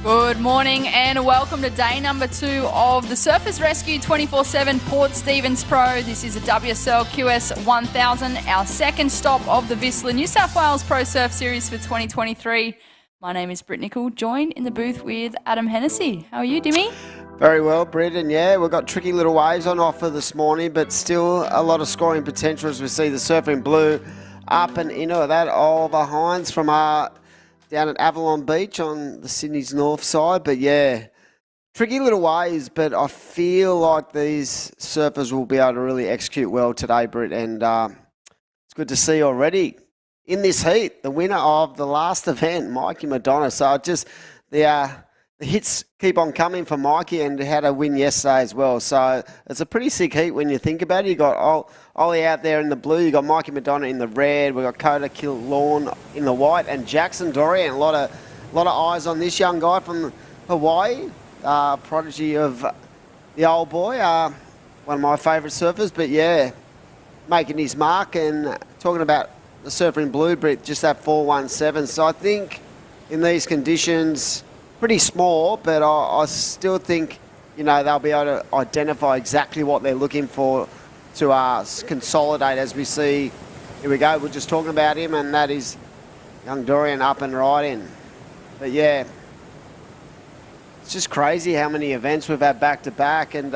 Good morning and welcome to day number 2 of the Surfers Rescue 24/7 Port Stephens Pro. This is a WSL QS 1000, our second stop of the VISSLA New South Wales Pro Surf Series for 2023. My name is Britt Nicol, joined in the booth with Adam Hennessy. How are you, Dimmy? Very well, Britt, and yeah, we've got tricky little waves on offer this morning, but still a lot of scoring potential as we see the Surfing Blue up and into that. Oliver Hines from down at Avalon Beach on the Sydney's north side. But yeah, tricky little waves, but I feel like these surfers will be able to really execute well today, Britt, and it's good to see already in this heat the winner of the last event, Mikey Madonna. So just the hits keep on coming for Mikey, and had a win yesterday as well. So it's a pretty sick heat when you think about it. You got Ollie out there in the blue, you got Mikey Madonna in the red, we got Coda Killawn in the white, and Jackson Dorian. A lot of eyes on this young guy from Hawaii, prodigy of the old boy, one of my favourite surfers. But yeah, making his mark, and talking about the Surfing Blue, Brit, just that 417. So I think in these conditions, pretty small, but I still think, you know, they'll be able to identify exactly what they're looking for to consolidate as we see. Here we go, we're just talking about him, and that is young Dorian up and riding. But yeah, it's just crazy how many events we've had back to back, and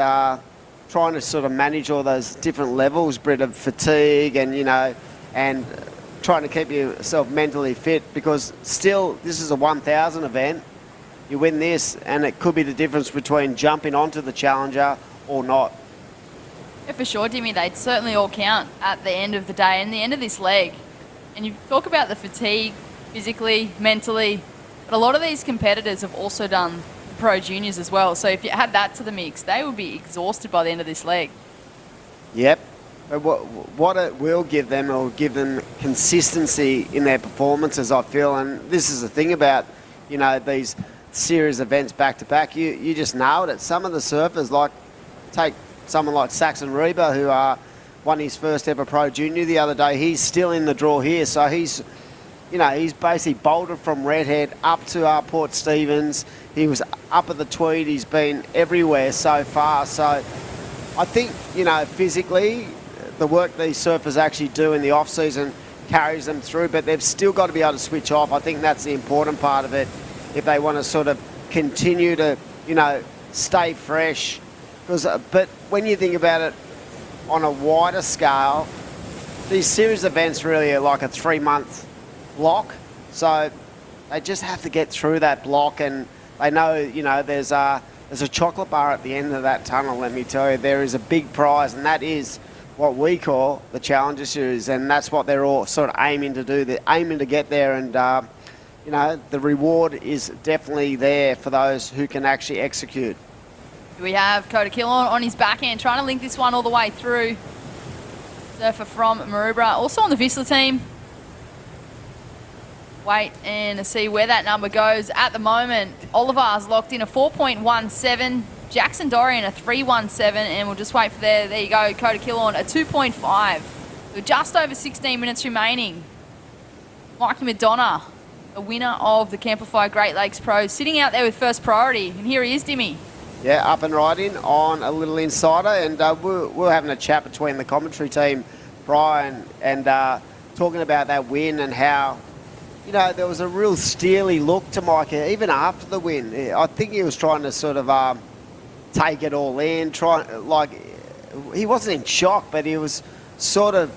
trying to sort of manage all those different levels, Brit, of fatigue and, you know, and trying to keep yourself mentally fit, because still this is a 1000 event. You win this, and it could be the difference between jumping onto the Challenger or not. Yeah, for sure, Dimmy. They'd certainly all count at the end of the day and the end of this leg. And you talk about the fatigue, physically, mentally, but a lot of these competitors have also done the Pro Juniors as well. So if you add that to the mix, they would be exhausted by the end of this leg. Yep. But what it will give them consistency in their performances, I feel. And this is the thing about, you know, these series events back to back, you just nailed it. Some of the surfers, like take someone like Saxon Reba, who won his first ever Pro Junior the other day. He's still in the draw here, so he's basically bolted from Redhead up to Port Stephens. He was up at the Tweed. He's been everywhere so far. So I think, you know, physically, the work these surfers actually do in the off season carries them through, but they've still got to be able to switch off. I think that's the important part of it, if they want to sort of continue to, you know, stay fresh. But when you think about it on a wider scale, these series events really are like a 3-month block. So they just have to get through that block, and they know, you know, there's a chocolate bar at the end of that tunnel. Let me tell you, there is a big prize, and that is what we call the Challenger Series, and that's what they're all sort of aiming to do. They're aiming to get there, and you know, the reward is definitely there for those who can actually execute. We have Coda Killawn on his backhand, trying to link this one all the way through. Surfer from Maroubra, also on the VISSLA team. Wait and see where that number goes. At the moment, Oliver's locked in a 4.17, Jackson Dorian a 3.17, and we'll just wait for there you go, Coda Killawn a 2.5. So just over 16 minutes remaining. Mikey Madonna, the winner of the Camplify Great Lakes Pro, sitting out there with first priority, and here he is, Dimmy. Yeah, up and riding on a little insider, and we're having a chat between the commentary team, Brian, and talking about that win and how, you know, there was a real steely look to Mike even after the win. I think he was trying to sort of take it all in, he wasn't in shock, but he was sort of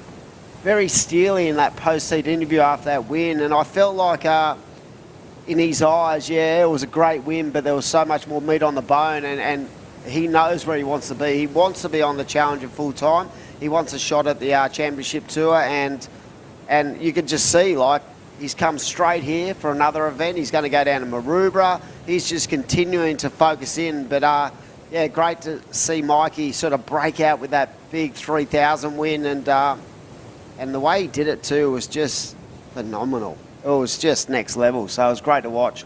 very steely in that post-seat interview after that win, and I felt like in his eyes, yeah, it was a great win, but there was so much more meat on the bone, and he knows where he wants to be. He wants to be on the Challenger full time. He wants a shot at the Championship Tour, and you can just see, like, he's come straight here for another event. He's going to go down to Maroubra. He's just continuing to focus in, but yeah, great to see Mikey sort of break out with that big 3,000 win, and the way he did it too was just phenomenal. It was just next level, so it was great to watch.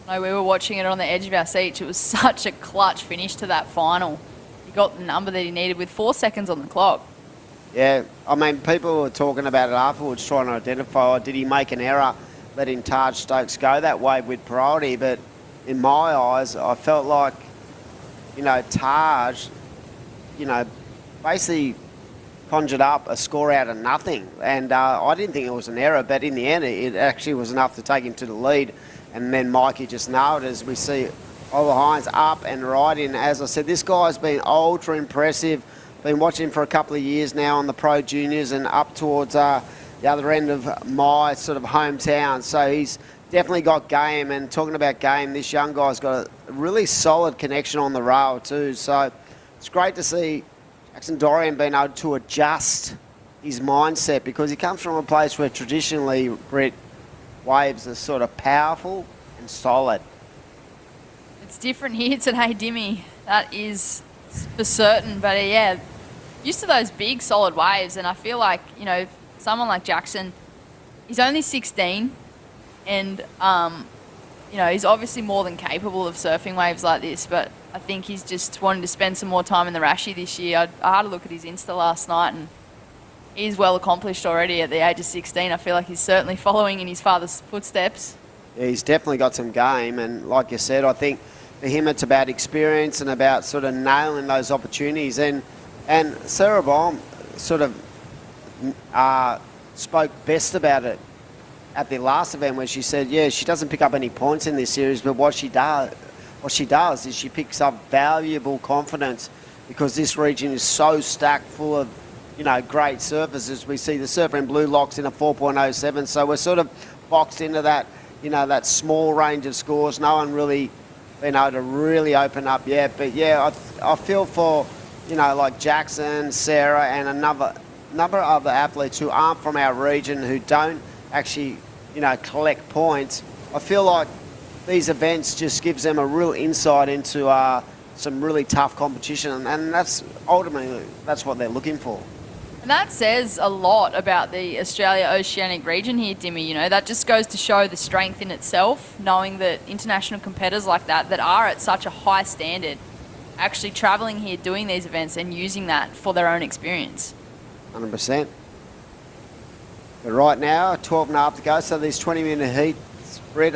No, we were watching it on the edge of our seats. It was such a clutch finish to that final. He got the number that he needed with 4 seconds on the clock. Yeah, I mean, people were talking about it afterwards, trying to identify, did he make an error? letting Taj Stokes go that way with priority, but in my eyes, I felt like, Taj, basically conjured up a score out of nothing. And I didn't think it was an error, but in the end, it actually was enough to take him to the lead. And then Mikey just nailed it as we see Oliver Hines up and riding. As I said, this guy's been ultra impressive. Been watching him for a couple of years now on the Pro Juniors and up towards the other end of my sort of hometown. So he's definitely got game. And talking about game, this young guy's got a really solid connection on the rail too. So it's great to see Jackson Dorian being able to adjust his mindset, because he comes from a place where traditionally, Brett, waves are sort of powerful and solid. It's different here today, Dimmy. That is for certain. But yeah, used to those big solid waves, and I feel like, someone like Jackson, he's only 16, and he's obviously more than capable of surfing waves like this, but I think he's just wanting to spend some more time in the Rashie this year. I had a look at his Insta last night, and he's well accomplished already at the age of 16. I feel like he's certainly following in his father's footsteps. Yeah, he's definitely got some game, and like you said, I think for him it's about experience and about sort of nailing those opportunities. And Sarah Baum sort of spoke best about it at the last event, where she said, yeah, she doesn't pick up any points in this series, but what she does is she picks up valuable confidence, because this region is so stacked full of, great surfers. As we see, the surfer in blue locks in a 4.07, so we're sort of boxed into that, that small range of scores. No one really been able to really open up yet, but yeah, I feel for, like Jackson, Sarah, and a number of other athletes who aren't from our region, who don't actually, collect points. I feel like these events just gives them a real insight into some really tough competition, and that's ultimately what they're looking for. And that says a lot about the Australia-Oceanic region here, Dimmy. That just goes to show the strength in itself, knowing that international competitors like that are at such a high standard, actually travelling here, doing these events and using that for their own experience. 100%. But right now, 12 and a half to go, so these 20-minute heats, Brett,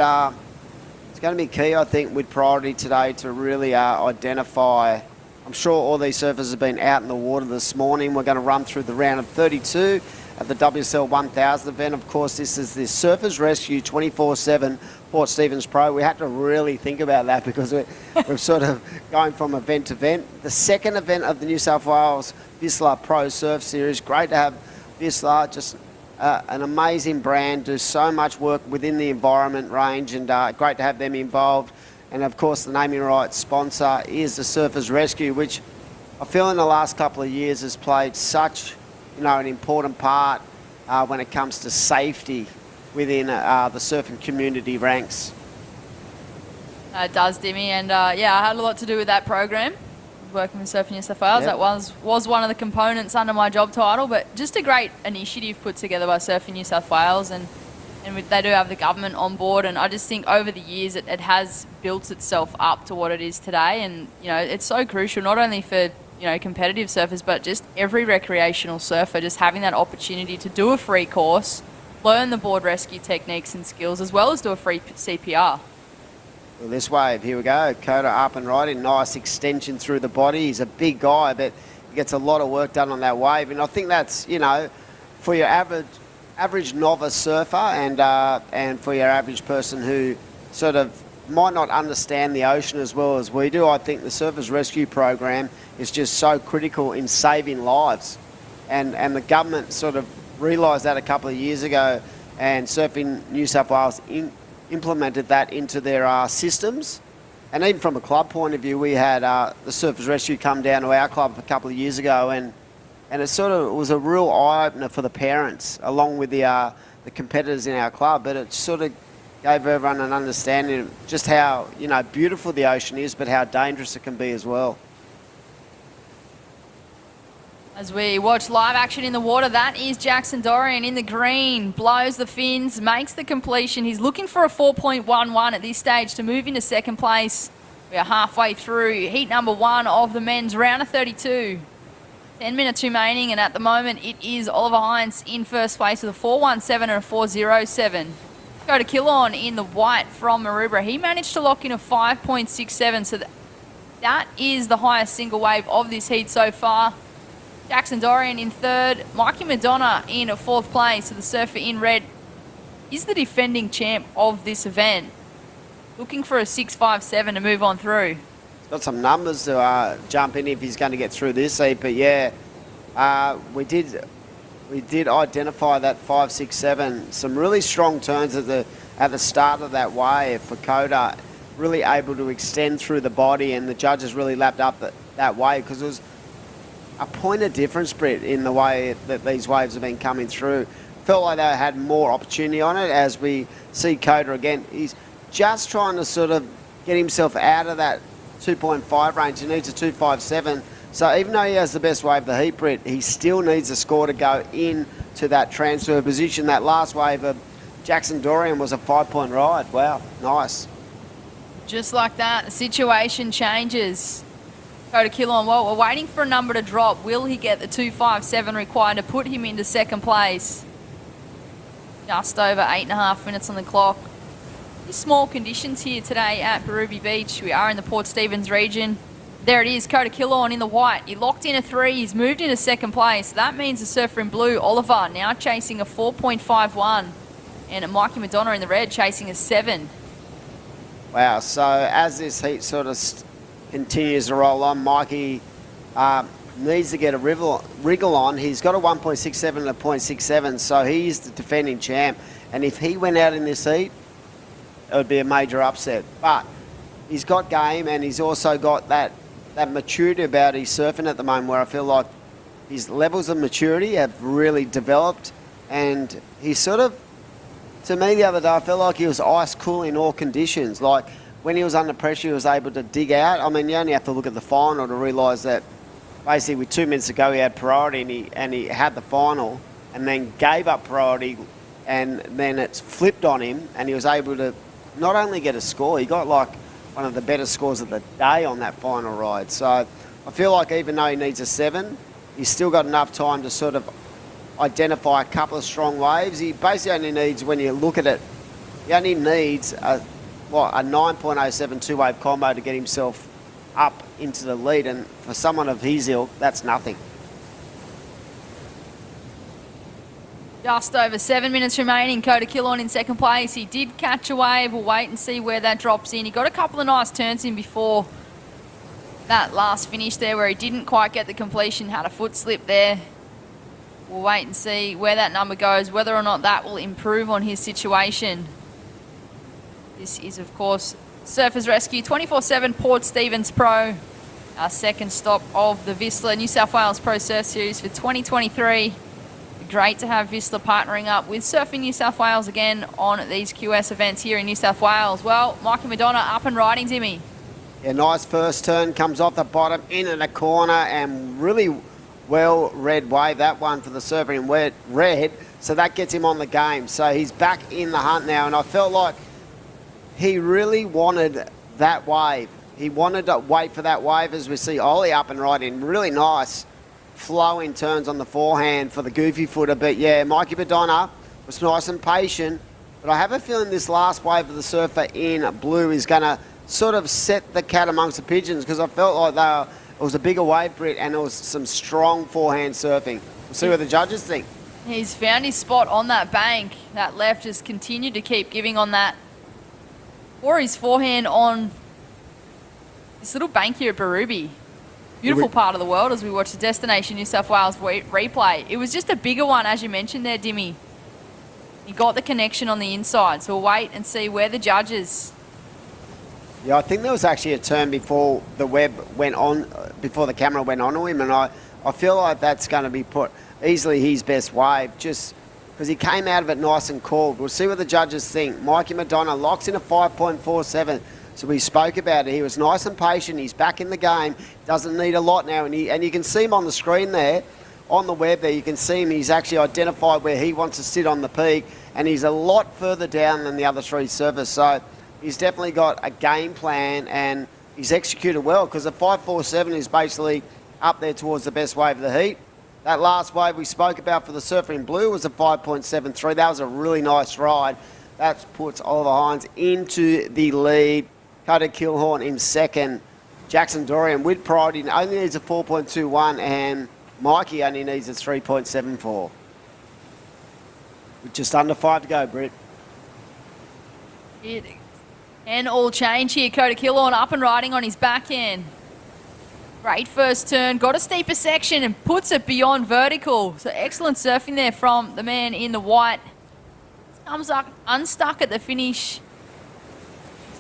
it's going to be key, I think, with priority today to really identify. I'm sure all these surfers have been out in the water this morning. We're going to run through the round of 32 at the WSL 1000 event. Of course, this is the Surfers Rescue 24/7 Port Stephens Pro. We had to really think about that, because we're sort of going from event to event. The second event of the New South Wales VISSLA Pro Surf Series. Great to have VISSLA, just an amazing brand, do so much work within the environment range, and great to have them involved. And of course, the naming rights sponsor is the Surfers Rescue, which I feel in the last couple of years has played such, an important part when it comes to safety within the surfing community ranks. It does, Dimmy, and I had a lot to do with that program, working with Surfing New South Wales. Yep. That was one of the components under my job title, but just a great initiative put together by Surfing New South Wales, and they do have the government on board, and I just think over the years it has built itself up to what it is today. And it's so crucial, not only for competitive surfers, but just every recreational surfer, just having that opportunity to do a free course, learn the board rescue techniques and skills, as well as do a free CPR. Well, this wave, here we go. Coda up and riding, nice extension through the body. He's a big guy, but he gets a lot of work done on that wave. And I think that's, for your average novice surfer and for your average person who sort of might not understand the ocean as well as we do, I think the Surfers Rescue Program is just so critical in saving lives. And the government sort of realised that a couple of years ago, and Surfing New South Wales implemented that into their systems. And even from a club point of view, we had the Surfers Rescue come down to our club a couple of years ago, and it sort of was a real eye-opener for the parents, along with the competitors in our club. But it sort of gave everyone an understanding of just how beautiful the ocean is, but how dangerous it can be as well. As we watch live action in the water, that is Jackson Dorian in the green, blows the fins, makes the completion. He's looking for a 4.11 at this stage to move into second place. We are halfway through heat number 1 of the men's round of 32. 10 minutes remaining, and at the moment it is Oliver Hines in first place with a 4.17 and a 4.07. Go to Killon in the white from Maroubra. He managed to lock in a 5.67, so that is the highest single wave of this heat so far. Jackson Dorian in third. Mikey Madonna in fourth place. So the surfer in red is the defending champ of this event. Looking for a 6.57 to move on through. Got some numbers to jump in if he's going to get through this heat, but yeah, we did identify that 5.67. Some really strong turns at the start of that wave for Coda, really able to extend through the body, and the judges really lapped up that wave because it was a point of difference, Brett, in the way that these waves have been coming through. Felt like they had more opportunity on it. As we see Coda again, he's just trying to sort of get himself out of that 2.5 range. He needs a 2.57. So even though he has the best wave of the heat, Brett, he still needs a score to go into that transfer position. That last wave of Jackson Dorian was a 5-point ride. Wow, nice. Just like that, the situation changes. Go to Killon. Well, we're waiting for a number to drop. Will he get the 2.57 required to put him into second place? Just over 8.5 minutes on the clock. Small conditions here today at Birubi Beach. We are in the Port Stephens region. There it is, Coda Killon in the white. He locked in a 3. He's moved into second place. That means the surfer in blue, Oliver, now chasing a 4.51. And Mikey Madonna in the red chasing a 7. Wow, so as this heat sort of continues to roll on, Mikey needs to get a wriggle on. He's got a 1.67 and a 0.67, so he's the defending champ. And if he went out in this heat, it would be a major upset. But he's got game, and he's also got that maturity about his surfing at the moment, where I feel like his levels of maturity have really developed. And he's sort of, to me the other day, I felt like he was ice cool in all conditions. Like when he was under pressure, he was able to dig out. I mean, you only have to look at the final to realise that basically with 2 minutes to go, he had priority, and he had the final, and then gave up priority, and then it's flipped on him, and he was able to not only get a score, he got like one of the better scores of the day on that final ride. So I feel like even though he needs a 7, he's still got enough time to sort of identify a couple of strong waves. He basically only needs, when you look at it, he only needs a 9.07 two-wave combo to get himself up into the lead, and for someone of his ilk, that's nothing. Just over 7 minutes remaining. Coda Killon in second place. He did catch a wave. We'll wait and see where that drops in. He got a couple of nice turns in before that last finish there where he didn't quite get the completion, had a foot slip there. We'll wait and see where that number goes, whether or not that will improve on his situation. This is, of course, Surfers Rescue 24/7 Port Stephens Pro. Our second stop of the VISSLA New South Wales Pro Surf Series for 2023. Great to have VISSLA partnering up with Surfing New South Wales again on these QS events here in New South Wales. Well, Mikey Madonna up and riding, Timmy. Yeah, nice first turn, comes off the bottom, into the corner, and really well-read wave, that one for the surfer in red, so that gets him on the game. So he's back in the hunt now, and I felt like he really wanted that wave. He wanted to wait for that wave, as we see Ollie up and riding. Really nice flowing turns on the forehand for the goofy footer. But yeah, Mikey Madonna was nice and patient, but I have a feeling this last wave of the surfer in blue is going to sort of set the cat amongst the pigeons, because I felt like it was a bigger wave, Brit, and it was some strong forehand surfing. We'll see what the judges think. He's found his spot on that bank. That left has continued to keep giving on that, or his forehand on this little bank here at Birubi. Beautiful part of the world as we watch the Destination New South Wales replay. It was just a bigger one, as you mentioned there, Dimmy. He got the connection on the inside, so we'll wait and see where the judges. Yeah, I think there was actually a turn before the web went on, before the camera went on to him, and I feel like that's going to be put easily his best wave, just because he came out of it nice and cold. We'll see what the judges think. Mikey Madonna locks in a 5.47. So we spoke about it. He was nice and patient. He's back in the game. Doesn't need a lot now. And you can see him on the screen there, on the web there. You can see him. He's actually identified where he wants to sit on the peak. And he's a lot further down than the other three surfers. So he's definitely got a game plan, and he's executed well, because the 5.47 is basically up there towards the best wave of the heat. That last wave we spoke about for the surfer in blue was a 5.73. That was a really nice ride. That puts Oliver Hines into the lead. Coda Kilhorn in second. Jackson Dorian with priority only needs a 4.21 and Mikey only needs a 3.74. With just under 5 to go, Britt. And all change here. Coda Kilhorn up and riding on his back end. Great first turn. Got a steeper section and puts it beyond vertical. So excellent surfing there from the man in the white. Comes up unstuck at the finish.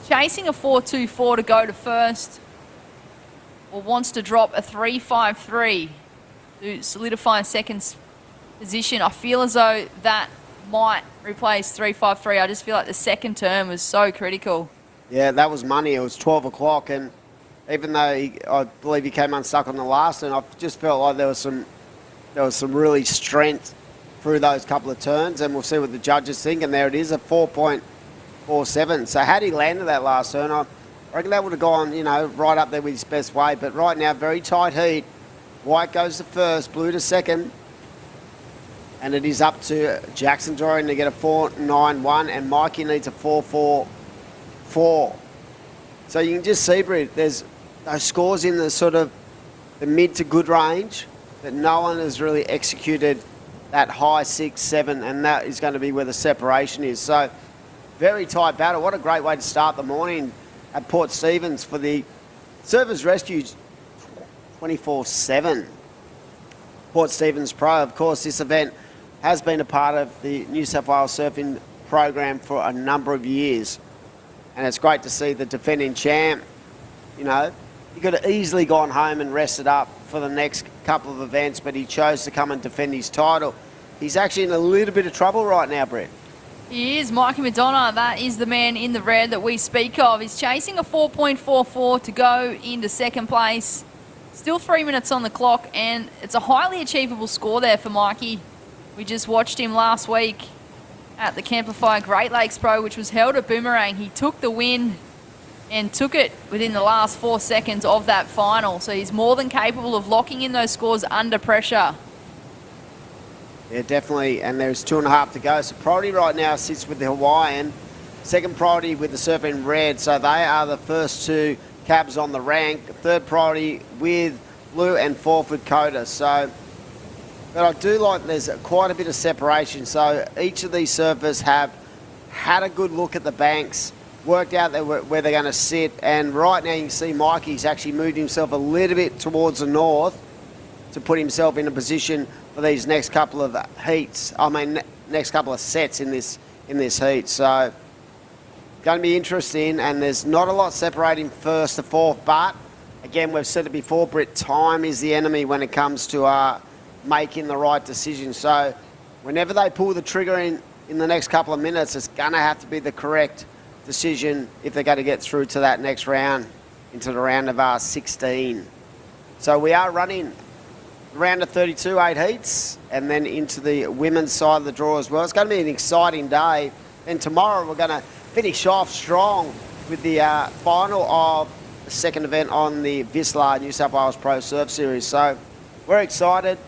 Chasing a 4.24 to go to first. Or wants to drop a 3.53 to solidify second position. I feel as though that might replace 3.53. I just feel like the second turn was so critical. Yeah, that was money. It was 12 o'clock, and even though I believe he came unstuck on the last, and I just felt like there was some really strength through those couple of turns, and we'll see what the judges think. And there it is, a 4.47. So had he landed that last turn, I reckon that would have gone, right up there with his best way. But right now, very tight heat. White goes to first, blue to second. And it is up to Jackson Dorian to get a 4.91, and Mikey needs a 4.44. So you can just see, Britt, there's those scores in the sort of the mid to good range, but no one has really executed that high 6, 7, and that is going to be where the separation is. So very tight battle. What a great way to start the morning at Port Stephens for the Surfers Rescue 24/7. Port Stephens Pro, of course, this event has been a part of the New South Wales surfing program for a number of years. And it's great to see the defending champ, he could have easily gone home and rested up for the next couple of events, but he chose to come and defend his title. He's actually in a little bit of trouble right now, Brett. He is. Mikey Madonna, that is the man in the red that we speak of. He's chasing a 4.44 to go into second place. Still 3 minutes on the clock, and it's a highly achievable score there for Mikey. We just watched him last week at the Camplify Great Lakes Pro, which was held at Boomerang. He took the win and took it within the last 4 seconds of that final. So he's more than capable of locking in those scores under pressure. Yeah, definitely, and there's 2.5 to go. So priority right now sits with the Hawaiian. Second priority with the surf in red, so they are the first two cabs on the rank. Third priority with blue and fourth with Coda. So, but I do like there's quite a bit of separation. So each of these surfers have had a good look at the banks, worked out where they're going to sit, and right now you can see Mikey's actually moved himself a little bit towards the north to put himself in a position for these next couple of heats. Next couple of sets in this heat. So going to be interesting, and there's not a lot separating first to fourth, but again, we've said it before, Britt, time is the enemy when it comes to making the right decision. So whenever they pull the trigger in the next couple of minutes, it's going to have to be the correct decision if they're going to get through to that next round, into the round of 16. So we are running round of 32, 8 heats, and then into the women's side of the draw as well. It's going to be an exciting day. And tomorrow we're going to finish off strong with the final of the second event on the VISSLA New South Wales Pro Surf Series. So we're excited.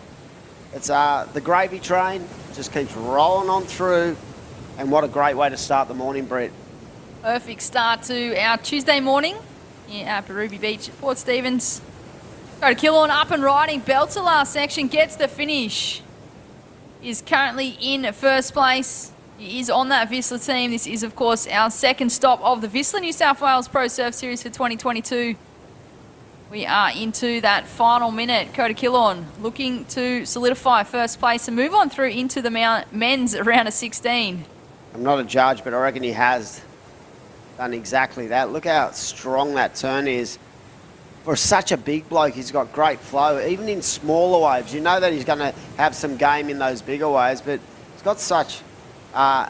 It's the gravy train just keeps rolling on through, and what a great way to start the morning, Brett. Perfect start to our Tuesday morning here at Birubi Beach at Port Stephens. Go to Kilhorn up and riding. Belts the last section, gets the finish. Is currently in first place. He is on that VISSLA team. This is, of course, our second stop of the VISSLA New South Wales Pro Surf Series for 2022. We are into that final minute. Coda Kilhorn looking to solidify first place and move on through into the men's round of 16. I'm not a judge, but I reckon he has done exactly that. Look how strong that turn is. For such a big bloke, he's got great flow, even in smaller waves. You know that he's going to have some game in those bigger waves, but he's got such a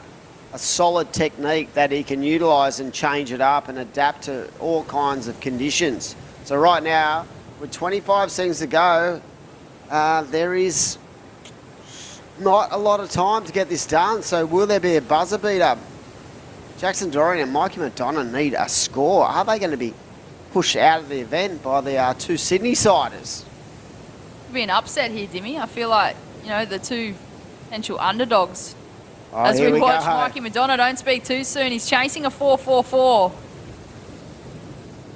solid technique that he can utilise and change it up and adapt to all kinds of conditions. So right now, with 25 seconds to go, there is not a lot of time to get this done. So will there be a buzzer beater? Jackson Dorian and Mikey Madonna need a score. Are they going to be pushed out of the event by the two Sydney-siders? Could be an upset here, Dimmy. I feel like, the two potential underdogs Oh, As here we we watch go. Mikey Madonna, don't speak too soon. He's chasing a 4.44.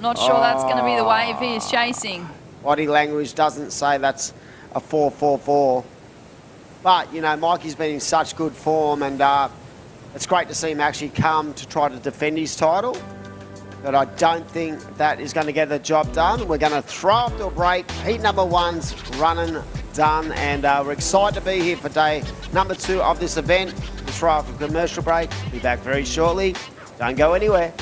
Not sure that's going to be the wave he is chasing. Body language doesn't say that's a 4.44. But, you know, Mikey's been in such good form, and it's great to see him actually come to try to defend his title. But I don't think that is going to get the job done. We're going to throw up to a break. Heat number 1's running done, and we're excited to be here for day number 2 of this event. We'll throw up a commercial break. Be back very shortly. Don't go anywhere.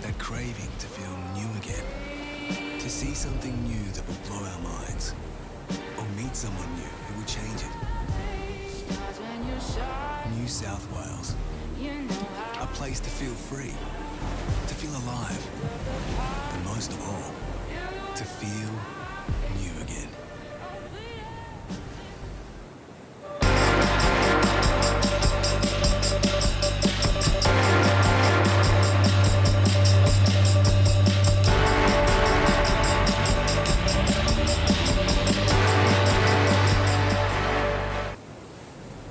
That craving to feel new again, to see something new that will blow our minds, or meet someone new who will change it. New South Wales, a place to feel free, to feel alive, and most of all, to feel new again.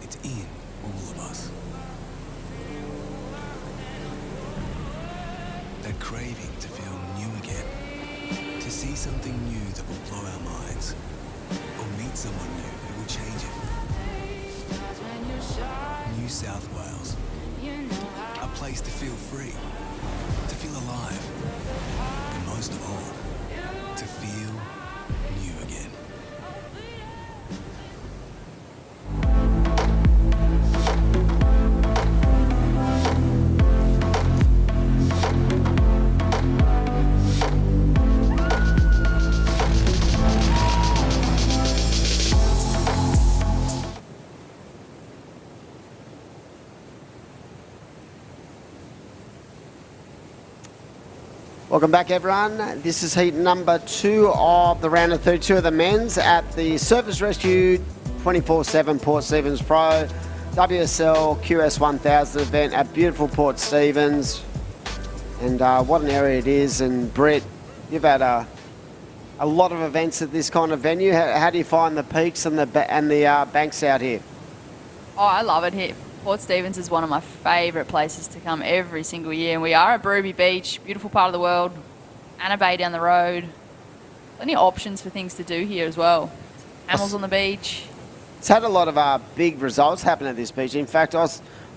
It's in all of us. That craving to feel new again, to see something new that will blow our minds, or meet someone new who will change it. New South Wales, a place to feel free, to feel alive, and most of all, to feel new again. Welcome back, everyone. This is heat number 2 of the round of 32 of the men's at the Surfers Rescue 24/7 Port Stephens Pro WSL QS 1000 event at beautiful Port Stephens. And what an area it is. And Brett, you've had a lot of events at this kind of venue. How do you find the peaks and the banks out here? Oh, I love it here. Port Stephens is one of my favourite places to come every single year. And we are at Birubi Beach, beautiful part of the world. Anna Bay down the road. Plenty of options for things to do here as well. Camels on the beach. It's had a lot of big results happen at this beach. In fact, I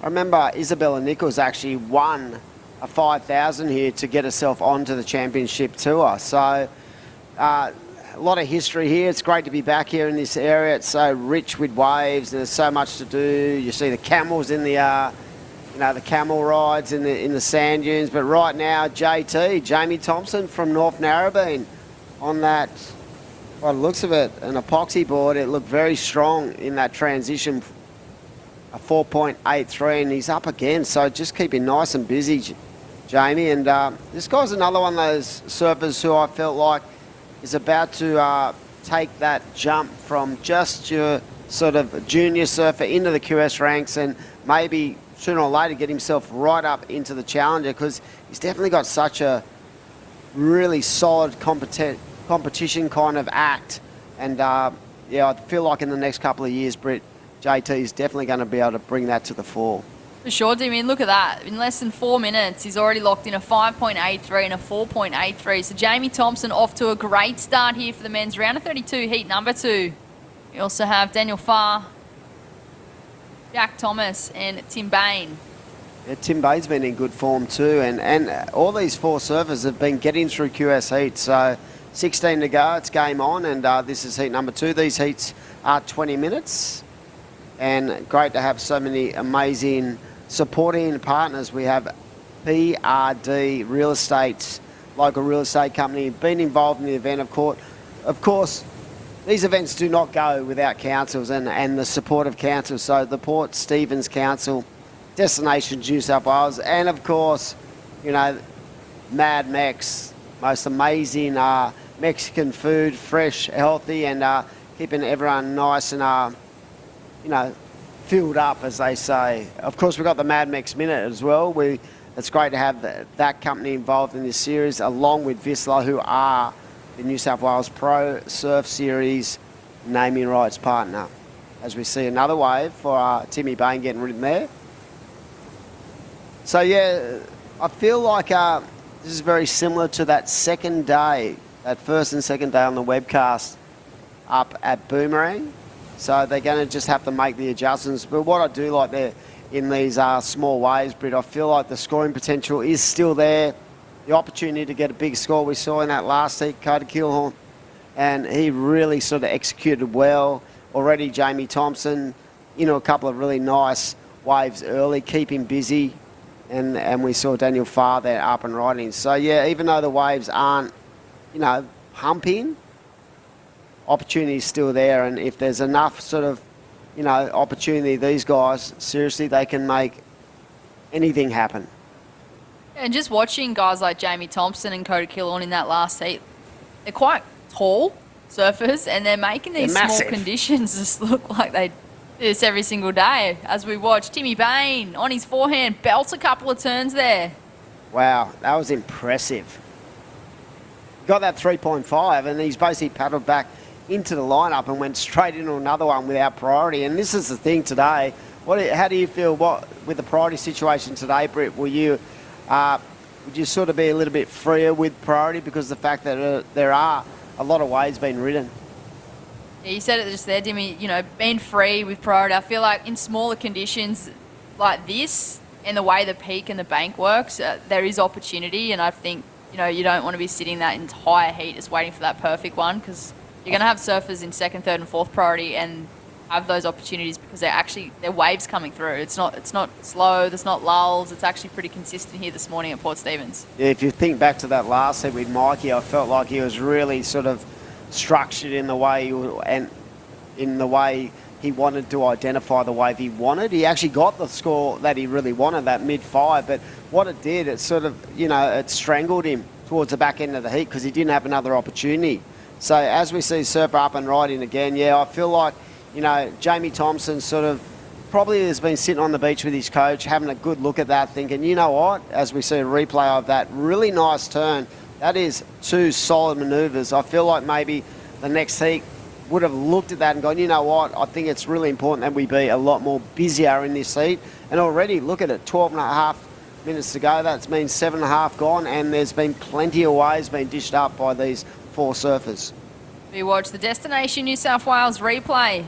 remember Isabella Nichols actually won a 5,000 here to get herself onto the championship tour. So a lot of history here. It's great to be back here in this area. It's so rich with waves, and there's so much to do. You see the camels in the, the camel rides in the sand dunes. But right now, Jamie Thompson from North Narrabeen, on that, by the looks of it, an epoxy board. It looked very strong in that transition, a 4.83, and he's up again. So just keep him nice and busy, Jamie. And this guy's another one of those surfers who I felt like is about to take that jump from just your sort of junior surfer into the QS ranks, and maybe sooner or later get himself right up into the Challenger, because he's definitely got such a really solid competition kind of act. And yeah, I feel like in the next couple of years, Britt, JT is definitely going to be able to bring that to the fore. For sure, Damien. Look at that. In less than 4 minutes, he's already locked in a 5.83 and a 4.83. So Jamie Thompson off to a great start here for the men's round of 32, heat number 2. We also have Daniel Farr, Jack Thomas, and Tim Bain. Yeah, Tim Bain's been in good form too, and all these 4 surfers have been getting through QS heats. So 16 to go, it's game on, and this is heat number 2. These heats are 20 minutes, and great to have so many amazing supporting partners. We have PRD Real Estate, local real estate company, been involved in the event. Of course, these events do not go without councils and the support of councils. So the Port Stephens Council, Destinations New South Wales, and of course, Mad Mex, most amazing Mexican food, fresh, healthy, and keeping everyone nice and filled up, as they say. Of course, we've got the Mad Mex Minute as well. We it's great to have that company involved in this series, along with VISSLA, who are the New South Wales Pro Surf Series naming rights partner. As we see another wave for Timmy Bain getting ridden there. So yeah, I feel like this is very similar to that second day, that first and second day on the webcast up at Boomerang. So they're going to just have to make the adjustments. But what I do like there in these small waves, Britt, I feel like the scoring potential is still there. The opportunity to get a big score we saw in that last heat, Coda Killhorn, and he really sort of executed well. Already Jamie Thompson, a couple of really nice waves early, keep him busy. And we saw Daniel Farr there up and riding. So yeah, even though the waves aren't, pumping, opportunity is still there. And if there's enough sort of, opportunity, these guys, seriously, they can make anything happen. And just watching guys like Jamie Thompson and Coda Killhorn in that last heat, they're quite tall surfers, and they're making these small conditions just look like they do this every single day. As we watch Timmy Bain on his forehand, belts a couple of turns there. Wow, that was impressive. Got that 3.5, and he's basically paddled back into the lineup and went straight into another one without priority. And this is the thing today. How do you feel with the priority situation today, Britt? Would you sort of be a little bit freer with priority because of the fact that there are a lot of waves being ridden? Yeah, you said it just there, Dimmy, being free with priority. I feel like in smaller conditions like this and the way the peak and the bank works, there is opportunity. And I think, you don't want to be sitting that entire heat just waiting for that perfect one, because you're going to have surfers in second, third and fourth priority and have those opportunities because they're waves coming through. It's not slow, there's not lulls. It's actually pretty consistent here this morning at Port Stephens. Yeah, if you think back to that last set with Mikey, I felt like he was really sort of structured in the way he wanted to identify the wave he wanted. He actually got the score that he really wanted, that mid-5, but what it did, it sort of, it strangled him towards the back end of the heat because he didn't have another opportunity. So as we see Surfer up and riding again, yeah, I feel like, Jamie Thompson sort of probably has been sitting on the beach with his coach, having a good look at that, thinking, you know what, as we see a replay of that really nice turn, that is 2 solid manoeuvres. I feel like maybe the next heat would have looked at that and gone, you know what, I think it's really important that we be a lot more busier in this heat. And already, look at it, 12 and a half minutes to go. That's means 7.5 gone, and there's been plenty of waves being dished up by these 4 surfers. We watch the Destination New South Wales replay.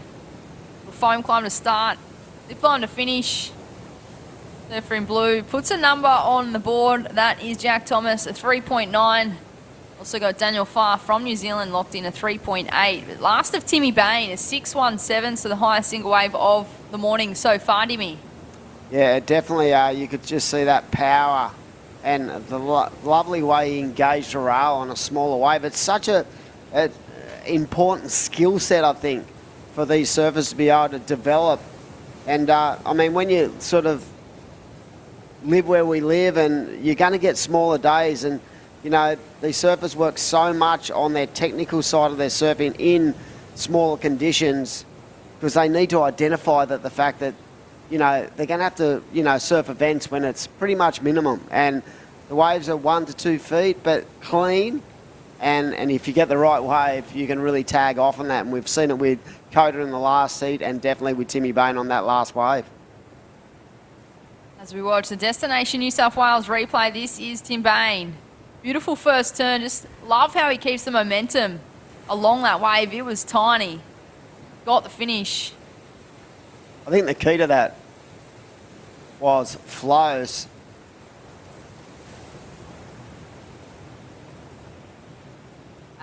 The foam climb to start, zip line to finish. Surfer in blue puts a number on the board. That is Jack Thomas, a 3.9. Also got Daniel Farr from New Zealand locked in a 3.8. But last of Timmy Bain, a 6.17, so the highest single wave of the morning so far, Timmy. Yeah, definitely. You could just see that power and the lovely way he engaged a rail on a smaller wave. It's such a important skill set, I think, for these surfers to be able to develop. And I mean, when you sort of live where we live, and you're going to get smaller days, and these surfers work so much on their technical side of their surfing in smaller conditions because they need to identify the fact that they're going to have to surf events when it's pretty much minimum, and the waves are 1 to 2 feet but clean, and if you get the right wave you can really tag off on that, and we've seen it with Coda in the last heat and definitely with Timmy Bain on that last wave. As we watch the Destination New South Wales replay, this is Tim Bain. Beautiful first turn. Just love how he keeps the momentum along that wave. It was tiny. Got the finish. I think the key to that was flows.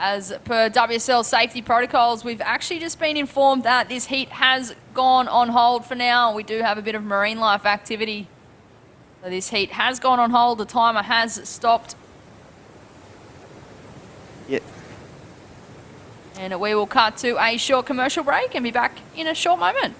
As per WSL safety protocols, we've actually just been informed that this heat has gone on hold for now. We do have a bit of marine life activity. So this heat has gone on hold. The timer has stopped. Yep. And we will cut to a short commercial break and be back in a short moment.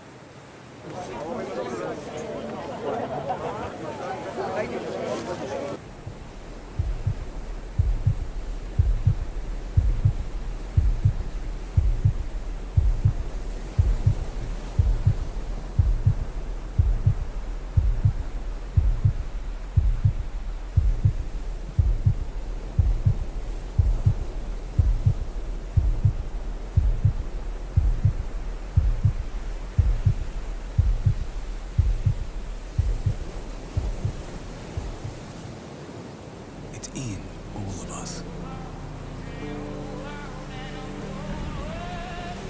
us.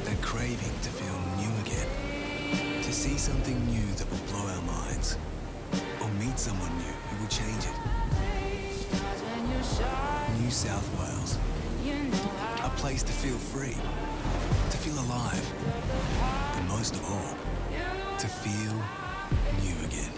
That craving to feel new again. To see something new that will blow our minds. Or meet someone new who will change it. New South Wales. A place to feel free. To feel alive. And most of all, to feel new again.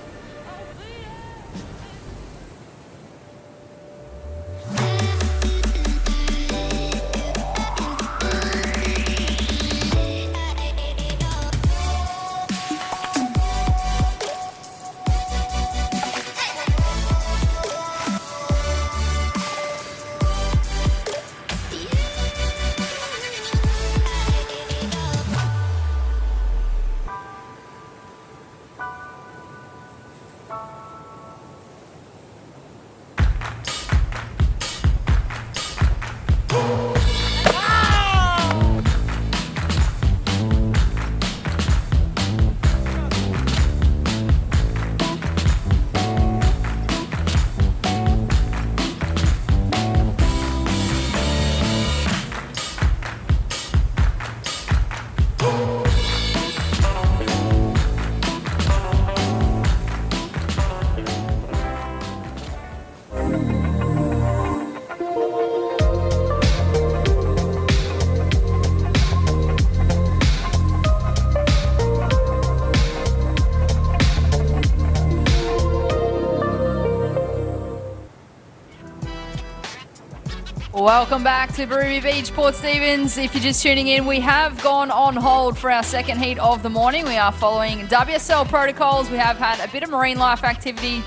Welcome back to Birubi Beach, Port Stephens. If you're just tuning in, we have gone on hold for our second heat of the morning. We are following WSL protocols. We have had a bit of marine life activity.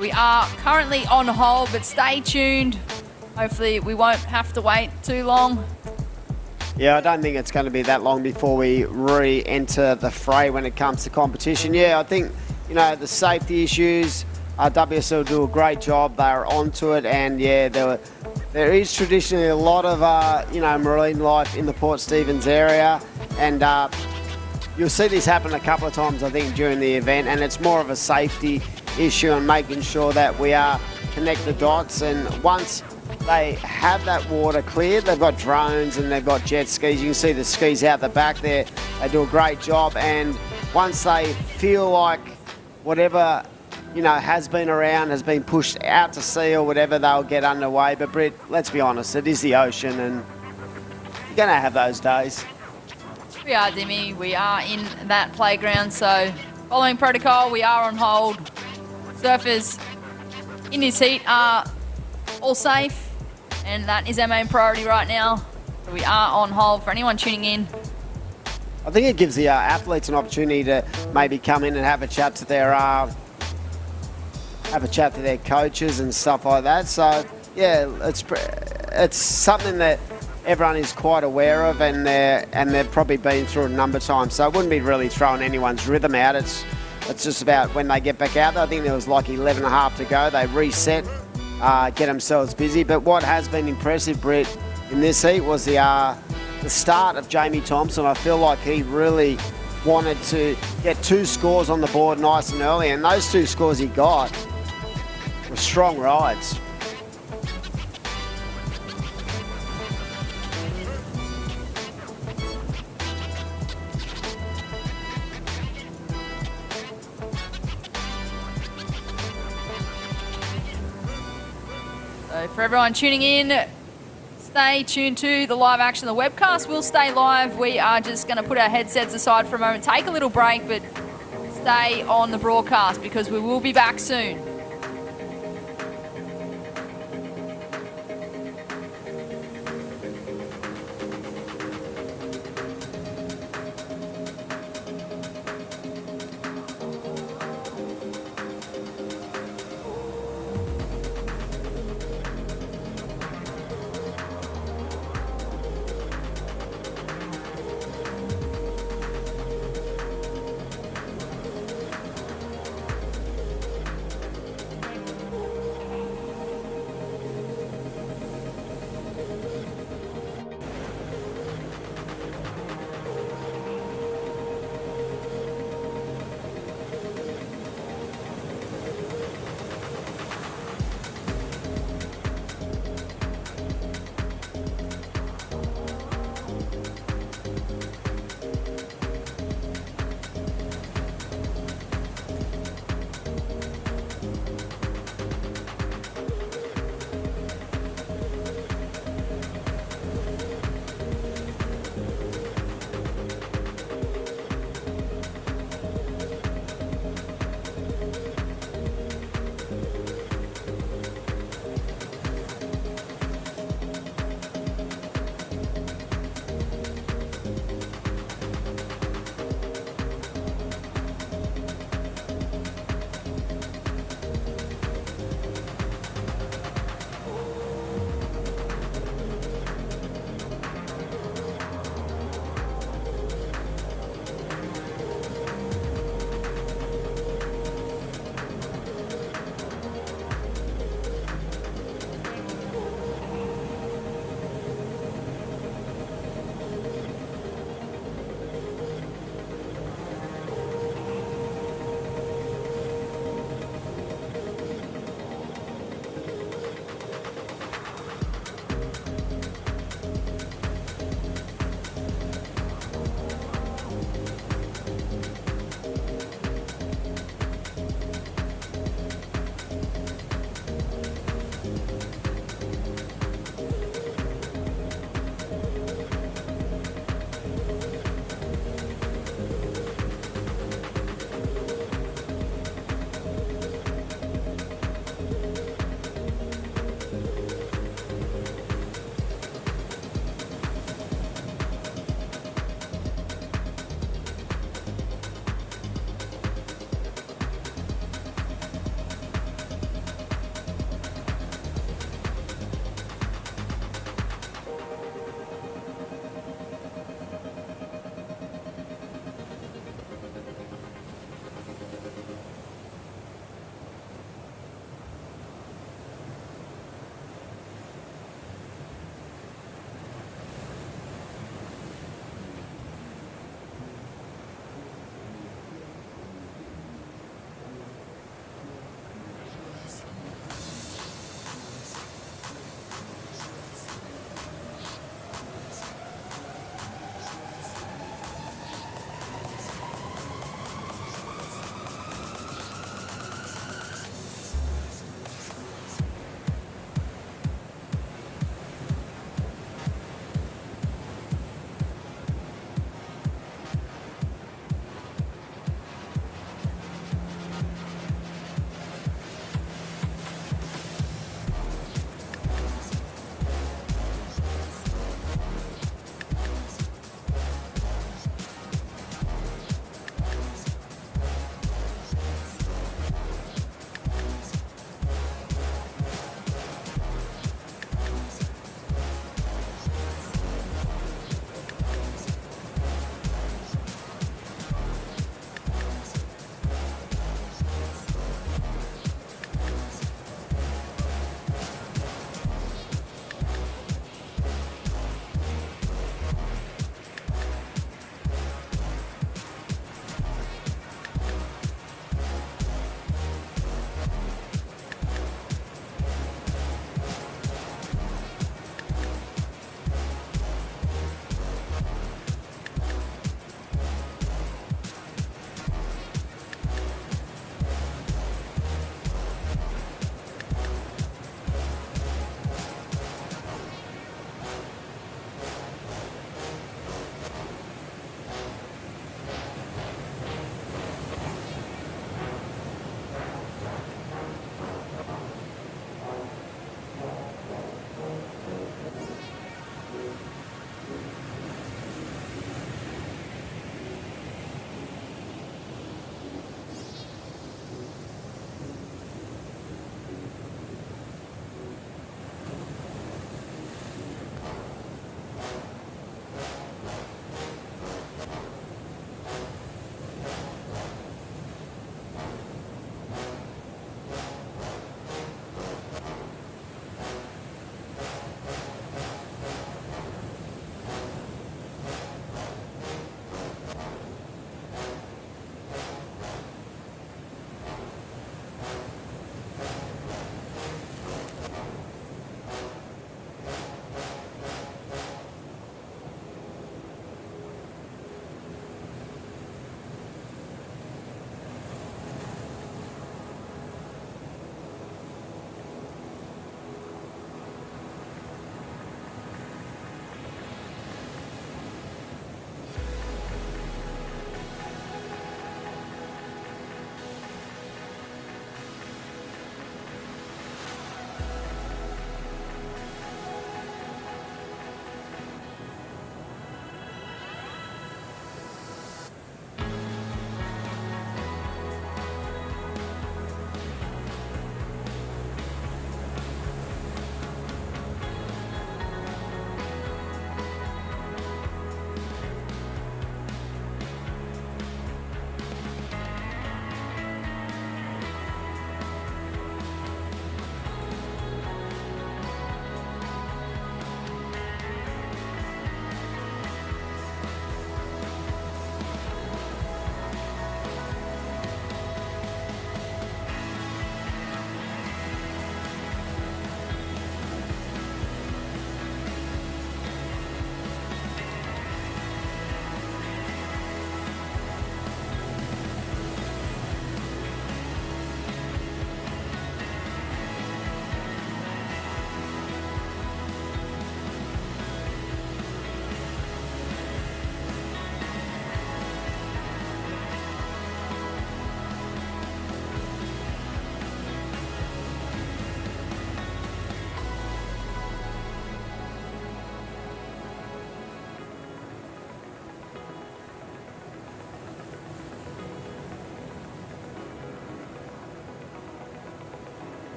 We are currently on hold, but stay tuned. Hopefully we won't have to wait too long. Yeah, I don't think it's going to be that long before we re-enter the fray when it comes to competition. Yeah, I think, you know, the safety issues, WSL do a great job. They're onto it, and yeah, there is traditionally a lot of, marine life in the Port Stephens area, and you'll see this happen a couple of times, I think, during the event, and it's more of a safety issue and making sure that we connect the dots. And once they have that water cleared, they've got drones and they've got jet skis. You can see the skis out the back there. They do a great job, and once they feel like whatever has been around, has been pushed out to sea or whatever, they'll get underway. But Britt, let's be honest, it is the ocean, and you're going to have those days. We are, Dimmy. We are in that playground, so following protocol, we are on hold. Surfers in this heat are all safe, and that is our main priority right now. So we are on hold. For anyone tuning in, I think it gives the athletes an opportunity to maybe come in and have a chat to their coaches and stuff like that. So yeah, it's something that everyone is quite aware of, and they've probably been through a number of times. So it wouldn't be really throwing anyone's rhythm out. It's just about when they get back out there. I think there was like 11 and a half to go. They reset, get themselves busy. But what has been impressive, Britt, in this heat was the start of Jamie Thompson. I feel like he really wanted to get 2 scores on the board nice and early, and those 2 scores he got were strong rides. so for everyone tuning in, stay tuned to the live action. The webcast will stay live. We are just going to put our headsets aside for a moment, take a little break, but stay on the broadcast because we will be back soon.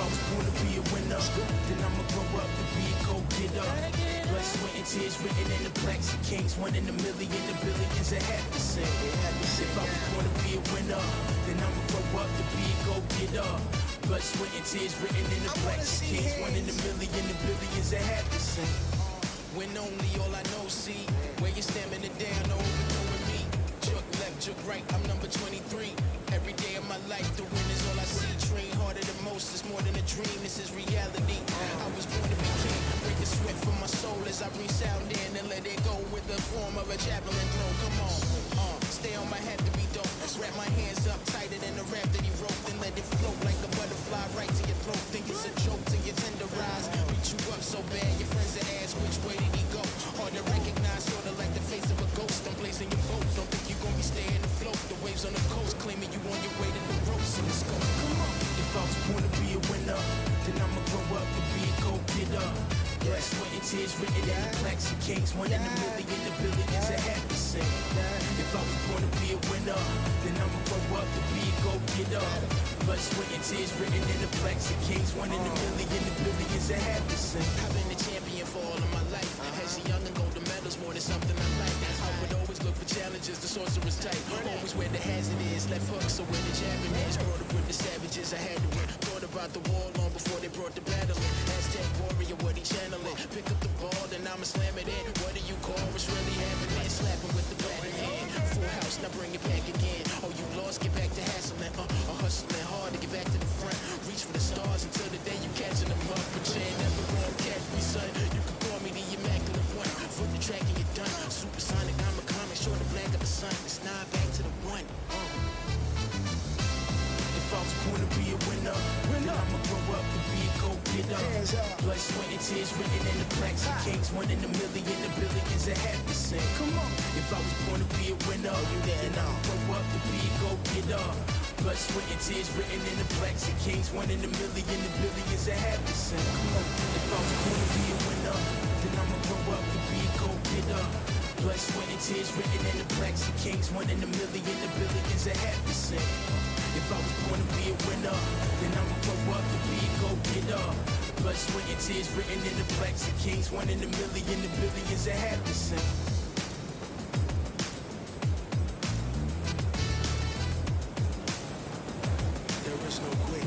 was born to be a winner, then I'ma grow up to be a go-getter. Blood, sweat, and tears written in the plaques of kings. 1 in a million, the billions that have to sing. If I was born to be a winner, then I'ma grow up to be a go-getter. Blood, sweat, and tears written in the plaques of kings. 1 in a million, the billions that have to sing. When only all I know, see, where you stamping it down, overdoing me. Jerk left, jerk right, I'm number 23. Every day of my life, the win is all I see. Train harder than most, it's more than a dream, this is reality. I was born to be king, break the sweat from my soul as I bring sound in and let it go with the form of a javelin throw. Come on, stay on my head to be dope. Wrap my hands up tighter than the rap that he wrote, then let it float like a butterfly right to your throat. Think it's a joke till you tenderize, beat you up so bad your friends that ask which way did he go. Hard to recognize, sorta like the face of a ghost. I'm blazing your boat, don't think you gon' be staying afloat. The waves on the coast claiming you on your way to the ropes. So let's go, come on. If I was born to be a winner, then I'ma grow up to be a go-getter. Blood, sweat, and tears written in the plaques of kings. 1 in a million, the billions that have to sing. If I was born to be a winner, then I'ma grow up to be a go-getter. Blood, sweat, and tears written in the plaques of kings. 1 in a million, the billions that have to sing. I've been a champion for all of my life. As a young and golden medals, more than something I like. I would always look for challenges, the sorcerer's type. Always where the hazard is, left hook, so where the jabbing is. Brought up with the savages, I had to win. Thought about the war long before they brought the battle in. Hashtag warrior, what he channeling. Pick up the ball, then I'ma slam it in. What do you call what's really happening? Slapping with the bat in hand. Full house, now bring it back again. Oh, you lost, get back to hassling. Hustling hard to get back to the front. Reach for the stars until the day you catching them up. But you ain't never gonna catch me, son. You can call me the immaculate one. Foot the track and you're done. Supersonic, I'm a comic, short of black of the sun. It's 9 back to the 1. If I was born to be a winner, then I'ma grow up to be a go-getter. Blood, sweat, and tears written in the plaques of kings. 1 in a million, the billions that have to sing. Come on. If I was born to be a winner, then I'ma grow up to be a go-getter. Blood, sweat, and tears written in the plaques of kings. 1 in a million, the billions that have to sing. Come on. If I was born to be a winner, then I'ma grow up to be a go-getter. Blood, sweat, and tears written in the plaques of kings. 1 in a million, the billions that have to sing. If I was born to be a winner, then I'ma grow up to be a go-getter. Blood, sweat, and tears written in the plaques of kings. 1 in a million, the billions that have to sing. There is no quit.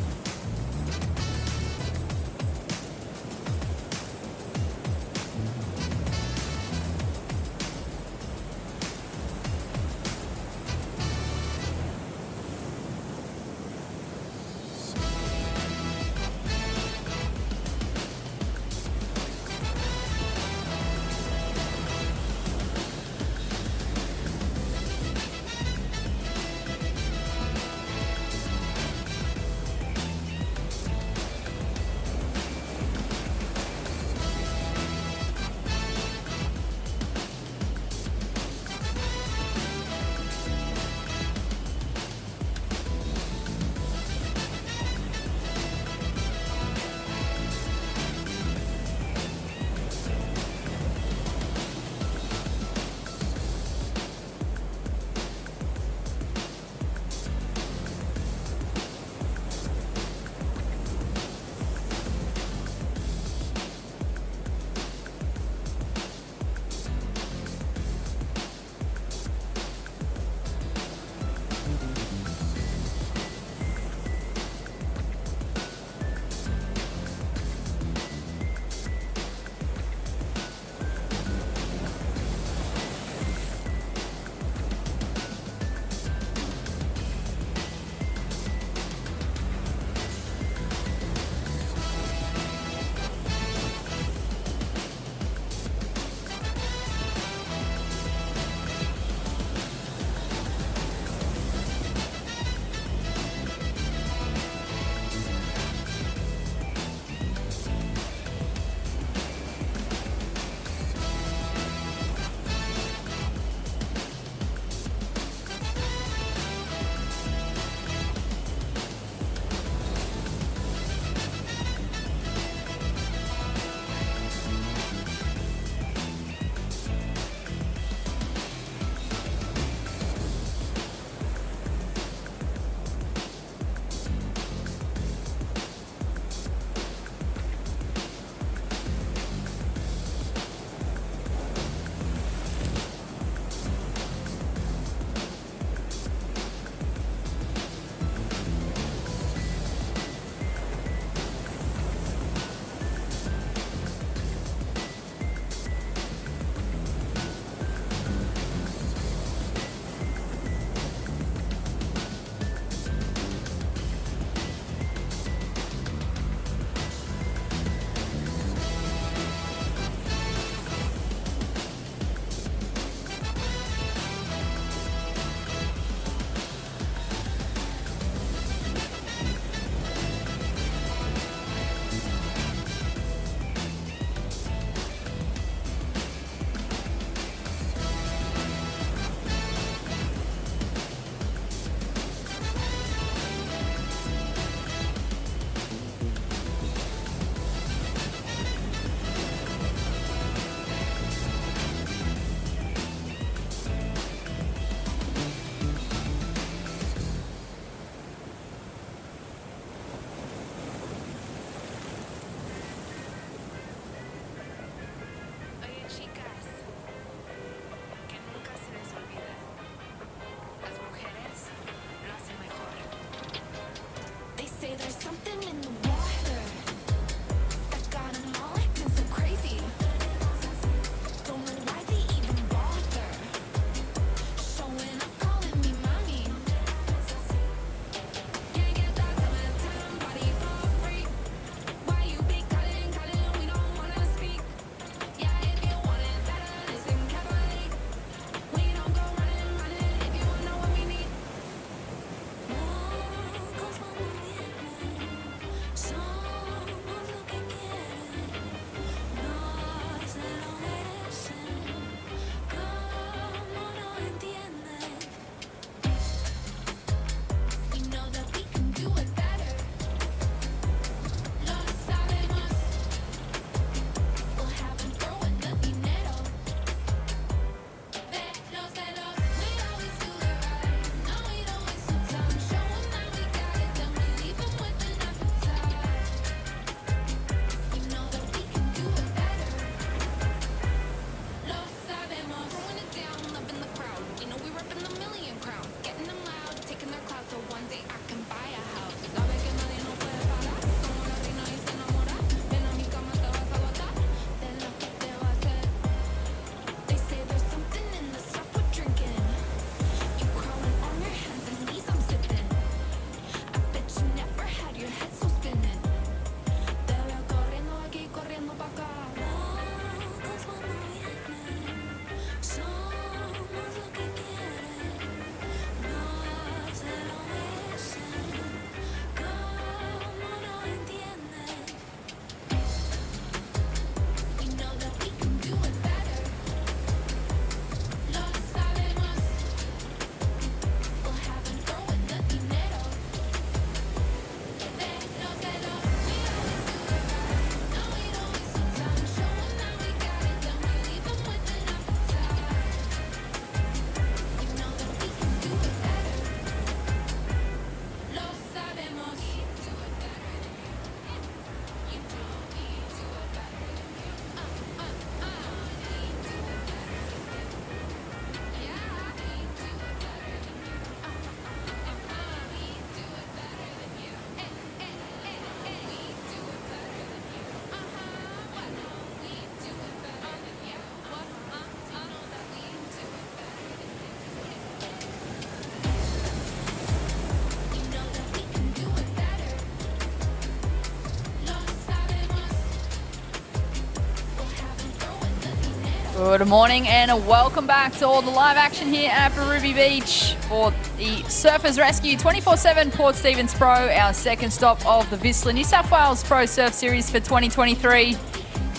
Good morning and welcome back to all the live action here at Birubi Beach for the Surfers Rescue 24/7 Port Stephens Pro, our second stop of the VISSLA New South Wales Pro Surf Series for 2023.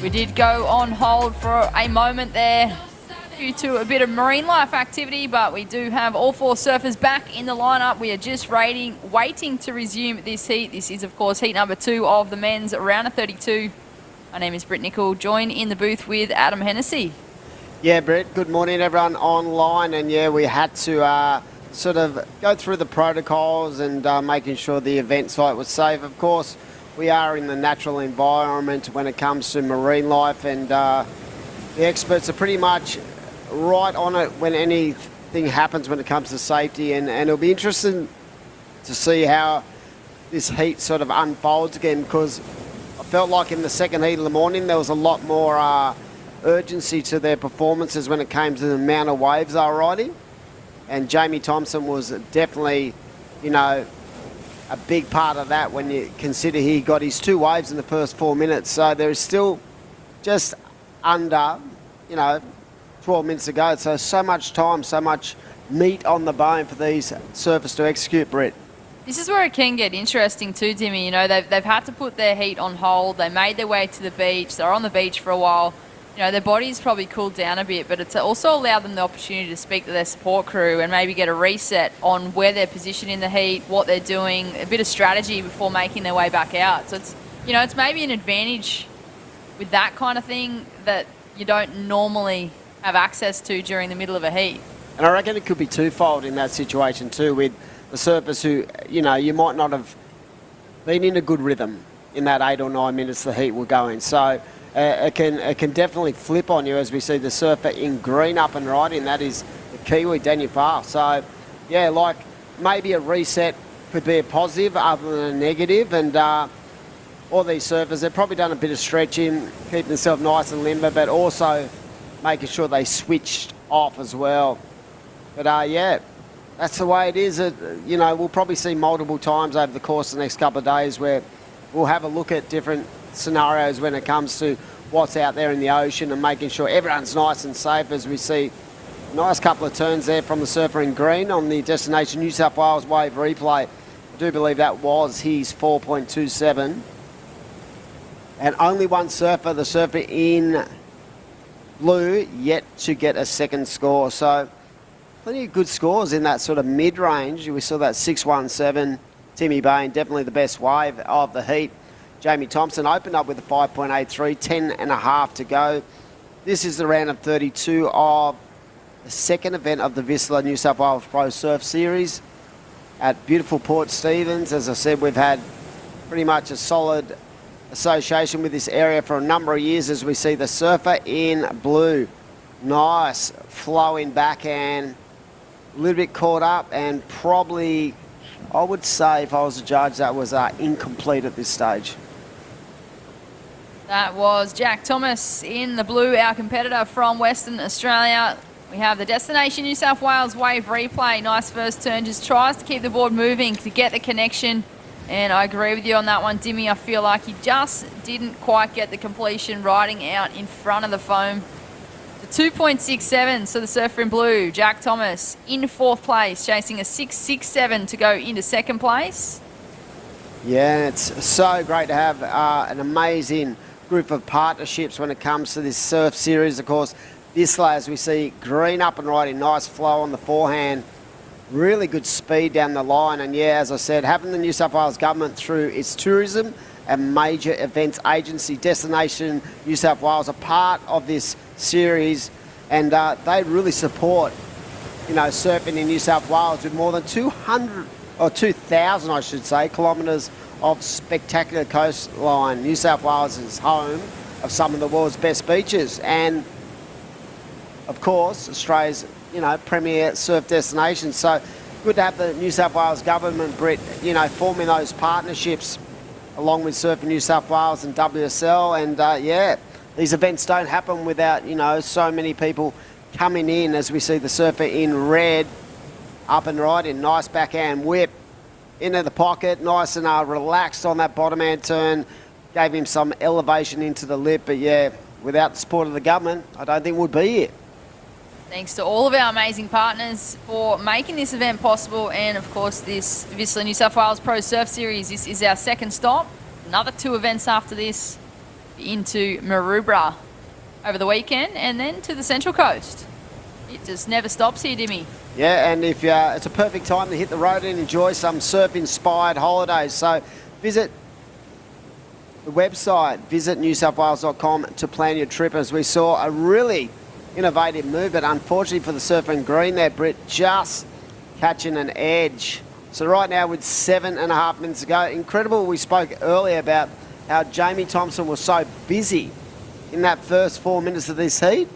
We did go on hold for a moment there due to a bit of marine life activity, but we do have all four surfers back in the lineup. We are just waiting to resume this heat. This is, of course, heat number 2 of the men's round of 32. My name is Britt Nicol, joined in the booth with Adam Hennessy. Yeah, Brett, good morning everyone online. And yeah, we had to sort of go through the protocols and making sure the event site was safe. Of course, we are in the natural environment when it comes to marine life, and the experts are pretty much right on it when anything happens when it comes to safety. And it'll be interesting to see how this heat sort of unfolds again, because I felt like in the second heat of the morning there was a lot more urgency to their performances when it came to the amount of waves they were riding. And Jamie Thompson was definitely, a big part of that when you consider he got his 2 waves in the first 4 minutes. So there's still just under, 12 minutes to go. So much time, so much meat on the bone for these surfers to execute, Brett. This is where it can get interesting too, Timmy. They've had to put their heat on hold. They made their way to the beach. They're on the beach for a while. Their body's probably cooled down a bit, but it's also allowed them the opportunity to speak to their support crew and maybe get a reset on where they're positioned in the heat, what they're doing, a bit of strategy before making their way back out. So it's maybe an advantage with that kind of thing that you don't normally have access to during the middle of a heat. And I reckon it could be twofold in that situation too, with the surfers who, you might not have been in a good rhythm in that 8 or 9 minutes the heat were going. So it can definitely flip on you, as we see the surfer in green up and riding. That is the Kiwi, Daniel Farr. So, yeah, like maybe a reset could be a positive other than a negative. And all these surfers, they've probably done a bit of stretching, keeping themselves nice and limber, but also making sure they switched off as well. But, yeah, that's the way it is. We'll probably see multiple times over the course of the next couple of days where we'll have a look at different scenarios when it comes to what's out there in the ocean and making sure everyone's nice and safe, as we see a nice couple of turns there from the surfer in green on the Destination New South Wales wave replay. I do believe that was his 4.27. And only one surfer, the surfer in blue, yet to get a second score. So plenty of good scores in that sort of mid-range. We saw that 6.17. Timmy Bain, definitely the best wave of the heat. Jamie Thompson opened up with a 5.83, 10.5 to go. This is the round of 32 of the second event of the VISSLA New South Wales Pro Surf Series at beautiful Port Stephens. As I said, we've had pretty much a solid association with this area for a number of years, as we see the surfer in blue. Nice flowing backhand, a little bit caught up, and probably, I would say, if I was a judge, that was incomplete at this stage. That was Jack Thomas in the blue, our competitor from Western Australia. We have the Destination New South Wales wave replay. Nice first turn, just tries to keep the board moving to get the connection. And I agree with you on that one, Dimmy. I feel like he just didn't quite get the completion riding out in front of the foam. The 2.67, so the surfer in blue, Jack Thomas, in 4th place, chasing a 6.67 to go into 2nd place. Yeah, it's so great to have an amazing group of partnerships when it comes to this surf series. Of course, VISSLA, as we see, green up and riding, nice flow on the forehand, really good speed down the line. And yeah, as I said, having the New South Wales government through its tourism and major events agency, Destination New South Wales, a part of this series, and they really support, surfing in New South Wales with more than 200 or 2,000, I should say, kilometres of spectacular coastline. New South Wales is home of some of the world's best beaches, and of course Australia's premier surf destination. So good to have the New South Wales government, Britt, forming those partnerships along with Surfing New South Wales and WSL. And yeah, these events don't happen without so many people coming in, as we see the surfer in red up and riding. Nice backhand whip into the pocket, nice and relaxed on that bottom hand turn, gave him some elevation into the lip. But yeah, without the support of the government, I don't think would be here. Thanks to all of our amazing partners for making this event possible, and of course this VISSLA New South Wales Pro Surf Series. This is our second stop. Another 2 events after this into Maroubra over the weekend, and then to the Central Coast. It just never stops here, Dimmy. Yeah, and if it's a perfect time to hit the road and enjoy some surf-inspired holidays. So visit the website, visitnewsouthwales.com to plan your trip. As we saw a really innovative move, but unfortunately for the surfer in green there, Britt, just catching an edge. So right now with 7.5 minutes to go, incredible. We spoke earlier about how Jamie Thompson was so busy in that first 4 minutes of this heat.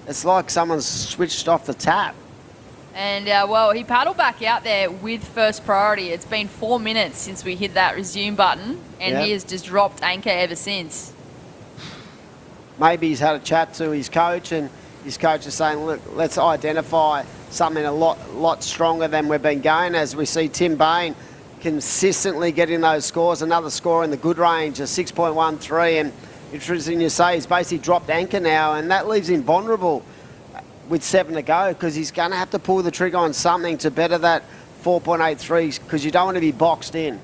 It's like someone's switched off the tap. And, well, he paddled back out there with first priority. It's been 4 minutes since we hit that resume button, and he has just dropped anchor ever since. Maybe he's had a chat to his coach, and his coach is saying, look, let's identify something a lot stronger than we've been going. As we see Tim Bain consistently getting those scores, another score in the good range, a 6.13, and interesting to say he's basically dropped anchor now, and that leaves him vulnerable with 7 to go, because he's going to have to pull the trigger on something to better that 4.83, because you don't want to be boxed in.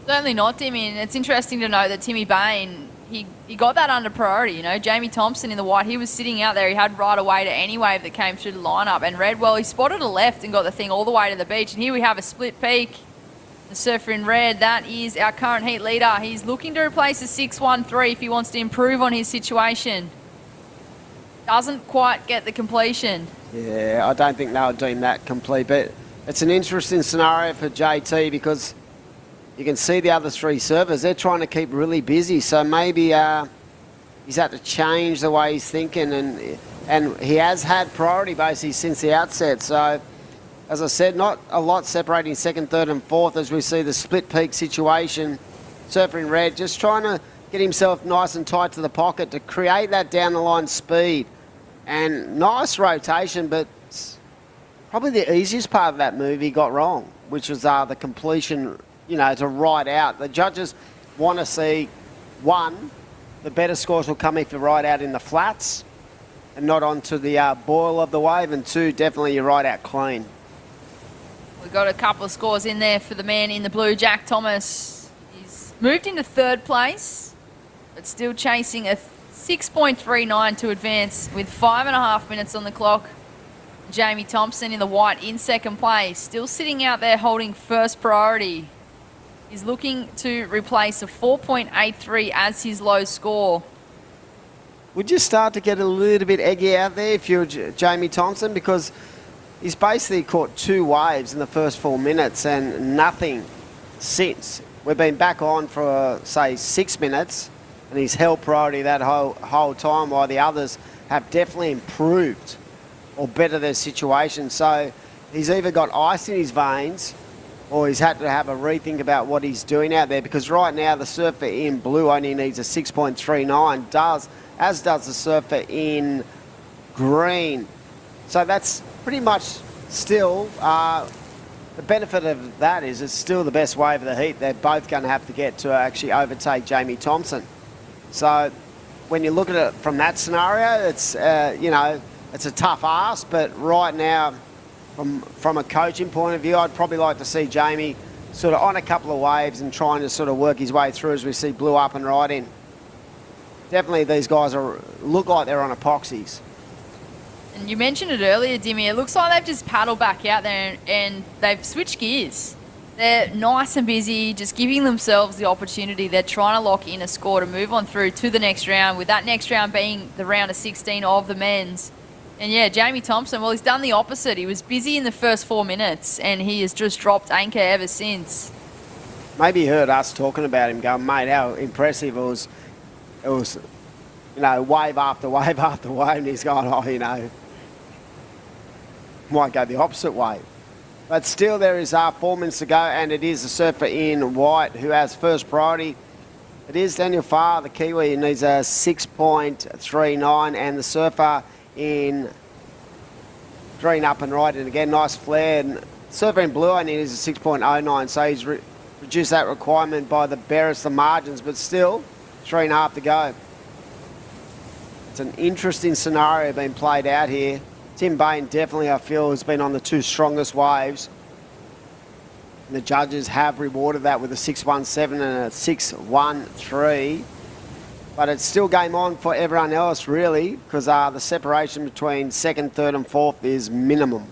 Certainly not, Timmy, and it's interesting to know that Timmy Bain, he got that under priority. You know, Jamie Thompson in the white, he was sitting out there. He had right away to any wave that came through the lineup. And Redwell, he spotted a left and got the thing all the way to the beach. And here we have a split peak. The surfer in red, that is our current heat leader. He's looking to replace a 6.13 if he wants to improve on his situation. Doesn't quite get the completion. Yeah, I don't think they were doing that complete, but it's an interesting scenario for JT, because you can see the other 3 surfers, they're trying to keep really busy, so maybe he's had to change the way he's thinking, and he has had priority basically since the outset. So, as I said, not a lot separating second, third and fourth as we see the split peak situation. Surfer in red just trying to get himself nice and tight to the pocket to create that down the line speed. And nice rotation, but probably the easiest part of that move he got wrong, which was the completion, you know, to ride out. The judges want to see, 1, the better scores will come if you ride out in the flats and not onto the boil of the wave, and 2, definitely you ride out clean. We've got a couple of scores in there for the man in the blue, Jack Thomas. He's moved into 3rd place, but still chasing a 6.39 to advance with 5.5 minutes on the clock. Jamie Thompson in the white in 2nd place, still sitting out there holding first priority. He's looking to replace a 4.83 as his low score. Would you start to get a little bit eggy out there if you're Jamie Thompson? Because he's basically caught 2 waves in the first 4 minutes and nothing since. We've been back on for, say, 6 minutes, and he's held priority that whole time, while the others have definitely improved or better their situation. So he's either got ice in his veins, or he's had to have a rethink about what he's doing out there, because right now the surfer in blue only needs a 6.39, as does the surfer in green. So that's pretty much still, the benefit of that is it's still the best wave of the heat they're both going to have to get to actually overtake Jamie Thompson. So when you look at it from that scenario, it's, you know, it's a tough ask, but right now, from a coaching point of view, I'd probably like to see Jamie sort of on a couple of waves and trying to sort of work his way through as we see blue up and right in. Definitely these guys look like they're on epoxies. And you mentioned it earlier, Dimmy, it looks like they've just paddled back out there and they've switched gears. They're nice and busy, just giving themselves the opportunity. They're trying to lock in a score to move on through to the next round, with that next round being the round of 16 of the men's. And yeah, Jamie Thompson, well, he's done the opposite. He was busy in the first 4 minutes, and he has just dropped anchor ever since. Maybe he heard us talking about him, going, mate, how impressive it was. It was, you know, wave after wave after wave, and he's going, oh, you know, might go the opposite way. But still, there is 4 minutes to go, and it is the surfer in white who has first priority. It is Daniel Farr, the Kiwi, who needs a 6.39, and the surfer in green up and right, and again, nice flare. And surfer in blue only needs a 6.09, so he's reduced that requirement by the barest of margins, but still, 3.5 to go. It's an interesting scenario being played out here. Tim Bain definitely, I feel, has been on the two strongest waves. And the judges have rewarded that with a 6-1-7 and a 6-1-3. But it's still game on for everyone else, really, because the separation between second, third and fourth is minimum.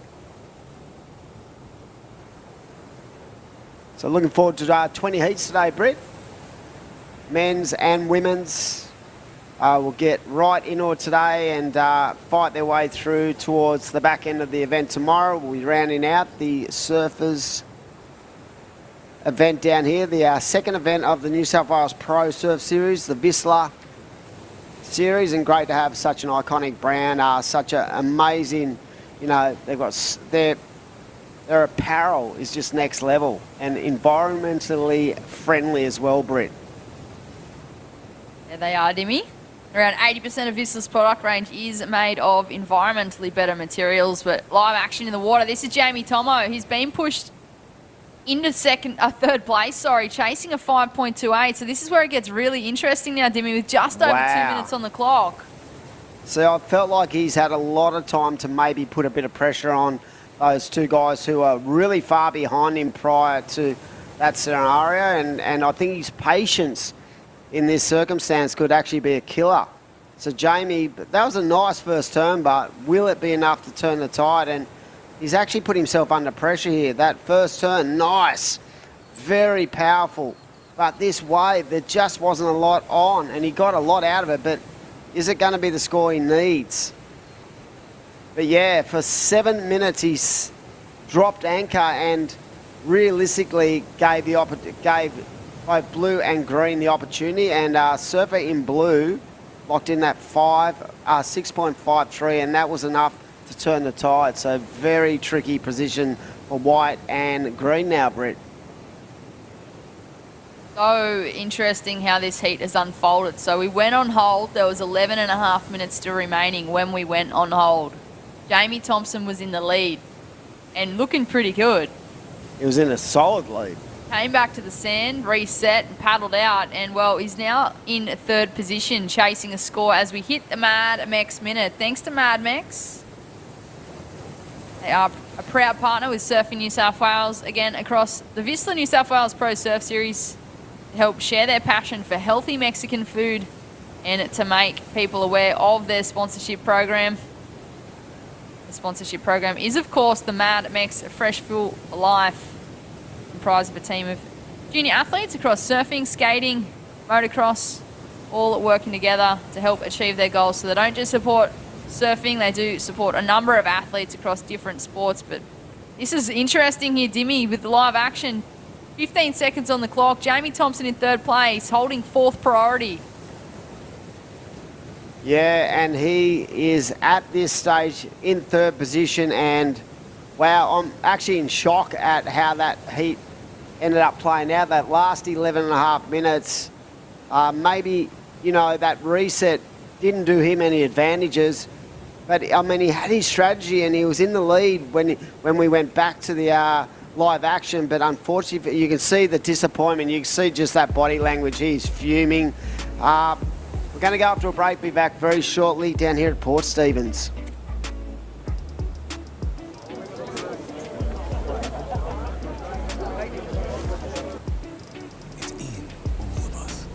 So looking forward to 20 heats today, Britt. Men's and women's will get right into it today and fight their way through towards the back end of the event tomorrow. We'll be rounding out the surfers event down here, the second event of the New South Wales Pro Surf Series, the VISSLA Series, and great to have such an iconic brand, such an amazing, you know, they've got their apparel is just next level and environmentally friendly as well, Britt. There they are, Dimmy. Around 80% of VISSLA's product range is made of environmentally better materials, but live action in the water. This is Jamie Tomo. He's been pushed into third place, chasing a 5.28. So this is where it gets really interesting now, Dimmy, with just over 2 minutes on the clock. So I felt like he's had a lot of time to maybe put a bit of pressure on those two guys who are really far behind him prior to that scenario. And I think his patience in this circumstance could actually be a killer. So Jamie, that was a nice first turn, but will it be enough to turn the tide? And he's actually put himself under pressure here. That first turn, nice, very powerful. But this wave, there just wasn't a lot on, and he got a lot out of it, but is it going to be the score he needs? But yeah, for 7 minutes, he's dropped anchor and realistically gave both blue and green the opportunity, and Surfer in blue locked in that 6.53, and that was enough to turn the tide. So very tricky position for white and green now, Britt. So interesting how this heat has unfolded. So we went on hold. There was 11.5 minutes still remaining when we went on hold. Jamie Thompson was in the lead and looking pretty good. He was in a solid lead. Came back to the sand, reset and paddled out, and well, he's now in third position, chasing a score as we hit the Mad Mex minute. Thanks to Mad Mex. They are a proud partner with Surfing New South Wales, again across the VISSLA New South Wales Pro Surf Series, to help share their passion for healthy Mexican food and to make people aware of their sponsorship program. The sponsorship program is, of course, the Mad Mex Fresh Fuel Life, comprised of a team of junior athletes across surfing, skating, motocross, all working together to help achieve their goals. So they don't just support surfing, they do support a number of athletes across different sports. But this is interesting here, Dimmy, with the live action. 15 seconds on the clock. Jamie Thompson in third place, holding fourth priority. Yeah, and he is at this stage in third position, and wow, I'm actually in shock at how that heat ended up playing out. That last 11.5 minutes, maybe, you know, that reset didn't do him any advantages. But, I mean, he had his strategy and he was in the lead when we went back to the live action. But unfortunately, you can see the disappointment. You can see just that body language. He's fuming. We're going to go up to a break. Be back very shortly down here at Port Stephens. It's in all of us.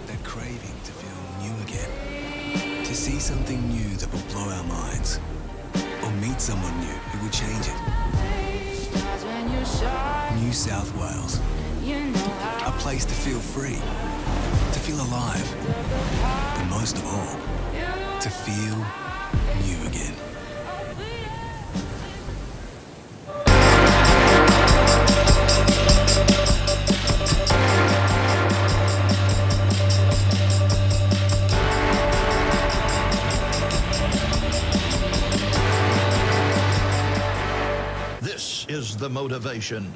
That craving to feel new again. To see something new that will blow our minds. Or meet someone new who will change it. New South Wales. A place to feel free, to feel alive, and most of all, to feel new again. This is the motivation.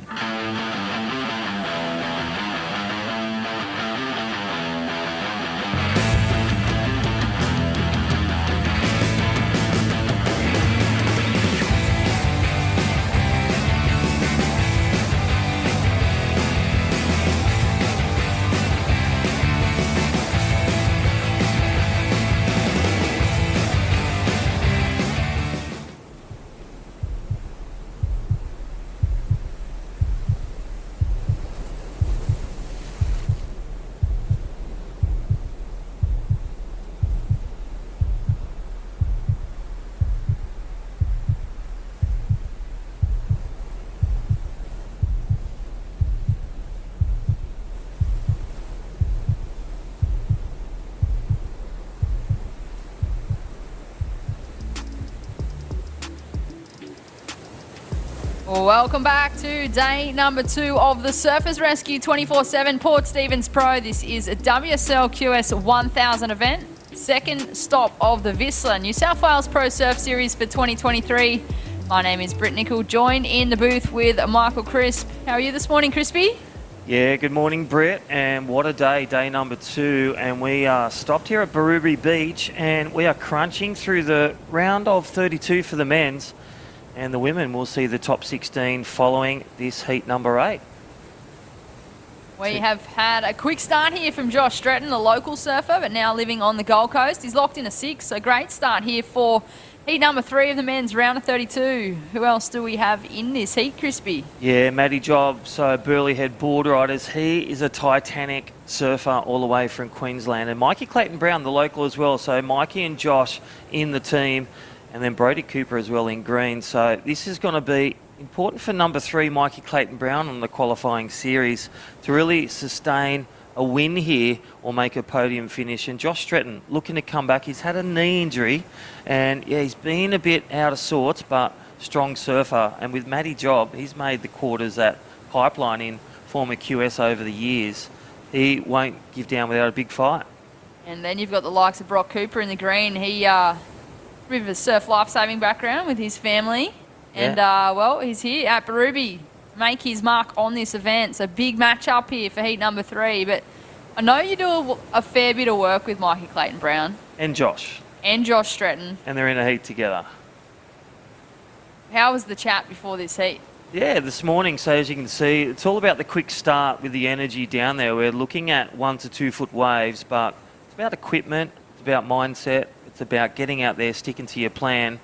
Welcome back to day number 2 of the Surfers Rescue 24/7 Port Stephens Pro. This is a WSL QS 1000 event. Second stop of the VISSLA New South Wales Pro Surf Series for 2023. My name is Britt Nicol, joined in the booth with Michael Crisp. How are you this morning, Crispy? Yeah, good morning, Brett, and what a day, day number 2, and we are stopped here at Birubi Beach, and we are crunching through the round of 32 for the men's, and the women will see the top 16 following this heat number 8. We have had a quick start here from Josh Stretton, a local surfer, but now living on the Gold Coast. He's locked in a 6, so great start here for heat number 3 of the men's round of 32. Who else do we have in this heat, Crispy? Yeah, Matty Job, so Burleigh Head Board Riders. He is a Titanic surfer all the way from Queensland. And Mikey Clayton Brown, the local as well. So Mikey and Josh in the team, and then Brody Cooper as well in green. So this is going to be important for number 3, Mikey Clayton Brown, on the qualifying series to really sustain a win here or make a podium finish. And Josh Stretton looking to come back. He's had a knee injury and yeah, he's been a bit out of sorts, but strong surfer. And with Matty Job, he's made the quarters at Pipeline in former QS over the years. He won't give down without a big fight. And then you've got the likes of Brock Cooper in the green. He a bit of a surf lifesaving background with his family. And well, he's here at Birubi to make his mark on this event. So big match up here for heat number 3. But I know you do a fair bit of work with Mikey Clayton Brown. And Josh. And Josh Stretton. And they're in a heat together. How was the chat before this heat? Yeah, this morning, so as you can see, it's all about the quick start with the energy down there. We're looking at 1 to 2 foot waves, but it's about equipment, it's about mindset, it's about getting out there, sticking to your plan,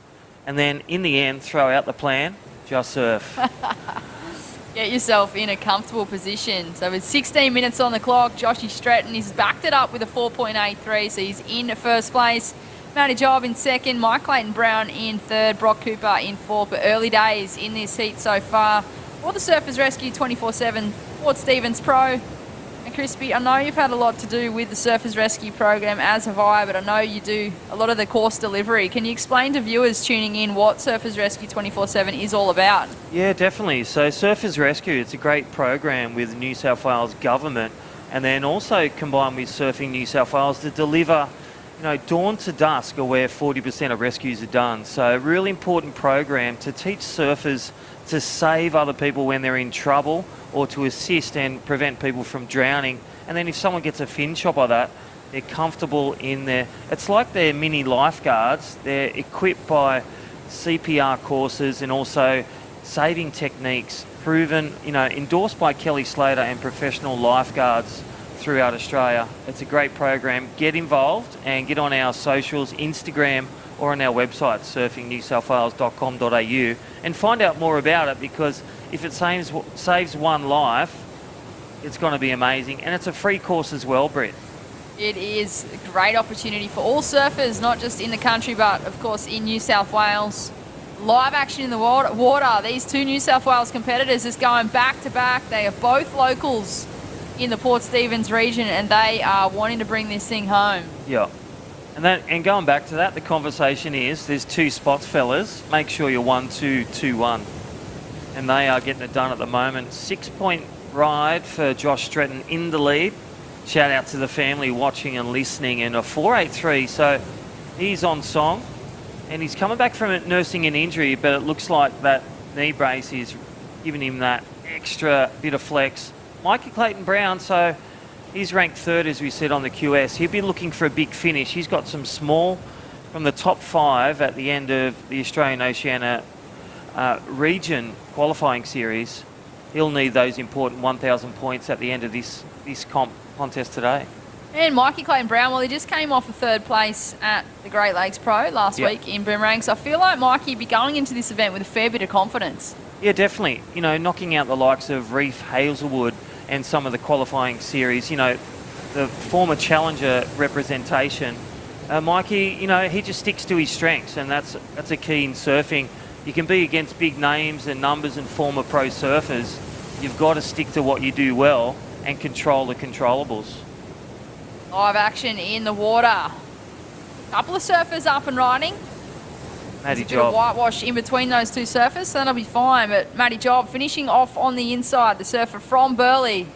and then in the end, throw out the plan, just surf. Get yourself in a comfortable position. So with 16 minutes on the clock, Joshy Stretton, he's backed it up with a 4.83, so he's in first place. Matty Job in second, Mike Clayton Brown in third, Brock Cooper in fourth. But early days in this heat so far. For the Surfers Rescue 24/7 Port Stephens Pro. And Crispy, I know you've had a lot to do with the Surfers Rescue program, as have I, but I know you do a lot of the course delivery. Can you explain to viewers tuning in what Surfers Rescue 24/7 is all about? Yeah, definitely. So Surfers Rescue, it's a great program with the New South Wales government, and then also combined with Surfing New South Wales to deliver, you know, dawn to dusk are where 40% of rescues are done. So a really important program to teach surfers to save other people when they're in trouble, or to assist and prevent people from drowning. And then if someone gets a fin shot by that, they're comfortable in there. It's like they're mini lifeguards. They're equipped by CPR courses and also saving techniques, proven, you know, endorsed by Kelly Slater and professional lifeguards throughout Australia. It's a great program. Get involved and get on our socials, Instagram, or on our website, surfingnewsouthwales.com.au, and find out more about it, because if it saves one life, it's going to be amazing. And it's a free course as well, Brett. It is a great opportunity for all surfers, not just in the country, but of course in New South Wales. Live action in the water. These 2 New South Wales competitors is going back to back. They are both locals in the Port Stephens region, and they are wanting to bring this thing home. Yeah. And going back to that, the conversation is, there's 2 spots, fellas. Make sure you're 1-2-2-1. And they are getting it done at the moment. 6-point ride for Josh Stretton in the lead. Shout out to the family watching and listening. And a 4.83, so he's on song. And he's coming back from nursing an injury, but it looks like that knee brace is giving him that extra bit of flex. Mikey Clayton Brown, so he's ranked 3rd, as we said, on the QS. He'll be looking for a big finish. He's got some small from the top 5 at the end of the Australian Oceania region qualifying series. He'll need those important 1,000 points at the end of this contest today. And Mikey Clayton Brown, well, he just came off a 3rd place at the Great Lakes Pro last week in Boomerang. So I feel like Mikey will be going into this event with a fair bit of confidence. Yeah, definitely. You know, knocking out the likes of Reef Hazelwood and some of the qualifying series, you know, the former challenger representation. Mikey, you know, he just sticks to his strengths, and that's a key in surfing. You can be against big names and numbers and former pro surfers. You've got to stick to what you do well and control the controllables. Live action in the water. Couple of surfers up and riding. Matty There's a bit of Job. whitewash in between those two surfers, so that'll be fine. But Matty Job finishing off on the inside, the surfer from Burleigh.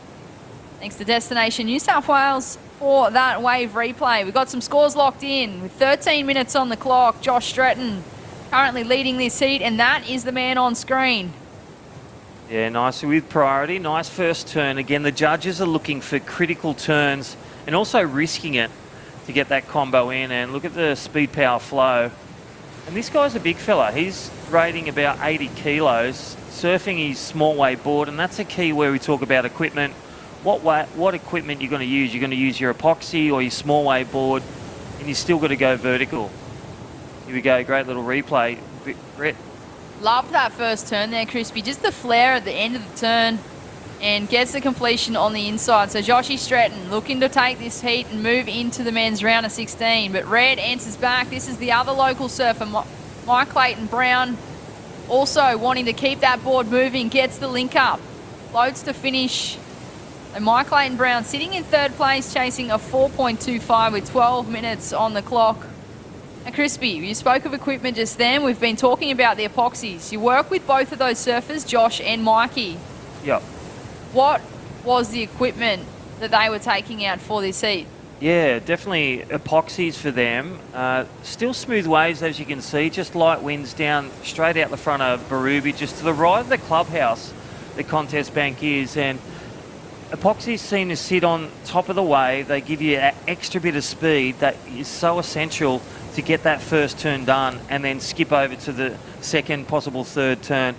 Thanks to Destination New South Wales for that wave replay. We've got some scores locked in with 13 minutes on the clock. Josh Stretton currently leading this heat, and that is the man on screen. Yeah, nice with priority. Nice first turn. Again, the judges are looking for critical turns and also risking it to get that combo in. And look at the speed, power, flow. And this guy's a big fella. He's rating about 80 kilos, surfing his small wave board, and that's a key where we talk about equipment. What equipment you're going to use? You're going to use your epoxy or your small wave board, and you still got to go vertical. Here we go. Great little replay, Brett. Love that first turn there, Crispy. Just the flare at the end of the turn and gets the completion on the inside. So Joshy Stretton looking to take this heat and move into the men's round of 16. But Red answers back. This is the other local surfer, Mike Clayton Brown, also wanting to keep that board moving, gets the link up, loads to finish. And Mike Clayton Brown sitting in third place, chasing a 4.25 with 12 minutes on the clock. And Crispy, you spoke of equipment just then. We've been talking about the epoxies. You work with both of those surfers, Josh and Mikey. Yep. What was the equipment that they were taking out for this heat? Yeah, definitely epoxies for them. Still smooth waves, as you can see. Just light winds down straight out the front of Birubi, just to the right of the clubhouse, the contest bank is. And epoxies seem to sit on top of the wave. They give you that extra bit of speed that is so essential to get that first turn done and then skip over to the second, possible third turn.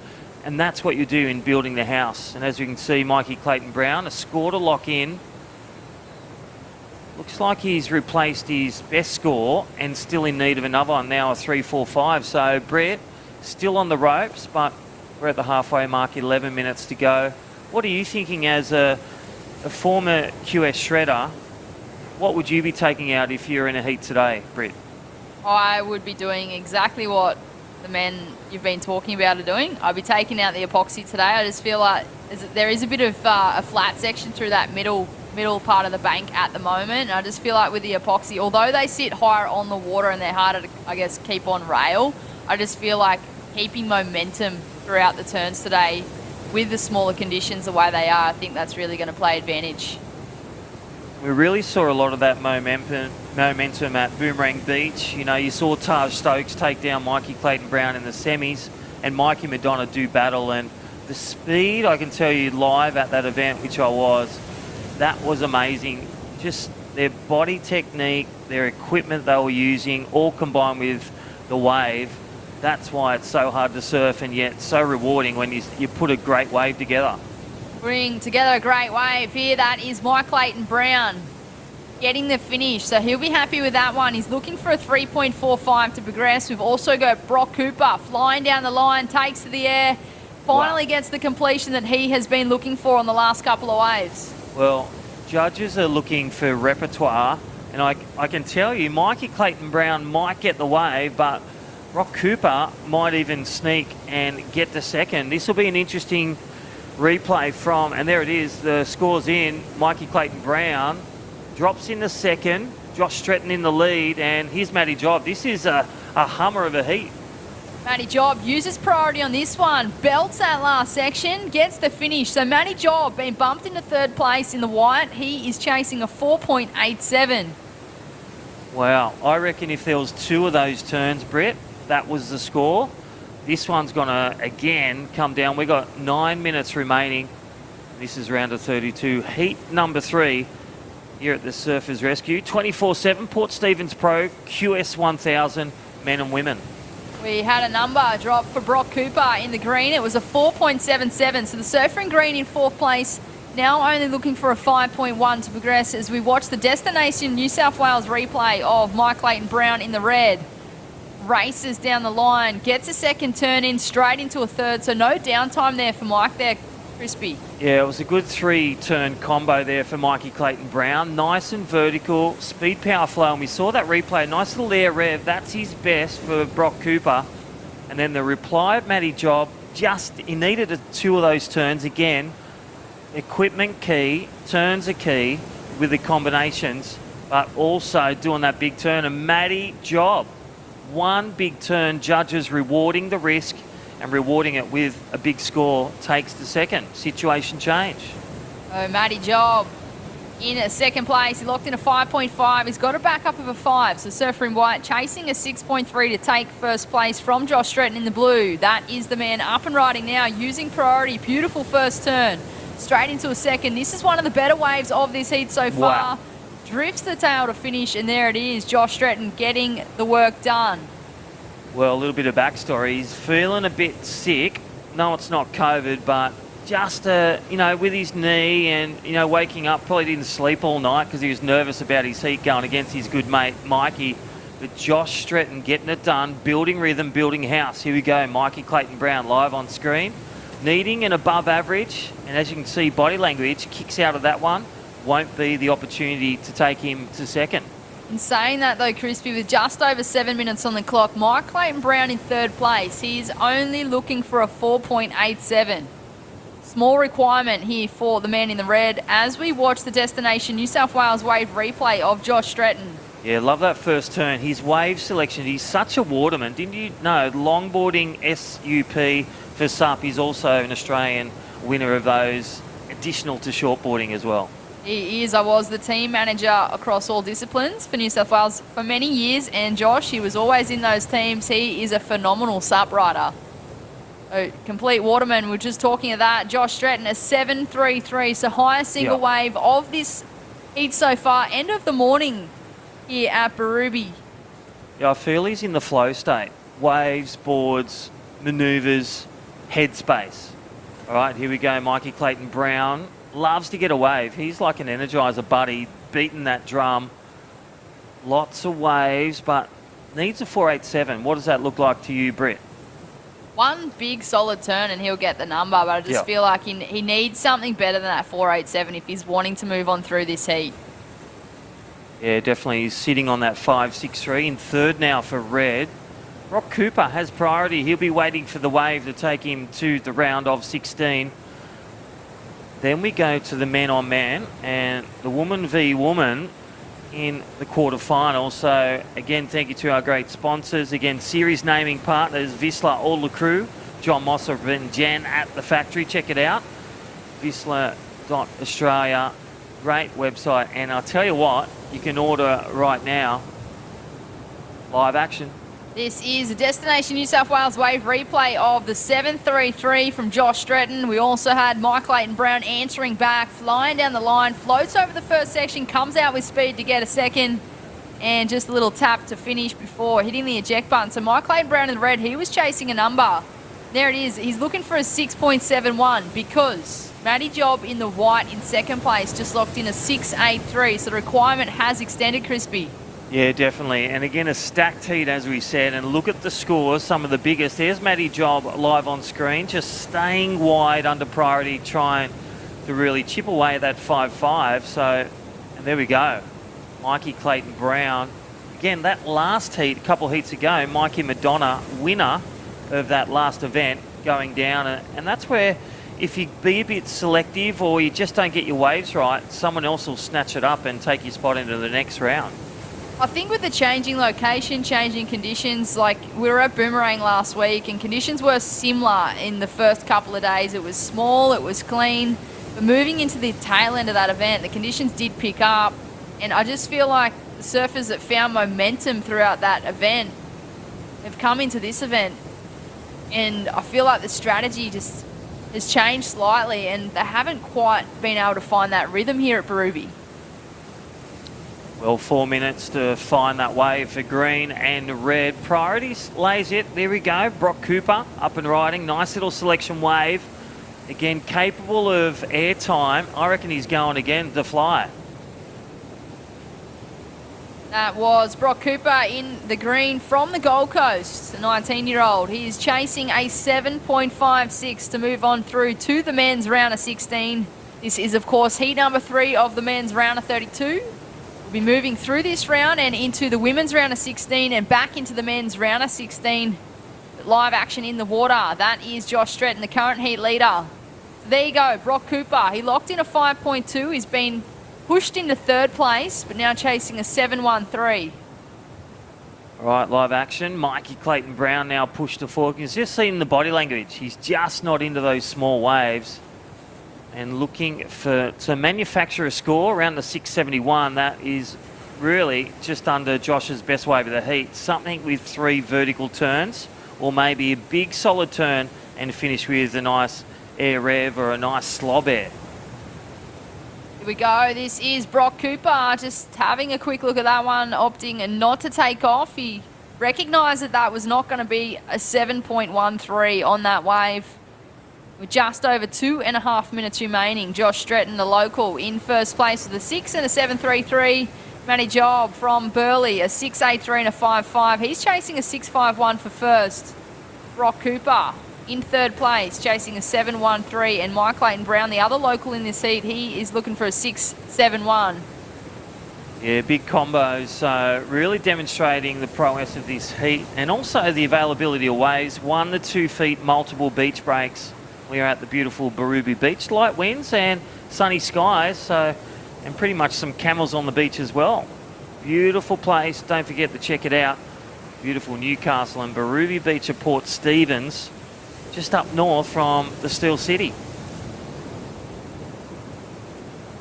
And that's what you do in building the house. And as you can see, Mikey Clayton Brown, a score to lock in. Looks like he's replaced his best score and still in need of another one, now a 3.45. So Brett, still on the ropes, but we're at the halfway mark, 11 minutes to go. What are you thinking as a former QS shredder? What would you be taking out if you're in a heat today, Brett? I would be doing exactly what the men you've been talking about are doing. I'd be taking out the epoxy today. I just feel like there is a bit of a flat section through that middle part of the bank at the moment. And I just feel like with the epoxy, although they sit higher on the water and they're harder to, I guess, keep on rail, I just feel like keeping momentum throughout the turns today with the smaller conditions the way they are, I think that's really going to play advantage. We really saw a lot of that momentum at Boomerang Beach. You know, you saw Taj Stokes take down Mikey Clayton Brown in the semis and Mikey Madonna do battle. And the speed, I can tell you live at that event, which I was, that was amazing. Just their body technique, their equipment they were using, all combined with the wave. That's why it's so hard to surf and yet so rewarding when you put a great wave together. Bring together a great wave here. That is Mike Clayton Brown getting the finish. So he'll be happy with that one. He's looking for a 3.45 to progress. We've also got Brock Cooper flying down the line, takes to the air, finally gets the completion that he has been looking for on the last couple of waves. Well, judges are looking for repertoire, and I can tell you, Mikey Clayton Brown might get the wave, but Brock Cooper might even sneak and get the second. This will be an interesting replay from, and there it is, the score's in. Mikey Clayton Brown drops in the second, Josh Stretton in the lead, and here's Matty Job. This is a hummer of a heat. Matty Job uses priority on this one, belts that last section, gets the finish. So Matty Job being bumped into third place in the white. He is chasing a 4.87. Wow, I reckon if there was two of those turns, Brett, that was the score. This one's going to, again, come down. We've got 9 minutes remaining. This is round of 32. Heat number 3 here at the Surfers Rescue. 24/7, Port Stephens Pro, QS 1000, men and women. We had a number drop for Brock Cooper in the green. It was a 4.77. So the surfer in green in fourth place, now only looking for a 5.1 to progress as we watch the Destination New South Wales replay of Mike Clayton Brown in the red. Races down the line, gets a second turn in, straight into a third. So no downtime there for Mike there, Crispy. Yeah, it was a good 3-turn combo there for Mikey Clayton Brown. Nice and vertical, speed, power, flow. And we saw that replay, nice little air rev. That's his best for Brock Cooper. And then the reply of Matty Job, he needed 2 of those turns. Again, equipment key, turns are key with the combinations, but also doing that big turn. And Matty Job one big turn, judges rewarding the risk and rewarding it with a big score, takes the second. Situation change. Oh, Matty Job in at second place. He locked in a 5.5. He's got a backup of a 5. So Surfer in white chasing a 6.3 to take first place from Josh Stretton in the blue. That is the man up and riding now, using priority. Beautiful first turn. Straight into a second. This is one of the better waves of this heat so far. Wow. Drifts the tail to finish, and there it is. Josh Stretton getting the work done. Well, a little bit of backstory. He's feeling a bit sick. No, it's not COVID, but just, with his knee and, waking up, probably didn't sleep all night because he was nervous about his heat going against his good mate, Mikey. But Josh Stretton getting it done, building rhythm, building house. Here we go, Mikey Clayton-Brown live on screen. Needing an above average, and as you can see, body language kicks out of that one. Won't be the opportunity to take him to second. In saying that though, Crispy, with just over 7 minutes on the clock, Mike Clayton-Brown in third place. He's only looking for a 4.87. Small requirement here for the man in the red as we watch the Destination New South Wales wave replay of Josh Stretton. Yeah, love that first turn. His wave selection, he's such a waterman. Didn't you know, longboarding SUP for SUP is also an Australian winner of those, additional to shortboarding as well. He is. I was the team manager across all disciplines for New South Wales for many years, and Josh, he was always in those teams. He is a phenomenal SUP rider. So, complete waterman. We're just talking of that. Josh Stretton, a 7.33, so highest single wave of this heat so far. End of the morning here at Birubi. Yeah, I feel he's in the flow state. Waves, boards, manoeuvres, headspace. All right, here we go. Mikey Clayton-Brown loves to get a wave. He's like an energizer buddy, beating that drum. Lots of waves, but needs a 4.87. What does that look like to you, Britt? One big solid turn and he'll get the number, but I just feel like he needs something better than that 4.87 if he's wanting to move on through this heat. Yeah, definitely. He's sitting on that 5.63 in third now for red. Brock Cooper has priority. He'll be waiting for the wave to take him to the round of 16. Then we go to the man-on-man and the woman v woman in the quarterfinal. So, again, thank you to our great sponsors. Again, series naming partners, VISSLA, all the crew. John Mosser and Jan at the factory. Check it out. VISSLA.Australia. Great website. And I'll tell you what, you can order right now. Live action. This is a Destination New South Wales wave replay of the 7.33 from Josh Stretton. We also had Mike Clayton-Brown answering back, flying down the line, floats over the first section, comes out with speed to get a second, and just a little tap to finish before hitting the eject button. So Mike Clayton-Brown in the red, he was chasing a number. There it is. He's looking for a 6.71 because Matty Job in the white in second place just locked in a 6.83. So the requirement has extended, Crispy. Yeah, definitely. And again, a stacked heat, as we said. And look at the scores, some of the biggest. There's Matty Job live on screen, just staying wide under priority, trying to really chip away at that 5.5. So, and there we go. Mikey Clayton-Brown. Again, that last heat, a couple of heats ago, Mikey Madonna, winner of that last event, going down. And that's where, if you be a bit selective or you just don't get your waves right, someone else will snatch it up and take your spot into the next round. I think with the changing location, changing conditions, like we were at Boomerang last week and conditions were similar in the first couple of days. It was small, it was clean, but moving into the tail end of that event, the conditions did pick up, and I just feel like the surfers that found momentum throughout that event have come into this event, and I feel like the strategy just has changed slightly, and they haven't quite been able to find that rhythm here at Birubi. Well, 4 minutes to find that wave for green and red. Priorities lays it. There we go. Brock Cooper up and riding. Nice little selection wave. Again, capable of airtime. I reckon he's going again to fly. That was Brock Cooper in the green from the Gold Coast, the 19-year-old. He is chasing a 7.56 to move on through to the men's round of 16. This is, of course, heat number 3 of the men's round of 32. We'll be moving through this round and into the women's round of 16 and back into the men's round of 16. Live action in the water. That is Josh Stretton, the current heat leader. There you go, Brock Cooper. He locked in a 5.2. He's been pushed into third place, but now chasing a 7.13. All right, live action. Mikey Clayton Brown now pushed to fork. He's just seen the body language. He's just not into those small waves. And looking to manufacture a score around the 671. That is really just under Josh's best wave of the heat. Something with 3 vertical turns, or maybe a big solid turn and finish with a nice air rev or a nice slob air. Here we go. This is Brock Cooper just having a quick look at that one, opting not to take off. He recognised that that was not going to be a 7.13 on that wave. With just over 2.5 minutes remaining, Josh Stretton, the local, in first place with a 6 and a 7.33. Matty Job from Burleigh, a 6.83 and a 5.5. He's chasing a 6.51 for first. Brock Cooper in third place, chasing a 7.13. And Mike Clayton Brown, the other local in this heat, he is looking for a 6.71. Yeah, big combos, really demonstrating the prowess of this heat and also the availability of waves. 1 to 2 feet, multiple beach breaks. We are at the beautiful Birubi Beach. Light winds and sunny skies, and pretty much some camels on the beach as well. Beautiful place. Don't forget to check it out. Beautiful Newcastle and Birubi Beach at Port Stephens, just up north from the Steel City.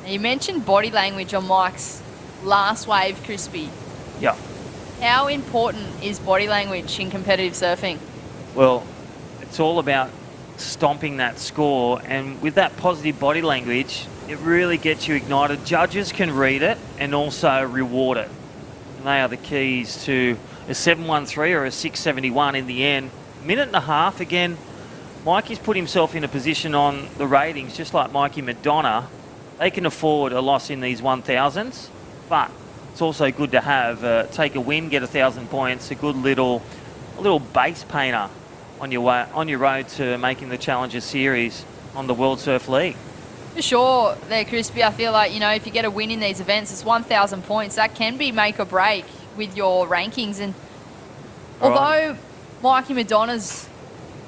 Now, you mentioned body language on Mike's last wave, Crispy. Yeah. How important is body language in competitive surfing? Well, it's all about stomping that score, and with that positive body language, it really gets you ignited. Judges can read it and also reward it. And they are the keys to a 7.13 or a 6.71 in the end. Minute and a half, again, Mikey's put himself in a position on the ratings, just like Mikey Madonna. They can afford a loss in these 1,000s, but it's also good to have, take a win, get 1,000 points, a good little base painter on your road to making the Challenger Series on the World Surf League. For sure there, Crispy. I feel like, if you get a win in these events, it's 1,000 points. That can be make or break with your rankings. And although Mikey Madonna's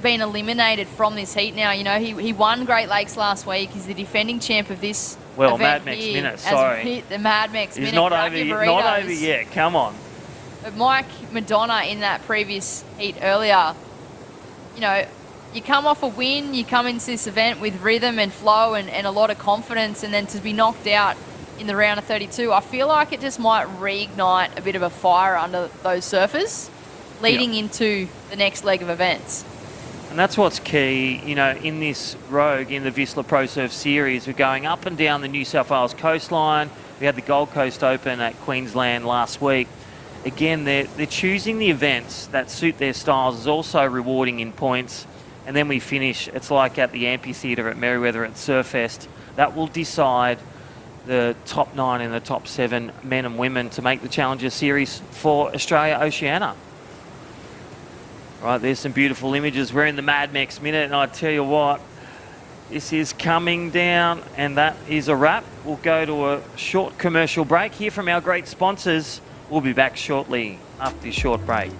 been eliminated from this heat now, he won Great Lakes last week. He's the defending champ of this event. Mad Max here, Minute, sorry. The Mad Max He's Minute. not over yet, come on. But Mike Madonna in that previous heat earlier, you come off a win, you come into this event with rhythm and flow and a lot of confidence, and then to be knocked out in the round of 32, I feel like it just might reignite a bit of a fire under those surfers leading into the next leg of events. And that's what's key, in this Rogue, in the VISSLA Pro Surf Series. We're going up and down the New South Wales coastline. We had the Gold Coast Open at Queensland last week. Again, they're choosing the events that suit their styles, is also rewarding in points. And then we finish, it's like at the amphitheatre at Merriweather at Surfest. That will decide the top 9 and the top 7 men and women to make the Challenger Series for Australia Oceania. Right, there's some beautiful images. We're in the Mad Max Minute, and I tell you what, this is coming down, and that is a wrap. We'll go to a short commercial break, hear from our great sponsors. We'll be back shortly after this short break.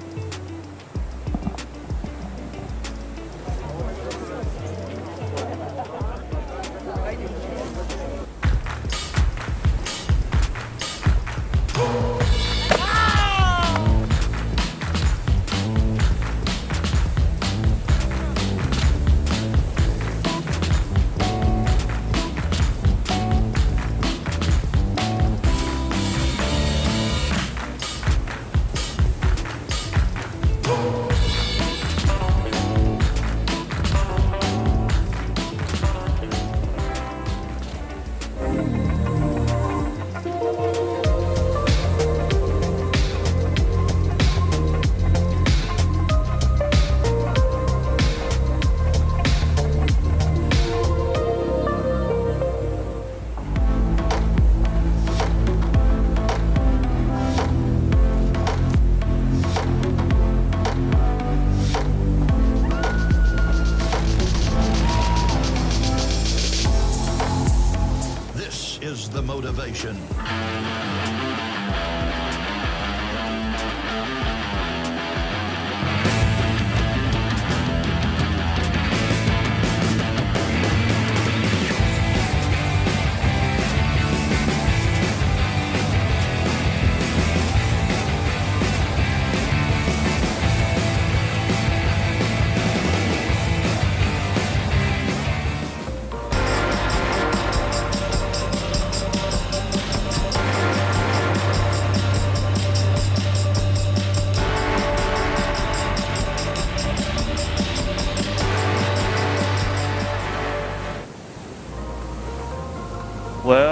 The motivation.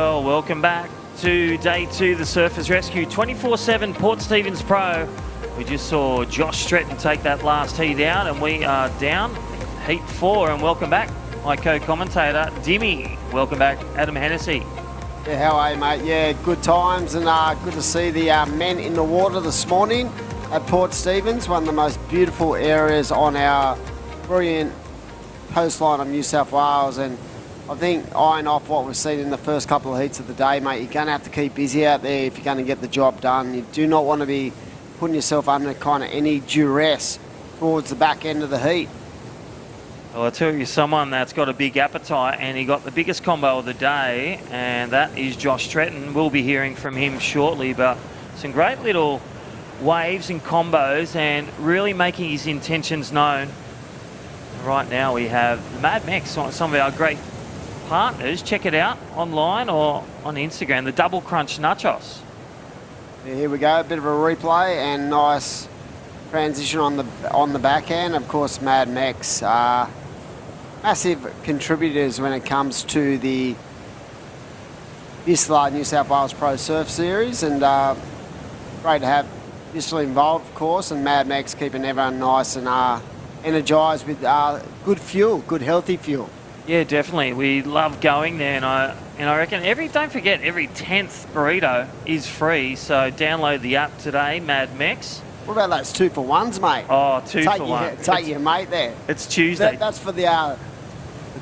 Well, welcome back to day 2, the Surfers Rescue 24/7 Port Stephens Pro. We just saw Josh Stretton take that last heat out, and we are down heat 4. And welcome back, my co-commentator, Dimmy. Welcome back, Adam Hennessy. Yeah, how are you, mate? Yeah, good times, and good to see the men in the water this morning at Port Stephens, one of the most beautiful areas on our brilliant coastline of New South Wales. And I think eyeing off what we've seen in the first couple of heats of the day, mate, you're going to have to keep busy out there if you're going to get the job done. You do not want to be putting yourself under kind of any duress towards the back end of the heat. Well, I tell you, someone that's got a big appetite, and he got the biggest combo of the day, and that is Josh Stretton. We'll be hearing from him shortly, but some great little waves and combos and really making his intentions known. Right now we have Mad Max, some of our great partners. Check it out online or on Instagram, the Double Crunch Nachos. Yeah, here we go, a bit of a replay and nice transition on the backhand. Of course, Mad Max, massive contributors when it comes to the VISSLA New South Wales Pro Surf Series, and great to have VISSLA involved, of course, and Mad Max keeping everyone nice and energised with good fuel, good healthy fuel. Yeah, definitely. We love going there, and I reckon don't forget, every 10th burrito is free. So download the app today, Mad Max. What about those 2-for-1s, mate? Oh, 2-for-1. Take your mate there. It's Tuesday. That's for the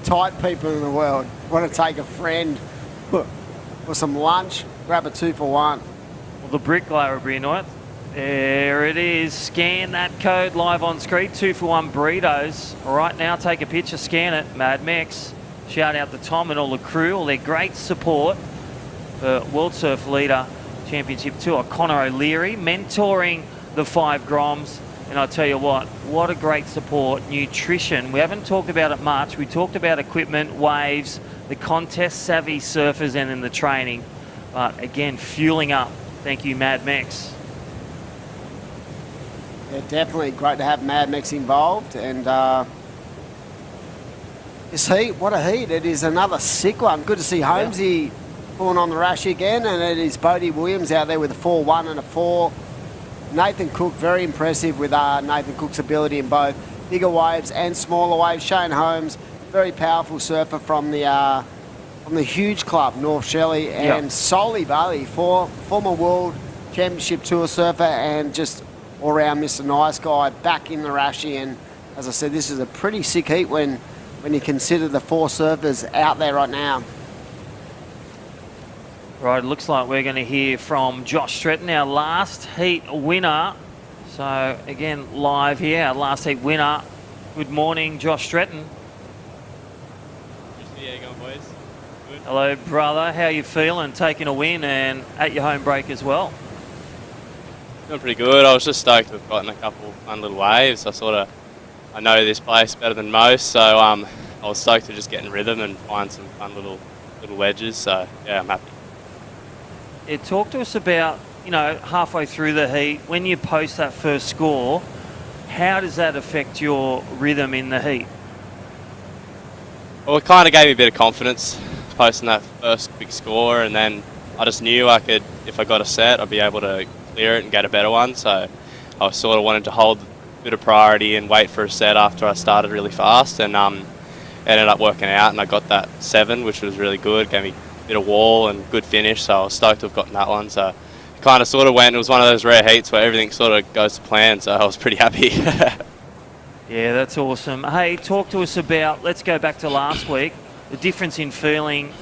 tight people in the world. Want to take a friend for some lunch? Grab a 2-for-1. Well, the bricklayer will be annoyed. There it is. Scan that code live on screen. 2-for-1 burritos. Right now, take a picture, scan it. Mad Max. Shout out to Tom and all the crew, all their great support. World Surf Leader Championship Tour, Connor O'Leary, mentoring the 5 Groms. And I tell you what a great support. Nutrition. We haven't talked about it much. We talked about equipment, waves, the contest savvy surfers, and in the training. But again, fueling up. Thank you, Mad Max. Yeah, definitely great to have Mad Max involved. And this heat, what a heat. It is another sick one. Good to see Holmesy pulling on the rash again. And it is Bodie Williams out there with a 4-1 and a 4. Nathan Cook, very impressive with Nathan Cook's ability in both bigger waves and smaller waves. Shane Holmes, very powerful surfer from the huge club, North Shelley. And Soli Bailey, former World Championship Tour surfer and just all around Mr. Nice Guy, back in the rashy. And as I said, this is a pretty sick heat when you consider the 4 surfers out there right now. Right, it looks like we're going to hear from Josh Stretton, our last heat winner. So again, live here, our last heat winner. Good morning, Josh Stretton. How you going, boys? Good. Hello, brother. How you feeling? Taking a win and at your home break as well. Doing pretty good. I was just stoked to have gotten a couple fun little waves. I know this place better than most, so I was stoked to just get in rhythm and find some fun little wedges. So yeah, I'm happy. Yeah, talk to us about, halfway through the heat, when you post that first score, how does that affect your rhythm in the heat? Well, it kind of gave me a bit of confidence posting that first big score, and then I just knew I could, if I got a set, I'd be able to clear it and get a better one. So I was sort of wanting to hold a bit of priority and wait for a set after I started really fast, and ended up working out, and I got that 7, which was really good. Gave me a bit of wall and good finish, so I was stoked to have gotten that one. So it kind of sort of went, it was one of those rare heats where everything sort of goes to plan, so I was pretty happy. Yeah, that's awesome. Hey, talk to us about, let's go back to last week, the difference in feeling,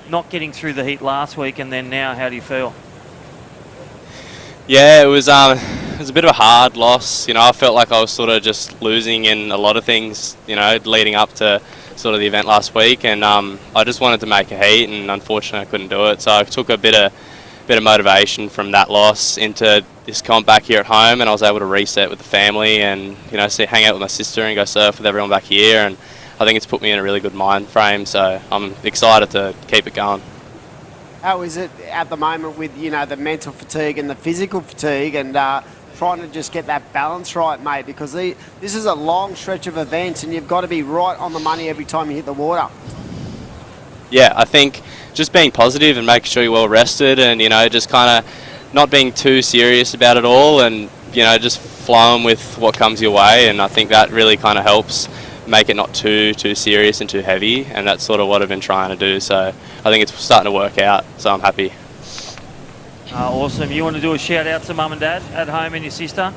not getting through the heat last week, and then now, how do you feel? Yeah, it was a bit of a hard loss. I felt like I was sort of just losing in a lot of things, leading up to sort of the event last week, and I just wanted to make a heat, and unfortunately I couldn't do it. So I took a bit of motivation from that loss into this comp back here at home, and I was able to reset with the family and hang out with my sister and go surf with everyone back here, and I think it's put me in a really good mind frame. So I'm excited to keep it going. How is it at the moment with, the mental fatigue and the physical fatigue, and trying to just get that balance right, mate? Because this is a long stretch of events, and you've got to be right on the money every time you hit the water. Yeah, I think just being positive and making sure you're well rested, and just kind of not being too serious about it all, and just flowing with what comes your way. And I think that really kind of helps make it not too serious and too heavy, and that's sort of what I've been trying to do. So I think it's starting to work out, so I'm happy. Awesome. You want to do a shout out to mum and dad at home and your sister?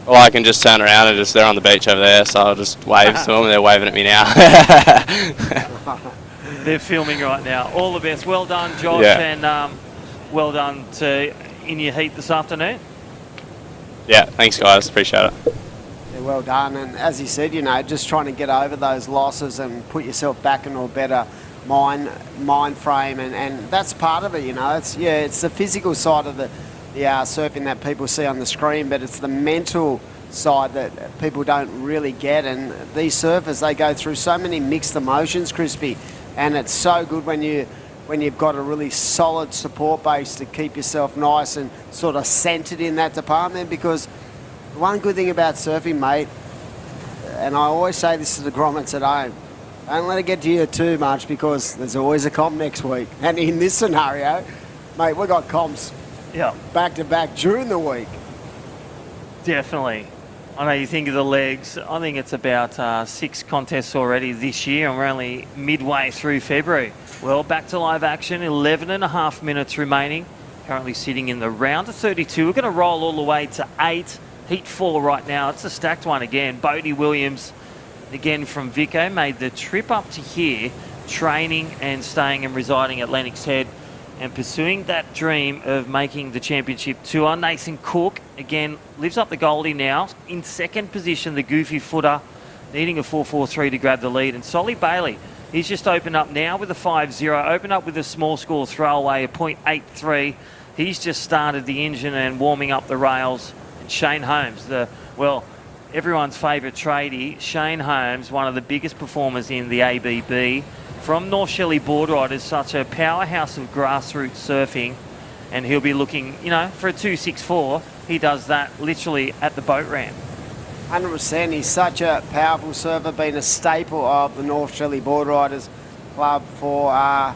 Well, I can just turn around and they're on the beach over there, so I'll just wave to them, and they're waving at me now. They're filming right now. All the best. Well done, Josh, and well done in your heat this afternoon. Yeah, thanks guys, appreciate it. Yeah, well done. And as you said, just trying to get over those losses and put yourself back into a better mind frame, and that's part of it. It's the physical side of the surfing that people see on the screen, but it's the mental side that people don't really get. And these surfers, they go through so many mixed emotions, Crispy, and it's so good when you've got a really solid support base to keep yourself nice and sort of centered in that department. Because one good thing about surfing, mate, and I always say this to the grommets at home, don't let it get to you too much, because there's always a comp next week. And in this scenario, mate, we've got comps back to back during the week. Definitely. I know you think of the legs. I think it's about 6 contests already this year, and we're only midway through February. Well, back to live action, 11 and a half minutes remaining. Currently sitting in the round of 32. We're going to roll all the way to 8. Heat 4 right now. It's a stacked one again. Bodie Williams, again from Vico, made the trip up to here, training and staying and residing at Lennox Head, and pursuing that dream of making the championship tour. Nathan Cook, again, lives up the Goldie now. In second position, the goofy footer, needing a 4.43 to grab the lead. And Solly Bailey, he's just opened up now with a 5.0, opened up with a small score throwaway, a 0.83. He's just started the engine and warming up the rails. And Shane Holmes, everyone's favourite tradie, Shane Holmes, one of the biggest performers in the ABB, from North Shelley Board Riders, such a powerhouse of grassroots surfing, and he'll be looking, for a 2.64. He does that literally at the boat ramp. 100%. He's such a powerful surfer, been a staple of the North Shelley Board Riders Club for a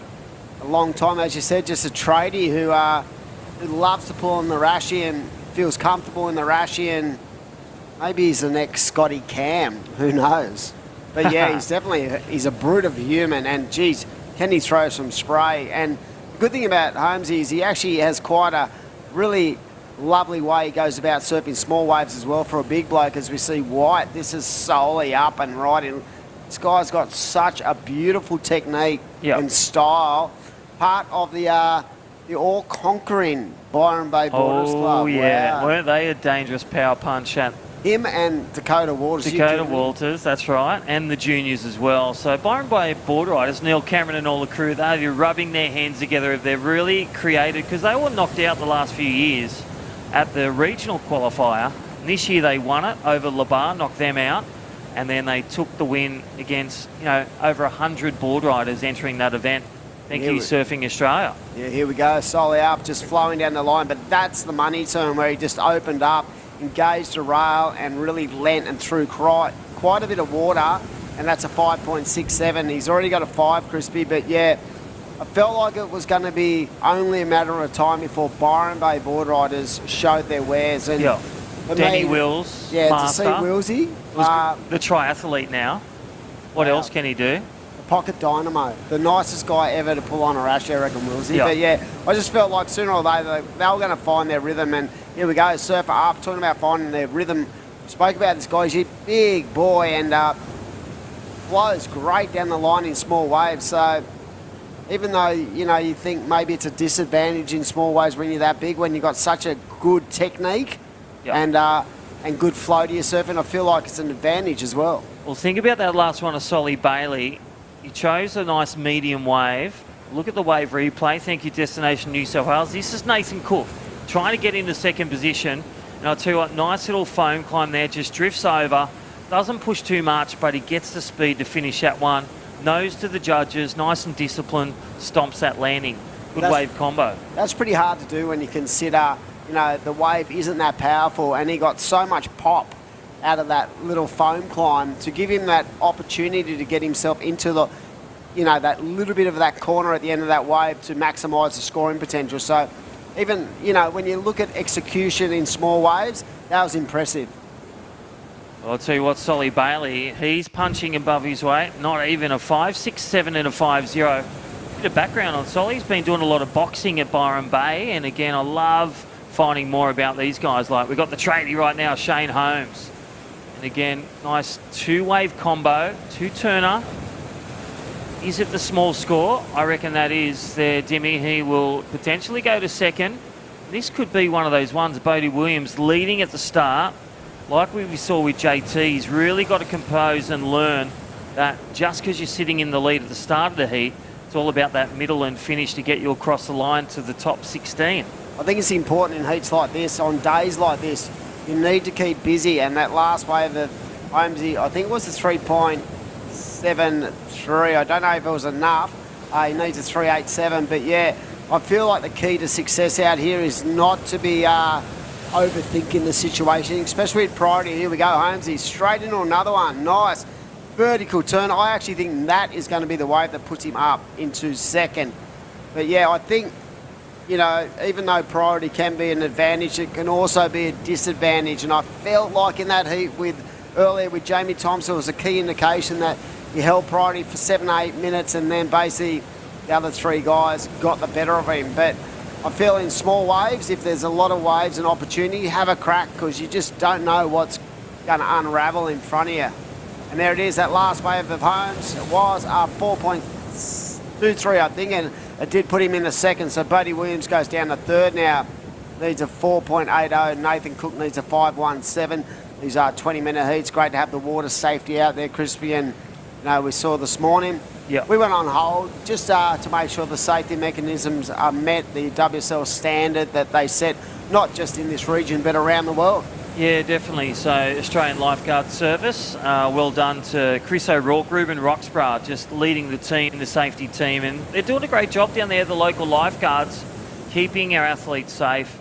long time. As you said, just a tradie who loves to pull on the rashie and feels comfortable in the rashie, and maybe he's the next Scotty Cam, who knows. But yeah, he's a brute of a human, and geez, can he throw some spray. And the good thing about Holmes is he actually has quite a really lovely way he goes about surfing small waves as well for a big bloke. As we see White, this is solely up and right in. This guy's got such a beautiful technique and style. Part of the all-conquering Byron Bay Borders Club. Oh yeah, wow. Weren't they a dangerous power punch at him and Dakota Waters. Dakota Walters, that's right, and the juniors as well. So Byron Bay Board Riders, Neil Cameron and all the crew, they're rubbing their hands together. They're really created, because they were knocked out the last few years at the regional qualifier. And this year they won it over Labar, knocked them out, and then they took the win against over 100 board riders entering that event. Thank you, Surfing Australia. Yeah, here we go. Solly up, just flowing down the line. But that's the money turn where he just opened up, engaged the rail, and really lent and threw quite a bit of water. And that's a 5.67. He's already got a 5, Crispy. But yeah, I felt like it was going to be only a matter of time before Byron Bay Board Riders showed their wares. And Danny Wills, master. To see Willsy. The triathlete now. What else can he do? Pocket dynamo, the nicest guy ever to pull on a rash, I reckon, Willsy. But yeah, I just felt like sooner or later they were going to find their rhythm, and here we go, surfer up, talking about finding their rhythm. Spoke about this guy, he's a big boy and flows great down the line in small waves. So even though you think maybe it's a disadvantage in small waves when you're that big, when you've got such a good technique and good flow to your surfing, I feel like it's an advantage as well. Well, think about that last one of Solly Bailey. He chose a nice medium wave. Look at the wave replay. Thank you, Destination New South Wales. This is Nathan Cook trying to get into second position. And I'll tell you what, nice little foam climb there. Just drifts over. Doesn't push too much, but he gets the speed to finish that one. Nose to the judges. Nice and disciplined. Stomps that landing. Good wave combo. That's pretty hard to do when you consider, the wave isn't that powerful. And he got so much pop out of that little foam climb to give him that opportunity to get himself into you know, that little bit of that corner at the end of that wave to maximise the scoring potential. So even, you know, when you look at execution in small waves, that was impressive. Well, I'll tell you what, Solly Bailey, he's punching above his weight. Not even a 5.67 and a 5.0. Bit of background on Solly. He's been doing a lot of boxing at Byron Bay. And again, I love finding more about these guys. Like, we've got the tradie right now, Shane Holmes. And again, nice two-wave combo, two-turner. Is it the small score? I reckon that is there, Dimmy. He will potentially go to second. This could be one of those ones. Bodie Williams leading at the start. Like we saw with JT, he's really got to compose and learn that just because you're sitting in the lead at the start of the heat, it's all about that middle and finish to get you across the line to the top 16. I think it's important in heats like this, on days like this, you need to keep busy. And that last wave of Holmesy, I think it was the 3.73. I don't know if it was enough. He needs a 3.87. But yeah, I feel like the key to success out here is not to be overthinking the situation, especially with priority. Here we go, Holmesy, straight into another one. Nice vertical turn. I actually think that is going to be the wave that puts him up into second. But yeah, I think, you know, even though priority can be an advantage, it can also be a disadvantage. And I felt like in that heat earlier with Jamie Thompson, it was a key indication that he held priority for 7-8 minutes, and then basically the other three guys got the better of him. But I feel in small waves, if there's a lot of waves and opportunity, have a crack, because you just don't know what's going to unravel in front of you. And there it is, that last wave of Holmes. It was 4.23, I think, and it did put him in the second. So Bodie Williams goes down to third now. Needs a 4.80. Nathan Cook needs a 5.17. These are 20-minute heats. Great to have the water safety out there, Crispy. And, you know, we saw this morning. Yep. We went on hold just to make sure the safety mechanisms are met, the WSL standard that they set, not just in this region, but around the world. Yeah, definitely. So Australian Lifeguard Service, well done to Chris O'Rourke, Ruben Roxburgh, just leading the team, the safety team. And they're doing a great job down there, the local lifeguards, keeping our athletes safe.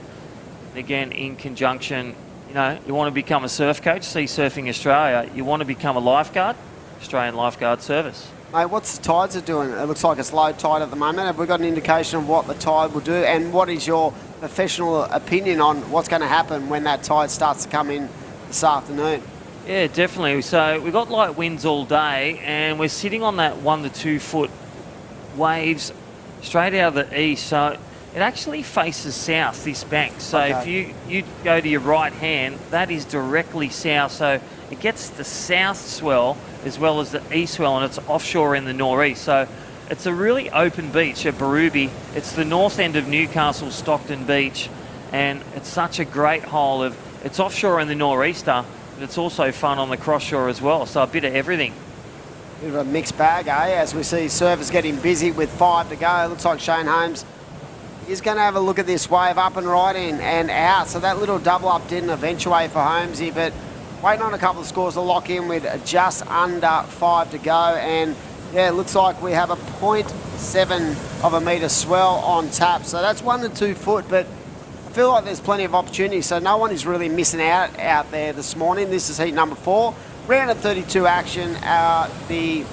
Again, in conjunction, you know, you want to become a surf coach, see Surfing Australia. You want to become a lifeguard, Australian Lifeguard Service. Mate, what's the tides are doing? It looks like it's low tide at the moment. Have we got an indication of what the tide will do? And what is your professional opinion on what's going to happen when that tide starts to come in this afternoon? Yeah, definitely. So we've got light winds all day, and we're sitting on that 1 to 2 foot waves straight out of the east. So it actually faces south, this bank. So Okay. if you go to your right hand, that is directly south. So it gets the south swell as well as the east swell, and it's offshore in the northeast. So it's a really open beach at Birubi. It's the north end of Newcastle, Stockton Beach, and it's such a great hole of, it's offshore in the nor'easter, but it's also fun on the cross shore as well. So a bit of everything. Bit of a mixed bag, as we see surfers getting busy with 5 to go. It looks like Shane Holmes is going to have a look at this wave up and right in and out. So that little double up didn't eventuate for Holmesy, but waiting on a couple of scores to lock in with just under 5 to go. And yeah, it looks like we have a 0.7 of a metre swell on tap. So that's 1 to 2 foot, but I feel like there's plenty of opportunity. So no one is really missing out there this morning. This is heat number 4. Round of 32 action. The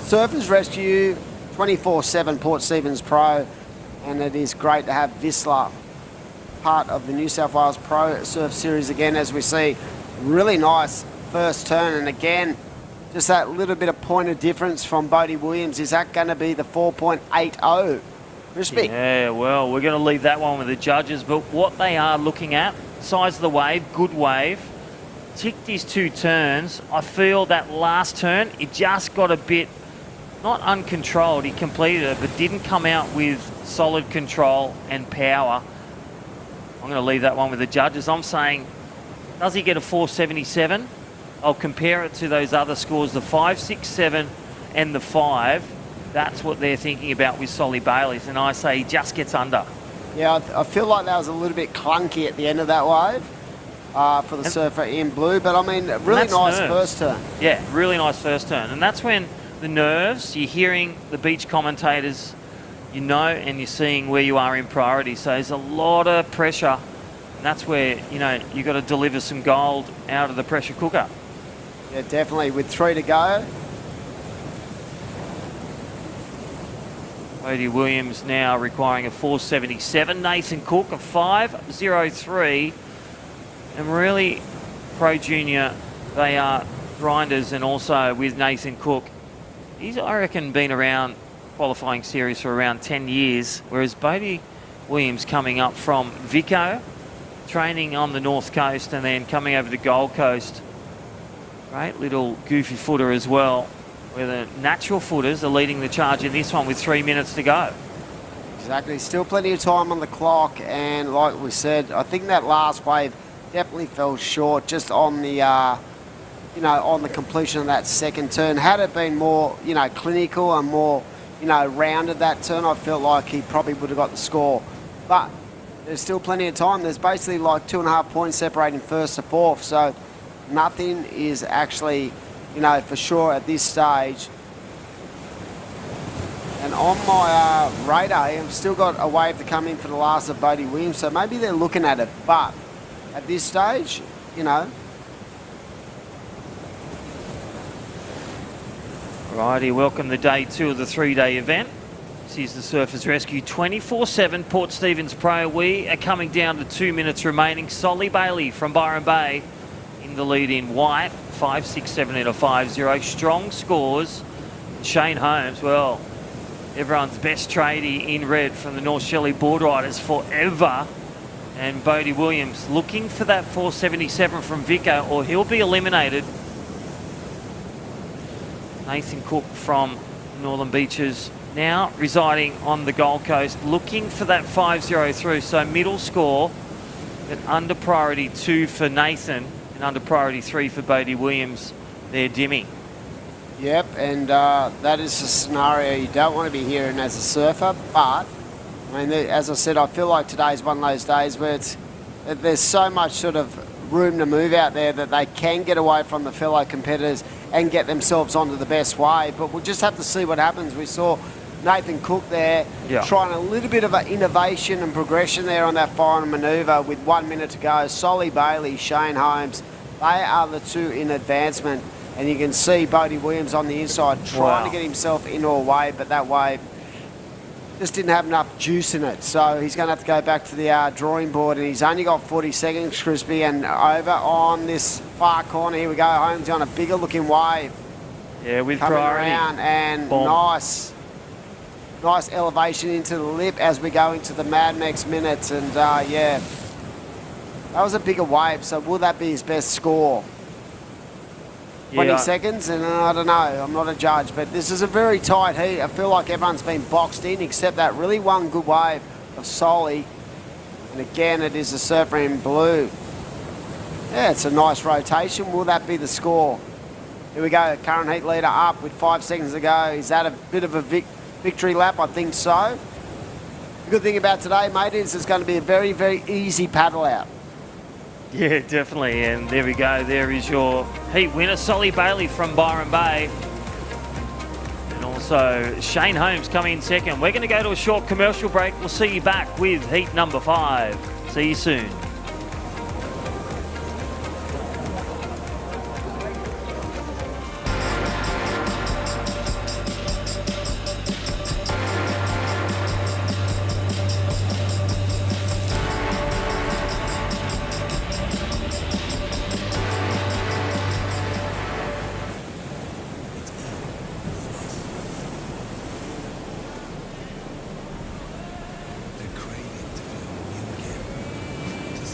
Surfers Rescue 24/7 Port Stephens Pro. And it is great to have VISSLA part of the New South Wales Pro Surf Series again, as we see. Really nice first turn, and again, just that little bit of point of difference from Bodie Williams. Is that going to be the 4.80? Crispy. Yeah, well, we're going to leave that one with the judges, but what they are looking at, size of the wave, good wave, ticked his 2 turns. I feel that last turn, it just got a bit, not uncontrolled, he completed it, but didn't come out with solid control and power. I'm going to leave that one with the judges. I'm saying, does he get a 4.77? I'll compare it to those other scores, the 5.67 and the 5. That's what they're thinking about with Solly Bailey's, and I say he just gets under. Yeah, I feel like that was a little bit clunky at the end of that wave for the surfer in blue, but I mean, really nice first turn. Yeah, really nice first turn. And that's when the nerves, you're hearing the beach commentators, you know, and you're seeing where you are in priority. So there's a lot of pressure, and that's where, you know, you've got to deliver some gold out of the pressure cooker. Yeah, definitely. With 3 to go. Bodie Williams now requiring a 477. Nathan Cook a 503. And really, Pro Junior, they are grinders, and also with Nathan Cook, he's, I reckon, been around qualifying series for around 10 years, whereas Bodie Williams coming up from Vico, training on the North Coast and then coming over to Gold Coast. Great little goofy footer as well, where the natural footers are leading the charge in this one with 3 minutes to go. Exactly. Still plenty of time on the clock, and like we said, I think that last wave definitely fell short just on the, on the completion of that second turn. Had it been more, clinical and more, rounded that turn, I felt like he probably would have got the score. But there's still plenty of time. There's basically like 2.5 points separating first to fourth, so nothing is actually, for sure at this stage. And on my radar, I've still got a wave to come in for the last of Bodie Williams, so maybe they're looking at it. But at this stage, Righty, welcome to day 2 of the 3-day event. This is the Surfers Rescue 24/7 Port Stephens Pro. We are coming down to 2 minutes remaining. Solly Bailey from Byron Bay in the lead in white, 5.67 and a 5.0. Strong scores. Shane Holmes, well, everyone's best tradie in red from the North Shelley Board Riders forever. And Bodie Williams looking for that 477 from Vico, or he'll be eliminated. Nathan Cook from Northern Beaches now residing on the Gold Coast, looking for that 5.03. So middle score, but under priority 2 for Nathan and under priority 3 for Bodie Williams there, Dimmy. Yep, and that is a scenario you don't want to be hearing as a surfer, but as I said, I feel like today's one of those days where there's so much sort of room to move out there that they can get away from the fellow competitors and get themselves onto the best wave. But we'll just have to see what happens. We saw Nathan Cook there trying a little bit of an innovation and progression there on that final manoeuvre with 1 minute to go. Solly Bailey, Shane Holmes, they are the two in advancement. And you can see Bodie Williams on the inside trying to get himself into a wave, but that wave just didn't have enough juice in it. So he's going to have to go back to the drawing board, and he's only got 40 seconds, Crispy. And over on this far corner, here we go. Holmes on a bigger looking wave. Yeah, with coming priority. around, and Bomb. nice elevation into the lip as we go into the Mad Max minutes. And yeah, that was a bigger wave. So will that be his best score? 20 seconds, and I don't know, I'm not a judge, but this is a very tight heat. I feel like everyone's been boxed in except that really one good wave of Solly. And again, it is a surfer in blue. Yeah, it's a nice rotation. Will that be the score? Here we go, current heat leader up with 5 seconds to go. Is that a bit of a victory lap? I think so. The good thing about today, mate, is it's going to be a very, very easy paddle out. Yeah, definitely. And there we go. There is your heat winner, Solly Bailey from Byron Bay. And also Shane Holmes coming in second. We're going to go to a short commercial break. We'll see you back with heat number 5. See you soon. The craving to feel new again, to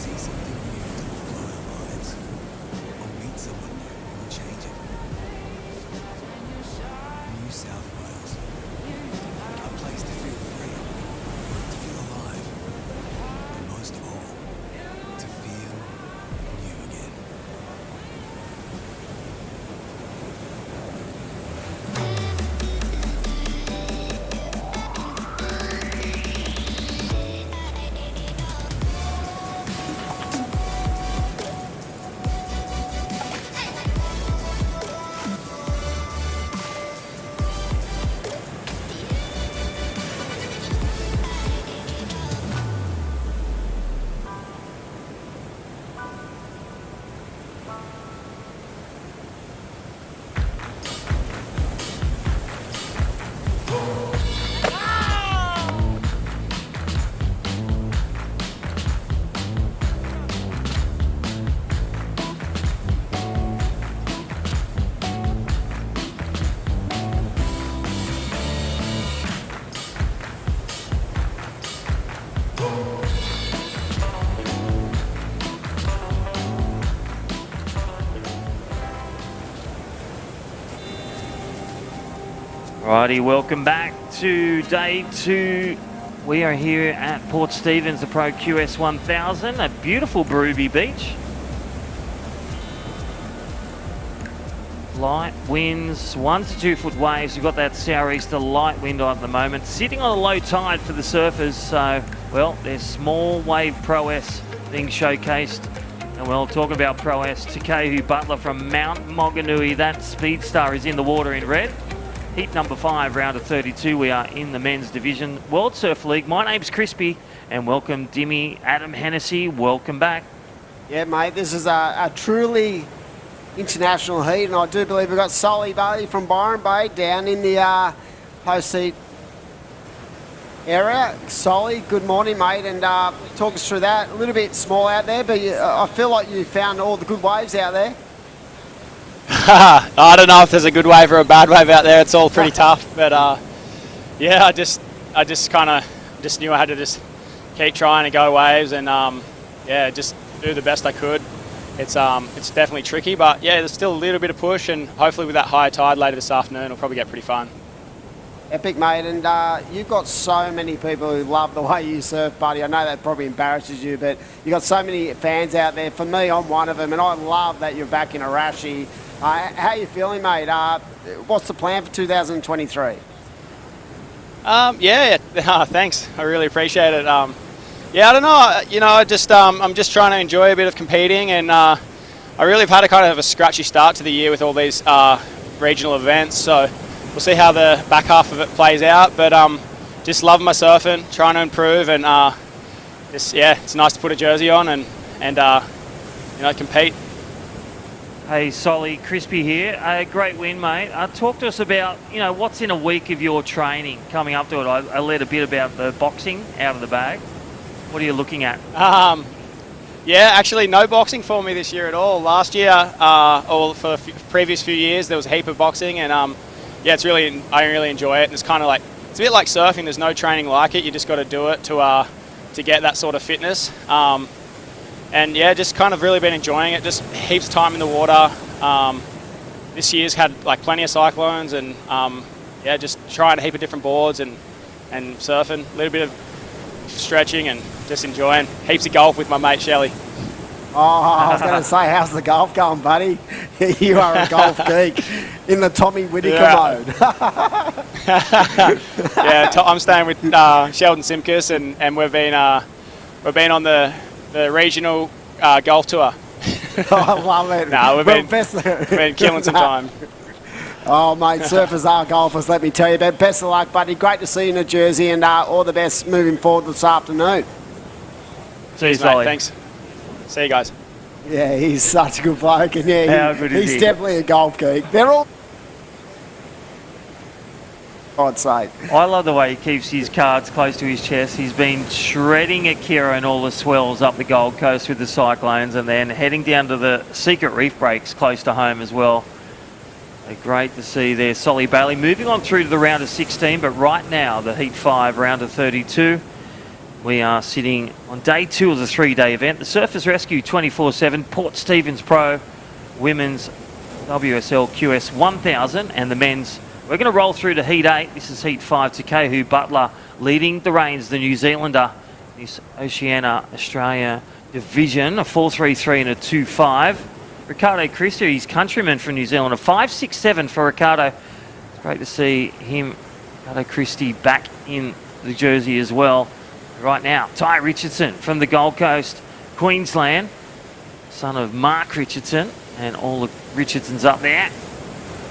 Righty, welcome back to day 2. We are here at Port Stephens, the Pro QS 1000 at beautiful Birubi Beach. Light winds, 1 to 2 foot waves. We've got that southeaster light wind on at the moment. Sitting on a low tide for the surfers, so, well, there's small wave prowess being showcased. And we'll talk about prowess. Takehu Butler from Mount Moganui, that speed star is in the water in red. Heat number 5, round of 32. We are in the men's division, World Surf League. My name's Crispy, and welcome Dimmy, Adam Hennessy. Welcome back. Yeah, mate, this is a truly international heat, and I do believe we've got Solly Bailey from Byron Bay down in the post-heat area. Solly, good morning, mate, and talk us through that. A little bit small out there, but I feel like you found all the good waves out there. I don't know if there's a good wave or a bad wave out there. It's all pretty tough, but yeah, I just kind of knew I had to just keep trying to go waves and yeah, just do the best I could. It's definitely tricky, but yeah, there's still a little bit of push, and hopefully with that high tide later this afternoon, it'll probably get pretty fun. Epic, mate, and you've got so many people who love the way you surf, buddy. I know that probably embarrasses you, but you've got so many fans out there. For me, I'm one of them, and I love that you're back in Arashi. How are you feeling, mate? What's the plan for 2023? Yeah, thanks. I really appreciate it. Yeah, I don't know. You know, I'm just trying to enjoy a bit of competing, and I really have had a kind of a scratchy start to the year with all these regional events. So we'll see how the back half of it plays out. But just loving my surfing, trying to improve, and just yeah, it's nice to put a jersey on and you know, compete. Hey, Solly, Crispy here. Great win, mate. Talk to us about, you know, what's in a week of your training coming up to it. I read a bit about the boxing out of the bag. What are you looking at? Yeah, actually no boxing for me this year at all. Last year, or for the previous few years, there was a heap of boxing, and yeah, I really enjoy it. And it's kind of like, it's a bit like surfing. There's no training like it. You just got to do it to get that sort of fitness. And yeah, just kind of really been enjoying it. Just heaps of time in the water. This year's had like plenty of cyclones, and yeah, just trying a heap of different boards and surfing. A little bit of stretching and just enjoying. Heaps of golf with my mate Shelley. Oh, I was going to say, how's the golf going, buddy? You are a golf geek in the Tommy Whitaker mode. Yeah, I'm staying with Sheldon Simkus, and we've been on the regional golf tour. I love it. No, we've been killing some time. Oh, mate, surfers are golfers, let me tell you. But best of luck, buddy. Great to see you in New Jersey, and all the best moving forward this afternoon. See you, Solly. Thanks. See you guys. Yeah, he's such a good bloke, and yeah, How good is he's he? definitely a golf geek. They're all... I'd say. I love the way he keeps his cards close to his chest. He's been shredding Akira and all the swells up the Gold Coast with the cyclones, and then heading down to the secret reef breaks close to home as well. Great to see there. Solly Bailey moving on through to the round of 16, but right now the Heat 5 round of 32. We are sitting on day 2 of the 3-day event. The Surfers Rescue 24/7 Port Stephens Pro Women's WSL QS 1000, and the men's. We're going to roll through to Heat 8. This is Heat 5. Takehu Butler leading the reins, the New Zealander. This Oceania Australia division, a 4.33 and a 2.5. Ricardo Christie, his countryman from New Zealand, a 5.67 for Ricardo. It's great to see him, Ricardo Christie, back in the jersey as well. Right now, Ty Richardson from the Gold Coast, Queensland, son of Mark Richardson, and all the Richardsons up there.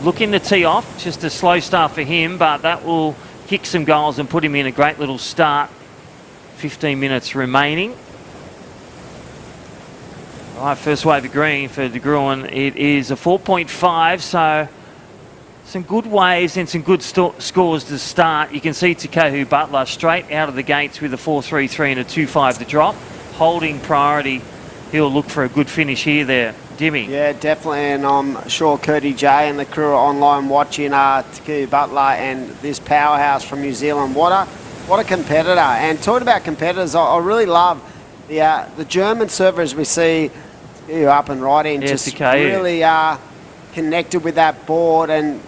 Looking to tee off, just a slow start for him, but that will kick some goals and put him in a great little start. 15 minutes remaining. All right, first wave of green for De Gruen. It is a 4.5, so some good waves and some good scores to start. You can see Takehu Butler straight out of the gates with a 4.33 and a 2.5 to drop. Holding priority. He'll look for a good finish here there. Dimmy. Yeah, definitely, and I'm sure Curdy J and the crew are online watching Takehu Butler and this powerhouse from New Zealand. What a competitor. And talking about competitors, I really love the German surfers we see up and right in, just really connected with that board, and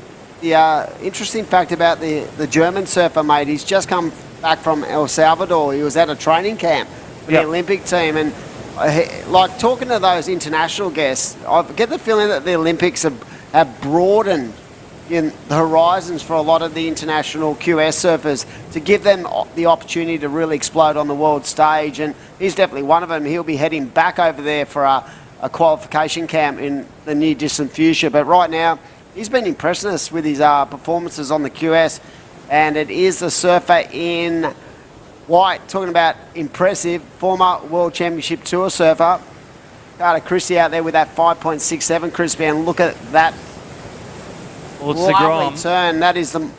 interesting fact about the German surfer, mate, he's just come back from El Salvador. He was at a training camp for the Olympic team, and like talking to those international guests, I get the feeling that the Olympics have broadened in the horizons for a lot of the international QS surfers to give them the opportunity to really explode on the world stage, and he's definitely one of them. He'll be heading back over there for a qualification camp in the near distant future, but right now he's been impressing us with his performances on the QS, and it is the surfer in white, talking about impressive, former World Championship Tour surfer, Carter Christie out there with that 5.67 Crispy, and look at that. Well, it's lovely the Grom. turn. That is the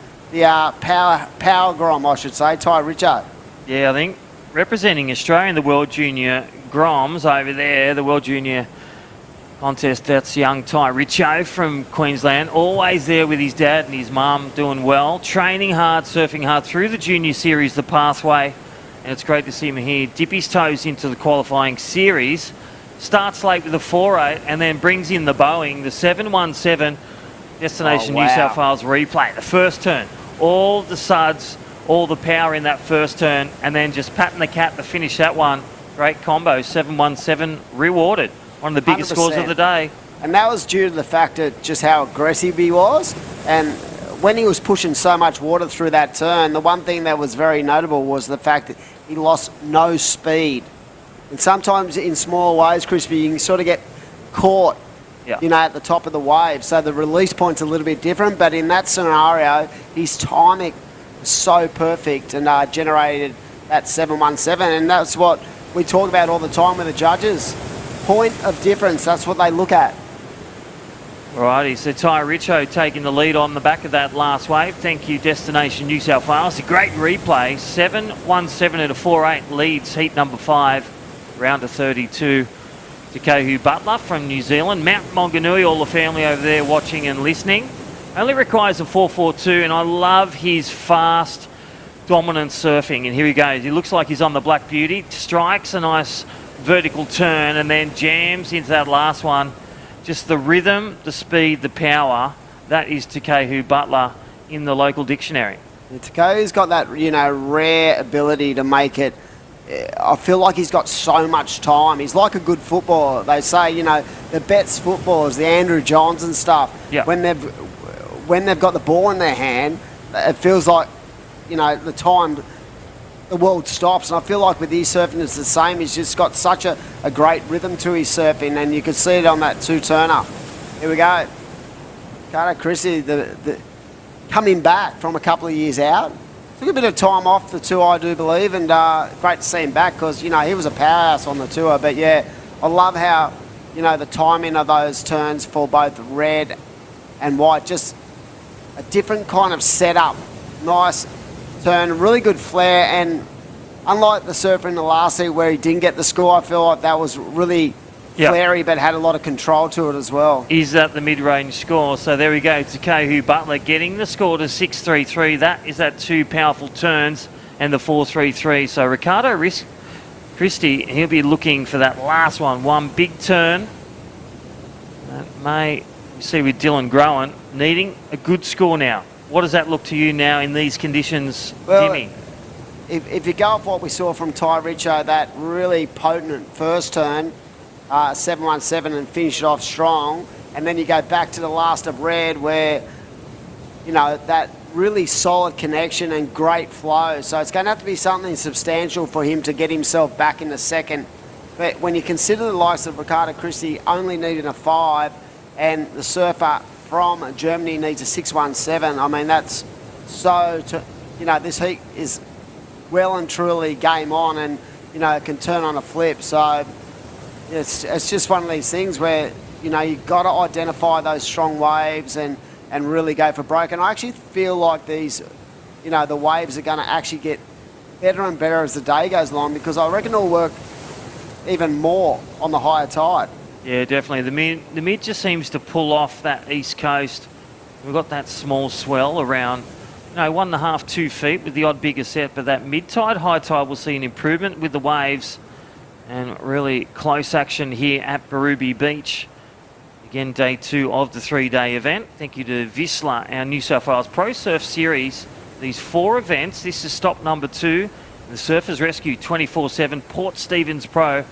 power Grom, I should say. Ty Richard. Yeah, I think representing Australia in the World Junior Groms over there, the World Junior contest, that's young Ty Richo from Queensland, always there with his dad and his mum, doing well, training hard, surfing hard through the junior series, the pathway, and it's great to see him here. Dip his toes into the qualifying series, starts late with a 4.8 and then brings in the Boeing, the 717 Destination New South Wales replay. The first turn, all the suds, all the power in that first turn, and then just patting the cat to finish that one. Great combo, 717 rewarded. One of the biggest 100%. scores of the day. And that was due to the fact of just how aggressive he was. And when he was pushing so much water through that turn, the one thing that was very notable was the fact that he lost no speed. And sometimes in small waves, Crispy, you can sort of get caught, you know, at the top of the wave. So the release point's a little bit different. But in that scenario, his timing was so perfect and generated that 717. And that's what we talk about all the time with the judges. Point of difference, that's what they look at. Alrighty, so Ty Richo taking the lead on the back of that last wave. Thank you, Destination New South Wales. A great replay. 717 at a 4.8 leads heat number 5, round of 32. Takahu Butler from New Zealand. Mount Maunganui, all the family over there watching and listening. Only requires a 4.42, and I love his fast, dominant surfing. And here he goes. He looks like he's on the Black Beauty. Strikes a nice vertical turn and then jams into that last one. Just the rhythm, the speed, the power. That is Takahu Butler in the local dictionary. Yeah, Takahu's got that, you know, rare ability to make it. I feel like he's got so much time. He's like a good footballer. They say, you know, the best footballers, the Andrew Johns and stuff, when they've got the ball in their hand, it feels like, you know, the time the world stops. And I feel like with his surfing it's the same. He's just got such a great rhythm to his surfing, and you could see it on that two-turner. Here we go. Carter Christie, the coming back from a couple of years out. Took a bit of time off the tour, I do believe, and great to see him back because, you know, he was a powerhouse on the tour. But, yeah, I love how, you know, the timing of those turns for both red and white, just a different kind of setup. Nice turn, really good flare, and unlike the surfer in the last heat where he didn't get the score, I feel like that was really flary but had a lot of control to it as well. Is that the mid-range score? So there we go, Takahu Butler getting the score to 6.33. That is that two powerful turns and the 4.33. So Ricardo Christie, he'll be looking for that last one big turn. That may, you see with Dylan Groen, needing a good score now. What does that look to you now in these conditions, Timmy? If you go off what we saw from Ty Richo, that really potent first turn, 717, and finish it off strong, and then you go back to the last of red where, you know, that really solid connection and great flow. So it's going to have to be something substantial for him to get himself back in the second. But when you consider the likes of Ricardo Christie only needing a 5 and the surfer from Germany needs a 617, I mean, that's you know, this heat is well and truly game on, and, you know, it can turn on a flip. So it's just one of these things where, you know, you've got to identify those strong waves and really go for broke. And I actually feel like these, you know, the waves are going to actually get better and better as the day goes along, because I reckon it'll work even more on the higher tide. Yeah, definitely. The mid just seems to pull off that east coast. We've got that small swell around, you know, 1.5, 2 feet with the odd bigger set, but that mid-tide, high tide will see an improvement with the waves and really close action here at Birubi Beach. Again, day 2 of the 3-day event. Thank you to VISSLA, our New South Wales Pro Surf Series. These 4 events. This is stop number 2. The Surfers Rescue 24/7 Port Stephens Pro.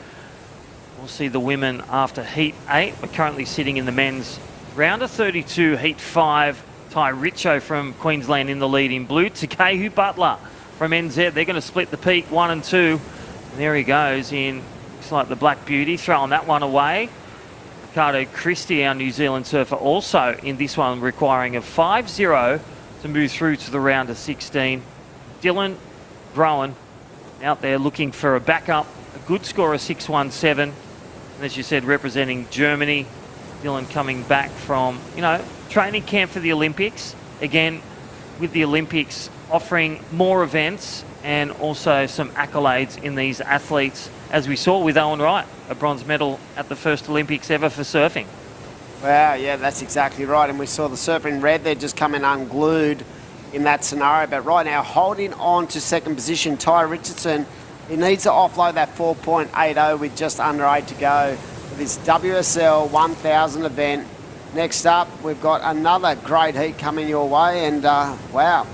We'll see the women after Heat 8. We're currently sitting in the men's round of 32, Heat 5. Ty Richo from Queensland in the lead in blue. Takehu Butler from NZ. They're going to split the peak 1 and 2. And there he goes in, looks like the Black Beauty, throwing that one away. Ricardo Christie, our New Zealand surfer, also in this one, requiring a 5-0 to move through to the round of 16. Dylan Groen out there looking for a backup, a good score of 6.17. And as you said, representing Germany. Dylan coming back from, training camp for the Olympics. Again, with the Olympics offering more events and also some accolades in these athletes, as we saw with Owen Wright, a bronze medal at the first Olympics ever for surfing. Wow, yeah, that's exactly right. And we saw the surfer in red there just coming unglued in that scenario. But right now, holding on to second position, Ty Richardson, he needs to offload that 4.80 with just under 8 to go for this WSL 1000 event. Next up, we've got another great heat coming your way. And wow,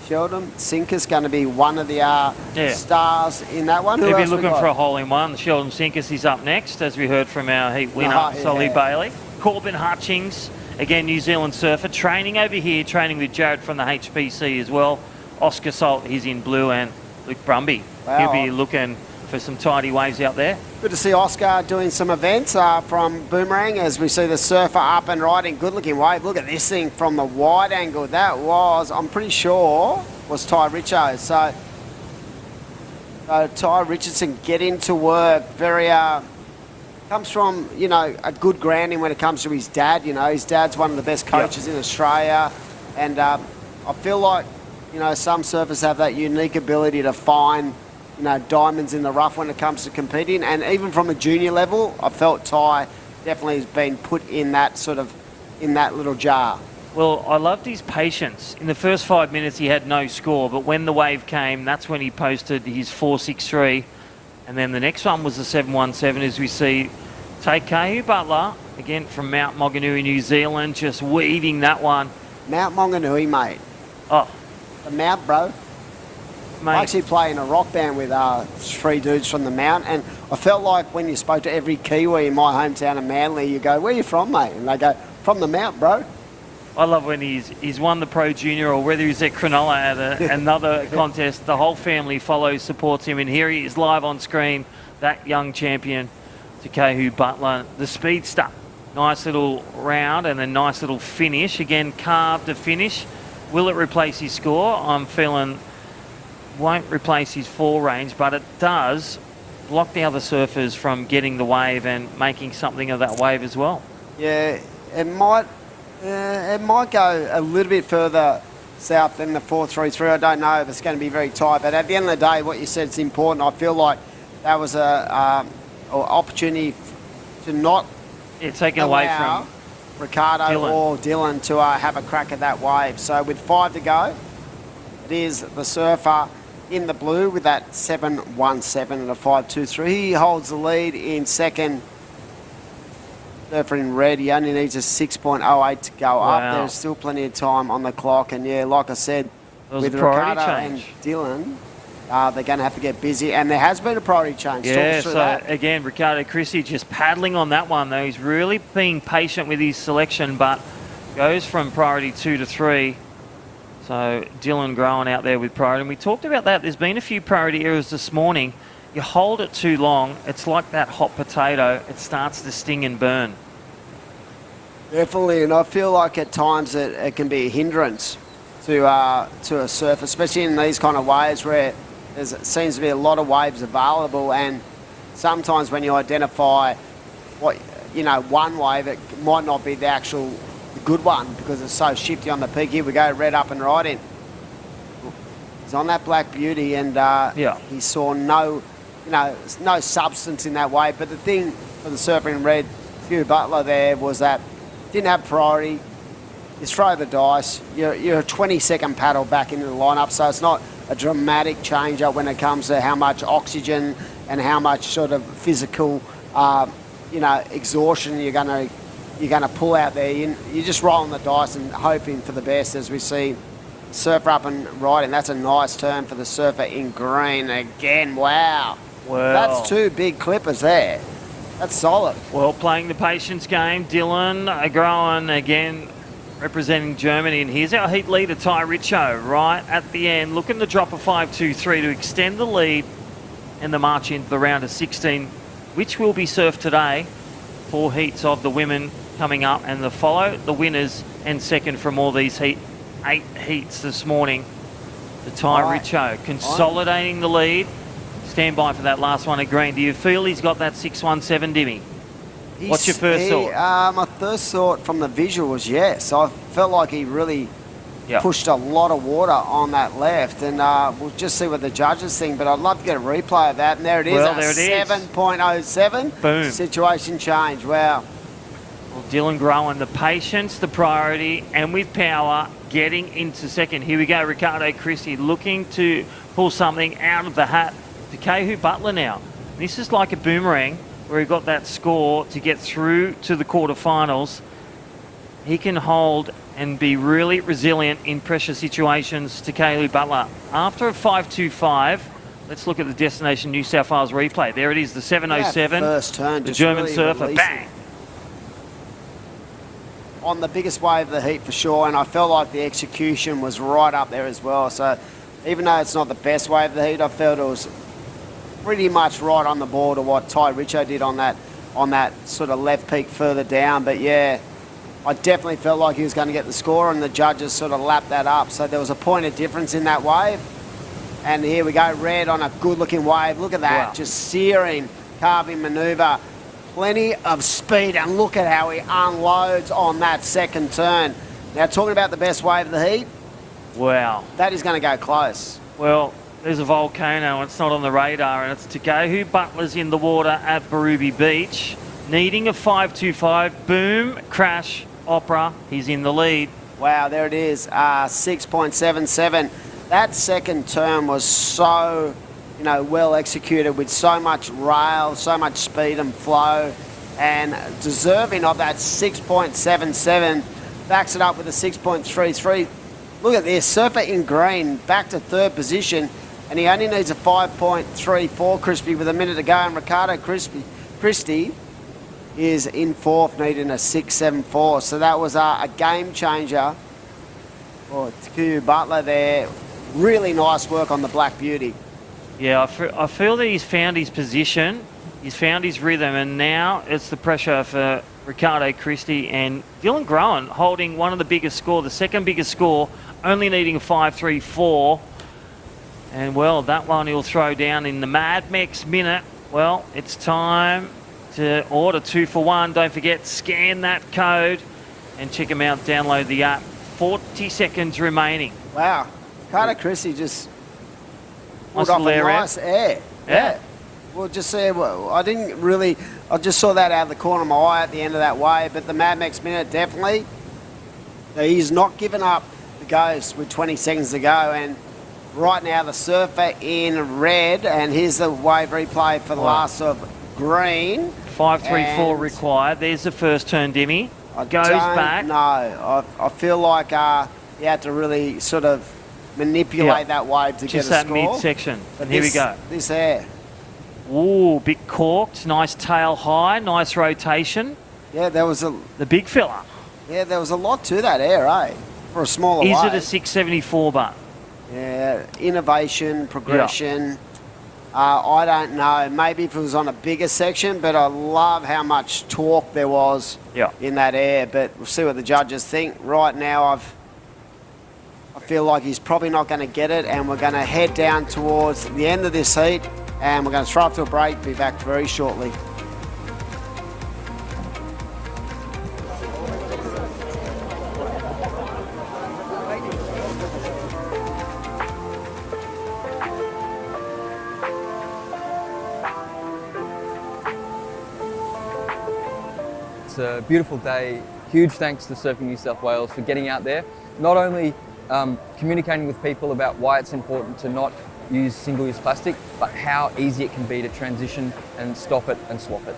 Sheldon Sinker's going to be one of the stars in that one. He'll be looking for a hole-in-one. Sheldon Sinkers is up next, as we heard from our heat winner, Solly Bailey. Corbin Hutchings, again, New Zealand surfer, training over here, training with Jared from the HPC as well. Oscar Salt, he's in blue, and Luke Brumby. Wow. He'll be looking for some tidy waves out there. Good to see Oscar doing some events from Boomerang as we see the surfer up and riding. Good looking wave. Look at this thing from the wide angle. That was, I'm pretty sure, was Ty Richo. So Ty Richardson getting to work. Very, comes from, a good grounding when it comes to his dad. His dad's one of the best coaches in Australia. And I feel like, some surfers have that unique ability to find diamonds in the rough when it comes to competing. And even from a junior level, I felt Ty definitely has been put in that in that little jar. Well, I loved his patience. In the first 5 minutes, he had no score, but when the wave came, that's when he posted his 4.63. And then the next one was the 7.17, as we see Takehu Butler, again from Mount Maunganui, New Zealand, just weaving that one. Mount Maunganui, mate. Oh. The Mount, bro. Mate. I actually play in a rock band with 3 dudes from the Mount, and I felt like when you spoke to every Kiwi in my hometown of Manly, you go, "Where you from, mate?" And they go, "From the Mount, bro." I love when he's won the Pro Junior, or whether he's at Cronulla at another contest. The whole family follows, supports him, and here he is live on screen, that young champion, Takehu Butler, the speedster. Nice little round and a nice little finish. Again, carved a finish. Will it replace his score? I'm feeling won't replace his 4 range, but it does block the other surfers from getting the wave and making something of that wave as well. Yeah, it might go a little bit further south than the 4.33. I don't know if it's going to be very tight, but at the end of the day, what you said is important. I feel like that was a opportunity to not taken away from Ricardo Dylan. or Dylan to have a crack at that wave. So with 5 to go, it is the surfer in the blue with that 7.17 and a 5.23. He holds the lead in second. Surfer in red, he only needs a 6.08 to go up. There's still plenty of time on the clock. And yeah, like I said, with Ricardo and Dylan, they're going to have to get busy. And there has been a priority change. Yeah, so again, Ricardo Christie just paddling on that one, though. He's really being patient with his selection, but goes from priority 2 to 3. So Dylan Groen out there with priority. And we talked about that. There's been a few priority errors this morning. You hold it too long, it's like that hot potato. It starts to sting and burn. Definitely, and I feel like at times it can be a hindrance to a surf, especially in these kind of waves where there seems to be a lot of waves available, and sometimes when you identify one wave, it might not be the actual good one because it's so shifty on the peak. Here we go, red up and right in. He's on that Black Beauty, and he saw no substance in that wave. But the thing for the surfer in red, Hugh Butler there, was that didn't have priority. You throw the dice. You're a 20-second paddle back into the lineup, so it's not a dramatic change up when it comes to how much oxygen and how much sort of physical, exhaustion you're going to you're going to pull out there. You're just rolling the dice and hoping for the best as we see Surfer up and riding. That's a nice turn for the Surfer in green again. Wow. Well, That's 2 big clippers there. That's solid. well, playing the patience game, Dylan Groen again representing Germany. And here's our heat leader, Ty Richo, right at the end, looking to drop a 5-2-3 to extend the lead and the march into the round of 16, which will be surfed today. 4 heats of the women coming up, and the follow the winners and second from all these 8 heats this morning. The Ty Richo consolidating the lead. Stand by for that last one at green. Do you feel he's got that 617, Dimmy? What's your first thought? My first thought from the visual was yes. I felt like he really pushed a lot of water on that left, and we'll just see what the judges think, but I'd love to get a replay of that. And there it is, Well, there it is. 7.07. Boom. Situation change. Wow. Well, Dylan Groen, the patience, the priority, and with power, getting into second. Here we go, Ricardo Christie looking to pull something out of the hat. To Kehu Butler now. This is like a boomerang where he got that score to get through to the quarterfinals. He can hold and be really resilient in pressure situations. To Kehu Butler. After a 5.25, let's look at the Destination New South Wales replay. There it is, the 7.07. First turn, the just German really surfer, releasing. bang! On the biggest wave of the heat for sure, and I felt like the execution was right up there as well. So even though it's not the best wave of the heat, I felt it was pretty much right on the ball to what Ty Richo did on that sort of left peak further down. But yeah, I definitely felt like he was going to get the score, and the judges sort of lapped that up. So there was a point of difference in that wave. And here we go, Red on a good-looking wave. Look at that, just searing, carving manoeuvre. Plenty of speed, and look at how he unloads on that second turn. Now, talking about the best wave of the heat, Wow. that is going to go close. Well, there's a volcano, it's not on the radar, and it's Kehu Butler's in the water at Birubi Beach, needing a 5.25. Boom, crash, opera, he's in the lead. Wow, there it is, 6.77. That second turn was so, well executed with so much rail, so much speed and flow, and deserving of that 6.77. Backs it up with a 6.33. Look at this, Surfer in green, back to third position, and he only needs a 5.34, Crispy, with a minute to go, and Ricardo Christie is in fourth, needing a 6.74. So that was a game changer for Kehu Butler there. Really nice work on the Black Beauty. Yeah, I feel that he's found his position, he's found his rhythm, and now it's the pressure for Ricardo Christie and Dylan Groen holding one of the biggest score, the second biggest score, only needing a 5.34. And well, that one he'll throw down in the Mad Max minute. Well, it's time to order 2 for 1. Don't forget, scan that code and check them out, download the app. 40 seconds remaining. Wow. Ricardo Christie just pulled Nice off a little air out. nice air. Yeah. Well, just say, I just saw that out of the corner of my eye at the end of that wave, but the Mad Max minute, definitely, he's not given up the ghost with 20 seconds to go, and right now the Surfer in red, and here's the wave replay for the last of green. 5.34 And required. There's the first turn, Dimmy. Goes don't back. know. I feel like you had to really sort of manipulate that wave to Just get a that score. midsection. But And here we go. This air. Ooh, bit corked. Nice tail high. Nice rotation. Yeah, there was a The big fella. lot to that air, eh? For a smaller Is wave. it a 674 but? Yeah, innovation, progression. I don't know. Maybe if it was on a bigger section, but I love how much torque there was in that air. But we'll see what the judges think. Right now, I feel like he's probably not going to get it, and we're going to head down towards the end of this heat, and we're going to throw up to a break. Be back very shortly. It's a beautiful day. Huge thanks to Surfing New South Wales for getting out there, not only communicating with people about why it's important to not use single-use plastic, but how easy it can be to transition and stop it and swap it.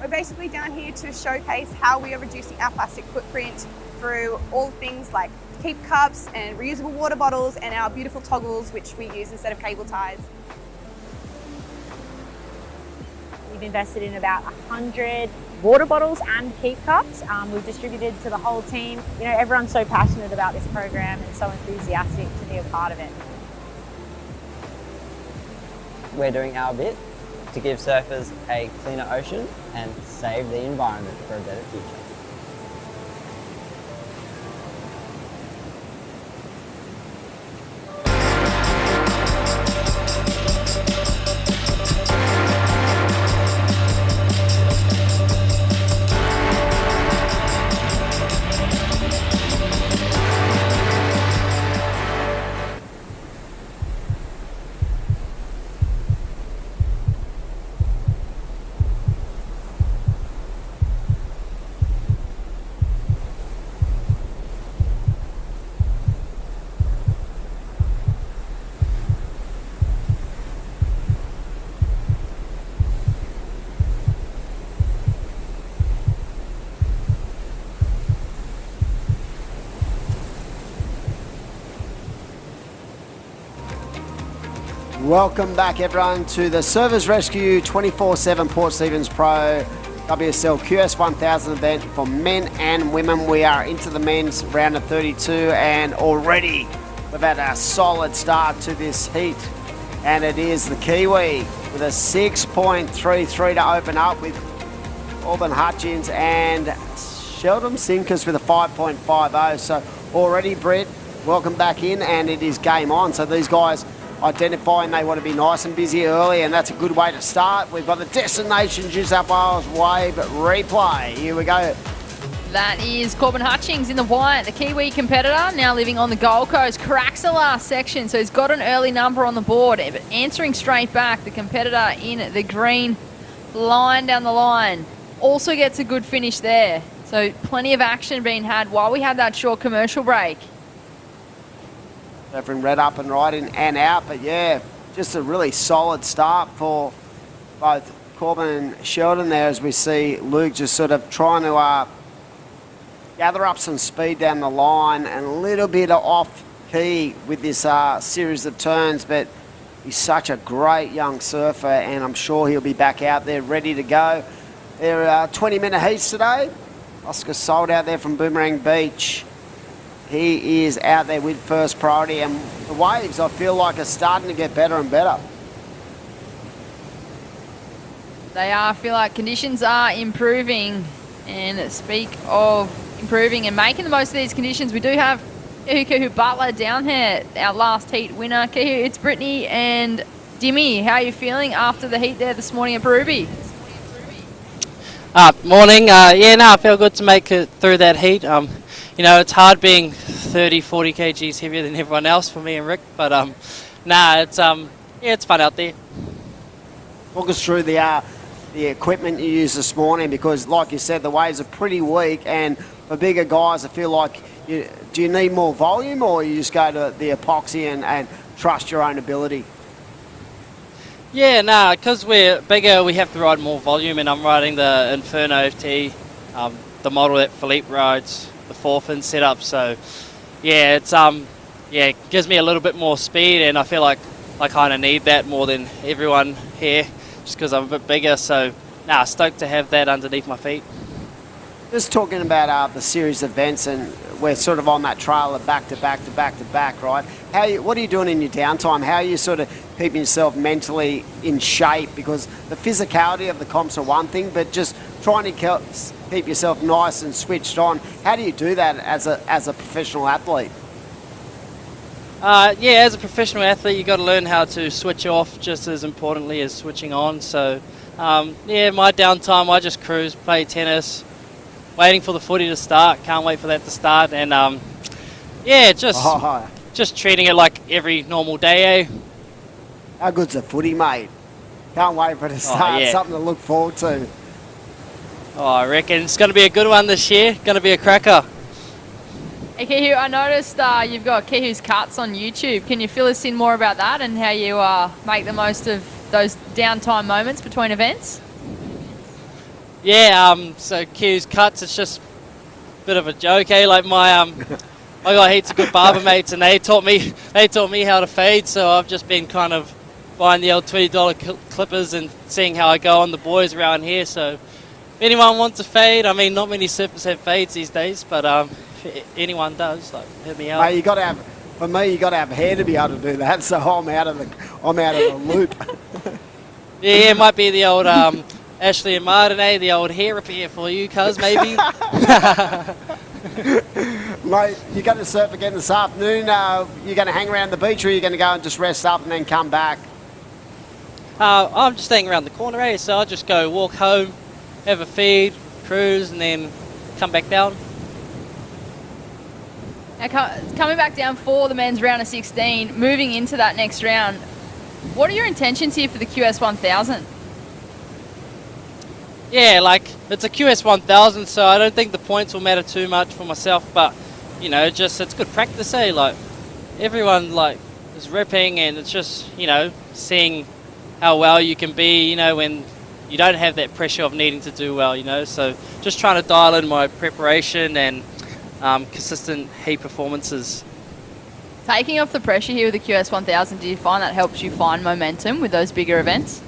We're basically down here to showcase how we are reducing our plastic footprint through all things like keep cups and reusable water bottles and our beautiful toggles which we use instead of cable ties. We've invested in about 100 water bottles and keep cups. We've distributed to the whole team. You know, everyone's so passionate about this program and so enthusiastic to be a part of it. We're doing our bit to give surfers a cleaner ocean and save the environment for a better future. Welcome back, everyone, to the Surfers Rescue 24/7 Port Stephens Pro WSL QS 1000 event for men and women. We are into the men's round of 32, and already we've had a solid start to this heat. And it is the Kiwi with a 6.33 to open up, with Auburn Hutchins and Sheldon Simkins with a 5.50. So already, Brett, welcome back in, and it is game on. So these guys identifying they want to be nice and busy early, and that's a good way to start. We've got the Destination New South Wales Wave replay. Here we go. That is Corbin Hutchings in the white, the Kiwi competitor, now living on the Gold Coast. Cracks the last section, so he's got an early number on the board, but answering straight back, the competitor in the green, flying down the line, also gets a good finish there. So plenty of action being had while we had that short commercial break. From red up and right in and out, but yeah, just a really solid start for both Corbin and Sheldon there, as we see Luke just sort of trying to gather up some speed down the line and a little bit off key with this series of turns, but he's such a great young surfer, and I'm sure he'll be back out there ready to go. There are 20-minute heats today. Oscar Sold out there from Boomerang Beach. He is out there with first priority, and the waves, I feel like, are starting to get better and better. They are. I feel like conditions are improving, and speak of improving and making the most of these conditions, we do have Kehu Butler down here, our last heat winner. Kehu, it's Brittany and Dimmy. How are you feeling after the heat there this morning at Birubi? Morning. I feel good to make it through that heat. You know, it's hard being 30, 40 kgs heavier than everyone else for me and Rick, but it's fun out there. Walk us through the equipment you used this morning, because like you said, the waves are pretty weak, and for bigger guys, I feel like, do you need more volume, or you just go to the epoxy and trust your own ability? Yeah, because we're bigger, we have to ride more volume, and I'm riding the Inferno FT, the model that Philippe rides, the 4-fin setup. So yeah, it's it gives me a little bit more speed, and I feel like I kind of need that more than everyone here, just because I'm a bit bigger. So stoked to have that underneath my feet. Just talking about the series events, and we're sort of on that trail of back to back to back to back, right? What are you doing in your downtime? How are you sort of keeping yourself mentally in shape? Because the physicality of the comps are one thing, but just trying to keep yourself nice and switched on. How do you do that as a professional athlete? As a professional athlete, you've got to learn how to switch off just as importantly as switching on. So my downtime, I just cruise, play tennis, waiting for the footy to start. Can't wait for that to start, and just treating it like every normal day. How good's the footy, mate? Can't wait for it to start. Something to look forward to. I reckon it's going to be a good one this year. Going to be a cracker. Hey Kehu, I noticed you've got Kehu's Cuts on YouTube. Can you fill us in more about that and how you make the most of those downtime moments between events? Yeah, so Q's cuts, it's just a bit of a joke, eh? Like I got heaps of good barber mates, and they taught me how to fade. So I've just been kind of buying the old $20 clippers and seeing how I go on the boys around here. So if anyone wants a fade, I mean, not many surfers have fades these days, but if anyone does, like, hit me up. Mate, you got to have. For me, you got to have hair to be able to do that. So I'm out of the loop. Yeah, it might be the old Ashley and Martin, eh? The old hair repair for you, cuz, maybe. Mate, you're going to surf again this afternoon. You're going to hang around the beach, or you're going to go and just rest up and then come back? I'm just staying around the corner, eh? So I'll just go walk home, have a feed, cruise, and then come back down. Now, coming back down for the men's round of 16, moving into that next round, what are your intentions here for the QS 1000? Yeah, like, it's a QS 1000, so I don't think the points will matter too much for myself, but, you know, just, it's good practice, eh? Like, everyone, like, is ripping, and it's just, you know, seeing how well you can be, you know, when you don't have that pressure of needing to do well, you know, so just trying to dial in my preparation and consistent heat performances. Taking off the pressure here with the QS 1000, do you find that helps you find momentum with those bigger events?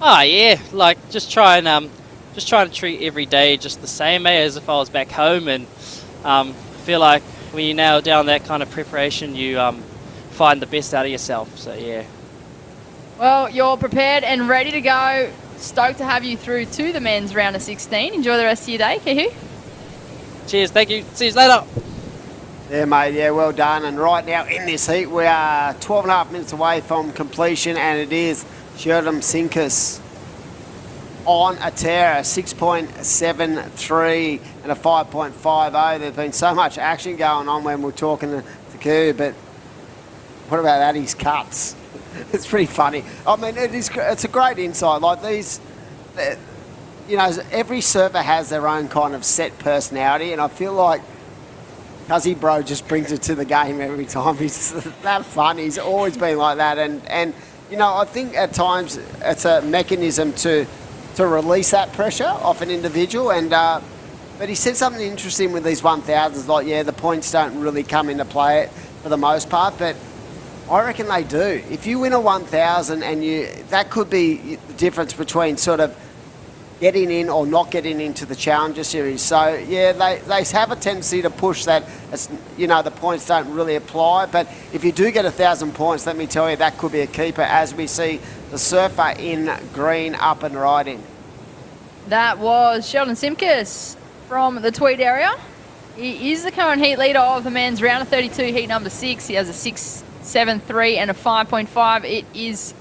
Oh yeah, like just trying to treat every day just the same, as if I was back home, and feel like when you nail down that kind of preparation, you find the best out of yourself. So yeah. Well, you're prepared and ready to go. Stoked to have you through to the men's round of 16. Enjoy the rest of your day, Kehu. Cheers, thank you. See you later. Yeah, mate, yeah, well done. And right now in this heat, we are 12 and a half minutes away from completion, and it is Sheldon Sinkus on a tear, a 6.73 and a 5.50. There's been so much action going on when we're talking to Kehu, but what about that? His cuts. It's pretty funny. I mean, it's a great insight. Like these, you know, every surfer has their own kind of set personality, and I feel like Cuzzy Bro just brings it to the game every time. He's that fun. He's always been like that, and you know, I think at times it's a mechanism to release that pressure off an individual. And but he said something interesting with these 1000s, like, yeah, the points don't really come into play for the most part, but I reckon they do. If you win a 1000, and that could be the difference between sort of getting in or not getting into the Challenger Series. So yeah, they have a tendency to push that, you know, the points don't really apply. But if you do get 1,000 points, let me tell you, that could be a keeper, as we see the surfer in green up and riding. That was Sheldon Simkus from the Tweed area. He is the current heat leader of the men's round of 32, heat number 6. He has a 6.73 and a 5.5. It is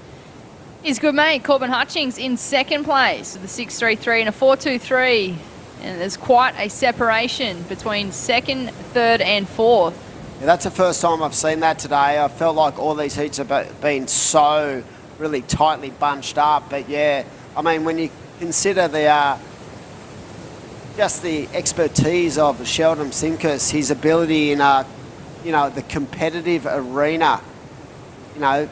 his good mate, Corbin Hutchings, in second place with a 6.33 and a 4.23. And there's quite a separation between second, third and fourth. Yeah, that's the first time I've seen that today. I felt like all these heats have been so really tightly bunched up. But yeah, I mean, when you consider just the expertise of Sheldon Simkus, his ability in you know, the competitive arena, you know,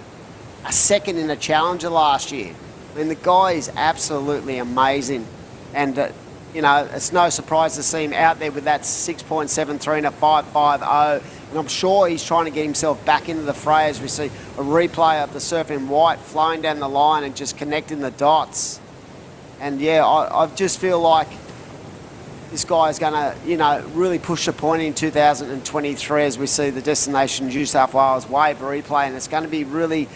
a second in a Challenger last year. I mean, the guy is absolutely amazing. And, you know, it's no surprise to see him out there with that 6.73 and a 5.50. And I'm sure he's trying to get himself back into the fray as we see a replay of the surf in white flowing down the line and just connecting the dots. And, yeah, I just feel like this guy is going to, you know, really push the point in 2023 as we see the Destination New South Wales wave replay. And it's going to be really,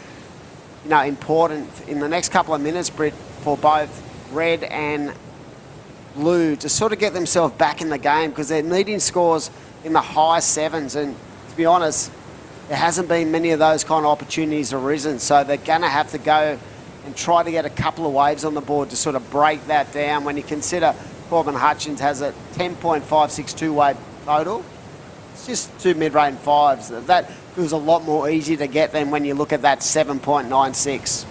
you know, important in the next couple of minutes, Britt, for both red and blue to sort of get themselves back in the game, because they're needing scores in the high sevens. And to be honest, there hasn't been many of those kind of opportunities arisen. So they're going to have to go and try to get a couple of waves on the board to sort of break that down. When you consider Corbin Hutchins has a 10.562 wave total, it's just two mid-range fives. That feels a lot more easy to get than when you look at that 7.96.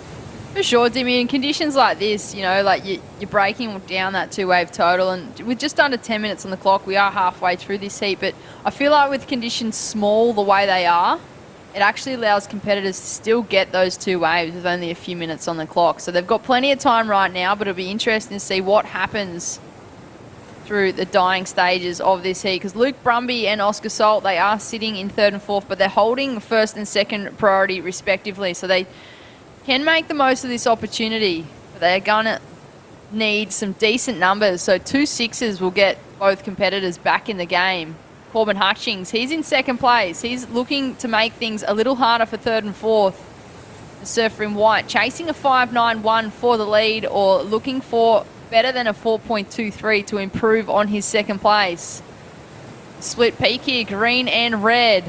For sure, Dimmy. In conditions like this, you know, like you're breaking down that two-wave total, and with just under 10 minutes on the clock, we are halfway through this heat, but I feel like with conditions small the way they are, it actually allows competitors to still get those 2 waves with only a few minutes on the clock. So they've got plenty of time right now, but it'll be interesting to see what happens through the dying stages of this heat, because Luke Brumby and Oscar Salt, they are sitting in 3rd and 4th, but they're holding 1st and 2nd priority respectively, so they can make the most of this opportunity, but they're gonna need some decent numbers. So 2 sixes will get both competitors back in the game. Corbin Hutchings, he's in 2nd place. He's looking to make things a little harder for 3rd and 4th. The surfer in white chasing a 5.91 for the lead, or looking for better than a 4.23 to improve on his 2nd place. Split peak here, green and red.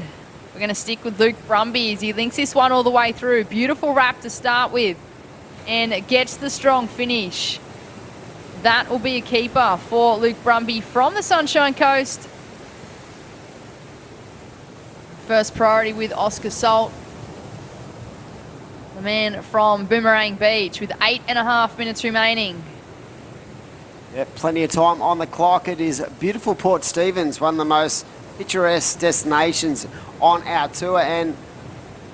We're going to stick with Luke Brumby as he links this one all the way through. Beautiful wrap to start with, and gets the strong finish. That will be a keeper for Luke Brumby from the Sunshine Coast. First priority with Oscar Salt, the man from Boomerang Beach, with 8.5 minutes remaining. Yeah, plenty of time on the clock. It is beautiful Port Stephens, one of the most picturesque destinations on our tour, and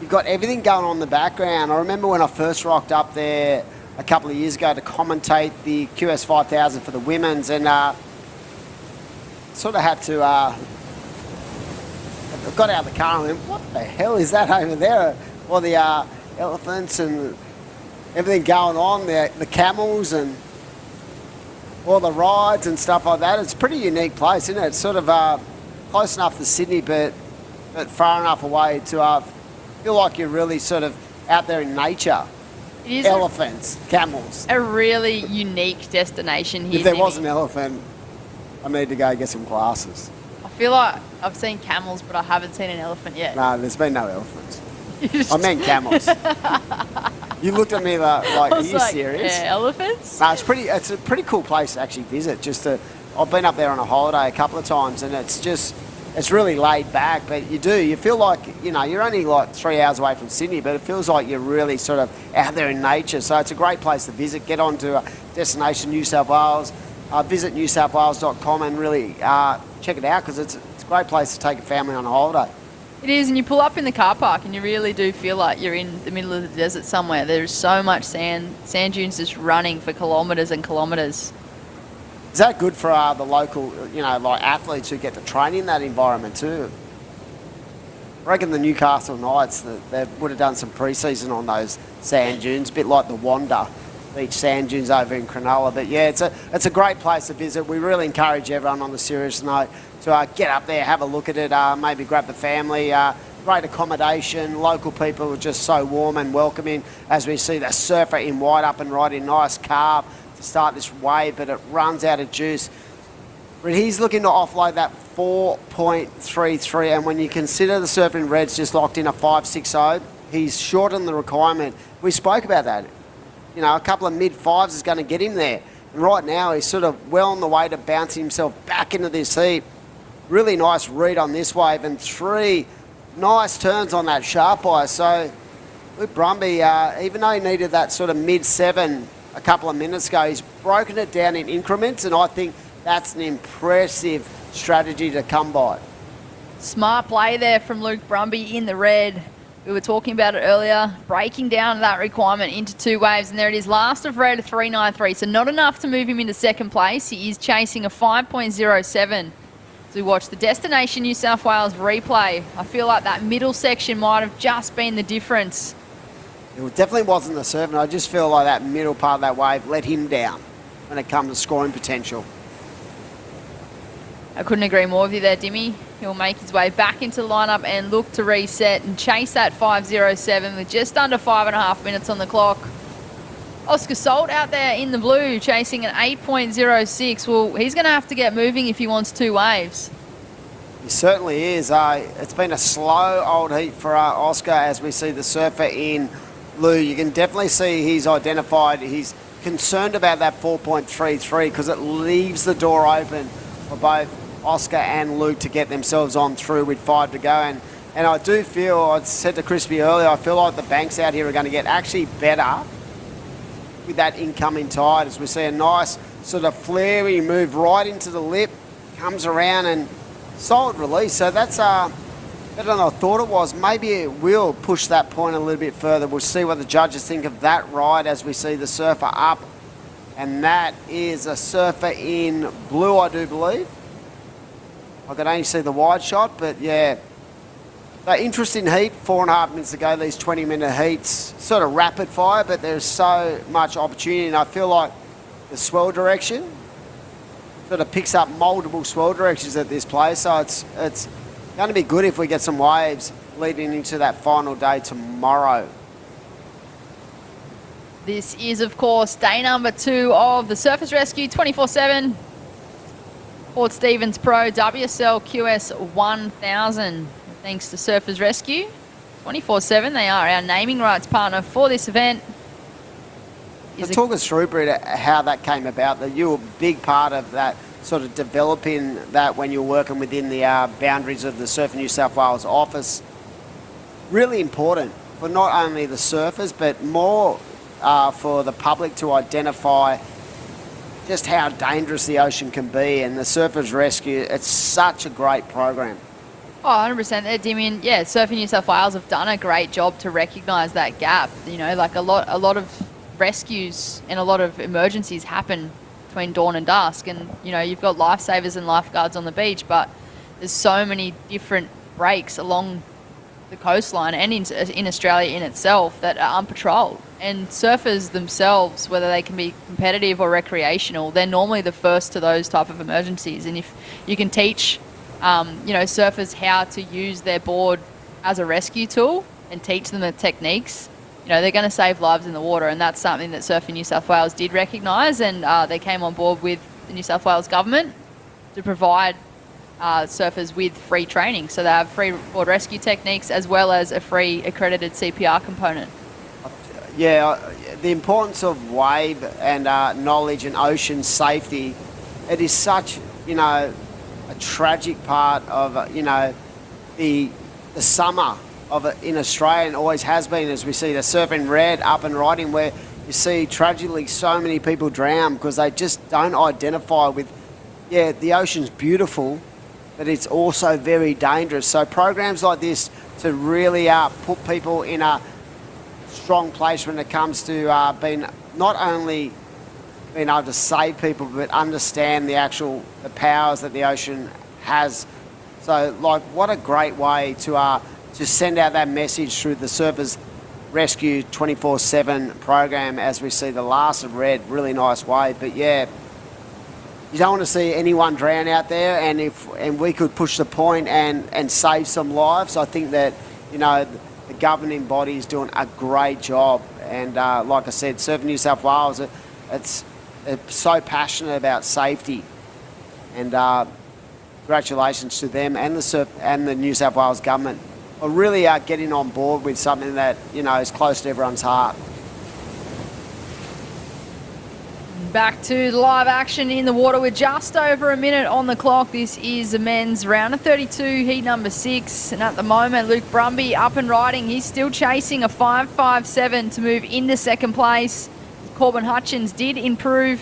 you've got everything going on in the background. I remember when I first rocked up there a couple of years ago to commentate the QS 5000 for the women's, and sort of had to I got out of the car and went, what the hell is that over there? All the elephants and everything going on, the camels and all the rides and stuff like that. It's a pretty unique place, isn't it? It's sort of close enough to Sydney, but far enough away to feel like you're really sort of out there in nature. It is elephants, camels. A really unique destination here. If there Jimmy. was an elephant, I need to go get some glasses. I feel like I've seen camels, but I haven't seen an elephant yet. No, there's been no elephants. I meant camels. You looked at me like are you serious? Yeah, elephants? No, it's a pretty cool place to actually visit. I've been up there on a holiday a couple of times, and it's really laid back, but you feel like, you're only like 3 hours away from Sydney, but it feels like you're really sort of out there in nature. So it's a great place to visit. Get on to Destination New South Wales, visit newsouthwales.com and really check it out, because it's a great place to take a family on a holiday. It is, and you pull up in the car park and you really do feel like you're in the middle of the desert somewhere. There's so much sand dunes just running for kilometres and kilometres. Is that good for the local, like athletes who get to train in that environment too? I reckon the Newcastle Knights, they would have done some pre-season on those sand dunes, a bit like the Wanda Beach sand dunes over in Cronulla. But yeah, it's a great place to visit. We really encourage everyone, on the serious note, to get up there, have a look at it, maybe grab the family. Great accommodation, local people are just so warm and welcoming, as we see the surfer in white up and riding, nice carb to start this wave, but it runs out of juice. But he's looking to offload that 4.33, and when you consider the surfing red's just locked in a 5.60, he's shortened the requirement. We spoke about that. A couple of mid-fives is going to get him there. And right now he's sort of well on the way to bouncing himself back into this heat. Really nice read on this wave, and 3 nice turns on that sharp eye. So Luke Brumby, even though he needed that sort of mid-7 a couple of minutes ago, he's broken it down in increments, and I think that's an impressive strategy to come by. Smart play there from Luke Brumby in the red. We were talking about it earlier, breaking down that requirement into 2 waves, and there it is, last of red, 3.93. So not enough to move him into 2nd place. He is chasing a 5.07. So we watch the Destination New South Wales replay. I feel like that middle section might have just been the difference. It definitely wasn't the surfing. I just feel like that middle part of that wave let him down when it comes to scoring potential. I couldn't agree more with you there, Dimmy. He'll make his way back into the lineup and look to reset and chase that 5.07 with just under 5.5 minutes on the clock. Oscar Salt out there in the blue chasing an 8.06. Well, he's going to have to get moving if he wants 2 waves. He certainly is. It's been a slow old heat for Oscar, as we see the surfer in blue. You can definitely see he's identified, he's concerned about that 4.33 because it leaves the door open for both Oscar and Luke to get themselves on through with 5 to go. And I do feel, I said to Crispy earlier, I feel like the banks out here are going to get actually better with that incoming tide, as we see a nice sort of flary move right into the lip, comes around and solid release. So that's better than I thought it was. Maybe it will push that point a little bit further. We'll see what the judges think of that ride as we see the surfer up. And that is a surfer in blue, I do believe. I could only see the wide shot, but yeah. So interesting heat, 4.5 minutes to go, these 20-minute heats. Sort of rapid fire, but there's so much opportunity, and I feel like the swell direction sort of picks up multiple swell directions at this place, so it's going to be good if we get some waves leading into that final day tomorrow. This is, of course, day number 2 of the Surfers Rescue 24/7. Port Stephens Pro WSL QS 1000. Thanks to Surfers Rescue 24/7. They are our naming rights partner for this event. So talk us through, Britt, how that came about. That you were a big part of that, sort of developing that when you were working within the boundaries of the Surfing New South Wales office. Really important for not only the surfers, but more for the public to identify just how dangerous the ocean can be. And the Surfers Rescue, it's such a great program. Oh, 100% there, Damien. Yeah, Surfing New South Wales have done a great job to recognise that gap. You know, like a lot of rescues and a lot of emergencies happen between dawn and dusk, and you know, you've got lifesavers and lifeguards on the beach, but there's so many different breaks along the coastline and in Australia in itself that are unpatrolled. And surfers themselves, whether they can be competitive or recreational, they're normally the first to those type of emergencies. And if you can teach, surfers how to use their board as a rescue tool and teach them the techniques, you know, they're going to save lives in the water. And that's something that Surfing New South Wales did recognise, and they came on board with the New South Wales government to provide surfers with free training. So they have free board rescue techniques as well as a free accredited CPR component. Yeah, the importance of wave and knowledge and ocean safety, it is such, a tragic part of, the summer of it in Australia, and always has been, as we see the Surfing Red up and riding, where you see tragically so many people drown because they just don't identify with, the ocean's beautiful, but it's also very dangerous. So programs like this to really put people in a strong place when it comes to being not only being able to save people, but understand the powers that the ocean has. So, like, what a great way to send out that message through the Surfers Rescue 24/7 program, as we see the last of Red, really nice way. But yeah, you don't want to see anyone drown out there, and we could push the point and save some lives. I think that, the governing body is doing a great job. And like I said, Surfing New South Wales, it's so passionate about safety. And congratulations to them and the New South Wales government for really getting on board with something that, is close to everyone's heart. Back to the live action in the water with just over a minute on the clock. This is the men's round of 32, heat number 6. And at the moment, Luke Brumby up and riding. He's still chasing a 5.57 to move into second place. Corbin Hutchins did improve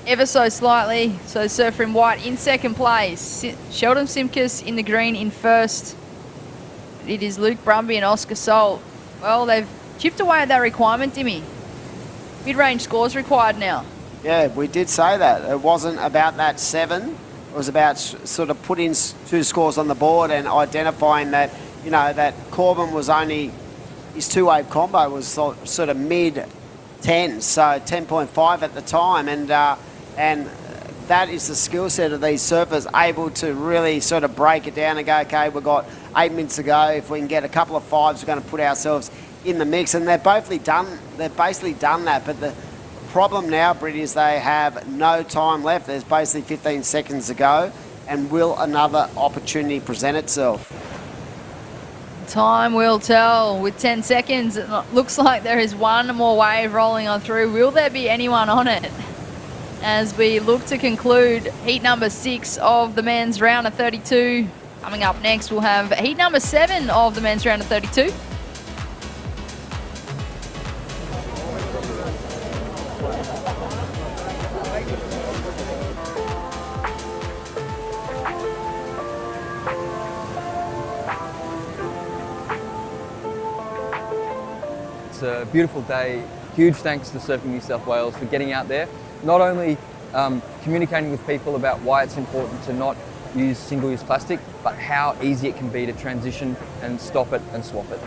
ever so slightly. So Surfer in white in second place. Sheldon Simkus in the green in first. It is Luke Brumby and Oscar Salt. Well, they've chipped away at that requirement, Dimmy. Mid-range scores required now. Yeah, we did say that. It wasn't about that 7. It was about sort of putting 2 scores on the board and identifying that, that Corbin was only, his 2-wave combo was sort of mid-10, so 10.5 at the time. And that is the skill set of these surfers, able to really sort of break it down and go, okay, we've got 8 minutes to go. If we can get a couple of 5s, we're going to put ourselves in the mix. And they've basically done that. But the problem now, Britt, is they have no time left. There's basically 15 seconds to go. And will another opportunity present itself? Time will tell. With 10 seconds, it looks like there is one more wave rolling on through. Will there be anyone on it? As we look to conclude heat number 6 of the men's round of 32. Coming up next, we'll have heat number 7 of the men's round of 32. It's a beautiful day. Huge thanks to Surfing New South Wales for getting out there, not only communicating with people about why it's important to not use single-use plastic, but how easy it can be to transition and stop it and swap it.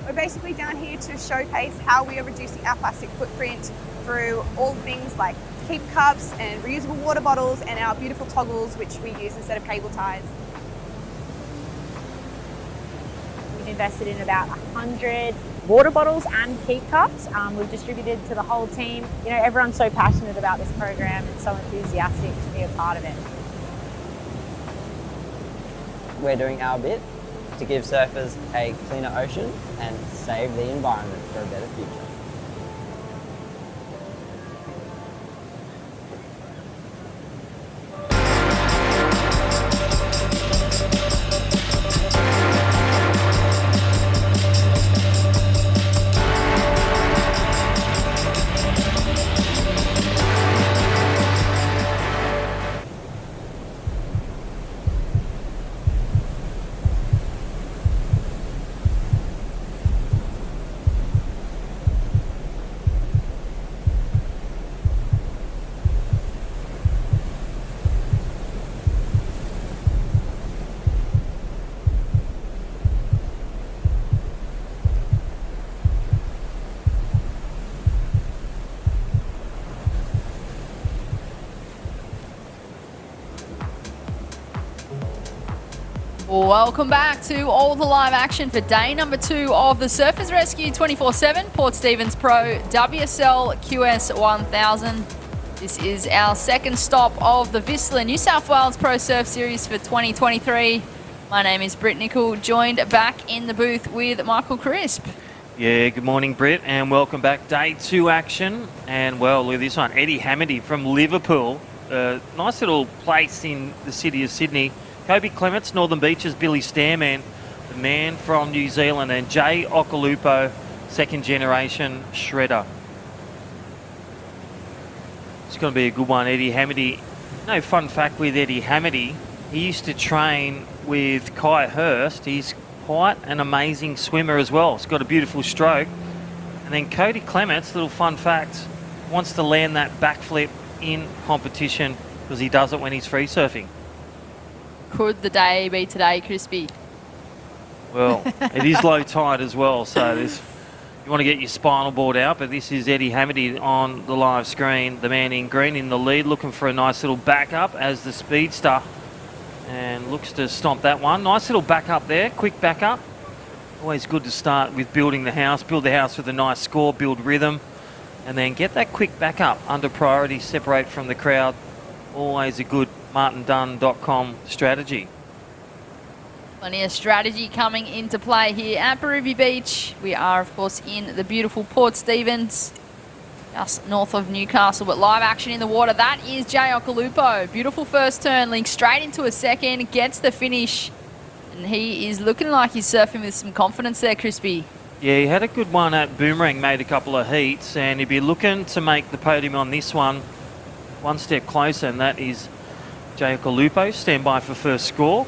We're basically down here to showcase how we are reducing our plastic footprint through all things like keep cups and reusable water bottles and our beautiful toggles which we use instead of cable ties. We've invested in about 100 water bottles and keep cups. We've distributed to the whole team. You know, everyone's so passionate about this program and so enthusiastic to be a part of it. We're doing our bit to give surfers a cleaner ocean and save the environment for a better future. Welcome back to all the live action for day number 2 of the Surfers Rescue 24/7 Port Stephens Pro WSL QS 1000. This is our second stop of the VISSLA New South Wales Pro Surf Series for 2023. My name is Britt Nicol, joined back in the booth with Michael Crisp. Yeah, good morning, Britt, and welcome back. Day 2 action. And, well, look at this one. Eddie Hamady from Liverpool. Nice little place in the city of Sydney. Kobe Clements, Northern Beaches, Billy Stairman, the man from New Zealand, and Jay Okalupo, second generation shredder. It's going to be a good one, Eddie Hamady. No fun fact with Eddie Hamady, he used to train with Kai Hurst. He's quite an amazing swimmer as well. He's got a beautiful stroke. And then Cody Clements, little fun fact, wants to land that backflip in competition because he does it when he's free surfing. Could the day be today, Crispy? Well, it is low tide as well, so you want to get your spinal board out, but this is Eddie Hamady on the live screen. The man in green in the lead, looking for a nice little backup as the speedster, and looks to stomp that one. Nice little backup there, quick backup. Always good to start with building the house. Build the house with a nice score, build rhythm, and then get that quick backup under priority, separate from the crowd. Always a good martindunn.com strategy. Plenty of strategy coming into play here at Birubi Beach. We are, of course, in the beautiful Port Stephens, just north of Newcastle, but live action in the water. That is Jay Okalupo. Beautiful first turn, links straight into a second, gets the finish, and he is looking like he's surfing with some confidence there, Crispy. Yeah, he had a good one at Boomerang, made a couple of heats, and he'd be looking to make the podium on this one step closer, and that is Jay Okalupo. Stand by for first score.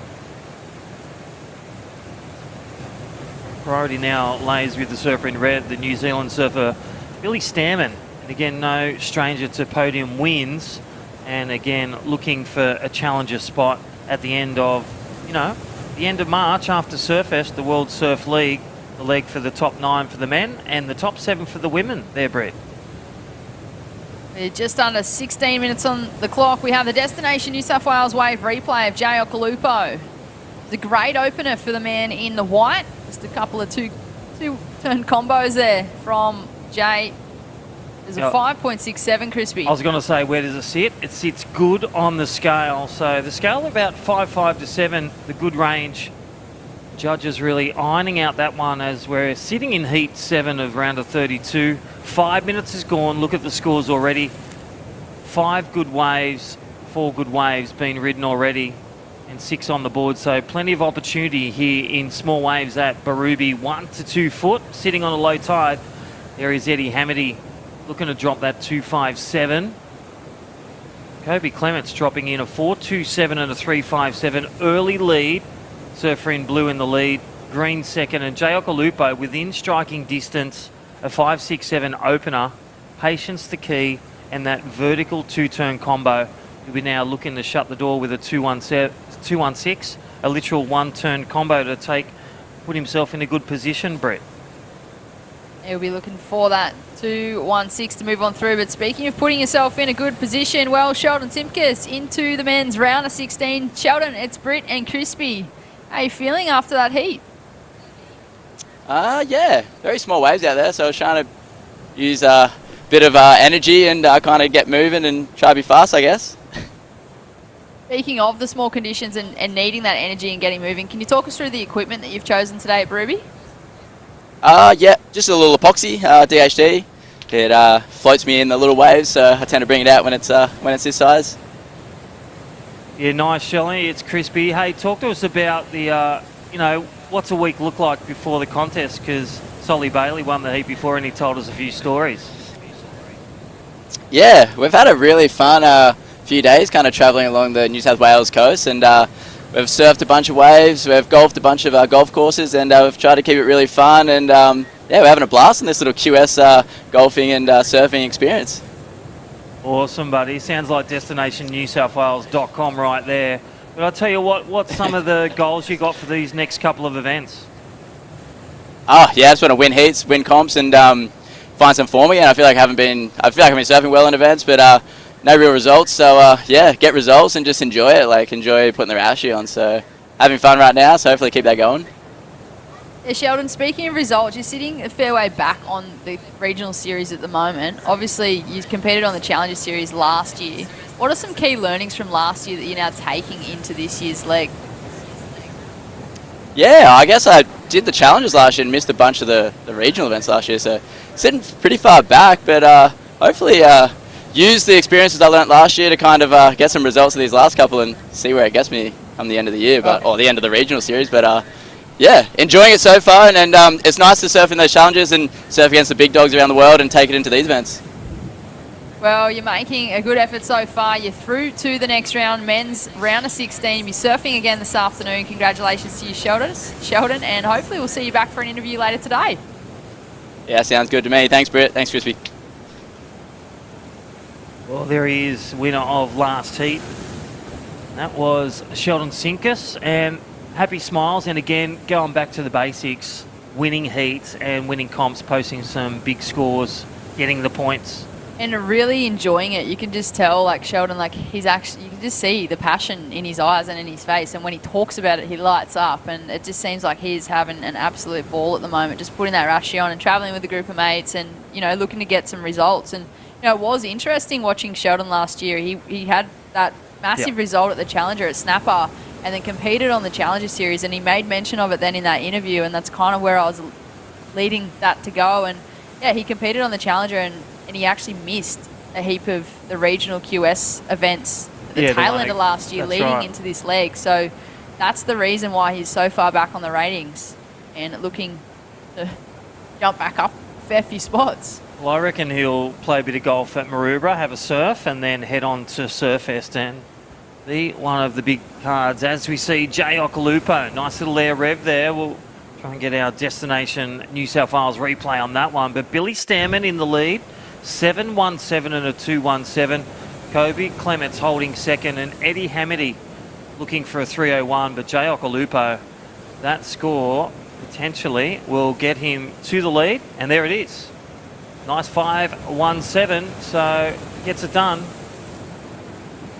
Priority now lays with the surfer in red, the New Zealand surfer Billy Stairman. And again, no stranger to podium wins. And again, looking for a challenger spot at the end of, the end of March after Surfest, the World Surf League, the leg for the top 9 for the men and the top 7 for the women there, Brett. We're just under 16 minutes on the clock. We have the Destination New South Wales Wave replay of Jay Okalupo. The great opener for the man in the white. Just a couple of two-turn combos there from Jay. There's a 5.67, Crispy. I was going to say, where does it sit? It sits good on the scale. So the scale about 5.5 to 7, the good range. Judges really ironing out that one as we're sitting in heat 7 of round of 32. 5 minutes is gone. Look at the scores already. 5 good waves, 4 good waves being ridden already, and 6 on the board. So plenty of opportunity here in small waves at Birubi. 1 to 2 foot, sitting on a low tide. There is Eddie Hamady looking to drop that 2.57. Kobe Clements dropping in a 4.27 and a 3.57. Early lead. Surfer in blue in the lead. Green second, and Jay Okalupo within striking distance, a 5-6-7 opener. Patience the key, and that vertical two-turn combo. He'll be now looking to shut the door with a 2-1-6, a literal one-turn combo to put himself in a good position, Brett. He'll be looking for that 2-1-6 to move on through. But speaking of putting yourself in a good position, well, Sheldon Simkus into the men's round of 16. Sheldon, it's Britt and Crispy. How are you feeling after that heat? Yeah, very small waves out there, so I was trying to use a bit of energy and kind of get moving and try to be fast, I guess. Speaking of the small conditions and needing that energy and getting moving, can you talk us through the equipment that you've chosen today at Birubi? Yeah, just a little epoxy, DHD. It floats me in the little waves, so I tend to bring it out when it's this size. Yeah, nice, Shelley. It's Crispy. Hey, talk to us about the, what's a week look like before the contest? Because Solly Bailey won the heat before and he told us a few stories. Yeah, we've had a really fun few days kind of travelling along the New South Wales coast, and we've surfed a bunch of waves, we've golfed a bunch of golf courses, and we've tried to keep it really fun, and yeah, we're having a blast in this little QS golfing and surfing experience. Awesome, buddy. Sounds like destinationnewsouthwales.com right there. But I'll tell you what's some of the goals you got for these next couple of events? Oh yeah, I just want to win heats, win comps, and find some form again. I feel like I've been surfing well in events, but no real results. So yeah, get results and just enjoy it. Like enjoy putting the Roushie on. So having fun right now. So hopefully keep that going. Yeah, Sheldon, speaking of results, you're sitting a fair way back on the regional series at the moment. Obviously, you competed on the Challenger Series last year. What are some key learnings from last year that you're now taking into this year's leg? Yeah, I guess I did the challenges last year and missed a bunch of the regional events last year. So sitting pretty far back, but hopefully use the experiences I learnt last year to kind of get some results of these last couple and see where it gets me come the end of the year, or the end of the regional series. But yeah, enjoying it so far, and it's nice to surf in those challenges and surf against the big dogs around the world and take it into these events. Well, you're making a good effort so far. You're through to the next round, men's round of 16. You'll be surfing again this afternoon. Congratulations to you, Sheldon, and hopefully we'll see you back for an interview later today. Yeah, sounds good to me. Thanks, Britt. Thanks, Crispy. Well, there he is, winner of last heat. That was Sheldon Simkus, and happy smiles, and again, going back to the basics, winning heats and winning comps, posting some big scores, getting the points. And really enjoying it. You can just tell, like, Sheldon, like, he's actually, you can just see the passion in his eyes and in his face, and when he talks about it, he lights up, and it just seems like he's having an absolute ball at the moment, just putting that Roushie on and travelling with a group of mates and, looking to get some results. And, it was interesting watching Sheldon last year. He had that massive result at the Challenger at Snapper, and then competed on the Challenger Series, and he made mention of it then in that interview, and that's kind of where I was leading that to go. And yeah, he competed on the Challenger, and he actually missed a heap of the regional QS events at the tail end of last year, leading into this leg. So that's the reason why he's so far back on the ratings and looking to jump back up a fair few spots. Well, I reckon he'll play a bit of golf at Maroubra, have a surf, and then head on to Surfest and be one of the big cards. As we see Jay Okalupo, nice little air rev there. We'll try and get our Destination New South Wales replay on that one. But Billy Stammen in the lead, 7-1-7 and a 2-1-7. Kobe Clements holding second, and Eddie Hamady looking for a 3-0-1. But Jay Okalupo, that score potentially will get him to the lead, and there it is. Nice 5-1-7, so gets it done.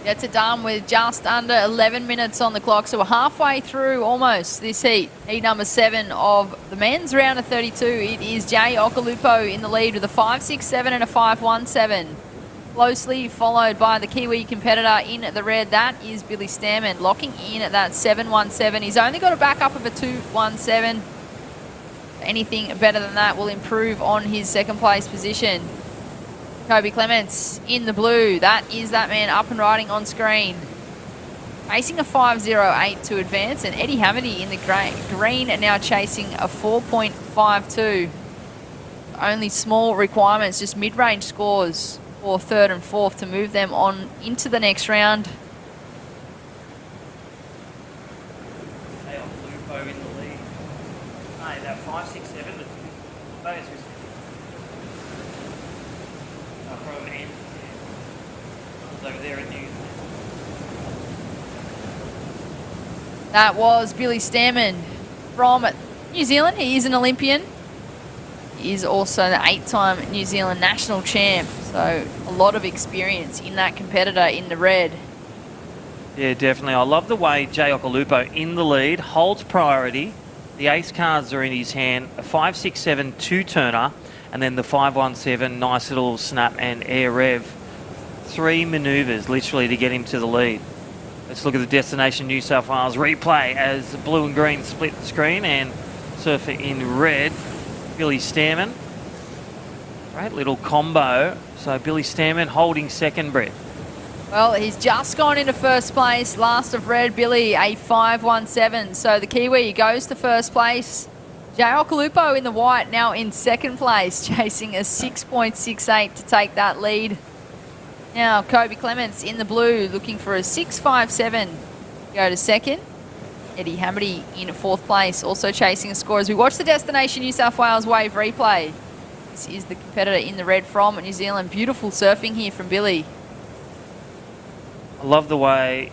Gets it done with just under 11 minutes on the clock, so we're halfway through almost this heat. Heat number 7 of the men's round of 32. It is Jay Okalupo in the lead with a 5-6-7 and a 5-1-7. Closely followed by the Kiwi competitor in the red. That is Billy Stammen, locking in at that 7-1-7. He's only got a backup of a 2-1-7. Anything better than that will improve on his second place position. Kobe Clements in the blue. That is that man up and riding on screen. Facing a 5.08 to advance, and Eddie Hamady in the green now chasing a 4.52. Only small requirements, just mid-range scores for third and fourth to move them on into the next round. say that 567. Those from N over there in New. That was Billy Stammen from New Zealand. He is an Olympian. He is also the 8-time New Zealand national champ. So a lot of experience in that competitor in the red. Yeah, definitely. I love the way Jay Okolupo in the lead, holds priority. The ace cards are in his hand. A 567 two-turner, and then the 517, nice little snap and air rev. 3 manoeuvres, literally, to get him to the lead. Let's look at the Destination New South Wales replay as the blue and green split the screen, and surfer in red, Billy Stammen. Great little combo. So Billy Stammen holding second, Brett. Well, he's just gone into first place. Last of red, Billy, a 517. So the Kiwi goes to first place. Jay Okolupo in the white, now in second place, chasing a 6.68 to take that lead. Now, Kobe Clements in the blue, looking for a 6.57 go to second. Eddie Hamity in fourth place, also chasing a score as we watch the Destination New South Wales wave replay. This is the competitor in the red from New Zealand. Beautiful surfing here from Billy. I love the way,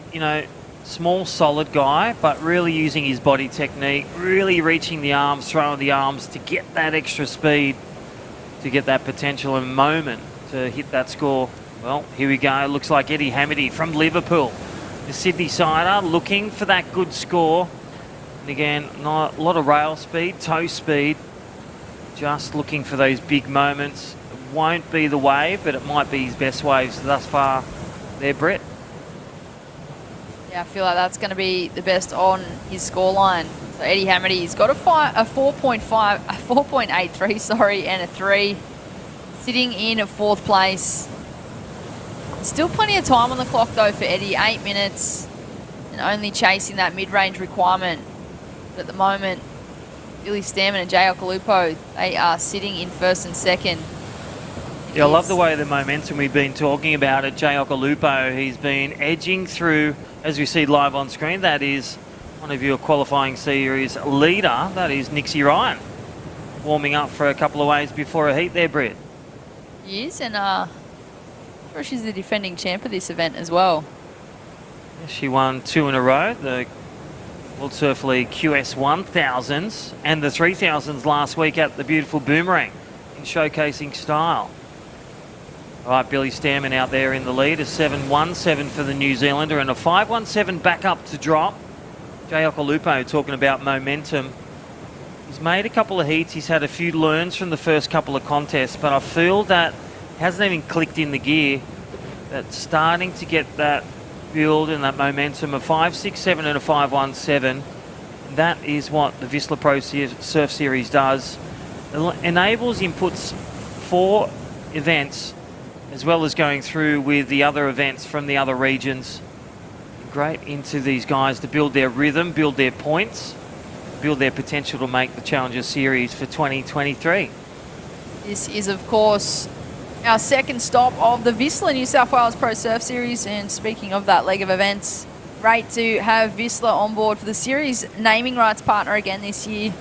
small, solid guy, but really using his body technique, really reaching the arms, throwing the arms to get that extra speed, to get that potential and moment to hit that score. Well, here we go. Looks like Eddie Hamity from Liverpool, the Sydney sider, looking for that good score. And again, not a lot of rail speed, toe speed, just looking for those big moments. It won't be the wave, but it might be his best waves thus far there, Brett. Yeah, I feel like that's going to be the best on his scoreline. So Eddie Hamity's got a 4.83, and a 3. Sitting in at fourth place. Still plenty of time on the clock though for Eddie, 8 minutes, and only chasing that mid-range requirement. But at the moment, Billy Stammen and Jay Okolupo, they are sitting in first and second. Yeah, I love the way the momentum we've been talking about at Jay Okolupo. He's been edging through, as we see live on screen. That is one of your qualifying series leader. That is Nixie Ryan, warming up for a couple of waves before a heat there, Brett. He is, and she's the defending champ of this event as well. Yeah, she won 2 in a row, the World Surf League QS 1000s and the 3000s last week at the beautiful Boomerang in showcasing style. All right, Billy Stammen out there in the lead, a 7.17 for the New Zealander and a 5.17 back up to drop. Jay Okolupo talking about momentum. He's made a couple of heats. He's had a few learns from the first couple of contests, but I feel that hasn't even clicked in the gear. That's starting to get that build and that momentum of 5.67 and a 5.17. That is what the VISSLA Pro Surf Series does. It enables inputs for events as well as going through with the other events from the other regions. Great into these guys to build their rhythm, build their points, build their potential to make the Challenger Series for 2023. This is, of course, our second stop of the VISSLA New South Wales Pro Surf Series. And speaking of that leg of events, great to have VISSLA on board for the series naming rights partner again this year.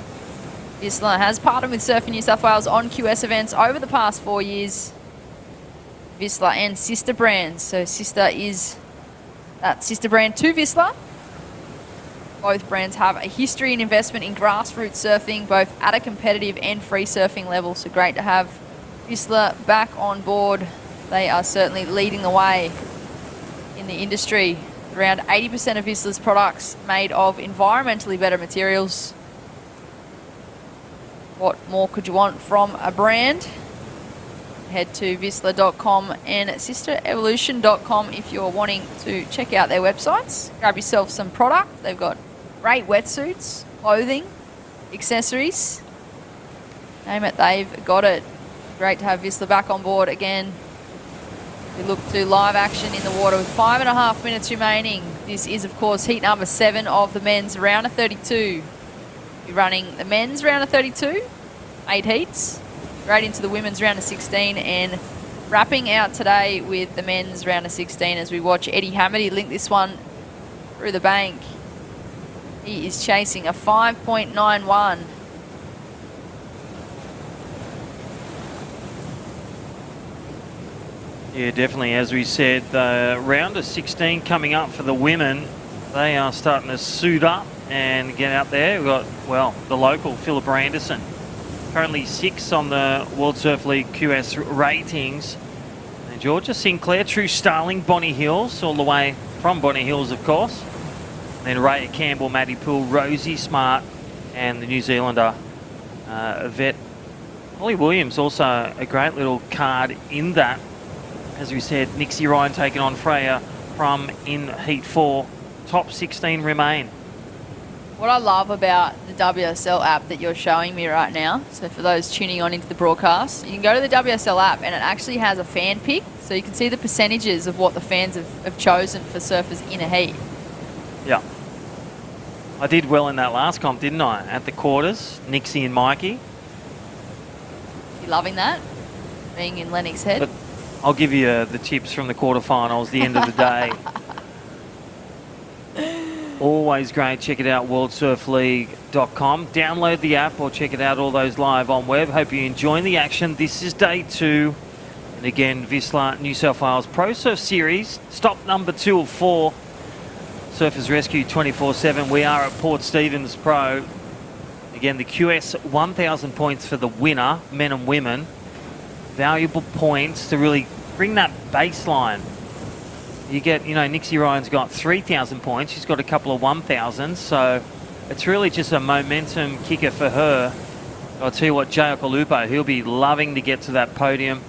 VISSLA has partnered with Surfing New South Wales on QS events over the past 4 years. VISSLA and sister brands. So sister is that sister brand to VISSLA. Both brands have a history and investment in grassroots surfing, both at a competitive and free surfing level. So great to have VISSLA back on board. They are certainly leading the way in the industry. Around 80% of VISSLA's products made of environmentally better materials. What more could you want from a brand? Head to vissla.com and sisterevolution.com if you're wanting to check out their websites. Grab yourself some product. They've got great wetsuits, clothing, accessories. Name it, they've got it. Great to have VISSLA back on board again. We look to live action in the water with 5.5 minutes remaining. This is, of course, heat number 7 of the men's round of 32. We're running the men's round of 32, 8 heats, right into the women's round of 16, and wrapping out today with the men's round of 16 as we watch Eddie Hamity link this one through the bank. He is chasing a 5.91 Yeah, definitely. As we said, the round of 16 coming up for the women. They are starting to suit up and get out there. We've got, well, the local, Philippa Anderson. Currently 6th on the World Surf League QS ratings. And Georgia Sinclair, True Starling, Bonnie Hills, all the way from Bonnie Hills, of course. And then Raya Campbell, Maddie Poole, Rosie Smart, and the New Zealander, Yvette Holly Williams, also a great little card in that. As we said, Nixie Ryan taking on Freya Prum in Heat 4. Top 16 remain. What I love about the WSL app that you're showing me right now, so for those tuning on into the broadcast, you can go to the WSL app and it actually has a fan pick, so you can see the percentages of what the fans have chosen for surfers in a heat. Yeah. I did well in that last comp, didn't I? At the quarters, Nixie and Mikey. You loving that? Being in Lennox Head? But I'll give you the tips from the quarterfinals, the end of the day. Always great. Check it out, worldsurfleague.com. Download the app or check it out, all those live on web. Hope you're enjoying the action. This is day 2. And again, VISSLA New South Wales Pro Surf Series. Stop number 2 of 4. Surfers Rescue 24/7. We are at Port Stephens Pro. Again, the QS 1,000 points for the winner, men and women. Valuable points to really bring that baseline. You get, you know, Nixie Ryan's got 3,000 points. She's got a couple of 1,000. So it's really just a momentum kicker for her. I'll tell you what, Jay Okalupo, he'll be loving to get to that podium.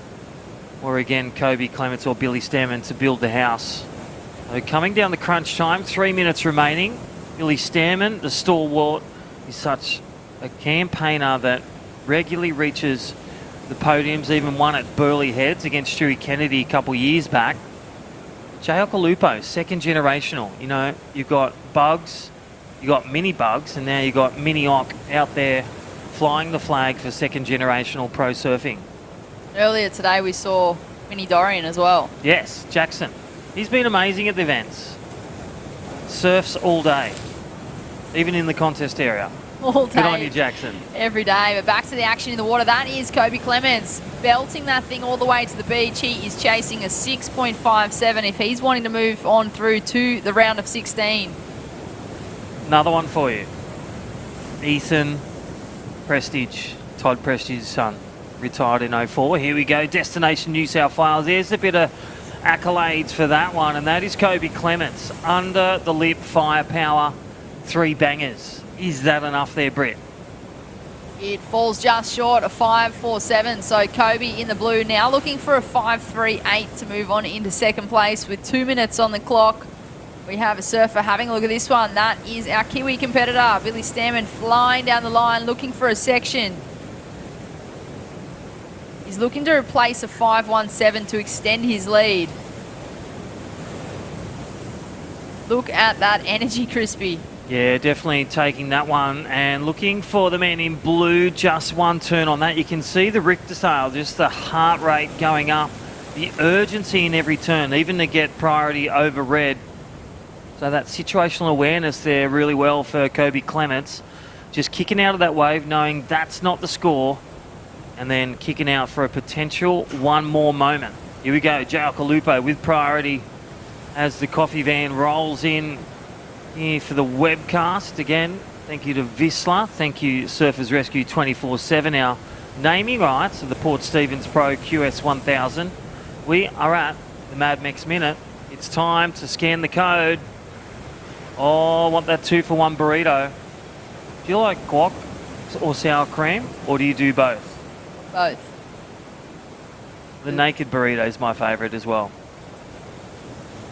Or again, Kobe Clements or Billy Stammen to build the house. So coming down the crunch time, 3 minutes remaining. Billy Stammen, the stalwart, is such a campaigner that regularly reaches the podiums, even won at Burleigh Heads against Stewie Kennedy a couple years back. Jay Okalupo, second generational. You know, you've got Bugs, you've got Mini Bugs, and now you've got Mini Ock out there flying the flag for second generational pro surfing. Earlier today we saw Winnie Dorian as well. Yes, Jackson. He's been amazing at the events. Surfs all day, even in the contest area. All day. Good on you, Jackson. Every day. But back to the action in the water. That is Kobe Clements belting that thing all the way to the beach. He is chasing a 6.57 if he's wanting to move on through to the round of 16. Another one for you. Ethan Prestige, Todd Prestige's son, retired in 04. Here we go. Destination New South Wales. There's a bit of accolades for that one, and that is Kobe Clements. Under the lip, firepower, 3 bangers. Is that enough there, Britt? It falls just short of 5.47. So Kobe in the blue now looking for a 5.38 to move on into second place with 2 minutes on the clock. We have a surfer having a look at this one. That is our Kiwi competitor, Billy Stammen, flying down the line looking for a section. He's looking to replace a 5.17 to extend his lead. Look at that energy, Crispy. Yeah, definitely taking that one and looking for the man in blue. Just one turn on that. You can see the Richter scale, just the heart rate going up, the urgency in every turn, even to get priority over red. So that situational awareness there really well for Kobe Clements. Just kicking out of that wave, knowing that's not the score, and then kicking out for a potential one more moment. Here we go, Jay Okalupo with priority as the coffee van rolls in here for the webcast. Again, thank you to VISSLA. Thank you, Surfers Rescue 24/7, our naming rights of the Port Stephens Pro QS 1000. We are at the Mad Max Minute. It's time to scan the code. Oh, I want that 2-for-1 burrito. Do you like guac or sour cream, or do you do both? Both. The naked burrito is my favourite as well.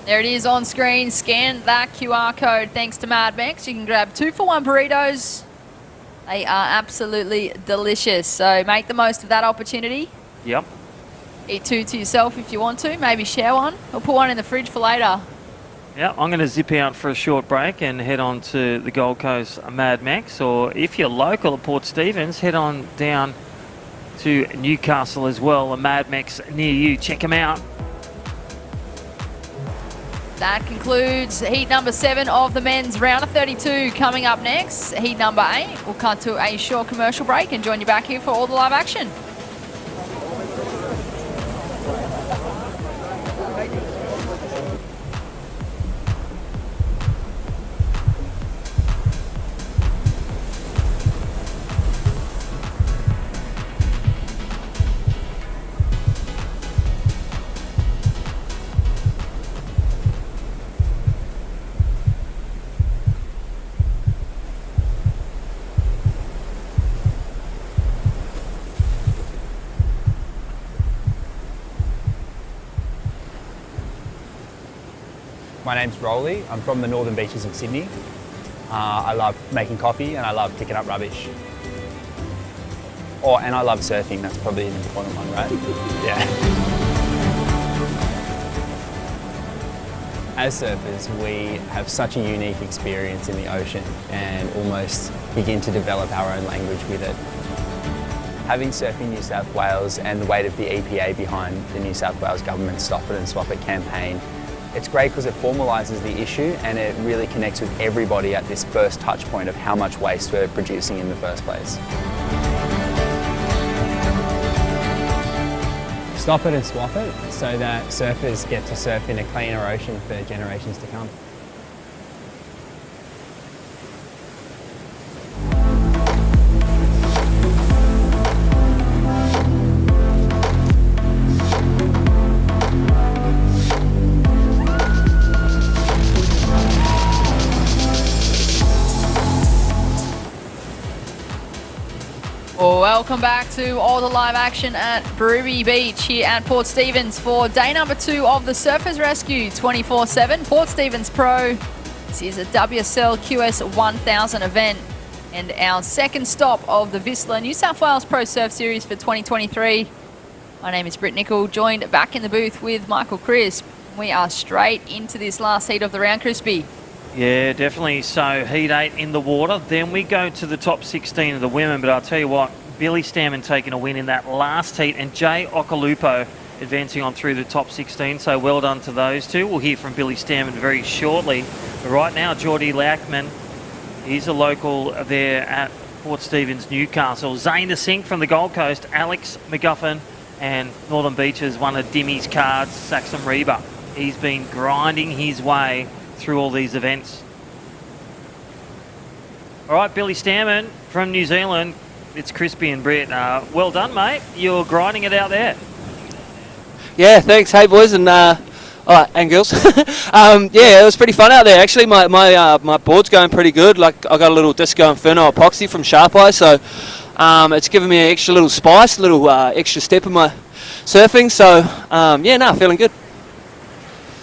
There it is on screen. Scan that QR code thanks to Mad Max. You can grab 2-for-1 burritos. They are absolutely delicious. So make the most of that opportunity. Yep. Eat 2 to yourself if you want to. Maybe share one or put one in the fridge for later. Yeah, I'm going to zip out for a short break and head on to the Gold Coast Mad Max. Or if you're local at Port Stephens, head on down to Newcastle as well. A Mad Max near you. Check them out. That concludes heat number 7 of the men's round of 32. Coming up next, heat number 8. We'll cut to a short commercial break and join you back here for all the live action. My name's Rolly. I'm from the northern beaches of Sydney. I love making coffee and I love picking up rubbish. And I love surfing. That's probably an important one, right? Yeah. As surfers, we have such a unique experience in the ocean and almost begin to develop our own language with it. Having Surfing New South Wales and the weight of the EPA behind the New South Wales government's Stop It and Swap It campaign, it's great because it formalises the issue and it really connects with everybody at this first touch point of how much waste we're producing in the first place. Stop it and swap it so that surfers get to surf in a cleaner ocean for generations to come. Welcome back to all the live action at Birubi Beach here at Port Stephens for day number 2 of the Surfers Rescue 24/7 Port Stephens Pro. This is a WSL QS 1000 event and our second stop of the VISSLA New South Wales Pro Surf Series for 2023. My name is Britt Nicol, joined back in the booth with Michael Crisp. We are straight into this last heat of the round, Crispy. Yeah, definitely. So heat 8 in the water. Then we go to the top 16 of the women. But I'll tell you what, Billy Stammen taking a win in that last heat and Jay Okolupo advancing on through the top 16. So well done to those two. We'll hear from Billy Stammen very shortly. But right now, Geordie Lackman, he's a local there at Port Stephens, Newcastle. Zane Sink from the Gold Coast, Alex McGuffin, and Northern Beaches, one of Dimmy's cards, Saxon Reba. He's been grinding his way through all these events. All right, Billy Stammen from New Zealand. It's Crispy and Britt. Well done, mate. You're grinding it out there. Yeah, thanks. Hey, boys, and and girls. Yeah, it was pretty fun out there. Actually, my board's going pretty good. Like, I got a little Disco Inferno epoxy from Sharp Eye, so it's given me an extra little spice, a little extra step in my surfing. So yeah, no, feeling good.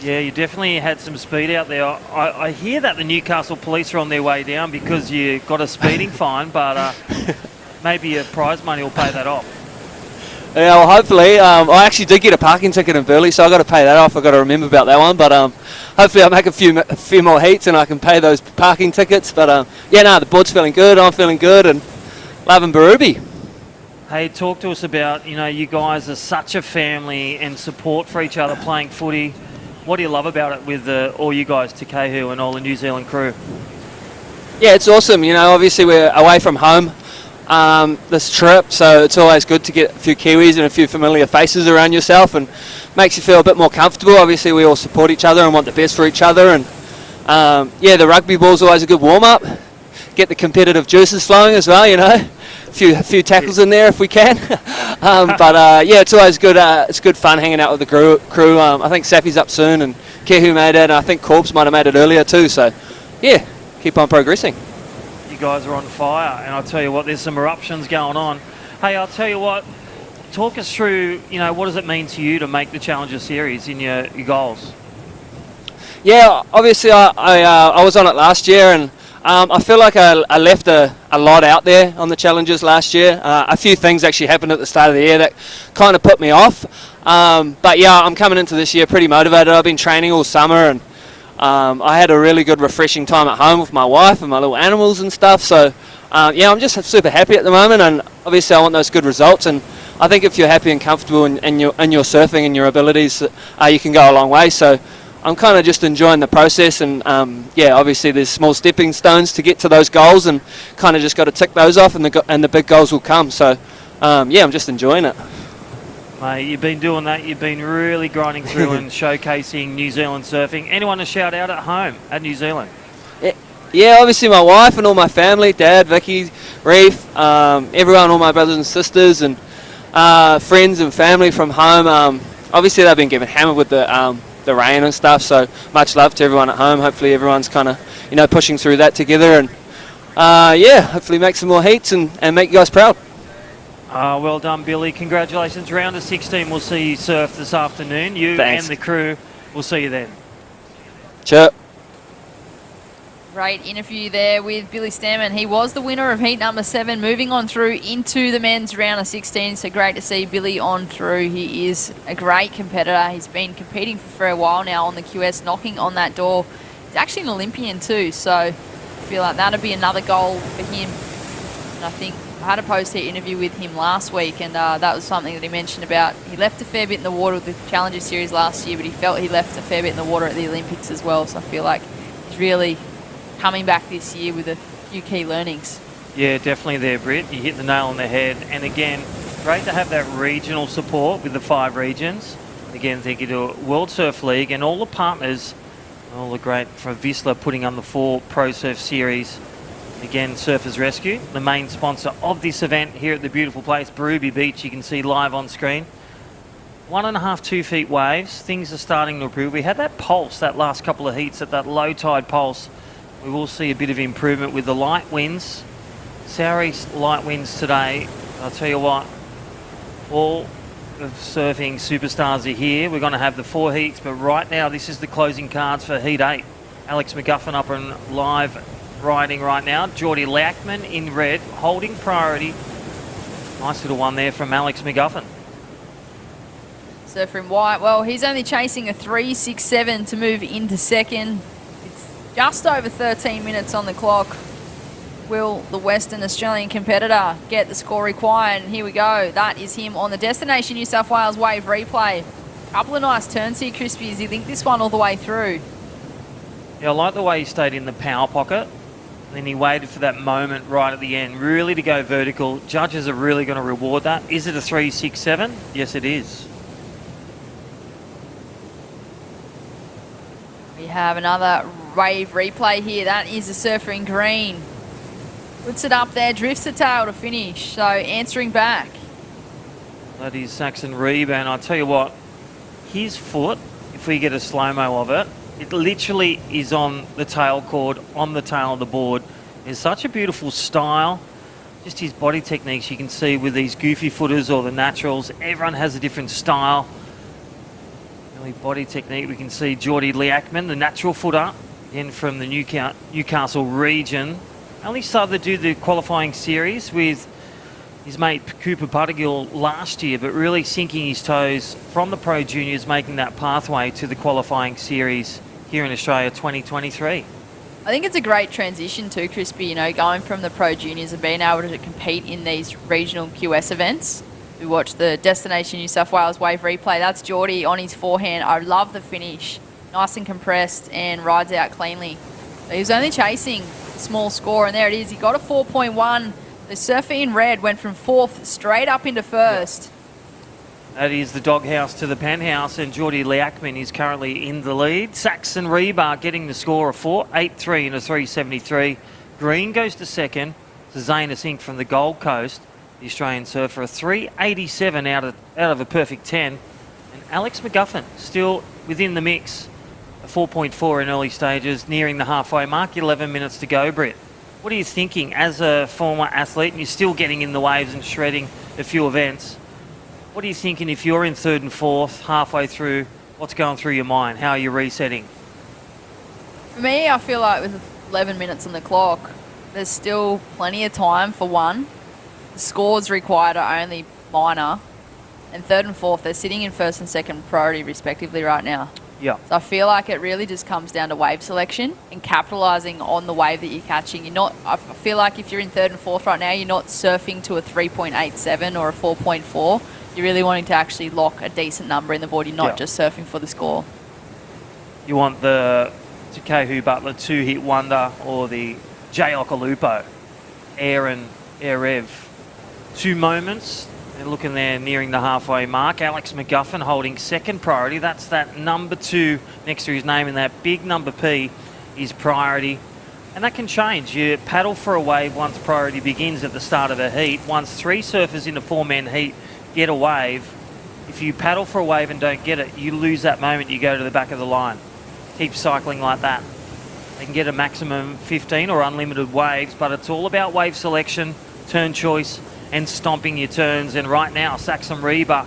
Yeah, you definitely had some speed out there. I hear that the Newcastle police are on their way down because you got a speeding fine, but maybe your prize money will pay that off. Yeah, well, hopefully. I actually did get a parking ticket in Burleigh, so I've got to pay that off. I've got to remember about that one. But hopefully I'll make a few more heats and I can pay those parking tickets. But yeah, no, the board's feeling good. I'm feeling good and loving Birubi. Hey, talk to us about, you guys are such a family and support for each other playing footy. What do you love about it with all you guys, Tekehu and all the New Zealand crew? Yeah, it's awesome. Obviously we're away from home this trip, so it's always good to get a few Kiwis and a few familiar faces around yourself and makes you feel a bit more comfortable. Obviously we all support each other and want the best for each other, and yeah, the rugby ball's always a good warm-up. Get the competitive juices flowing as well, a few tackles in there if we can. But yeah, it's always good. It's good fun hanging out with the crew. I think Safi's up soon, and Kehu made it, and I think Corpse might have made it earlier too. So yeah, keep on progressing. You guys are on fire, and I'll tell you what, there's some eruptions going on. Hey, I'll tell you what, talk us through, what does it mean to you to make the Challenger Series in your goals? Yeah, obviously I was on it last year, and I feel like I left a lot out there on the Challengers last year. A few things actually happened at the start of the year that kind of put me off. But yeah, I'm coming into this year pretty motivated. I've been training all summer, and I had a really good refreshing time at home with my wife and my little animals and stuff. So yeah, I'm just super happy at the moment, and obviously I want those good results. And I think if you're happy and comfortable in your surfing and your abilities, you can go a long way. So I'm kind of just enjoying the process, and yeah, obviously there's small stepping stones to get to those goals, and kind of just got to tick those off, and the big goals will come. So yeah, I'm just enjoying it. Mate, you've been doing that. You've been really grinding through and showcasing New Zealand surfing. Anyone to shout out at home at New Zealand? Yeah, obviously my wife and all my family, Dad, Vicky, Reef, everyone, all my brothers and sisters, and friends and family from home. Obviously they've been getting hammered with the rain and stuff, so much love to everyone at home. Hopefully everyone's kind of pushing through that together, and yeah, hopefully make some more heats and make you guys proud. Well done, Billy. Congratulations. Round of 16, we'll see you surf this afternoon. You Thanks. and the crew, we'll see you then. Chirp. Great interview there with Billy Stammen. He was the winner of heat number 7, moving on through into the men's round of 16. So great to see Billy on through. He is a great competitor. He's been competing for a while now on the QS, knocking on that door. He's actually an Olympian too, so I feel like that'd be another goal for him. And I think I had a post-heat interview with him last week, and that was something that he mentioned about. He left a fair bit in the water with the Challenger Series last year, but he felt he left a fair bit in the water at the Olympics as well. So I feel like he's really coming back this year with a few key learnings. Yeah, definitely there, Britt. You hit the nail on the head. And again, great to have that regional support with the 5 regions. Again, thank you to World Surf League and all the partners, all the great from VISSLA putting on the 4 Pro Surf Series. Again, Surfers Rescue, the main sponsor of this event here at the beautiful place, Birubi Beach. You can see live on screen. 1.5, 2 feet waves. Things are starting to improve. We had that pulse, that last couple of heats at that low tide pulse. We will see a bit of improvement with the light winds. Southeast light winds today. I'll tell you what, all of surfing superstars are here. We're going to have the 4 heats, but right now this is the closing cards for Heat 8. Alex McGuffin up and live riding right now. Geordie Lackman in red, holding priority. Nice little one there from Alex McGuffin. Surfer in white, well, he's only chasing a 3.67 to move into second. Just over 13 minutes on the clock. Will the Western Australian competitor get the score required? And here we go. That is him on the Destination New South Wales wave replay. Couple of nice turns here, Crispy, as he linked this one all the way through. Yeah, I like the way he stayed in the power pocket. And then he waited for that moment right at the end, really to go vertical. Judges are really going to reward that. Is it a 3.67? Yes, it is. We have another wave replay here. That is the surfer in green. Puts it up there, drifts the tail to finish. So answering back. That is Saxon Reeb, and I'll tell you what, his foot, if we get a slow-mo of it, it literally is on the tail cord, on the tail of the board. It's such a beautiful style. Just his body techniques you can see with these goofy footers or the naturals. Everyone has a different style. Really body technique. We can see Geordie Liakman, the natural footer, in from the Newcastle region. Only started to do the qualifying series with his mate Cooper Buttergill last year, but really sinking his toes from the Pro Juniors, making that pathway to the qualifying series here in Australia 2023. I think it's a great transition too, Crispy, you know, going from the Pro Juniors and being able to compete in these regional QS events. We watched the Destination New South Wales wave replay. That's Geordie on his forehand. I love the finish. Nice and compressed and rides out cleanly. So he was only chasing a small score, and there it is. He got a 4.1. The surfer in red went from 4th straight up into 1st. That is the doghouse to the penthouse, and Geordie Liakman is currently in the lead. Saxon Rebar getting the score of 4.83 and a 3.73. Green goes to second. To Zaynus Inc. from the Gold Coast, the Australian surfer, a 3.87 out of a perfect 10. And Alex McGuffin still within the mix, a 4.4 in early stages, nearing the halfway mark. 11 minutes to go, Britt. What are you thinking as a former athlete, and you're still getting in the waves and shredding a few events? What are you thinking if you're in 3rd and 4th, halfway through? What's going through your mind? How are you resetting? For me, I feel like with 11 minutes on the clock, there's still plenty of time for one. The scores required are only minor. And 3rd and 4th, they're sitting in 1st and 2nd priority respectively right now. Yeah. So I feel like it really just comes down to wave selection and capitalising on the wave that you're catching. I feel like if you're in 3rd and 4th right now, you're not surfing to a 3.87 or a 4.4. You're really wanting to actually lock a decent number in the board. You're not just surfing for the score. You want the Takehu Butler 2-hit wonder or the Jay Okalupo, Air and Air Rev. 2 moments. They're looking there nearing the halfway mark. Alex McGuffin holding 2nd priority. That's that number 2 next to his name, and that big number P is priority. And that can change. You paddle for a wave once priority begins at the start of a heat. Once 3 surfers in a 4-man heat get a wave, if you paddle for a wave and don't get it, you lose that moment. You go to the back of the line. Keep cycling like that. They can get a maximum 15 or unlimited waves, but it's all about wave selection, turn choice, and stomping your turns. And right now, Saxon Reba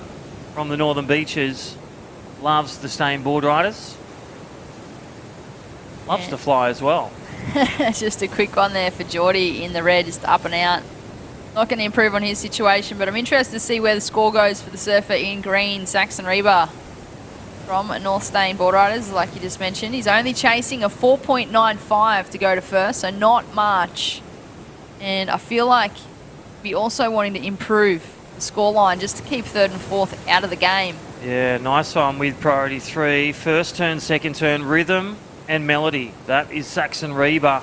from the Northern Beaches loves the staying board riders. Loves to fly as well. Just a quick one there for Geordie in the red, just up and out. Not going to improve on his situation, but I'm interested to see where the score goes for the surfer in green, Saxon Reba from North Stain Board Riders, like you just mentioned. He's only chasing a 4.95 to go to first, so not much. And I feel like be also wanting to improve the scoreline just to keep third and fourth out of the game. Yeah, nice one with priority 3. First turn, second turn, rhythm and melody. That is Saxon Reba.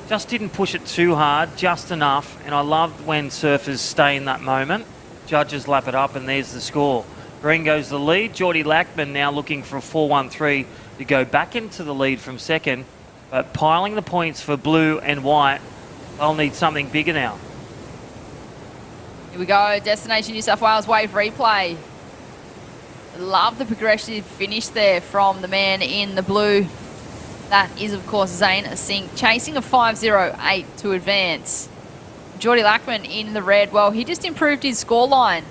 Just didn't push it too hard, just enough. And I love when surfers stay in that moment. Judges lap it up and there's the score. Green goes the lead. Geordie Lackman now looking for a 4-1-3 to go back into the lead from second. But piling the points for blue and white, they'll need something bigger now. Here we go, Destination New South Wales wave replay. Love the progressive finish there from the man in the blue. That is, of course, Zane Singh, chasing a 5.08 to advance. Geordie Lackman in the red, well, he just improved his scoreline.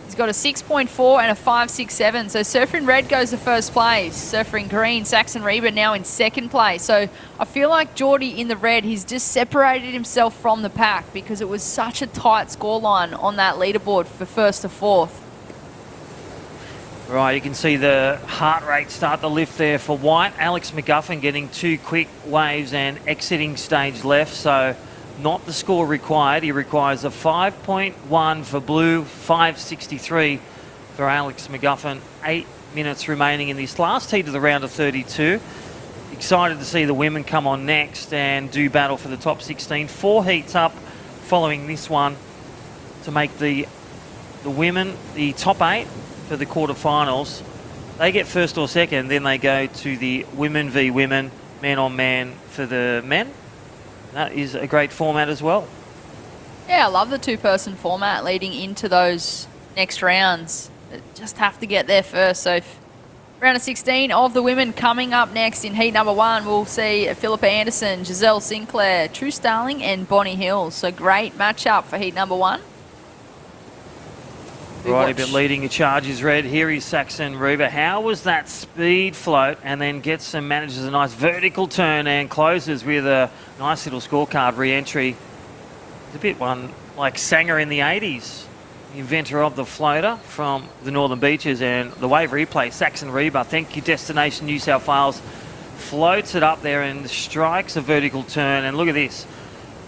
He's got a 6.4 and a 5.67. So Surfer in red goes to first place. Surfer in green, Saxon Reba now in second place. So I feel like Geordie in the red, he's just separated himself from the pack because it was such a tight scoreline on that leaderboard for first to fourth. Right, you can see the heart rate start to lift there for white. Alex McGuffin getting 2 quick waves and exiting stage left, so not the score required. He requires a 5.1 for blue, 5.63 for Alex McGuffin. 8 minutes remaining in this last heat of the round of 32. Excited to see the women come on next and do battle for the top 16. 4 heats up following this one to make the women the top 8 for the quarterfinals. They get first or second, then they go to the women v women, man on man for the men. That is a great format as well. Yeah, I love the 2-person format leading into those next rounds. Just have to get there first. So round of 16 of the women coming up next in heat number 1. We'll see Philippa Anderson, Giselle Sinclair, True Starling and Bonnie Hills. So great matchup for heat number 1. Righty, but leading the charge is red. Here is Saxon Reba. How was that speed float? And then gets and manages a nice vertical turn and closes with a nice little scorecard re-entry. It's a bit one like Sanger in the 80s, the inventor of the floater from the Northern Beaches. And the wave replay, Saxon Reba, thank you, Destination New South Wales, floats it up there and strikes a vertical turn. And look at this,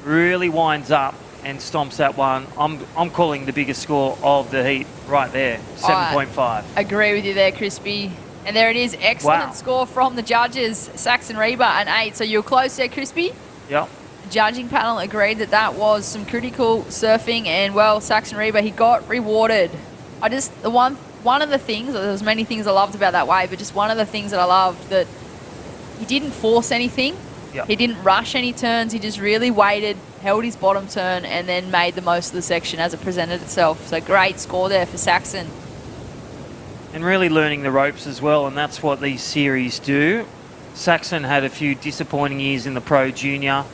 really winds up and stomps that one. I'm calling the biggest score of the heat right there, 7.5. Agree with you there, Crispy. And there it is, excellent score from the judges. Saxon Reba an 8. So you're close there, Crispy? Yep. The judging panel agreed that that was some critical surfing, and well, Saxon Reba, he got rewarded. One of the things, there was many things I loved about that wave, but just one of the things that I loved, that he didn't force anything. Yep. He didn't rush any turns. He just really waited, held his bottom turn, and then made the most of the section as it presented itself. So great score there for Saxon. And really learning the ropes as well, and that's what these series do. Saxon had a few disappointing years in the Pro Junior.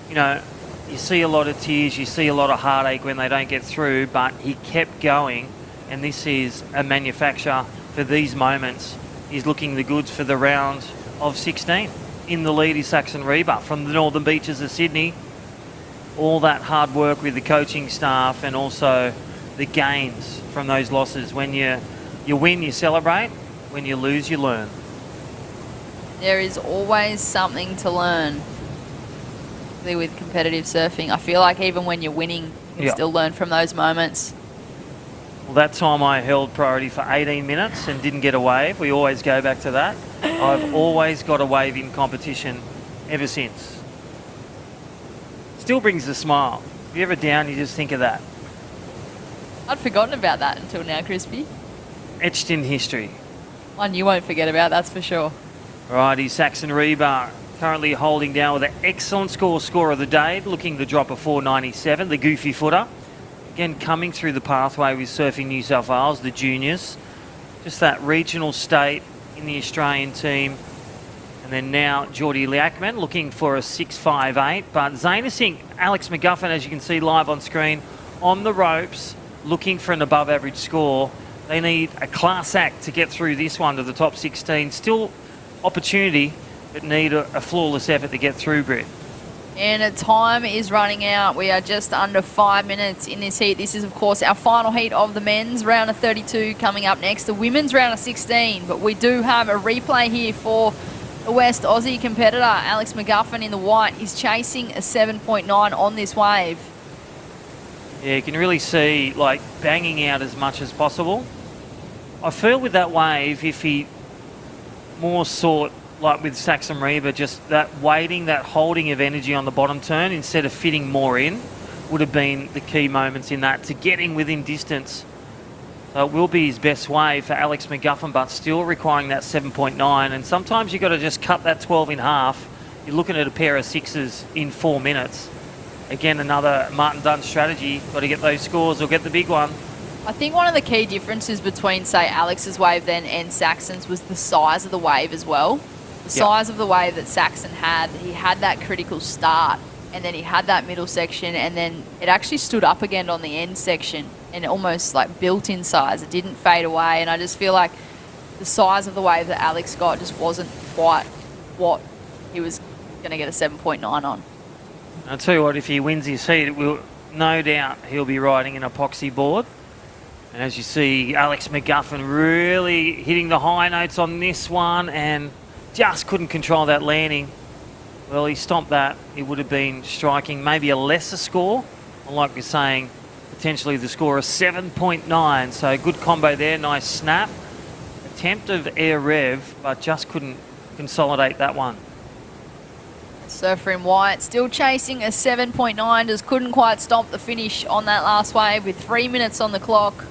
You know, you see a lot of tears, you see a lot of heartache when they don't get through, but he kept going, and this is a manufacturer for these moments. He's looking the goods for the round of 16. In the lead is Saxon Reba from the Northern Beaches of Sydney. All that hard work with the coaching staff and also the gains from those losses. When you win, you celebrate. When you lose, you learn. There is always something to learn with competitive surfing. I feel like even when you're winning, you can still learn from those moments. Well, that time I held priority for 18 minutes and didn't get a wave. We always go back to that. I've always got a wave in competition ever since. Still brings a smile. If you're ever down, you just think of that. I'd forgotten about that until now, Crispy. Etched in history. One you won't forget about, that's for sure. Righty, Saxon Reba currently holding down with an excellent score of the day, looking to drop a 4.97, the goofy footer. Again, coming through the pathway with Surfing New South Wales, the juniors. Just that regional state in the Australian team. And then now Geordie Lackman looking for a 6.58. But Zane Singh, Alex McGuffin, as you can see live on screen, on the ropes, looking for an above average score. They need a class act to get through this one to the top 16. Still opportunity but need a flawless effort to get through, Britt. And time is running out. We are just under 5 minutes in this heat. This is, of course, our final heat of the men's round of 32 coming up next. The women's round of 16. But we do have a replay here for the West Aussie competitor. Alex McGuffin in the white is chasing a 7.9 on this wave. Yeah, you can really see, like, banging out as much as possible. I feel with that wave, if he more sought, like with Saxon Reba, just that waiting, that holding of energy on the bottom turn instead of fitting more in would have been the key moments in that to getting within distance. So it will be his best wave for Alex McGuffin, but still requiring that 7.9. And sometimes you've got to just cut that 12 in half. You're looking at a pair of sixes in 4 minutes. Again, another Martin Dunn strategy. Got to get those scores or get the big one. I think one of the key differences between, say, Alex's wave then and Saxon's was the size of the wave as well. The size of the wave that Saxon had, he had that critical start, and then he had that middle section, and then it actually stood up again on the end section and almost like built in size. It didn't fade away, and I just feel like the size of the wave that Alex got just wasn't quite what he was going to get a 7.9 on. I'll tell you what, if he wins his heat, it will, no doubt he'll be riding an epoxy board. And as you see, Alex McGuffin really hitting the high notes on this one and just couldn't control that landing. Well, he stomped that. It would have been striking maybe a lesser score. Like we're saying, potentially the score of 7.9. So good combo there, nice snap. Attempt of air rev, but just couldn't consolidate that one. Surfer in white, still chasing a 7.9, just couldn't quite stomp the finish on that last wave with 3 minutes on the clock.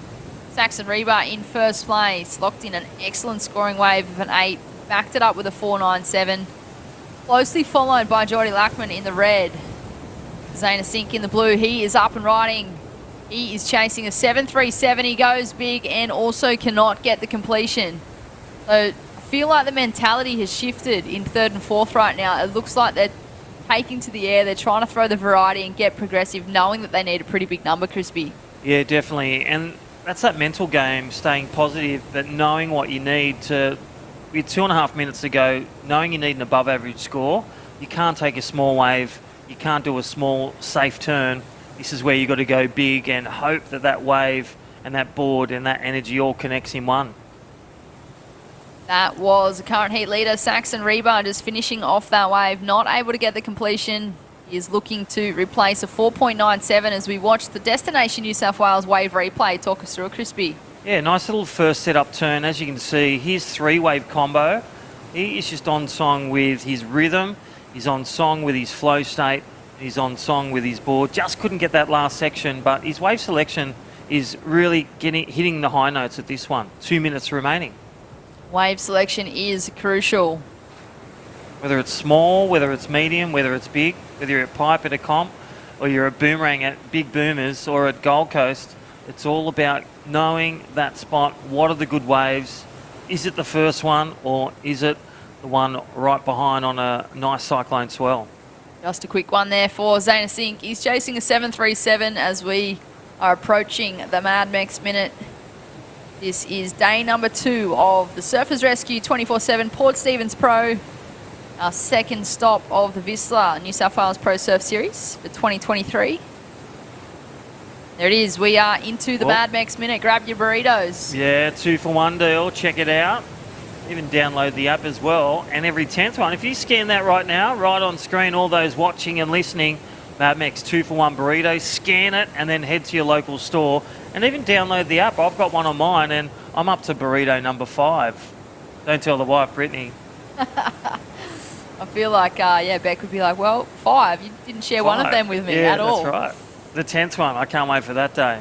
Saxon Reba in first place, locked in an excellent scoring wave of an 8, backed it up with a 4.97. Closely followed by Geordie Lackman in the red. Zayna Sink in the blue, he is up and riding. He is chasing a 7.37, he goes big and also cannot get the completion. So I feel like the mentality has shifted in third and fourth right now. It looks like they're taking to the air, they're trying to throw the variety and get progressive, knowing that they need a pretty big number, Crispy. Yeah, definitely. And that's that mental game, staying positive, but knowing what you need to, with 2.5 minutes to go, knowing you need an above average score. You can't take a small wave, you can't do a small safe turn. This is where you've got to go big and hope that that wave and that board and that energy all connects in one. That was the current heat leader, Saxon Reba, just finishing off that wave, not able to get the completion. He is looking to replace a 4.97 as we watch the Destination New South Wales wave replay. Talk us through it, Crispy. Yeah, nice little first setup turn. As you can see, his 3-wave combo, he is just on song with his rhythm, he's on song with his flow state, he's on song with his board. Just couldn't get that last section, but his wave selection is really hitting the high notes at this one. 2 minutes remaining. Wave selection is crucial. Whether it's small, whether it's medium, whether it's big, whether you're a pipe at a comp, or you're a boomerang at Big Boomers or at Gold Coast, it's all about knowing that spot. What are the good waves? Is it the first one, or is it the one right behind on a nice cyclone swell? Just a quick one there for Zayna Sink. He's chasing a 7.37 as we are approaching the Mad Max minute. This is day number 2 of the Surfers Rescue 24/7 Port Stephens Pro. Our second stop of the VISSLA New South Wales Pro Surf Series for 2023. There it is. We are into the Mad Max minute. Grab your burritos. Yeah, 2-for-1 deal. Check it out. Even download the app as well. And every 10th one, if you scan that right now, right on screen, all those watching and listening, Mad Max 2-for-1 burritos, scan it and then head to your local store and even download the app. I've got one on mine and I'm up to burrito number 5. Don't tell the wife, Brittany. I feel like, Beck would be like, well, 5. You didn't share one of them with me at all. That's right. The 10th one. I can't wait for that day.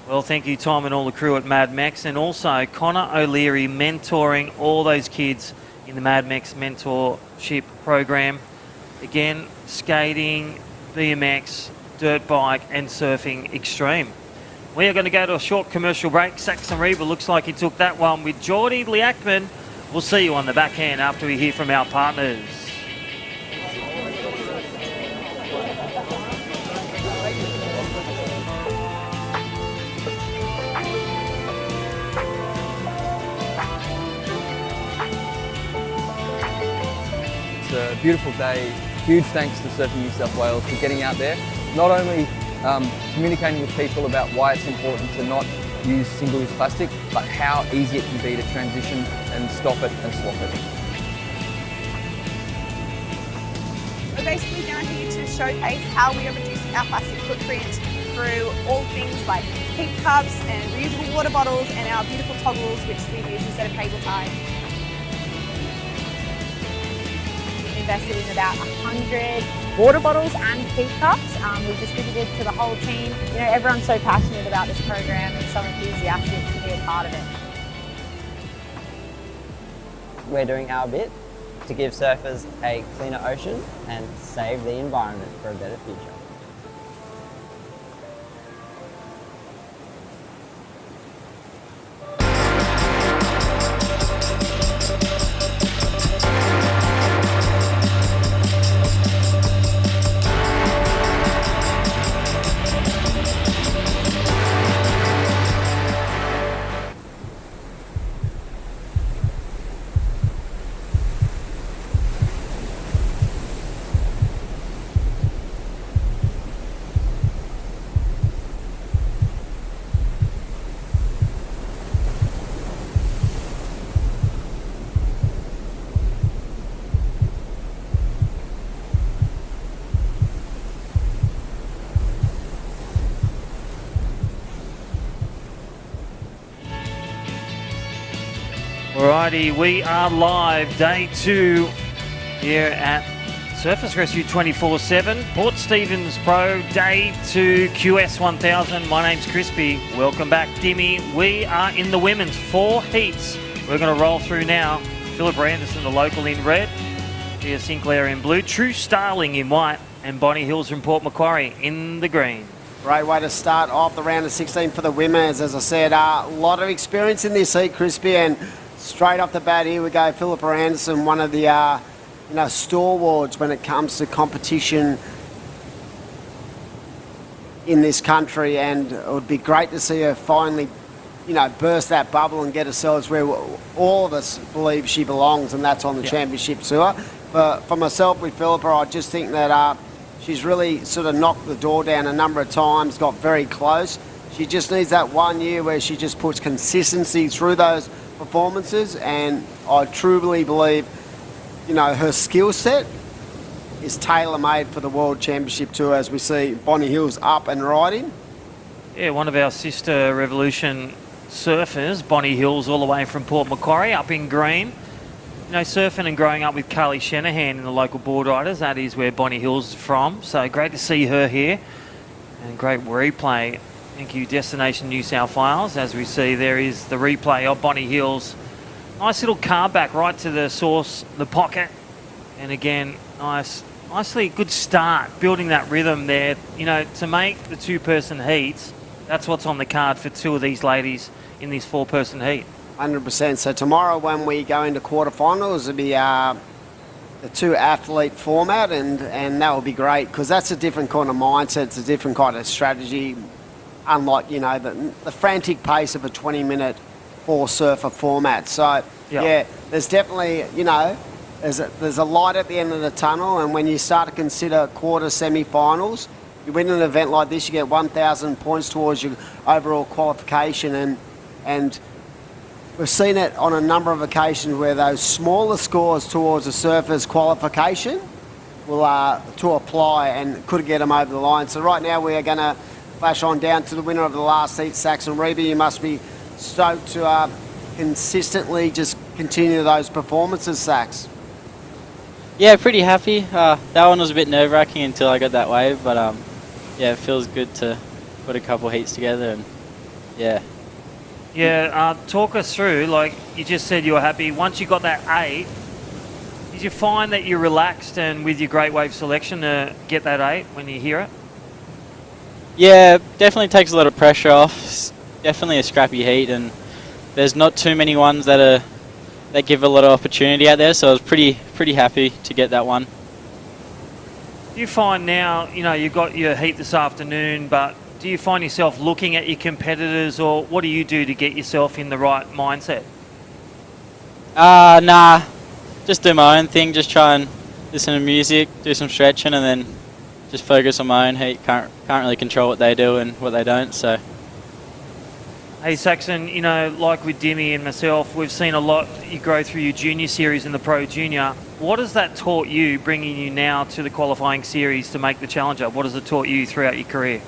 Well, thank you, Tom, and all the crew at Mad Max, and also Connor O'Leary mentoring all those kids in the Mad Max mentorship program. Again, skating, BMX, dirt bike, and surfing extreme. We are going to go to a short commercial break. Saxon Reba looks like he took that one with Geordie Lackman. We'll see you on the back end after we hear from our partners. beautiful day. Huge thanks to Surfing New South Wales for getting out there, not only communicating with people about why it's important to not use single-use plastic, but how easy it can be to transition and stop it and swap it. We're basically down here to showcase how we are reducing our plastic footprint through all things like keep cups and reusable water bottles and our beautiful toggles which we use instead of cable tie. We've invested in about 100 water bottles and keep cups. We've distributed to the whole team. You know, everyone's so passionate about this program and so enthusiastic to be a part of it. We're doing our bit to give surfers a cleaner ocean and save the environment for a better future. Alrighty, we are live, day 2 here at Surface Rescue 24/7, Port Stephens Pro, day 2, QS 1000. My name's Crispy. Welcome back, Dimmy. We are in the women's 4 heats. We're going to roll through now. Philip Anderson, the local, in red. Gia Sinclair in blue. True Starling in white. And Bonnie Hills from Port Macquarie in the green. Great way to start off the round of 16 for the women's. As I said, a lot of experience in this heat, Crispy, and straight off the bat, here we go. Philippa Anderson, one of the stalwarts when it comes to competition in this country, and it would be great to see her finally, burst that bubble and get herself where all of us believe she belongs, and that's on the championship tour. But for myself with Philippa, I just think that she's really sort of knocked the door down a number of times, got very close. She just needs that 1 year where she just puts consistency through those performances, and I truly believe, her skill set is tailor-made for the World Championship Tour, as we see Bonnie Hills up and riding. Yeah, one of our sister Revolution surfers, Bonnie Hills, all the way from Port Macquarie, up in green. Surfing and growing up with Carly Shanahan in the local board riders, that is where Bonnie Hills is from. So great to see her here, and great replay. Thank you, Destination New South Wales. As we see, there is the replay of Bonnie Hills. Nice little car back right to the source, the pocket. And again, nicely good start, building that rhythm there. To make the 2-person heats, that's what's on the card for 2 of these ladies in this 4-person heat. 100%. So tomorrow when we go into quarterfinals, it'll be the 2-athlete format, and that will be great, because that's a different kind of mindset. It's a different kind of strategy. Unlike, the frantic pace of a 20-minute 4-surfer format. So, yeah, there's definitely, there's a light at the end of the tunnel, and when you start to consider quarter semi-finals, you win an event like this, you get 1,000 points towards your overall qualification, and we've seen it on a number of occasions where those smaller scores towards a surfer's qualification will to apply and could get them over the line. So right now we are going to flash on down to the winner of the last heat, Saxon Reba. You must be stoked to consistently just continue those performances, Sax. Yeah, pretty happy. That one was a bit nerve-wracking until I got that wave, but it feels good to put a couple heats together, and yeah. Yeah, talk us through, like you just said you were happy. Once you got that 8, did you find that you're relaxed and with your great wave selection to get that 8 when you hear it? Yeah, definitely takes a lot of pressure off. It's definitely a scrappy heat, and there's not too many ones that give a lot of opportunity out there, so I was pretty happy to get that one. Do you find now, you got your heat this afternoon, but do you find yourself looking at your competitors, or what do you do to get yourself in the right mindset? Nah, just do my own thing, just try and listen to music, do some stretching, and then just focus on my own heat. Can't really control what they do and what they don't. So. Hey Saxon, you know, like with Dimmy and myself, we've seen a lot you grow through your junior series and the Pro Junior. What has that taught you, bringing you now to the qualifying series to make the Challenger? What has it taught you throughout your career?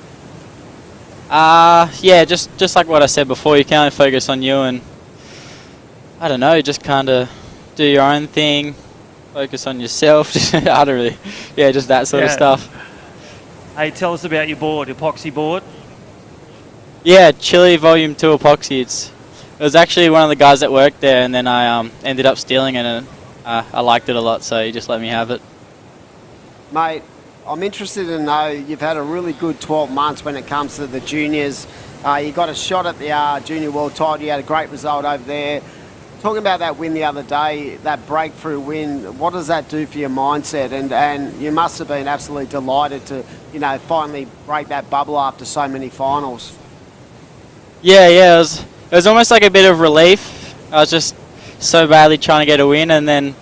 Yeah, just like what I said before, you can only focus on you and, I don't know, just kind of do your own thing, focus on yourself. I don't really, yeah, just that sort of stuff. Hey, tell us about your board, epoxy board. Yeah, Chile Volume 2 epoxy. It was actually one of the guys that worked there, and then I ended up stealing it, and I liked it a lot, so he just let me have it. Mate, I'm interested to know, you've had a really good 12 months when it comes to the juniors. You got a shot at the junior world title. You had a great result over there. Talking about that win the other day, that breakthrough win, what does that do for your mindset? And you must have been absolutely delighted to, you know, finally break that bubble after so many finals. Yeah, it was almost like a bit of relief. I was just so badly trying to get a win, and then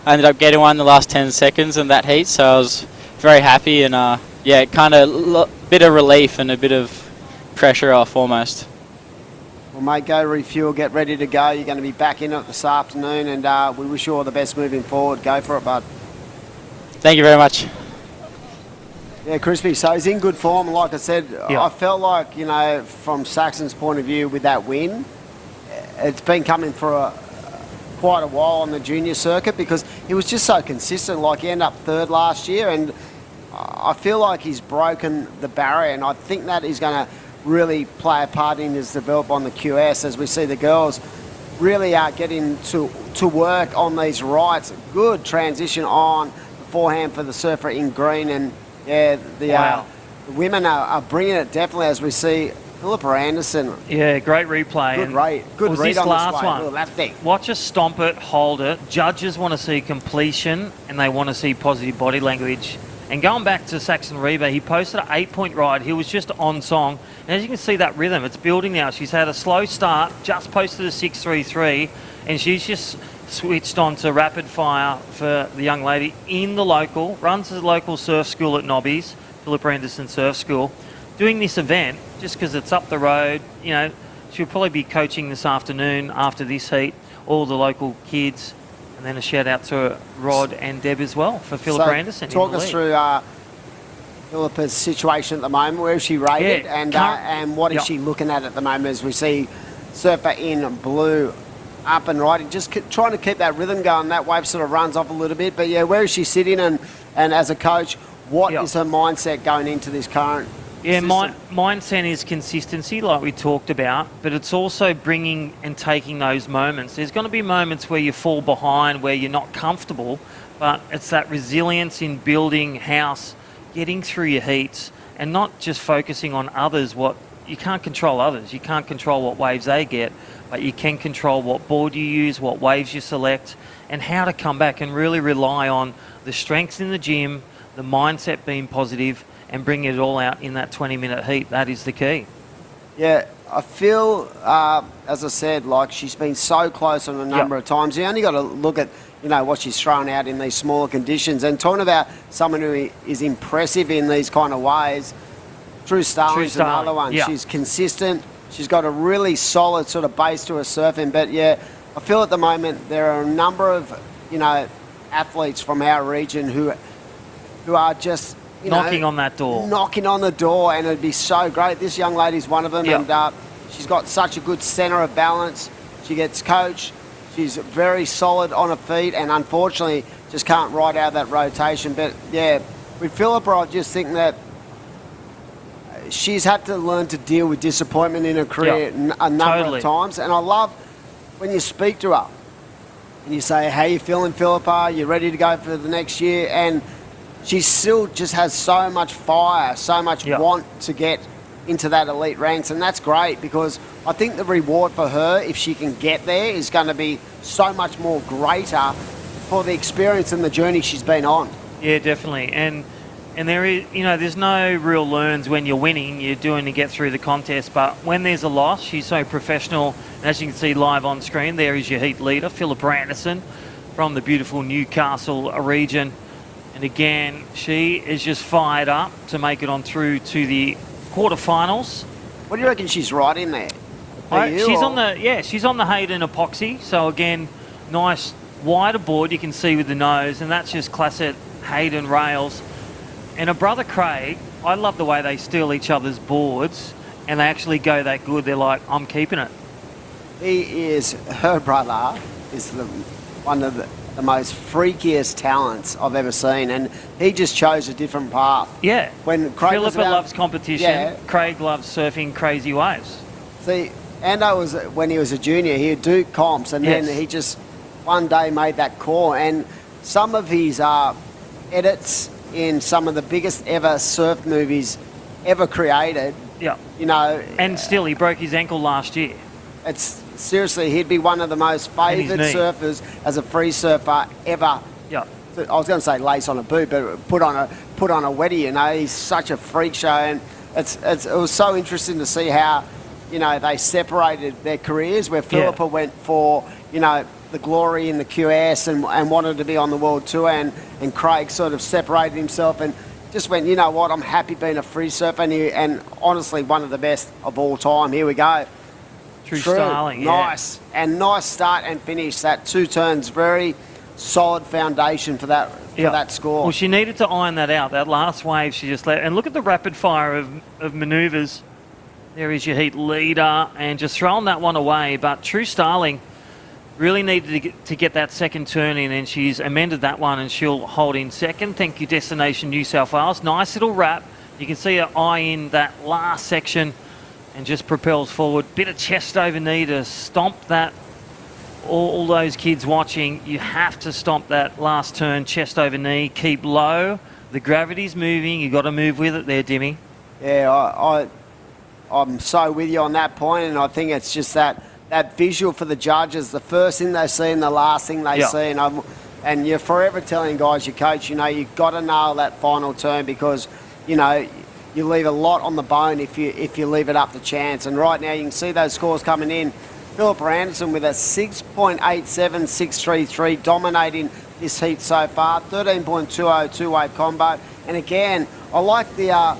I ended up getting one in the last 10 seconds in that heat, so I was very happy, and yeah, kind of bit of relief and a bit of pressure off almost. Well, mate, go refuel, get ready to go. You're going to be back in it this afternoon, and we wish you all the best moving forward. Go for it, bud. Thank you very much. Yeah, Crispy, so he's in good form. Like I said, I felt like, you know, from Saxon's point of view with that win, it's been coming for quite a while on the junior circuit because he was just so consistent. Like, he ended up third last year, and I feel like he's broken the barrier, and I think that is going to really play a part in his development on the QS as we see the girls really are getting to work on these rights. Good transition on the forehand for the surfer in green, and yeah, the women are bringing it definitely as we see Philippa Anderson. Yeah, great replay. Good read on last this way. one. Look at that thing. Watch us stomp it, hold it. Judges want to see completion and they want to see positive body language. And going back to Saxon Reba, he posted an 8-point ride. He was just on song. And as you can see, that rhythm, it's building now. She's had a slow start, just posted a 6.33, and she's just switched on to rapid fire for the young lady in the local, runs the local surf school at Nobby's, Philippa Anderson Surf School, doing this event just because it's up the road. You know, she'll probably be coaching this afternoon after this heat, all the local kids, and then a shout out to Rod and Deb as well for Philippa Anderson. Talk us through Philippa's situation at the moment. Where is she rated, and what is she looking at the moment as we see surfer in blue up and riding, just trying to keep that rhythm going. That wave sort of runs off a little bit, but yeah, where is she sitting, and as a coach, what is her mindset going into this current system? Mindset is consistency like we talked about, but it's also bringing and taking those moments. There's going to be moments where you fall behind, where you're not comfortable, but it's that resilience in building house, getting through your heats, and not just focusing on others. You can't control others. You can't control what waves they get, but you can control what board you use, what waves you select, and how to come back and really rely on the strengths in the gym, the mindset being positive, and bring it all out in that 20-minute heat. That is the key. Yeah, I feel, as I said, like she's been so close on a number of times. You only got to look at, you know, what she's thrown out in these smaller conditions. And talking about someone who is impressive in these kind of ways, Drew Starling's another one. Yeah. She's consistent. She's got a really solid sort of base to her surfing. But yeah, I feel at the moment there are a number of, you know, athletes from our region who are just, knocking on that door. Knocking on the door, and it'd be so great. This young lady's one of them, and she's got such a good centre of balance. She gets coached. She's very solid on her feet, and unfortunately just can't ride out that rotation. But yeah, with Philippa, I just think that she's had to learn to deal with disappointment in her career a number of times. And I love when you speak to her and you say, how you feeling, Philippa? You ready to go for the next year? And she still just has so much fire, so much want to get into that elite ranks, and that's great because I think the reward for her, if she can get there, is going to be so much more greater for the experience and the journey she's been on. Yeah, definitely. And there is, you know, there's no real learns when you're winning. You're doing to get through the contest, but when there's a loss, she's so professional. And as you can see live on screen, there is your heat leader, Philippa Anderson, from the beautiful Newcastle region. And again, she is just fired up to make it on through to the quarterfinals. What do you reckon she's right in there? She's on the Hayden epoxy. So again, nice wider board you can see with the nose, and that's just classic Hayden rails. And her brother Craig, I love the way they steal each other's boards, and they actually go that good. They're like, I'm keeping it. Her brother is one of the most freakiest talents I've ever seen, and he just chose a different path. Yeah. When Craig Philippa loves competition. Craig loves surfing crazy waves. See, Ando when he was a junior, he would do comps, and then he just one day made that call. And some of his edits in some of the biggest ever surf movies ever created. Yeah. You know. And still, he broke his ankle last year. It's seriously, he'd be one of the most favoured surfers as a free surfer ever. Yeah. I was going to say lace on a boot, but put on a weddy. You know, he's such a freak show, and it was so interesting to see how, you know, they separated their careers. Where Philippa went for, you know, the glory in the QS and wanted to be on the world tour, and Craig sort of separated himself and just went, you know what, I'm happy being a free surfer, and honestly one of the best of all time. Here we go. True styling, nice. And nice start and finish. That 2 turns, very solid foundation for that score. Well, she needed to iron that out. That last wave she just let, and look at the rapid fire of manoeuvres. There is your heat leader, and just throwing that one away. But True Starling really needed to get that second turn in, and she's amended that one, and she'll hold in second. Thank you, Destination New South Wales. Nice little wrap. You can see her eye in that last section and just propels forward. Bit of chest over knee to stomp that. All those kids watching, you have to stomp that last turn, chest over knee, keep low. The gravity's moving. You got to move with it there, Dimmy. Yeah, I'm so with you on that point, and I think it's just that visual for the judges, the first thing they see and the last thing they see. And you're forever telling guys, your coach, you know, you've got to nail that final turn, because, you know, you leave a lot on the bone if you leave it up to chance. And right now you can see those scores coming in. Philippa Anderson with a 6.87.633, dominating this heat so far. 13.20 two-wave combo. And again, I like the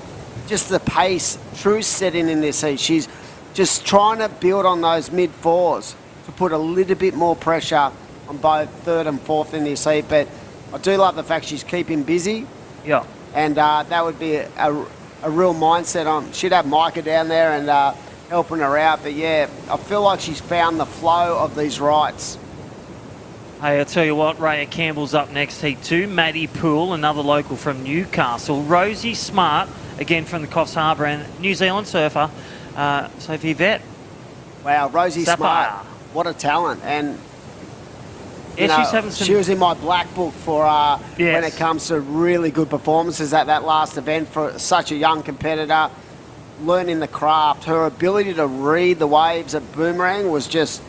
just the pace True setting in this heat. She's just trying to build on those mid-4s to put a little bit more pressure on both 3rd and 4th in this heat. But I do love the fact she's keeping busy. Yeah. And that would be a real mindset. She'd have Micah down there and helping her out. But yeah, I feel like she's found the flow of these rights. Hey, I'll tell you what, Raya Campbell's up next, heat 2. Maddie Poole, another local from Newcastle. Rosie Smart, again from the Coffs Harbour, and New Zealand surfer, Sophie Vett. Wow, Rosie Sapphire. Smart, what a talent. And yeah, know, she's having some... she was in my black book for when it comes to really good performances at that last event for such a young competitor. Learning the craft, her ability to read the waves at Boomerang was just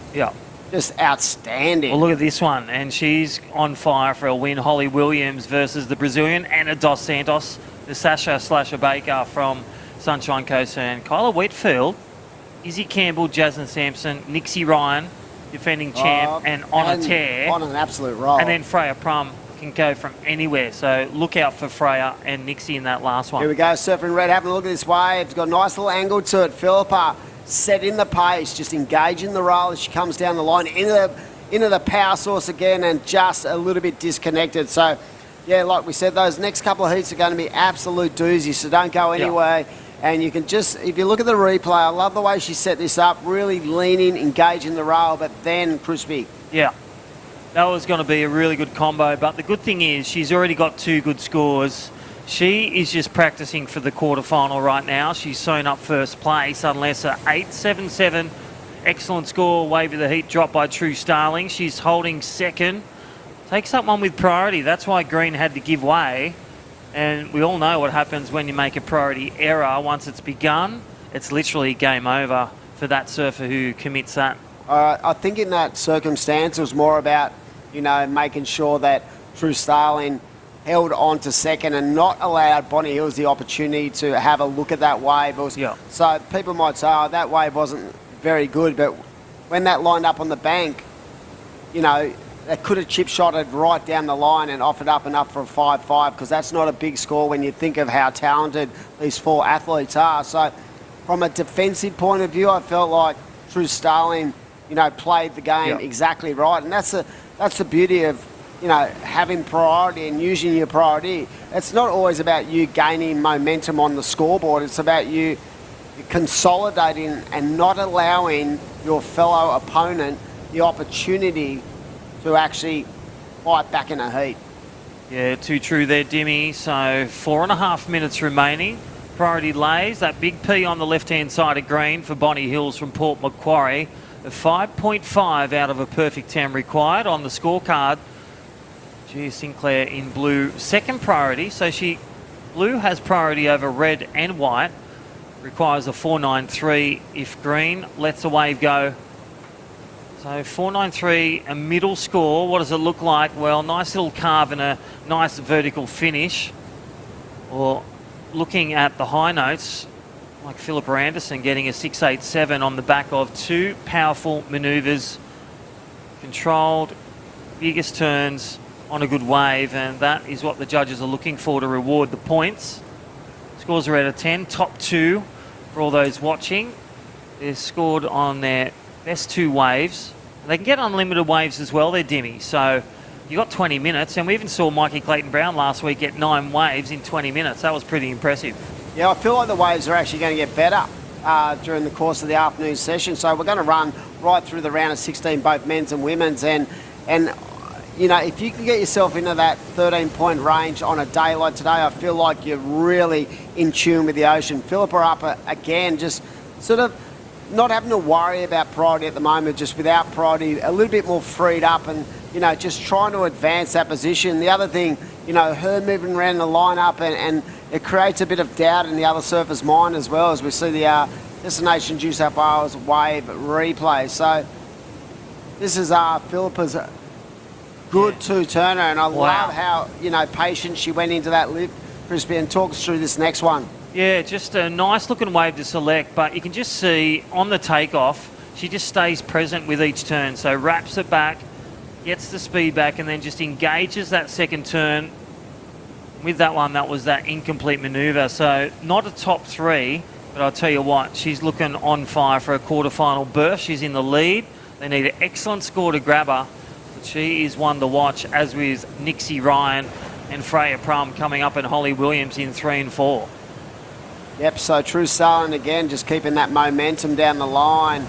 outstanding. Well, look at this one, and she's on fire for a win. Holly Williams versus the Brazilian Ana dos Santos, the Sasha Baker from Sunshine Coast, and Kyla Whitfield, Izzy Campbell, Jasmine Sampson, Nixie Ryan, defending champ, and on a tear. On an absolute roll. And then Freya Prum can go from anywhere. So look out for Freya and Nixie in that last one. Here we go, Surfing Red, having a look at this wave. It's got a nice little angle to it. Philippa setting the pace, just engaging the roll as she comes down the line into the power source again, and just a little bit disconnected. So, yeah, like we said, those next couple of heats are going to be absolute doozies, so don't go anywhere. And you can just, if you look at the replay, I love the way she set this up, really leaning, engaging the rail, but then crispy. Yeah, that was going to be a really good combo, but the good thing is she's already got 2 good scores. She is just practicing for the quarterfinal right now. She's sewn up first place, unless a 8.77, excellent score, wave of the heat drop by True Starling. She's holding second. Takes up one with priority. That's why Green had to give way. And we all know what happens when you make a priority error. Once it's begun, it's literally game over for that surfer who commits that. I think in that circumstance, it was more about, you know, making sure that True Starling held on to second and not allowed Bonnie Hills the opportunity to have a look at that wave. So people might say, oh, that wave wasn't very good, but when that lined up on the bank, you know, that could have chip shotted right down the line and offered up and up for a 5-5, because that's not a big score when you think of how talented these 4 athletes are. So from a defensive point of view, I felt like True Starling, played the game exactly right. And that's the beauty of, having priority and using your priority. It's not always about you gaining momentum on the scoreboard. It's about you consolidating and not allowing your fellow opponent the opportunity to actually fight back in a heat. Yeah, too true there, Dimmy. So 4.5 minutes remaining. Priority lays that big P on the left-hand side of green for Bonnie Hills from Port Macquarie. A 5.5 out of a perfect 10 required on the scorecard. Gia Sinclair in blue, second priority. So blue has priority over red and white. Requires a 4.93 if green lets a wave go. So 4.93, a middle score. What does it look like? Well, nice little carve and a nice vertical finish. Or looking at the high notes, like Philippa Anderson getting a 6.87 on the back of 2 powerful manoeuvres. Controlled, biggest turns on a good wave, and that is what the judges are looking for to reward the points. Scores are out of 10, top 2 for all those watching. They're scored on their best 2 waves. They can get unlimited waves as well, they're Dimmy. So you got 20 minutes, and we even saw Mikey Clayton-Brown last week get 9 waves in 20 minutes. That was pretty impressive. Yeah, I feel like the waves are actually going to get better during the course of the afternoon session. So we're going to run right through the round of 16, both men's and women's. And if you can get yourself into that 13-point range on a day like today, I feel like you're really in tune with the ocean. Philippa up again, just sort of not having to worry about priority at the moment, just without priority, a little bit more freed up and, just trying to advance that position. The other thing, her moving around the lineup and it creates a bit of doubt in the other surfer's mind as well, as we see the Destination New South Wales wave replay. So this is Philippa's good 2-turner, and I love how, patient she went into that lift, Crispy, and talk us through this next one. Yeah, just a nice looking wave to select, but you can just see on the takeoff, she just stays present with each turn. So wraps it back, gets the speed back, and then just engages that second turn. With that one, that was that incomplete manoeuvre. So not a top 3, but I'll tell you what, she's looking on fire for a quarterfinal berth. She's in the lead. They need an excellent score to grab her. But she is one to watch, as with Nixie Ryan and Freya Prum coming up, and Holly Williams in 3 and 4. Yep, so True Starling again, just keeping that momentum down the line.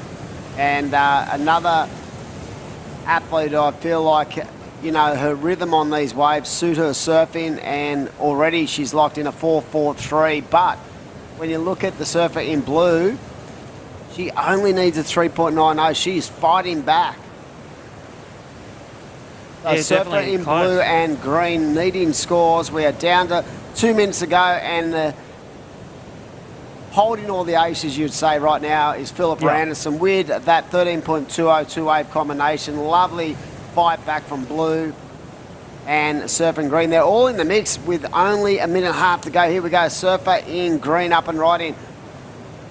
And another athlete, I feel like, her rhythm on these waves suit her surfing, and already she's locked in a 4.43. But when you look at the surfer in blue, she only needs a 3.90. She's fighting back. The surfer in blue and green needing scores. We are down to 2 minutes to go, and holding all the aces, you'd say right now, is Philippa Anderson with that 13.202 wave combination. Lovely fight back from blue and surfer in green. They're all in the mix with only a minute and a half to go. Here we go, surfer in green up and right in.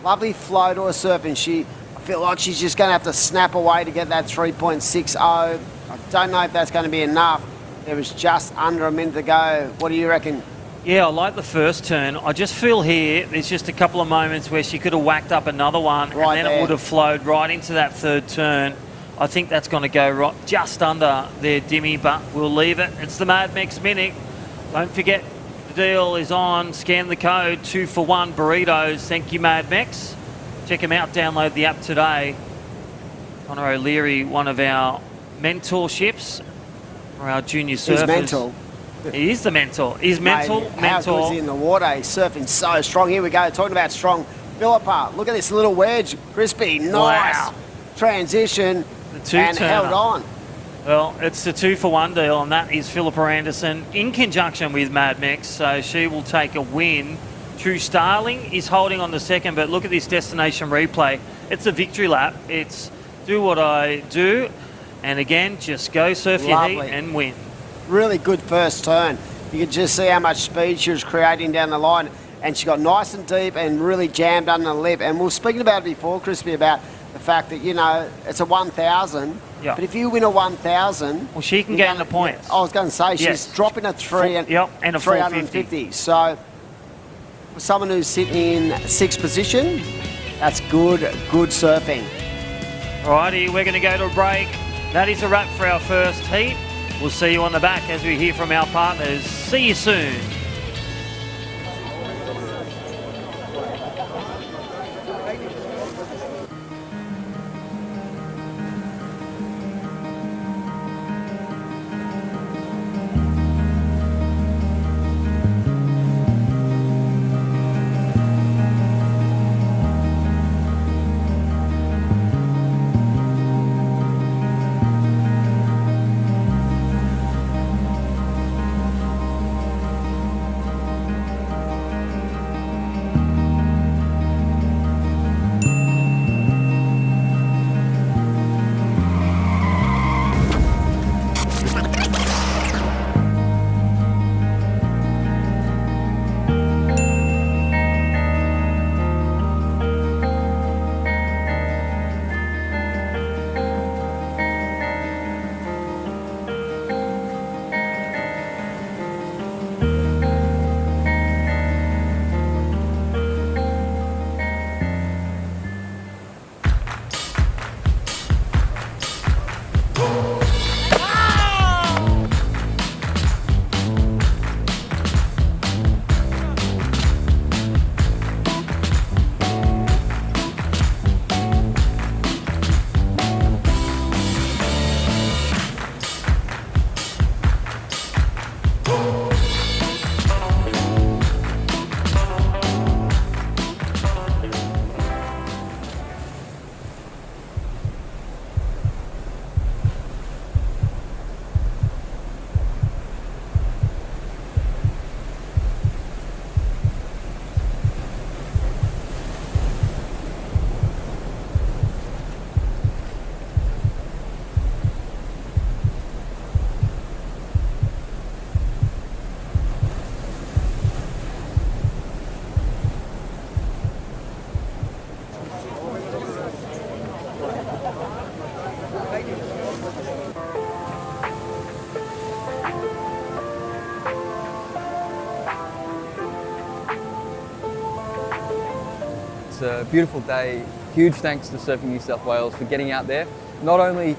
Lovely flow to her surfing. I feel like she's just going to have to snap away to get that 3.60. I don't know if that's going to be enough. There was just under a minute to go. What do you reckon? Yeah, I like the first turn. I just feel here there's just a couple of moments where she could have whacked up another one, right, and then it would have flowed right into that third turn. I think that's going to go right just under there, Dimmy, but we'll leave it. It's the Mad Mex Minute. Don't forget, the deal is on. Scan the code, 2 for 1 burritos. Thank you, Mad Mex. Check them out. Download the app today. Connor O'Leary, one of our mentorships for our junior surfers. He's mental. He is the mentor. He's mental. How good is he in the water? He's surfing so strong. Here we go. Talking about strong. Philippa, look at this little wedge. Crispy, nice transition, and held on. Well, it's the 2 for 1 deal, and that is Philippa Anderson in conjunction with Mad Mex. So she will take a win. True Starling is holding on the second, but look at this destination replay. It's a victory lap. It's do what I do, and again, just go surf your heat and win. Really good first turn. You could just see how much speed she was creating down the line, and she got nice and deep and really jammed under the lip. And we were speaking about it before, Crispy, about the fact that, you know, it's a 1,000. Yeah. But if you win a 1,000... Well, she can get in the points. I was going to say, she's Yes. dropping a 3 and, and a 350. So, for someone who's sitting in 6th position, that's good surfing. Righty, we're going to go to a break. That is a wrap for our first heat. We'll see you on the back as we hear from our partners. See you soon. It's a beautiful day. Huge thanks to Surfing New South Wales for getting out there, not only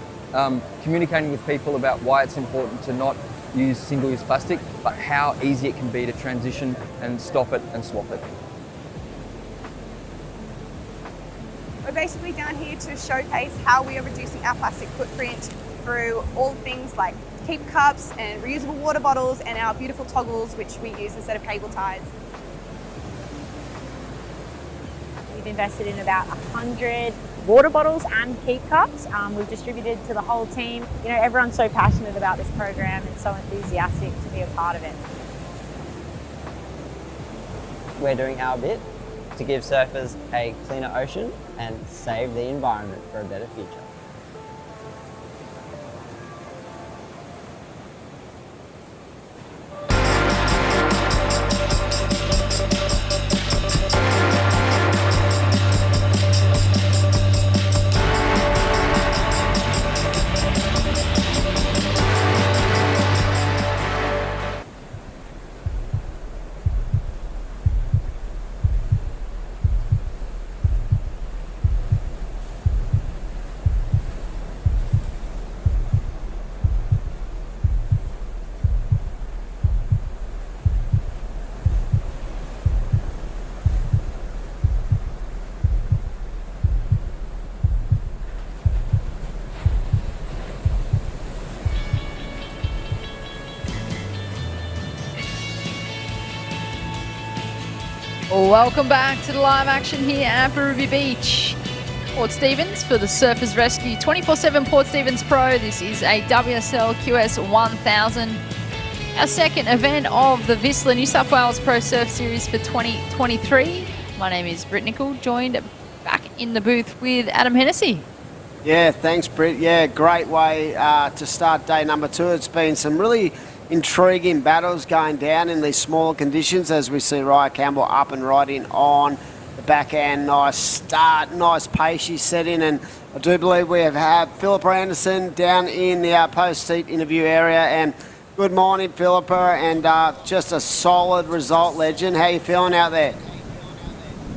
communicating with people about why it's important to not use single-use plastic, but how easy it can be to transition and stop it and swap it. We're basically down here to showcase how we are reducing our plastic footprint through all things like keep cups and reusable water bottles and our beautiful toggles, which we use instead of cable ties. We've invested in about 100 water bottles and keep cups. We've distributed to the whole team. You know, everyone's so passionate about this program and so enthusiastic to be a part of it. We're doing our bit to give surfers a cleaner ocean and save the environment for a better future. Welcome back to the live action here at Birubi Beach. Port Stephens for the Surfers Rescue 24/7 Port Stephens Pro. This is a WSL QS 1000. Our second event of the VISSLA New South Wales Pro Surf Series for 2023. My name is Britt Nicol, joined back in the booth with Adam Hennessy. Yeah, thanks, Britt. Yeah, great way to start day number 2. It's been some really intriguing battles going down in these smaller conditions as we see Raya Campbell up and riding on the backhand, nice start, nice pace she's set in, and I do believe we have had Philippa Anderson down in the post-seat interview area. And good morning, Philippa, and just a solid result, legend. How you feeling out there?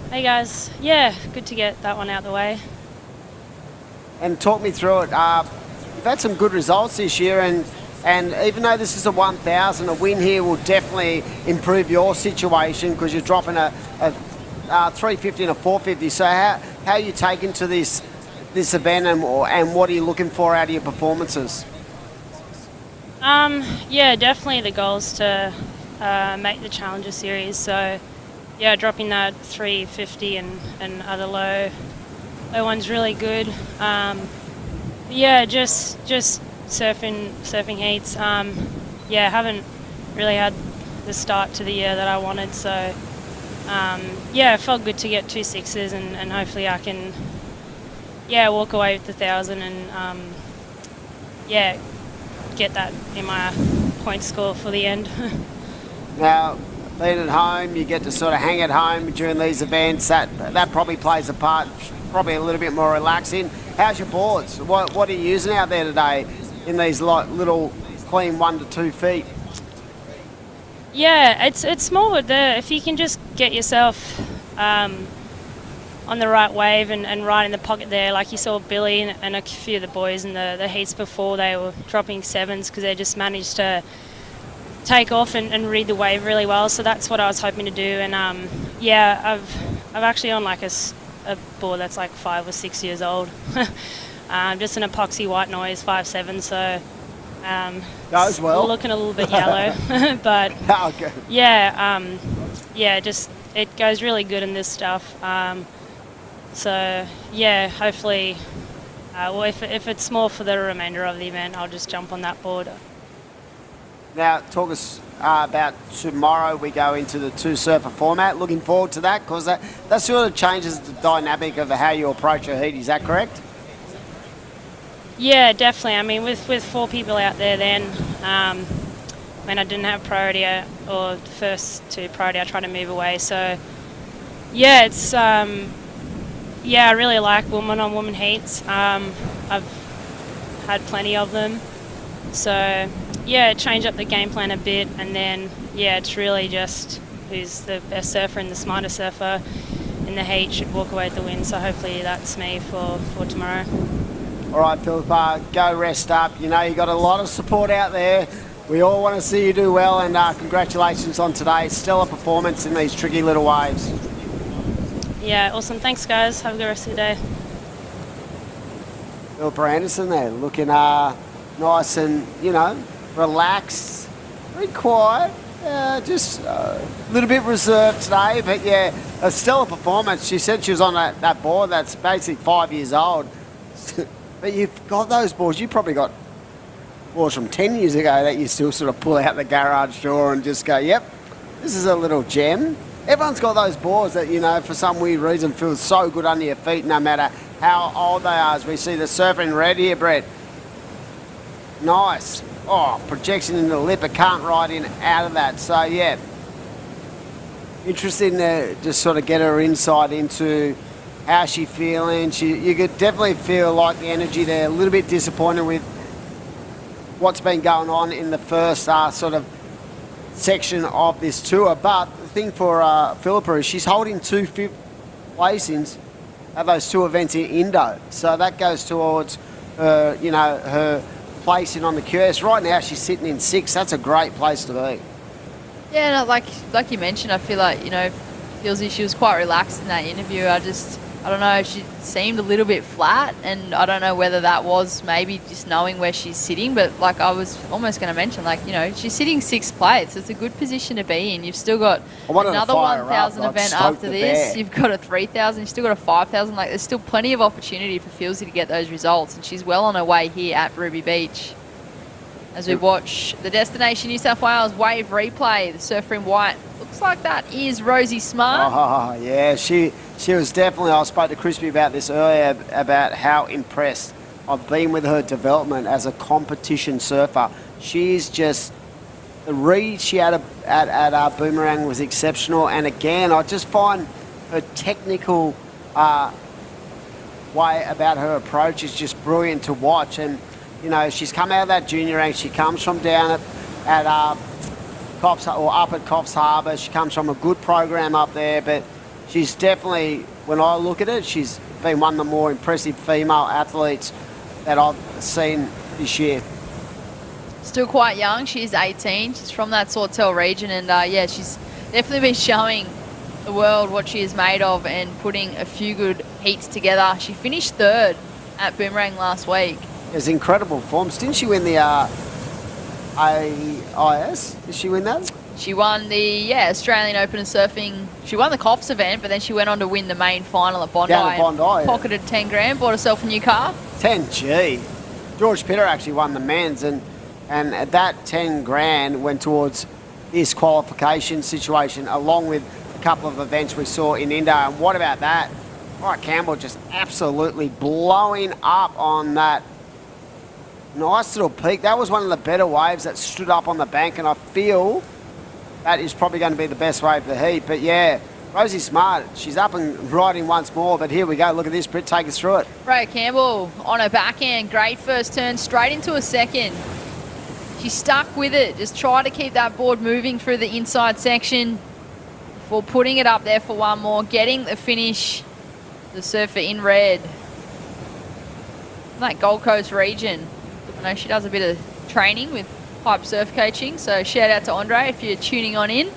Hey guys, yeah, good to get that one out the way. And talk me through it. You've had some good results this year, and even though this is a 1,000, a win here will definitely improve your situation because you're dropping a 350 and a 450. So how are you taking to this event, and what are you looking for out of your performances? Yeah, definitely the goal is to make the Challenger Series. So yeah, dropping that 350 and other low one's really good. Yeah, just surfing heats. Yeah, haven't really had the start to the year that I wanted. So yeah, it felt good to get 2 6s, and hopefully I can walk away with the 1,000 and yeah, get that in my point score for the end. Now, being at home, you get to sort of hang at home during these events. That probably plays a part, probably a little bit more relaxing. How's your boards? What are you using out there today in these little clean 1 to 2 feet? Yeah, it's more if you can just get yourself on the right wave and right in the pocket there, like you saw Billy and a few of the boys in the heats before, they were dropping 7s because they just managed to take off and read the wave really well. So that's what I was hoping to do. And yeah, I've actually on like a board that's like 5 or 6 years old. Just an epoxy white noise 5.7. So goes well. Looking a little bit yellow, but okay. Yeah, just it goes really good in this stuff. So yeah, hopefully, well, if it's more for the remainder of the event, I'll just jump on that board. Now, talk us about tomorrow. We go into the 2-surfer format. Looking forward to that because that sort of changes the dynamic of how you approach a heat. Is that correct? Yeah, definitely. I mean, with 4 people out there then, when I didn't have priority or the first 2 priority, I tried to move away. So, yeah, it's, yeah, I really like woman-on-woman heats. I've had plenty of them. So, yeah, change up the game plan a bit, and then, yeah, it's really just who's the best surfer and the smartest surfer in the heat should walk away with the win. So hopefully that's me for tomorrow. All right, Philippa, go rest up. You know, you got a lot of support out there. We all want to see you do well, and congratulations on today's stellar performance in these tricky little waves. Yeah, awesome. Thanks, guys. Have a good rest of the day. Philippa Anderson there, looking nice and, you know, relaxed, very quiet, just a little bit reserved today, but yeah, a stellar performance. She said she was on that board that's basically 5 years old. But you've got those boards, you probably got boards from 10 years ago that you still sort of pull out the garage door and just go, yep, this is a little gem. Everyone's got those boards that, you know, for some weird reason feel so good under your feet no matter how old they are. As we see the surfer in red here, Brett. Nice. Oh, projection in the lip, it can't ride in out of that. So, yeah, interesting to just sort of get her insight into how she's feeling. You could definitely feel like the energy there, a little bit disappointed with what's been going on in the first sort of section of this tour. But the thing for Philippa is she's holding 2 fifth placings at those 2 events in Indo. So that goes towards, you know, her placing on the QS. Right now she's sitting in 6th. That's a great place to be. Yeah, no, like you mentioned, I feel like, you know, Philsy, she was quite relaxed in that interview. I don't know, she seemed a little bit flat, and I don't know whether that was maybe just knowing where she's sitting, but like I was almost going to mention, like, you know, she's sitting 6th place. It's a good position to be in. You've still got another 1,000 event after this. You've got a 3,000. You've still got a 5,000. Like, there's still plenty of opportunity for Philsy to get those results, and she's well on her way here at Birubi Beach. As we watch the Destination New South Wales wave replay, the surfer in white, looks like that is Rosie Smart. Oh, yeah, she was definitely, I spoke to Crispy about this earlier, about how impressed I've been with her development as a competition surfer. She's just, the read she had at Boomerang was exceptional, and again, I just find her technical way about her approach is just brilliant to watch. And, you know, she's come out of that junior rank. She comes from down at Coffs, or up at Coffs Harbour. She comes from a good program up there, but she's definitely, when I look at it, she's been one of the more impressive female athletes that I've seen this year. Still quite young. She's 18. She's from that Sawtell region, and yeah, she's definitely been showing the world what she is made of and putting a few good heats together. She finished third at Boomerang last week. It was incredible forms. Didn't she win the AIS? Did she win that? She won the Australian Open of Surfing. She won the Coffs event, but then she went on to win the main final at Bondi. Down at Bondi, yeah. Pocketed 10 grand, bought herself a new car. 10, gee. George Pitter actually won the men's, and that 10 grand went towards this qualification situation, along with a couple of events we saw in Indo. And what about that? All right, Campbell just absolutely blowing up on that nice little peak. That was one of the better waves that stood up on the bank, and I feel that is probably going to be the best wave of the heat. But yeah, Rosie Smart, she's up and riding once more, but here we go. Look at this, Britt, take us through it. Freya Campbell on her backhand, great first turn, straight into a second. She stuck with it, just try to keep that board moving through the inside section before putting it up there for one more, getting the finish, the surfer in red. That Gold Coast region. I know she does a bit of training with pipe surf coaching, so shout out to Andre if you're tuning on in.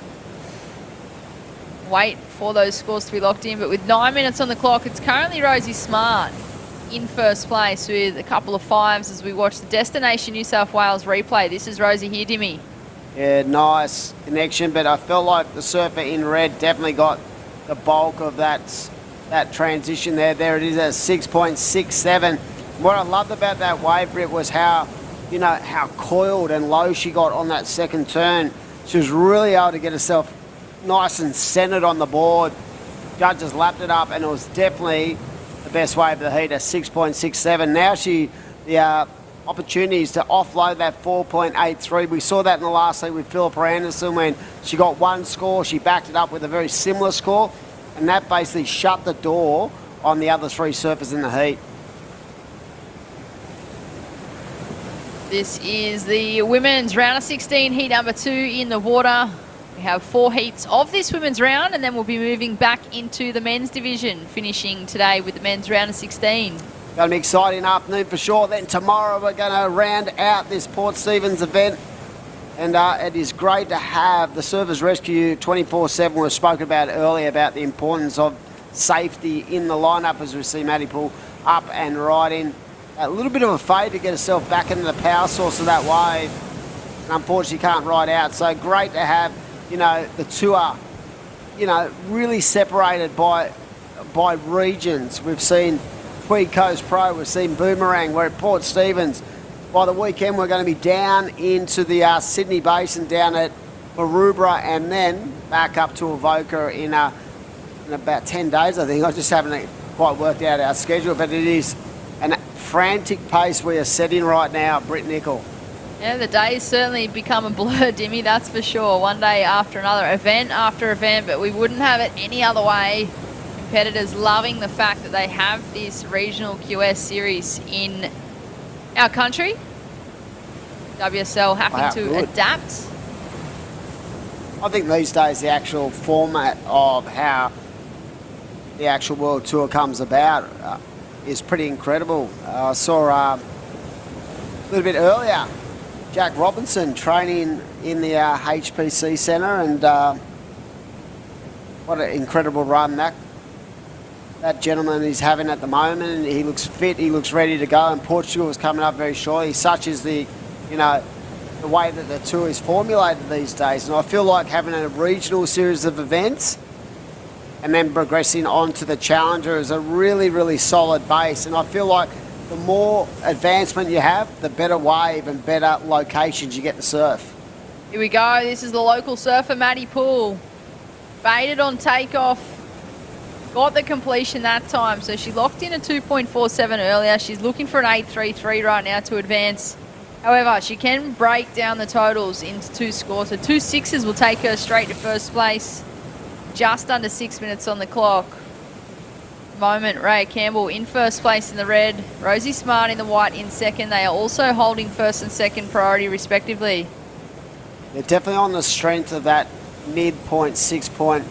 Wait for those scores to be locked in, but with 9 minutes on the clock, it's currently Rosie Smart in first place with a couple of fives as we watch the Destination New South Wales replay. This is Rosie here, Dimmy. Yeah, nice connection, but I felt like the surfer in red definitely got the bulk of that transition there. There it is at 6.67. What I loved about that wave, Britt, was how coiled and low she got on that second turn. She was really able to get herself nice and centered on the board. Judges lapped it up, and it was definitely the best wave of the heat at 6.67. Now the opportunities to offload that 4.83. We saw that in the last heat with Philippa Anderson when she got one score. She backed it up with a very similar score, and that basically shut the door on the other three surfers in the heat. This is the women's round of 16, heat number 2 in the water. We have 4 heats of this women's round, and then we'll be moving back into the men's division, finishing today with the men's round of 16. Going to be an exciting afternoon for sure. Then tomorrow we're going to round out this Port Stephens event, and it is great to have the Surfers Rescue 24/7. We spoke about earlier about the importance of safety in the lineup as we see Maddie Poole up and riding. A little bit of a fade to get herself back into the power source of that wave, and unfortunately can't ride out. So great to have, the tour, really separated by regions. We've seen Tweed Coast Pro, we've seen Boomerang, we're at Port Stephens. By the weekend, we're going to be down into the Sydney Basin, down at Maroubra, and then back up to Avoca in about 10 days, I think. I just haven't quite worked out our schedule, but it is an frantic pace we are setting right now, Britt Nicol. Yeah, the days certainly become a blur, Dimmy, that's for sure. One day after another, event after event, but we wouldn't have it any other way. Competitors loving the fact that they have this regional QS series in our country. WSL having to adapt. I think these days the actual format of how the actual World Tour comes about is pretty incredible. I saw a little bit earlier Jack Robinson training in the HPC Centre, and what an incredible run that gentleman is having at the moment. He looks fit, he looks ready to go, and Portugal is coming up very shortly. Such is the way that the tour is formulated these days, and I feel like having a regional series of events and then progressing on to the Challenger is a really, really solid base. And I feel like the more advancement you have, the better wave and better locations you get to surf. Here we go. This is the local surfer, Maddie Poole. Faded on takeoff. Got the completion that time. So she locked in a 2.47 earlier. She's looking for an 8.33 right now to advance. However, she can break down the totals into 2 scores. So 2 6s will take her straight to first place. just under 6 minutes on the clock. Moment, Ray Campbell in first place in the red, Rosie Smart in the white in second. They are also holding first and second priority respectively. They're definitely on the strength of that mid-point, 6-point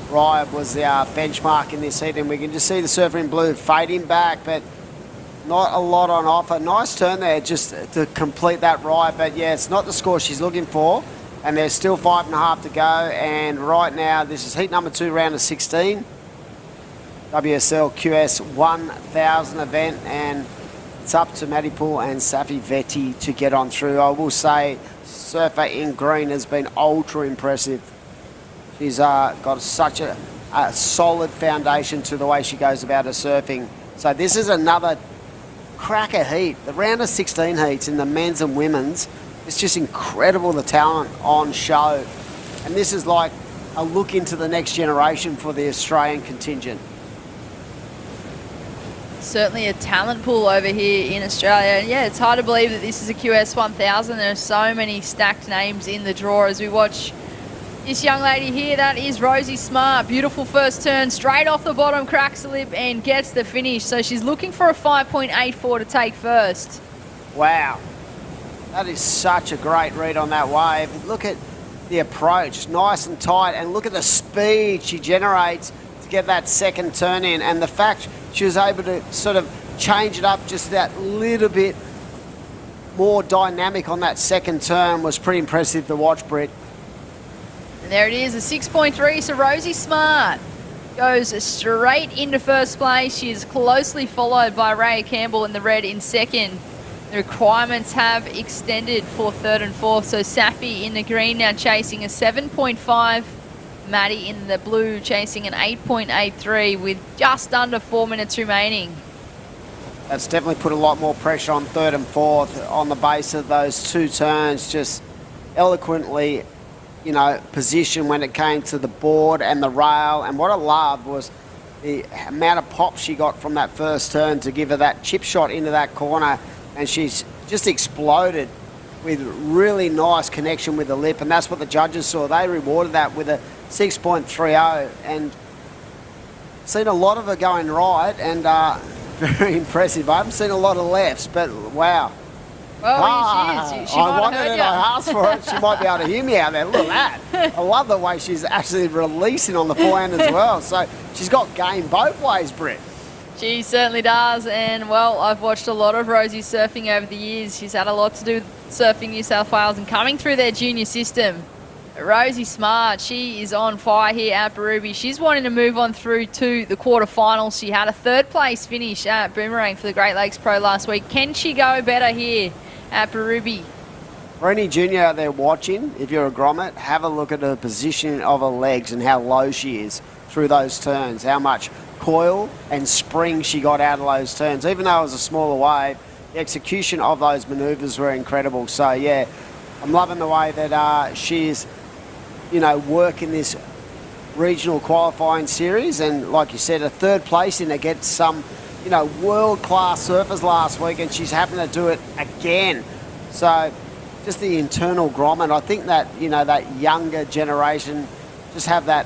ride was the benchmark in this heat, and we can just see the surfer in blue fading back, but not a lot on offer. Nice turn there just to complete that ride, but yeah, it's not the score she's looking for, and there's still 5.5 to go, and right now this is heat number 2, round of 16. WSL QS 1000 event, and it's up to Maddie Poole and Safi Vetti to get on through. I will say surfer in green has been ultra impressive. She's got such a solid foundation to the way she goes about her surfing. So this is another cracker heat. The round of 16 heats in the men's and women's, it's just incredible the talent on show. And this is like a look into the next generation for the Australian contingent. Certainly a talent pool over here in Australia. And yeah, it's hard to believe that this is a QS 1000. There are so many stacked names in the draw as we watch this young lady here. That is Rosie Smart. Beautiful first turn, straight off the bottom, cracks the lip and gets the finish. So she's looking for a 5.84 to take first. Wow. That is such a great read on that wave. Look at the approach, nice and tight, and look at the speed she generates to get that second turn in, and the fact she was able to sort of change it up just that little bit more dynamic on that second turn was pretty impressive to watch, Britt. And there it is, a 6.3. So Rosie Smart goes straight into first place. She is closely followed by Ray Campbell in the red in second. The requirements have extended for third and fourth. So Safi in the green now chasing a 7.5. Maddie in the blue chasing an 8.83 with just under 4 minutes remaining. That's definitely put a lot more pressure on third and fourth on the base of those two turns. Just eloquently, you know, positioned when it came to the board and the rail. And what I loved was the amount of pop she got from that first turn to give her that chip shot into that corner. And she's just exploded with really nice connection with the lip. And that's what the judges saw. They rewarded that with a 6.30, and seen a lot of her going right, and very impressive. I haven't seen a lot of lefts, but wow. Well, she is. She I might wanted have heard it. ya. I asked for it. She might be able to hear me out there. Look at that. I love the way she's actually releasing on the forehand as well. So she's got game both ways, Britt. She certainly does, and well, I've watched a lot of Rosie surfing over the years. She's had a lot to do with Surfing New South Wales and coming through their junior system. Rosie Smart, she is on fire here at Birubi. She's wanting to move on through to the quarterfinals. She had a third place finish at Boomerang for the Great Lakes Pro last week. Can she go better here at Birubi? For any junior out there watching, if you're a grommet, have a look at her positioning of her legs and how low she is through those turns, how much coil and spring she got out of those turns. Even though it was a smaller wave, the execution of those manoeuvres were incredible. So yeah, I'm loving the way that she's, you know, working this regional qualifying series, and like you said, a third place in against some, you know, world-class surfers last week, and she's having to do it again. So just the internal grommet, I think that, you know, that younger generation just have that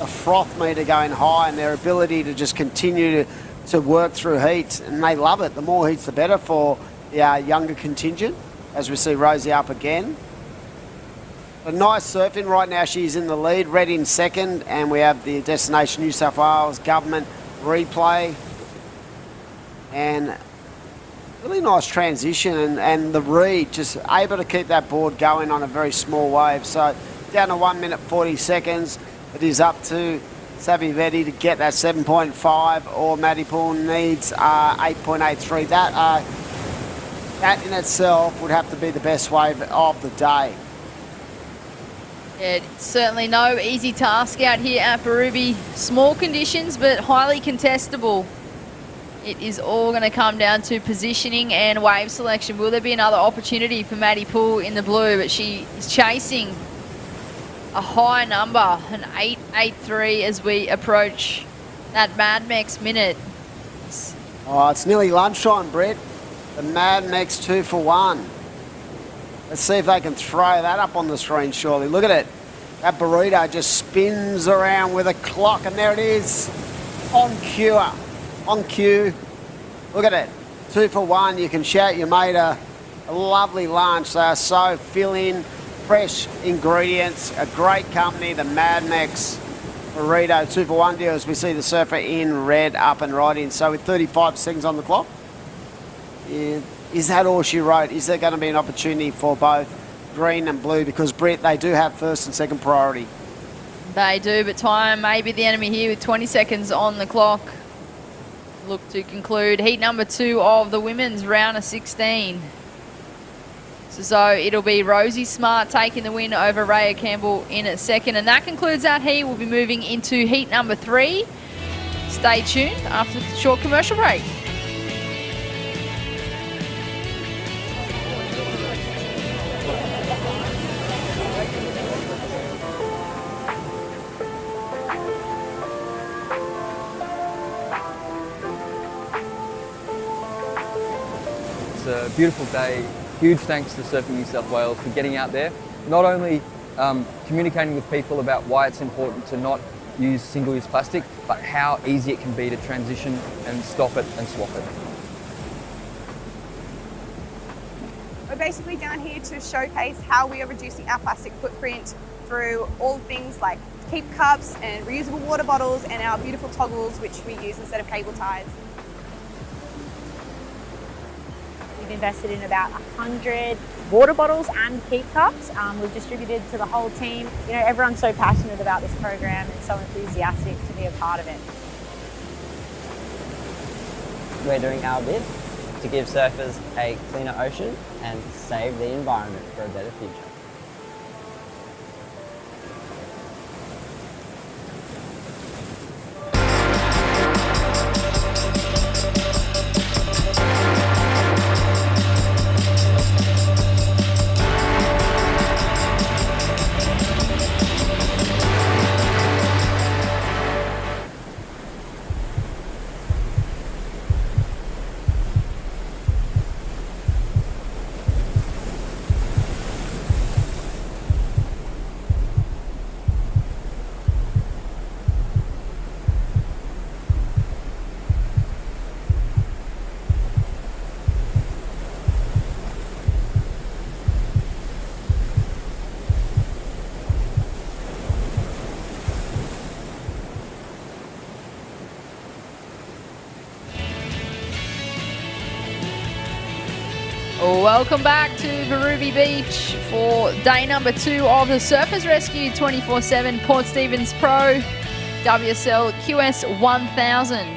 a froth meter going high, and their ability to just continue to work through heats, and they love it. The more heats the better for the younger contingent, as we see Rosie up again. A nice surfing right now. She's in the lead, red in second, and we have the Destination New South Wales government replay. And really nice transition, and the read just able to keep that board going on a very small wave. So down to 1 minute 40 seconds. It is up to Safi Vetti to get that 7.5, or Maddie Poole needs 8.83. That in itself would have to be the best wave of the day. Yeah, it's certainly no easy task out here at Birubi. Small conditions, but highly contestable. It is all going to come down to positioning and wave selection. Will there be another opportunity for Maddie Poole in the blue? But she is chasing a high number, an 8.83, as we approach that Mad Mex minute. Oh, it's nearly lunchtime, Brett. The Mad Mex 2 for 1. Let's see if they can throw that up on the screen, surely. Look at it. That burrito just spins around with a clock, and there it is. On cue. On cue. Look at it. 2 for 1. You can shout your mate a lovely lunch. They are so filling, fresh ingredients, a great company, the Mad Max Burrito 2 for 1 deal, as we see the surfer in red up and right in. So with 35 seconds on the clock, is that all she wrote? Is there going to be an opportunity for both green and blue? Because Britt, they do have first and second priority. They do, but time may be the enemy here with 20 seconds on the clock. Look to conclude heat number 2 of the women's round of 16. So it'll be Rosie Smart taking the win over Raya Campbell in a second. And that concludes that heat. We'll be moving into heat number 3. Stay tuned after the short commercial break. It's a beautiful day. Huge thanks to Surfing New South Wales for getting out there, not only communicating with people about why it's important to not use single-use plastic, but how easy it can be to transition and stop it and swap it. We're basically down here to showcase how we are reducing our plastic footprint through all things like keep cups and reusable water bottles and our beautiful toggles, which we use instead of cable ties. We've invested in about 100 water bottles and keep cups. We've distributed to the whole team. You know, everyone's so passionate about this program and so enthusiastic to be a part of it. We're doing our bit to give surfers a cleaner ocean and save the environment for a better future. Welcome back to Birubi Beach for day number 2 of the Surfers Rescue 24/7 Port Stephens Pro WSL QS 1000.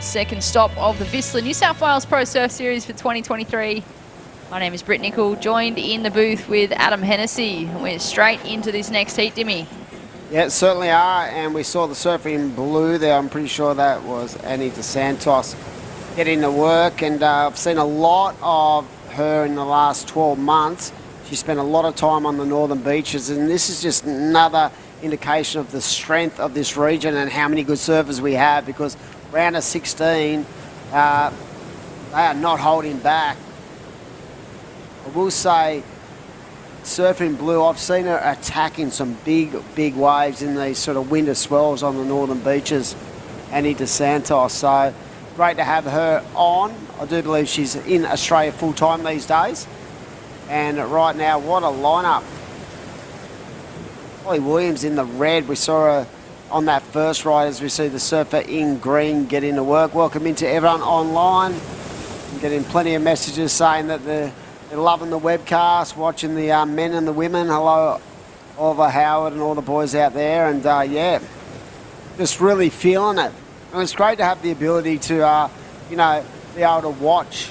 Second stop of the VISSLA New South Wales Pro Surf Series for 2023. My name is Britt Nicol, joined in the booth with Adam Hennessy. We're straight into this next heat, Dimmy. Yeah, certainly are, and we saw the surfer in blue there. I'm pretty sure that was Annie DeSantos getting to work, and I've seen a lot of her in the last 12 months. She spent a lot of time on the northern beaches, and this is just another indication of the strength of this region and how many good surfers we have, because round of 16, they are not holding back. I will say, surfing blue, I've seen her attacking some big waves in these sort of winter swells on the northern beaches. Annie DeSantos, so great to have her on. I do believe she's in Australia full time these days. And right now, what a lineup. Holly Williams in the red. We saw her on that first ride as we see the surfer in green get into work. Welcome into everyone online. I'm getting plenty of messages saying that they're loving the webcast, watching the men and the women. Hello, Oliver Howard and all the boys out there. And yeah, just really feeling it. And it's great to have the ability to, you know, be able to watch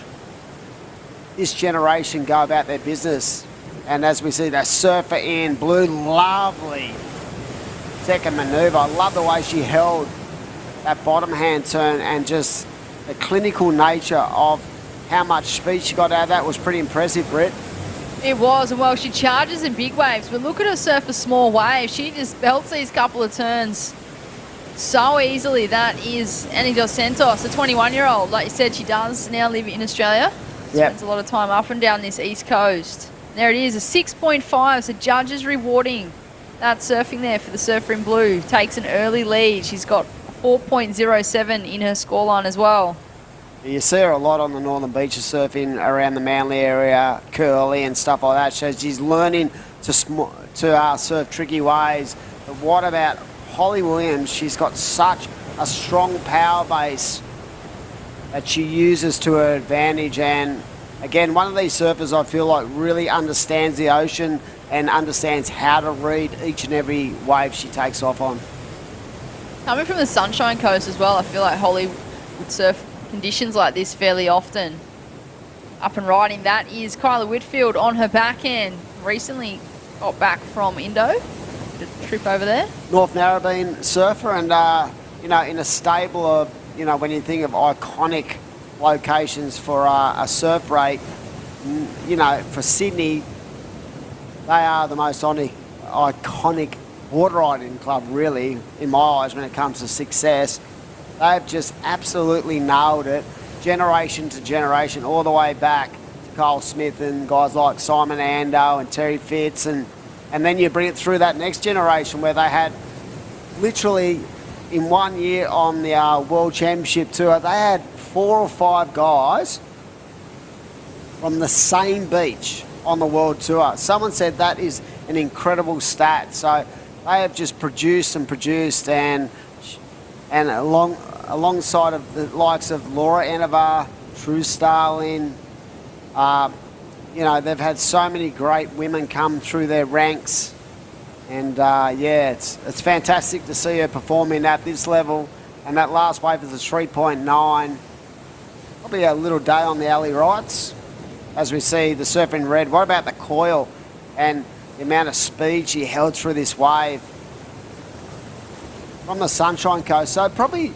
this generation go about their business. And as we see that surfer in blue, lovely second manoeuvre. I love the way she held that bottom hand turn, and just the clinical nature of how much speed she got out of that was pretty impressive, Britt. It was, and well, she charges in big waves, but look at her surf a small wave. She just belts these couple of turns so easily. That is Annie DeSantos, a 21-year-old. Like you said, she does now live in Australia. Spends a lot of time up and down this east coast. There it is, a 6.5. So judges rewarding that surfing there for the surfer in blue. Takes an early lead. She's got 4.07 in her scoreline as well. You see her a lot on the northern beaches surfing around the Manly area, Curly and stuff like that. So she's learning to surf tricky waves. But what about Holly Williams? She's got such a strong power base that she uses to her advantage. And again, one of these surfers I feel like really understands the ocean and understands how to read each and every wave she takes off on. Coming from the Sunshine Coast as well, I feel like Holly would surf conditions like this fairly often. Up and riding, that is Kyla Whitfield on her backhand. Recently got back from Indo. Did a trip over there. North Narrabeen surfer, and you know, in a stable of, you know, when you think of iconic locations for a surf break, you know, for Sydney, they are the most iconic water riding club, really, in my eyes, when it comes to success. They've just absolutely nailed it, generation to generation, all the way back to Cole Smith and guys like Simon Ando and Terry Fitz, and then you bring it through that next generation where they had literally in 1 year on the World Championship Tour, they had 4 or 5 guys from the same beach on the World Tour. Someone said that is an incredible stat. So they have just produced and produced, and alongside of the likes of Laura Enevar, True Starlin, you know, they've had so many great women come through their ranks, and yeah, it's fantastic to see her performing at this level. And that last wave is a 3.9. Probably a little day on the alley rights, as we see the surf in red. What about the coil and the amount of speed she held through this wave from the Sunshine Coast? So probably,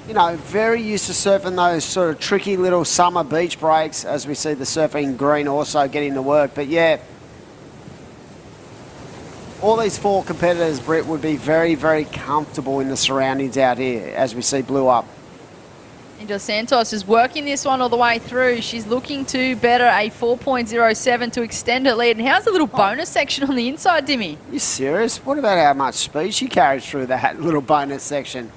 you know, very used to surfing those sort of tricky little summer beach breaks, as we see the surfing green also getting to work. But yeah, all these 4 competitors, Britt, would be very, very comfortable in the surroundings out here, as we see blue up. And Dos Santos is working this one all the way through. She's looking to better a 4.07 to extend her lead. And how's the little bonus section on the inside, Dimmy? You serious? What about how much speed she carries through that little bonus section?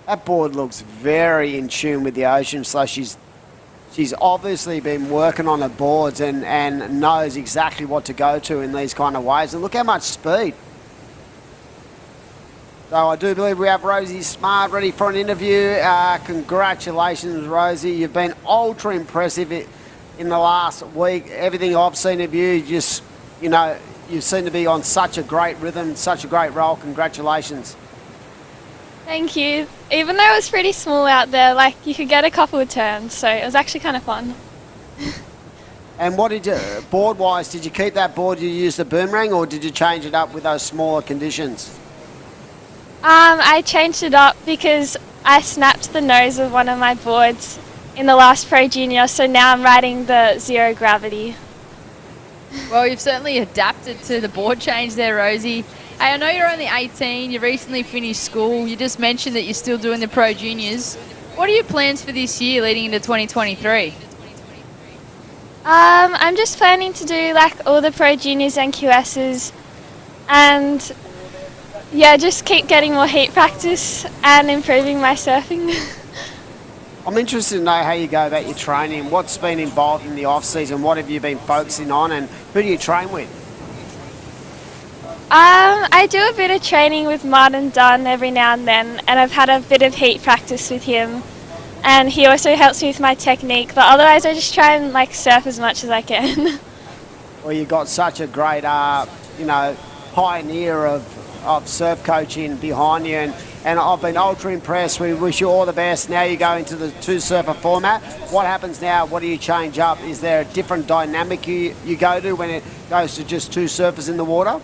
That board looks very in tune with the ocean, so she's obviously been working on her boards and knows exactly what to go to in these kind of waves. And look how much speed. So I do believe we have Rosie Smart ready for an interview. Congratulations, Rosie. You've been ultra impressive in the last week. Everything I've seen of you, just, you know, you seem to be on such a great rhythm, such a great roll. Congratulations. Thank you. Even though it was pretty small out there, like, you could get a couple of turns, so it was actually kind of fun. And what did you, board-wise, did you keep that board you used the boomerang, or did you change it up with those smaller conditions? I changed it up because I snapped the nose of one of my boards in the last Pro Junior, so now I'm riding the zero gravity. Well, you've certainly adapted to the board change there, Rosie. Hey, I know you're only 18, you recently finished school, you just mentioned that you're still doing the Pro Juniors. What are your plans for this year leading into 2023? I'm just planning to do like all the Pro Juniors and QSs, and yeah, just keep getting more heat practice and improving my surfing. I'm interested to know how you go about your training. What's been involved in the off-season? What have you been focusing on, and who do you train with? I do a bit of training with Martin Dunn every now and then, and I've had a bit of heat practice with him. And he also helps me with my technique, but otherwise I just try and like surf as much as I can. Well, you've got such a great, you know, pioneer of surf coaching behind you, and I've been ultra impressed. We wish you all the best. Now you go into the 2-surfer format. What happens now? What do you change up? Is there a different dynamic you go to when it goes to just 2 surfers in the water?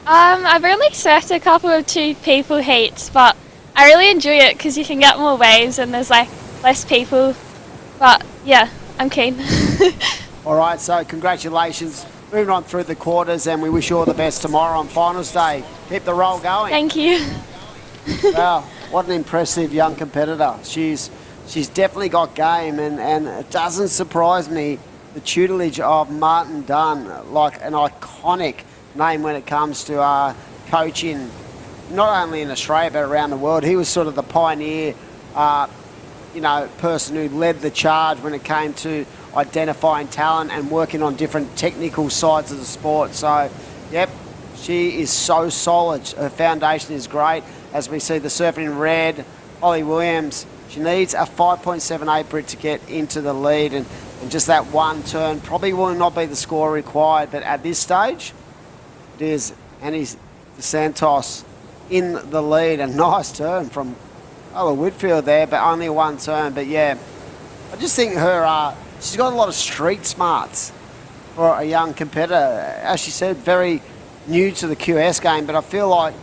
I've only surfed a couple of 2 people heats, but I really enjoy it because you can get more waves and there's like less people. But yeah, I'm keen. All right, so congratulations. Moving on through the quarters, and we wish you all the best tomorrow on finals day. Keep the roll going. Thank you. Wow, what an impressive young competitor. She's definitely got game, and it doesn't surprise me the tutelage of Martin Dunn, like an iconic name when it comes to coaching, not only in Australia but around the world. He was sort of the pioneer, person who led the charge when it came to identifying talent and working on different technical sides of the sport. So, yep, she is so solid. Her foundation is great. As we see the surfing in red, Holly Williams, she needs a 5.78 Brit to get into the lead, and just that one turn probably will not be the score required, but at this stage, it is Annie Santos in the lead. A nice turn from Whitfield there, but only one turn. But yeah, I just think she's got a lot of street smarts for a young competitor. As she said, very new to the QS game, but I feel like,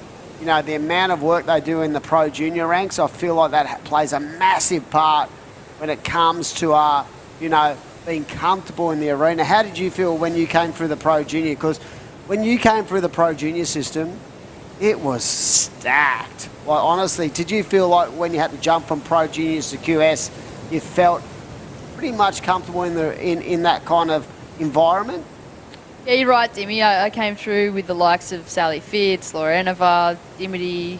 the amount of work they do in the pro junior ranks, I feel like that plays a massive part when it comes to, being comfortable in the arena. How did you feel when you came through the pro junior? Because when you came through the pro junior system, it was stacked. Like, honestly, did you feel like when you had to jump from pro juniors to QS, you felt pretty much comfortable in that kind of environment? Yeah, you're right, Dimmy. I came through with the likes of Sally Fitz, Laura Enevar, Dimity,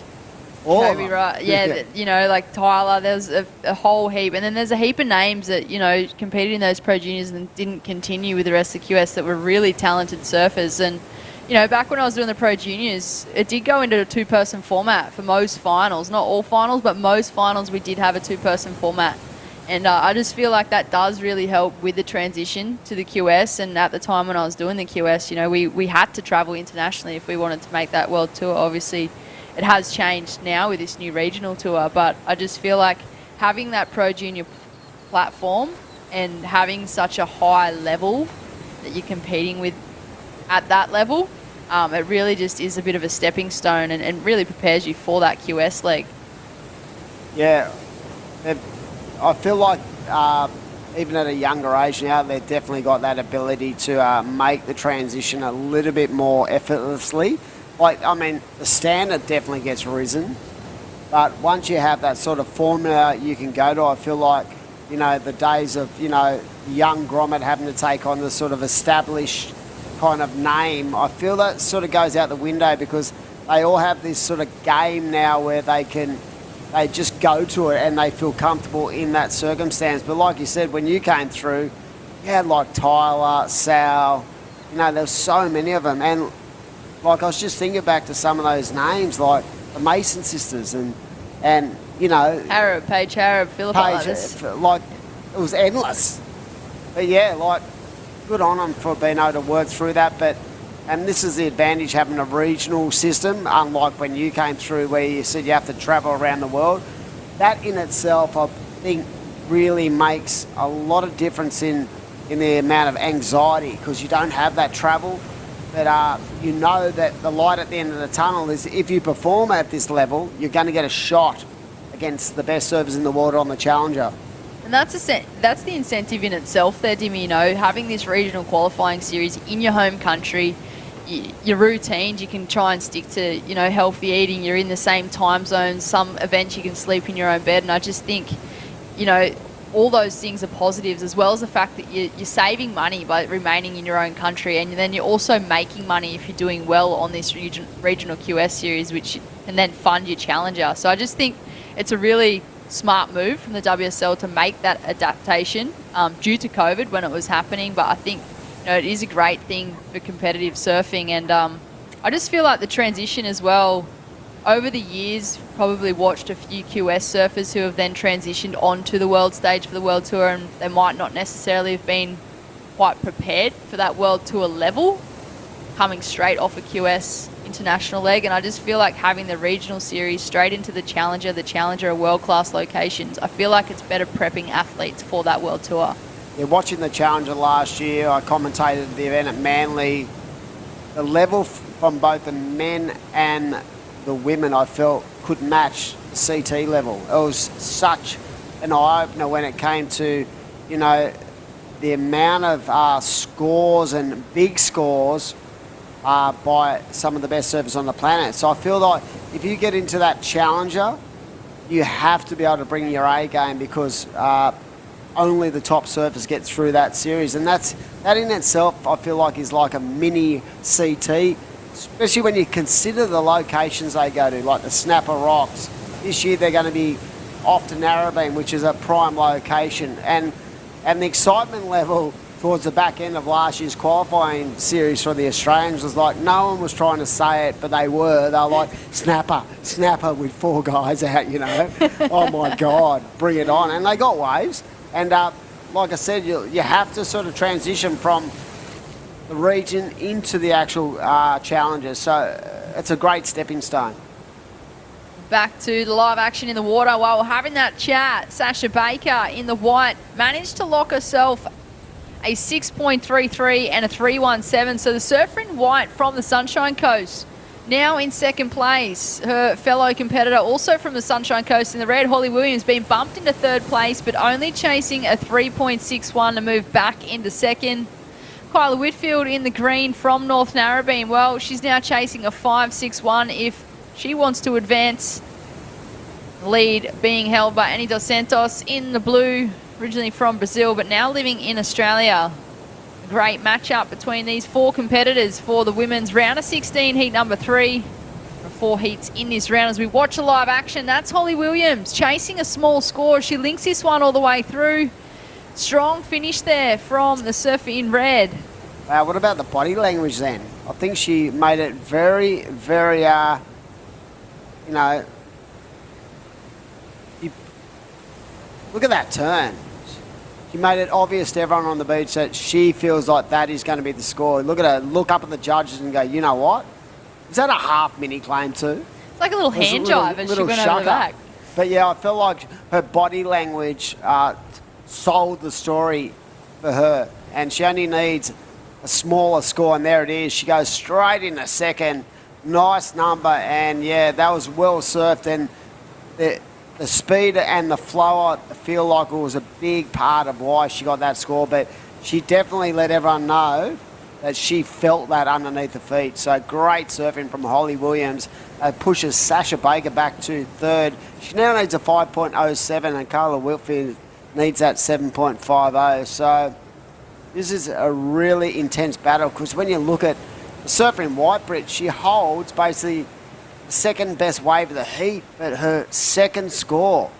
Toby Wright. Yeah, like Tyler. There's a whole heap. And then there's a heap of names that, competed in those pro juniors and didn't continue with the rest of QS that were really talented surfers. And, back when I was doing the pro juniors, it did go into a two-person format for most finals. Not all finals, but most finals we did have a two-person format. And I just feel like that does really help with the transition to the QS. And at the time when I was doing the QS, we had to travel internationally if we wanted to make that world tour. Obviously, it has changed now with this new regional tour. But I just feel like having that pro junior platform and having such a high level that you're competing with at that level, it really just is a bit of a stepping stone and really prepares you for that QS leg. Yeah. I feel like even at a younger age now, they've definitely got that ability to make the transition a little bit more effortlessly. The standard definitely gets risen, but once you have that sort of formula you can go to, I feel like, the days of, young Grommet having to take on the sort of established kind of name, I feel that sort of goes out the window because they all have this sort of game now where they just go to it and they feel comfortable in that circumstance. But like you said, when you came through, you had like Tyler, Sal, there's so many of them. And like I was just thinking back to some of those names, like the Mason sisters and Harrop, Paige Harrop, Philippa. Like, it was endless. But yeah, like, good on them for being able to work through that. And this is the advantage having a regional system, unlike when you came through where you said you have to travel around the world. That in itself, I think, really makes a lot of difference in the amount of anxiety because you don't have that travel. But you know that the light at the end of the tunnel is if you perform at this level, you're going to get a shot against the best surfers in the world on the Challenger. And that's the incentive in itself there, Dimmy, having this regional qualifying series in your home country, your routines, you can try and stick to, healthy eating, you're in the same time zones, some events you can sleep in your own bed, and I just think, all those things are positives, as well as the fact that you're saving money by remaining in your own country, and then you're also making money if you're doing well on this regional QS series, which can then fund your Challenger. So I just think it's a really smart move from the WSL to make that adaptation due to COVID when it was happening, but I think it is a great thing for competitive surfing. And I just feel like the transition as well, over the years, probably watched a few QS surfers who have then transitioned onto the world stage for the World Tour, and they might not necessarily have been quite prepared for that World Tour level coming straight off a QS international leg. And I just feel like having the regional series straight into the Challenger are world-class locations. I feel like it's better prepping athletes for that World Tour. Yeah, watching the Challenger last year, I commentated the event at Manly. The level from both the men and the women, I felt, could match the CT level. It was such an eye-opener when it came to, the amount of scores and big scores by some of the best surfers on the planet. So I feel like if you get into that Challenger, you have to be able to bring your A game because only the top surfers get through that series. And that in itself, I feel like, is like a mini CT especially when you consider the locations they go to, like the Snapper Rocks. This year they're going to be off to Narrabeen, which is a prime location. And the excitement level towards the back end of last year's qualifying series for the Australians was like, no one was trying to say it, but they were. They were like, snapper with 4 guys out, you know. Oh my God, bring it on. And they got waves. And like I said, you have to sort of transition from the region into the actual challenges. So it's a great stepping stone. Back to the live action in the water. While we're having that chat, Sasha Baker in the white managed to lock herself a 6.33 and a 3.17. So the surfer in white from the Sunshine Coast now in second place. Her fellow competitor also from the Sunshine Coast in the red, Holly Williams, been bumped into third place, but only chasing a 3.61 to move back into second. Kyla Whitfield in the green from North Narrabeen. Well, she's now chasing a 5.61 if she wants to advance. The lead being held by Annie Dos Santos in the blue, originally from Brazil, but now living in Australia. A great matchup between these 4 competitors for the women's round of 16, heat number 3. 4 heats in this round as we watch the live action. That's Holly Williams chasing a small score. She links this one all the way through. Strong finish there from the surfer in red. Wow, what about the body language then? I think she made it very, very, you know, look at that turn. She made it obvious to everyone on the beach that she feels like that is going to be the score. Look at her, look up at the judges and go, you know what? Is that a half mini claim too? It's like a little hand jive as she went over the back. But yeah, I feel like her body language sold the story for her. And she only needs a smaller score, and there it is. She goes straight into second. Nice number, and yeah, that was well surfed. And the speed and the flow, I feel like it was a big part of why she got that score, but she definitely let everyone know that she felt that underneath the feet. So great surfing from Holly Williams. Pushes Sasha Baker back to third. She now needs a 5.07 and Carla Whitfield needs that 7.50. So this is a really intense battle because when you look at the surfer in white, Britt, she holds basically second best wave of the heat, but her second score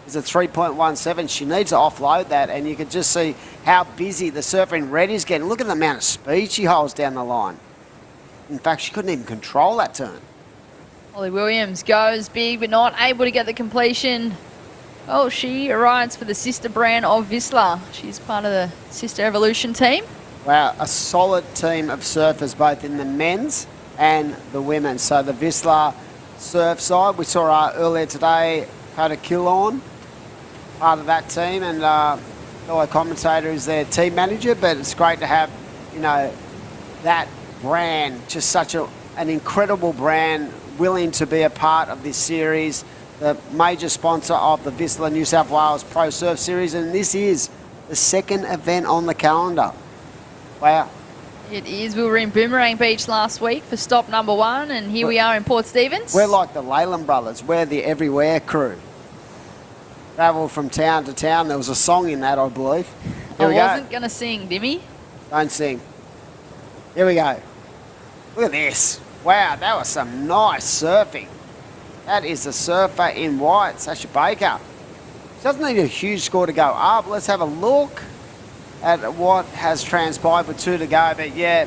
is a 3.17. She needs to offload that, and you can just see how busy the surfer in red is getting. Look at the amount of speed she holds down the line. In fact, she couldn't even control that turn. Holly Williams goes big, but not able to get the completion. Oh, she rides for the sister brand of VISSLA. She's part of the Sister Evolution team. Wow, a solid team of surfers both in the men's and the women. So the VISSLA surf side, we saw earlier today, Kota Kilorn, part of that team, and fellow commentator is their team manager, but it's great to have, you know, that brand, just such an incredible brand, willing to be a part of this series, the major sponsor of the VISSLA New South Wales Pro Surf Series, and this is the second event on the calendar. Wow. It is. We were in Boomerang Beach last week for stop number 1, and here we are in Port Stephens. We're like the Leyland brothers. We're the everywhere crew. Travel from town to town. There was a song in that, I believe. Here we go. I wasn't going to sing, Dimmy. Don't sing. Here we go. Look at this. Wow, that was some nice surfing. That is the surfer in white, Sasha Baker. She doesn't need a huge score to go up. Let's have a look at what has transpired with 2 to go. But yeah,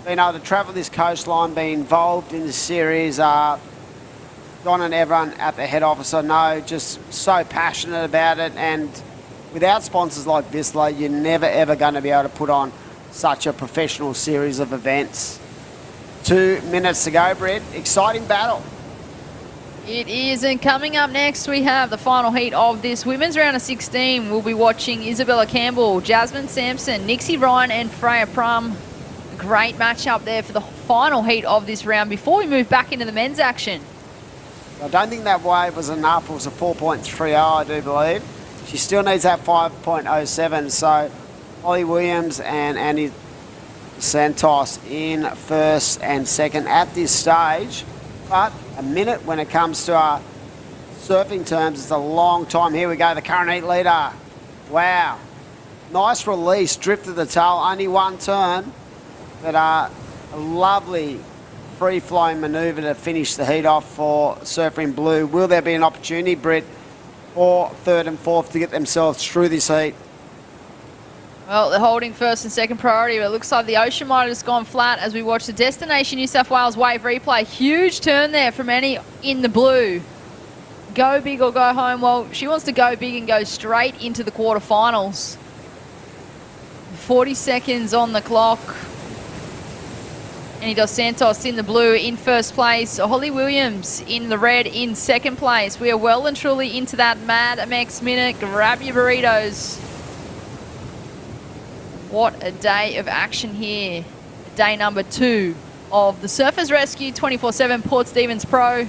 being able to travel this coastline, be involved in the series, Don and everyone at the head office, I know, just so passionate about it. And without sponsors like VISSLA, you're never ever going to be able to put on such a professional series of events. 2 minutes to go, Brett. Exciting battle. It is, and coming up next we have the final heat of this women's round of 16. We'll be watching Isabella Campbell, Jasmine Sampson, Nixie Ryan and Freya Prum. A great matchup there for the final heat of this round before we move back into the men's action. I don't think that wave was enough. It was a 4.30, I do believe. She still needs that 5.07, so Holly Williams and Annie Santos in first and second at this stage. But a minute when it comes to our surfing terms, it's a long time. Here we go, the current heat leader. Wow. Nice release, drifted the tail, only one turn. But A lovely free-flowing manoeuvre to finish the heat off for Surfer in Blue. Will there be an opportunity, Britt, for third and fourth to get themselves through this heat? Well, they're holding first and second priority, but it looks like the Ocean might have just gone flat as we watch the Destination New South Wales wave replay. Huge turn there from Annie in the blue. Go big or go home. Well, she wants to go big and go straight into the quarterfinals. 40 seconds on the clock. Annie Dos Santos in the blue in first place. Holly Williams in the red in second place. We are well and truly into that Mad Mex minute. Grab your burritos. What a day of action here. Day number 2 of the Surfers Rescue 24/7 Port Stephens Pro.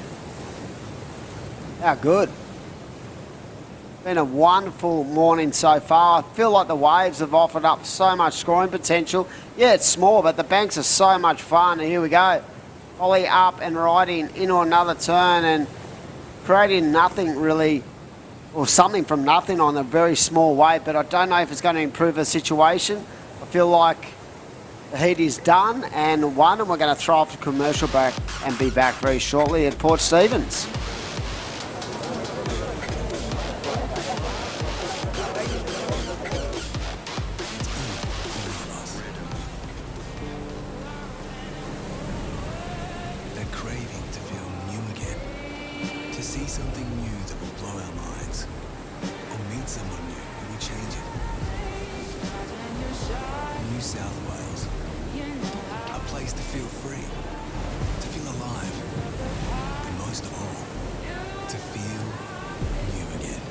How good. Been a wonderful morning so far. I feel like the waves have offered up so much scoring potential. Yeah, it's small, but the banks are so much fun. And here we go. Holly up and riding into another turn and creating nothing really, or something from nothing on a very small wave, but I don't know if it's going to improve the situation. I feel like the heat is done and won, and we're going to throw off the commercial break and be back very shortly at Port Stephens. That craving to feel new again, to see something new that will blow our minds, or meet someone new who will change it. New South Wales, a place to feel free, to feel alive, and most of all, to feel new again.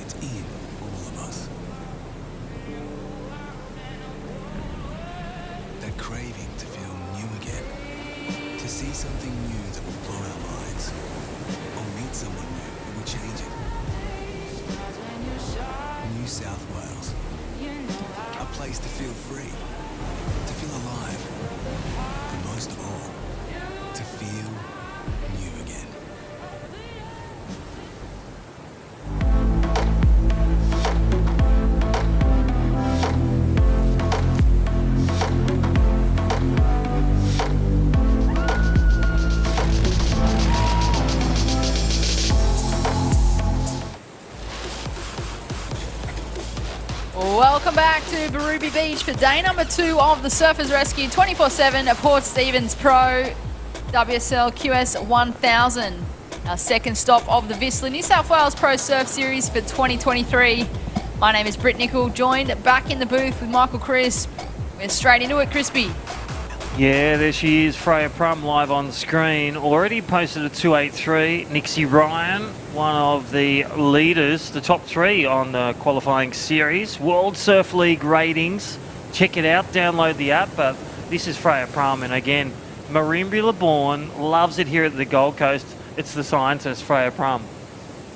It's in all of us. That craving to feel new again, to see something new that will blow our minds, or meet someone new who will change it. New South Wales, a place to feel free, to feel alive, and most of all, to feel new again. Welcome back to Birubi Beach for day number 2 of the Surfers Rescue 24/7 at Port Stephens Pro WSL QS 1000. Our second stop of the VISSLA New South Wales Pro Surf Series for 2023. My name is Britt Nicol, joined back in the booth with Michael Crisp. We're straight into it, Crispy. Yeah, there she is, Freya Prum, live on the screen. Already posted a 283. Nixie Ryan, one of the leaders, the top 3 on the qualifying series. World Surf League ratings. Check it out, download the app. But this is Freya Prum, and again, Merimbula born, loves it here at the Gold Coast. It's the scientist, Freya Prum.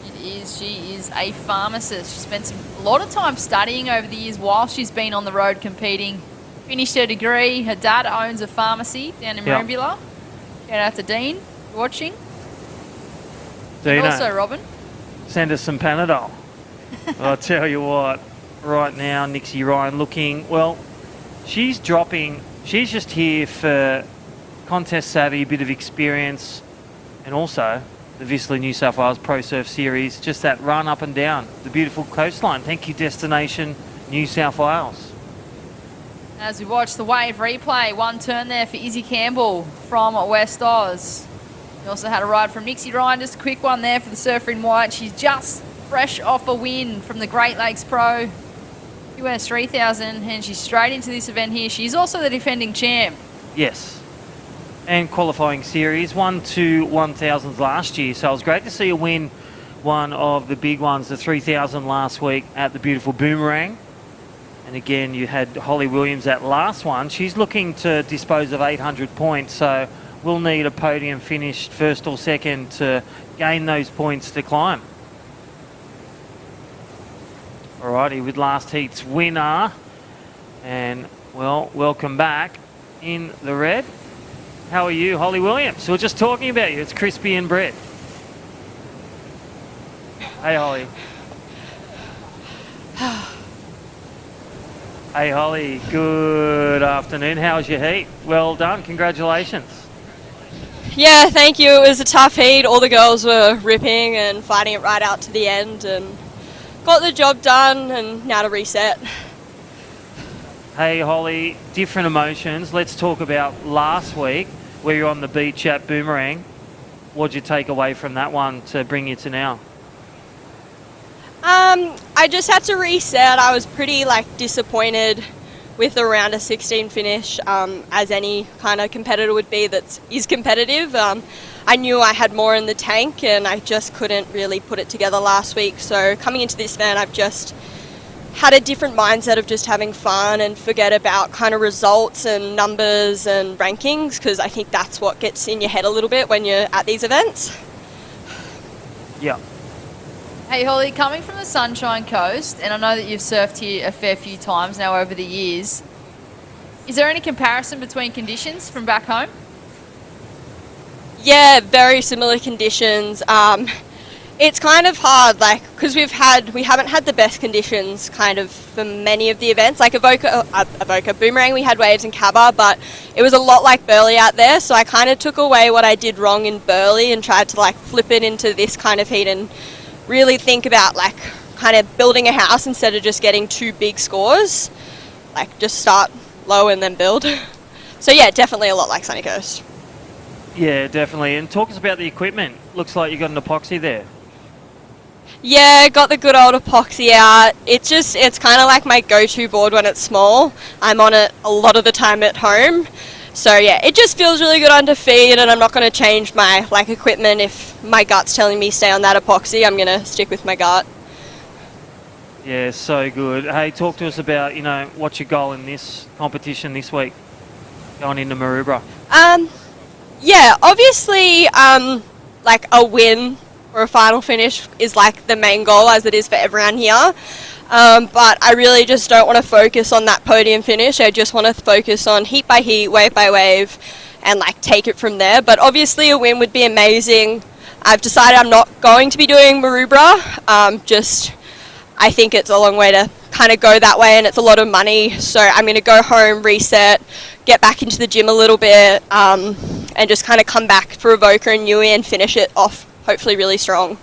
It is. She is a pharmacist. She spent a lot of time studying over the years while she's been on the road competing. Finished her degree. Her dad owns a pharmacy down in Merimbula. Shout out to Dean for watching. Dino, And also Robin. send us some Panadol. I'll tell you what, right now, Nixie Ryan looking, well, she's dropping, she's just here for contest savvy, a bit of experience, and also the VISSLA New South Wales Pro Surf Series, just that run up and down the beautiful coastline. Thank you, Destination New South Wales. As we watch the wave replay, one turn there for Izzy Campbell from West Oz. We also had a ride from Nixie Ryan, just a quick one there for the surfer in white. She's just fresh off a win from the Great Lakes Pro US 3000, and she's straight into this event here. She's also the defending champ. Yes. And qualifying series, 1 to 1000s last year. So it was great to see her win one of the big ones, the 3000 last week at the beautiful Boomerang. And again, you had Holly Williams that last one. She's looking to dispose of 800 points, so we'll need a podium finished first or second to gain those points to climb. Alrighty, with last heat's winner. And, well, welcome back in the red. How are you, Holly Williams? We were just talking about you. It's crispy and bread. Hey, Holly. Hey, Holly. Good afternoon. How's your heat? Well done. Congratulations. Yeah, thank you. It was a tough heat. All the girls were ripping and fighting it right out to the end, and got the job done, and now to reset. Hey, Holly. Different emotions. Let's talk about last week where you're on the beach at Boomerang. What'd you take away from that one to bring you to now? I just had to reset. I was pretty disappointed with the round of 16 finish, as any kind of competitor would be that is competitive. I knew I had more in the tank and I just couldn't really put it together last week. So coming into this event, I've just had a different mindset of just having fun and forget about kind of results and numbers and rankings, because I think that's what gets in your head a little bit when you're at these events. Yeah. Hey Holly, coming from the Sunshine Coast, and I know that you've surfed here a fair few times now over the years, is there any comparison between conditions from back home? Yeah, very similar conditions. It's kind of hard, because we haven't had the best conditions kind of for many of the events. Like Avoca, Boomerang, we had waves in Cabba, but it was a lot like Burleigh out there, so I kind of took away what I did wrong in Burleigh and tried to flip it into this kind of heat and really think about kind of building a house instead of just getting two big scores. Just start low and then build. So yeah, definitely a lot like Sunny Coast. Yeah, definitely. And talk us about the equipment. Looks like you got an epoxy there. Yeah, got the good old epoxy out. It's kind of like my go-to board when it's small. I'm on it a lot of the time at home. So yeah, it just feels really good under feet, and I'm not going to change my equipment. If my gut's telling me stay on that epoxy, I'm going to stick with my gut. Yeah, so good. Hey, talk to us about, what's your goal in this competition this week, going into Maroubra? Yeah, obviously, a win or a final finish is the main goal, as it is for everyone here. But I really just don't want to focus on that podium finish. I just want to focus on heat by heat, wave by wave, and take it from there. But obviously a win would be amazing. I've decided I'm not going to be doing Maroubra. I think it's a long way to kind of go that way, and it's a lot of money. So I'm going to go home, reset, get back into the gym a little bit, and just kind of come back for Avoca and Nui and finish it off hopefully really strong.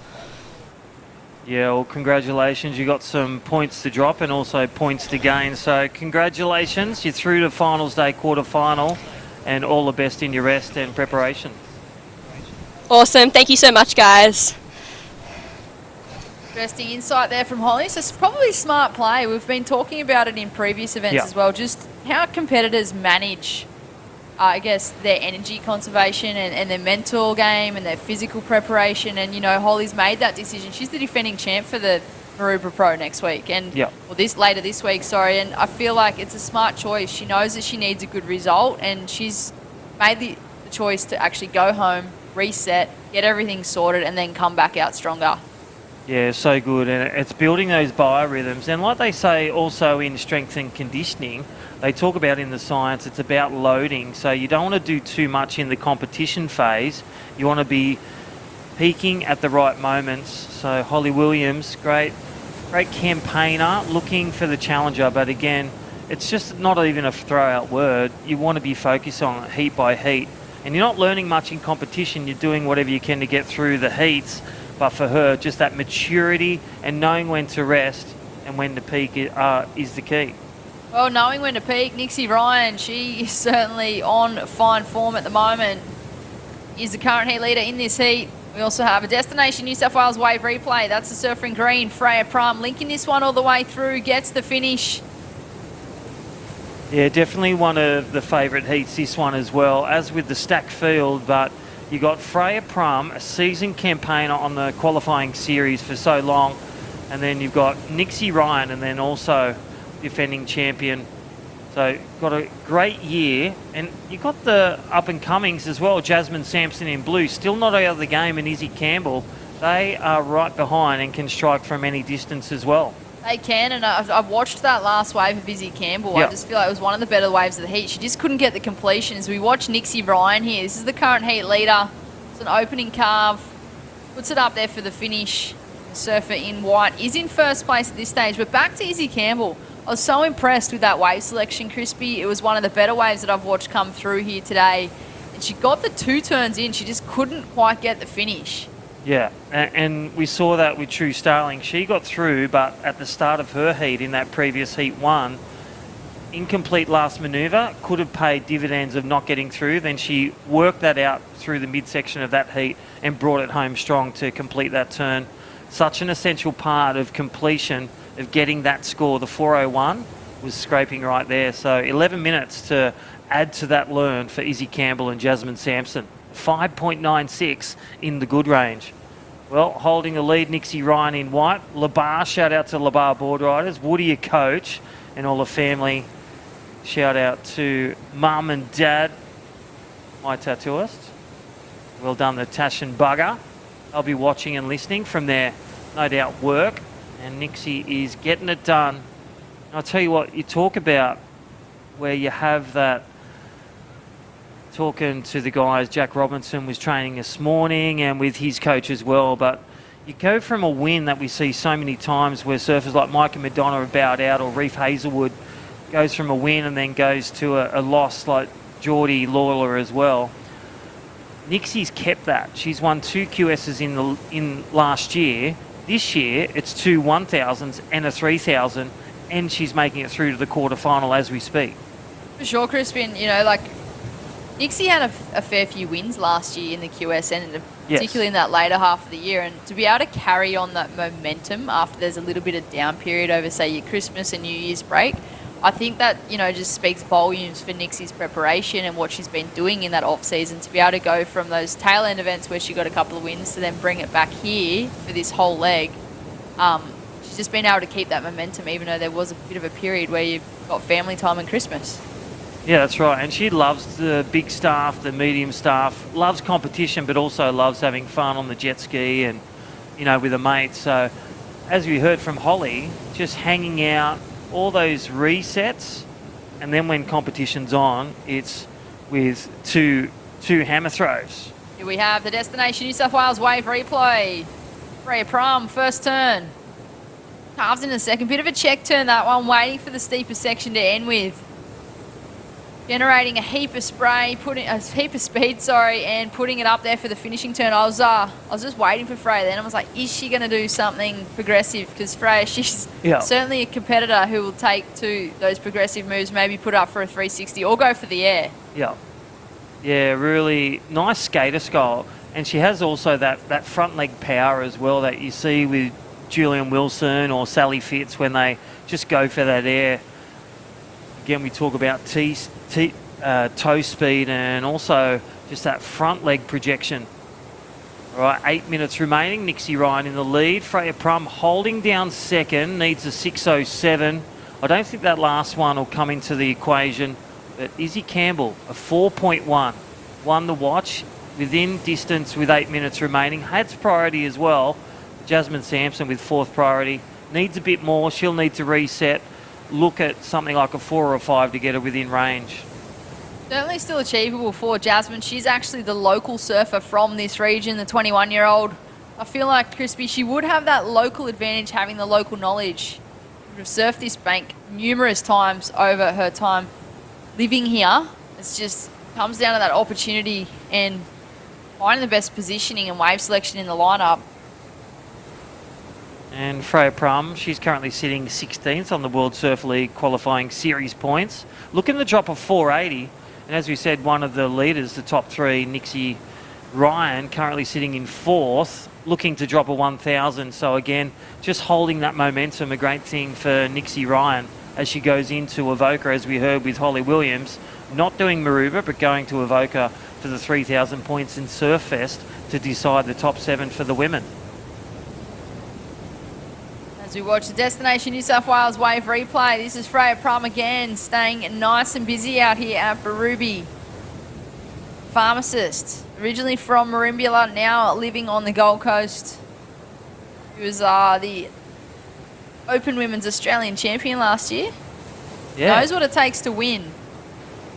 Yeah, well, congratulations. You got some points to drop and also points to gain. So congratulations. You're through to finals day quarterfinal, and all the best in your rest and preparation. Awesome. Thank you so much, guys. Interesting insight there from Holly. So it's probably smart play. We've been talking about it in previous events as well, just how competitors manage, I guess, their energy conservation and their mental game and their physical preparation. And, Holly's made that decision. She's the defending champ for the Maroubra Pro next week. And later this week, sorry. And I feel like it's a smart choice. She knows that she needs a good result, and she's made the choice to actually go home, reset, get everything sorted, and then come back out stronger. Yeah, so good. And it's building those biorhythms. And like they say also in strength and conditioning, they talk about in the science, it's about loading. So you don't want to do too much in the competition phase. You want to be peaking at the right moments. So Holly Williams, great campaigner, looking for the challenger. But again, it's just not even a throw-out word. You want to be focused on heat by heat. And you're not learning much in competition. You're doing whatever you can to get through the heats. But for her, just that maturity and knowing when to rest and when to peak is the key. Well, knowing when to peak, Nixie Ryan, she is certainly on fine form at the moment. Is the current heat leader in this heat. We also have a Destination New South Wales wave replay. That's the surfer in green, Freya Prum, linking this one all the way through, gets the finish. Yeah, definitely one of the favourite heats, this one as well, as with the stack field. But you got Freya Prum, a seasoned campaigner on the qualifying series for so long. And then you've got Nixie Ryan, and then also defending champion. So got a great year. And you got the up-and-comings as well, Jasmine Sampson in blue, still not out of the game, and Izzy Campbell. They are right behind and can strike from any distance as well. They can, and I've watched that last wave of Izzy Campbell. Yep. I just feel like it was one of the better waves of the heat. She just couldn't get the completions. We watch Nixie Ryan here. This is the current heat leader. It's an opening carve. Puts it up there for the finish. The surfer in white is in first place at this stage. But back to Izzy Campbell. I was so impressed with that wave selection, Crispy. It was one of the better waves that I've watched come through here today. And she got the 2 turns in. She just couldn't quite get the finish. Yeah, and we saw that with True Starling. She got through, but at the start of her heat in that previous heat 1, incomplete last manoeuvre could have paid dividends of not getting through. Then she worked that out through the midsection of that heat and brought it home strong to complete that turn. Such an essential part of completion of getting that score. The 4:01 was scraping right there. So 11 minutes to add to that learn for Izzy Campbell and Jasmine Sampson. 5.96 in the good range. Well, holding the lead, Nixie Ryan in white. Labar, shout out to Labar board riders. Woody, a coach, and all the family. Shout out to mum and dad, my tattooist. Well done, the Tash and Bugger. They'll be watching and listening from their, no doubt, work. And Nixie is getting it done. And I'll tell you what, you talk about where you have that. Talking to the guys, Jack Robinson was training this morning and with his coach as well, but you go from a win that we see so many times where surfers like Mike and Madonna are bowed out, or Reef Hazelwood goes from a win and then goes to a loss like Geordie Lawler as well. Nixie's kept that. She's won 2 QSs in last year. This year it's 2 1000s and a 3000, and she's making it through to the quarterfinal as we speak. For sure, Crispin, you know, like Nixie had a fair few wins last year in the QSN, and particularly in that later half of the year. And to be able to carry on that momentum after there's a little bit of down period over, say, your Christmas and New Year's break, I think that, you know, just speaks volumes for Nixie's preparation and what she's been doing in that off-season. To be able to go from those tail-end events where she got a couple of wins to then bring it back here for this whole leg, she's just been able to keep that momentum, even though there was a bit of a period where you've got family time and Christmas. Yeah, that's right. And she loves the big staff, the medium staff, loves competition, but also loves having fun on the jet ski and, you know, with her mates. So, as we heard from Holly, just hanging out, all those resets, and then when competition's on, it's with two hammer throws. Here we have the Destination New South Wales wave replay. Freya Prum, first turn. Halves in a second. Bit of a check turn, that one, waiting for the steeper section to end with. Generating a heap of spray, a heap of speed, and putting it up there for the finishing turn. I was just waiting for Freya then. I was like, is she going to do something progressive? Because Freya, she's certainly a competitor who will take to those progressive moves, maybe put up for a 360 or go for the air. Yeah. Yeah, really nice skater style. And she has also that front leg power as well that you see with Julian Wilson or Sally Fitz when they just go for that air. Again, we talk about toe speed and also just that front leg projection. All right, 8 minutes remaining. Nixie Ryan in the lead. Freya Prum holding down second, needs a 6:07. I don't think that last one will come into the equation, but Izzy Campbell, a 4.1. Won the watch within distance with 8 minutes remaining. Had priority as well. Jasmine Sampson with 4th priority. Needs a bit more. She'll need to reset. Look at something like a 4 or a 5 to get her within range. Certainly still achievable for Jasmine. She's actually the local surfer from this region, the 21-year-old. I feel like, Crispy, she would have that local advantage, having the local knowledge. She would have surfed this bank numerous times over her time living here. It's just comes down to that opportunity and finding the best positioning and wave selection in the lineup. And Freya Prum, she's currently sitting 16th on the World Surf League qualifying series points. Looking to drop a 480. And as we said, one of the leaders, the top 3, Nixie Ryan, currently sitting in 4th, looking to drop a 1000. So again, just holding that momentum, a great thing for Nixie Ryan as she goes into Avoca, as we heard with Holly Williams, not doing Maruba, but going to Avoca for the 3,000 points in Surffest to decide the top 7 for the women. As we watch the Destination New South Wales wave replay, this is Freya Prum again, staying nice and busy out here at Birubi. Pharmacist, originally from Merimbula, now living on the Gold Coast. He was the Open Women's Australian champion last year. Yeah. Knows what it takes to win.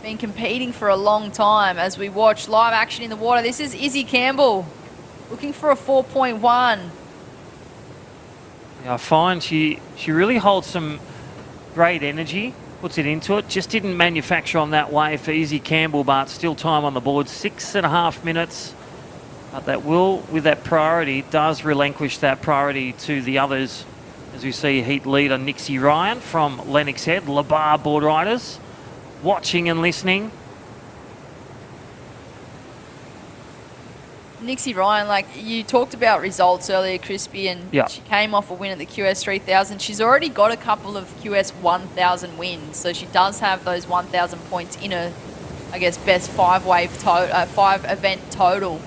Been competing for a long time as we watch live action in the water. This is Izzy Campbell looking for a 4.1. Yeah, I find she really holds some great energy, puts it into it. Just didn't manufacture on that wave for Izzy Campbell, but still time on the board, 6.5 minutes. But that will, with that priority, does relinquish that priority to the others. As we see heat leader Nixie Ryan from Lennox Head, Labar board riders, watching and listening. Nixie Ryan, like you talked about results earlier, Crispy, and Yeah. she came off a win at the QS 3000. She's already got a couple of QS 1000 wins, so she does have those 1000 points in her, I guess, best five event total.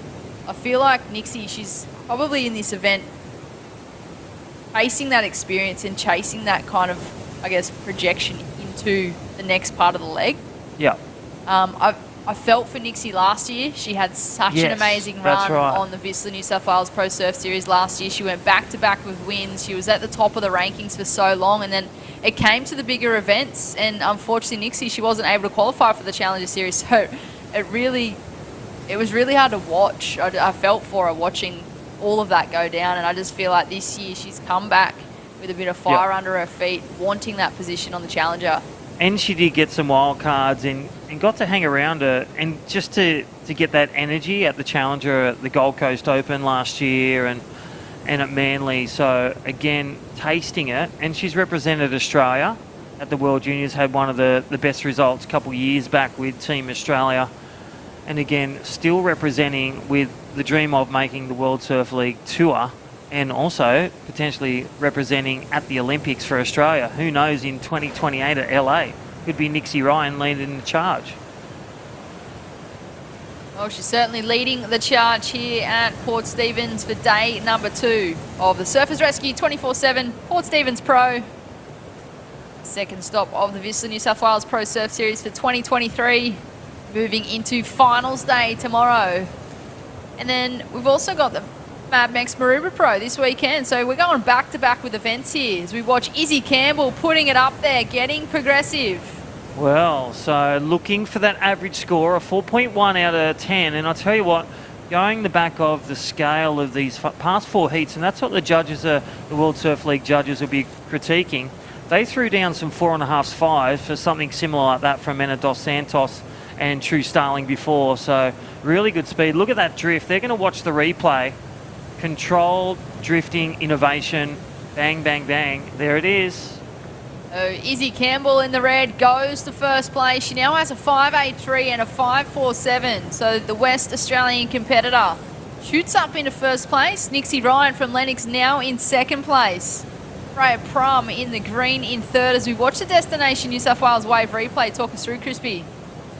I feel like Nixie, she's probably in this event chasing that experience and chasing that kind of, I guess, projection into the next part of the leg. Yeah. I felt for Nixie last year. She had such an Yes, amazing that's run right. on the VISSLA New South Wales Pro Surf Series last year. She went back-to-back with wins. She was at the top of the rankings for so long, and then it came to the bigger events, and unfortunately Nixie, she wasn't able to qualify for the Challenger Series, so it was really hard to watch. I felt for her watching all of that go down, and I just feel like this year she's come back with a bit of fire under her feet, wanting that position on the Challenger. And she did get some wild cards and got to hang around her, and just to get that energy at the Challenger at the Gold Coast Open last year and at Manly. So again, tasting it, and she's represented Australia at the World Juniors, had one of the best results a couple of years back with Team Australia. And again, still representing with the dream of making the World Surf League Tour, and also potentially representing at the Olympics for Australia. Who knows, in 2028 at LA, could be Nixie Ryan leading the charge. Well, she's certainly leading the charge here at Port Stephens for day number 2 of the Surfers Rescue 24/7 Port Stephens Pro. Second stop of the VISSLA New South Wales Pro Surf Series for 2023. Moving into finals day tomorrow. And then we've also got the Mad Max Maroubra Pro this weekend. So we're going back-to-back with events here as we watch Izzy Campbell putting it up there, getting progressive. Well, so looking for that average score, a 4.1 out of 10. And I'll tell you what, going the back of the scale of these past 4 heats, and that's what the judges, the World Surf League judges, will be critiquing. They threw down some 4.5s, 5s for something similar like that from Mena Dos Santos and True Starling before. So really good speed. Look at that drift. They're going to watch the replay. Controlled drifting innovation. Bang, bang, bang. There it is. Izzy Campbell in the red goes to first place. She now has a 5.83 and a 5.47. So the West Australian competitor shoots up into first place. Nixie Ryan from Lennox now in second place. Freya Prum in the green in third as we watch the Destination New South Wales wave replay. Talk us through, Crispy.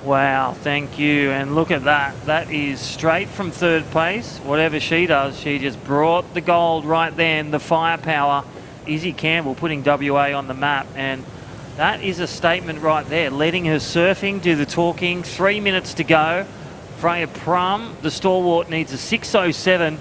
Wow, thank you. And look at that. That is straight from third place. Whatever she does, she just brought the gold right then, the firepower. Izzy Campbell putting WA on the map. And that is a statement right there, letting her surfing do the talking. 3 minutes to go. Freya Prum, the stalwart, needs a 6.07.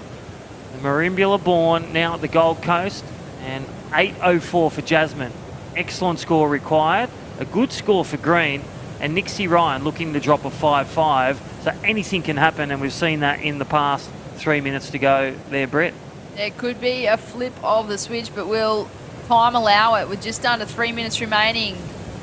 The Marimbula born now at the Gold Coast. And 8.04 for Jasmine. Excellent score required. A good score for Green. And Nixie Ryan looking to drop a 5.5. So anything can happen, and we've seen that in the past. 3 minutes to go there, Brett. There could be a flip of the switch, but will time allow it with just under 3 minutes remaining?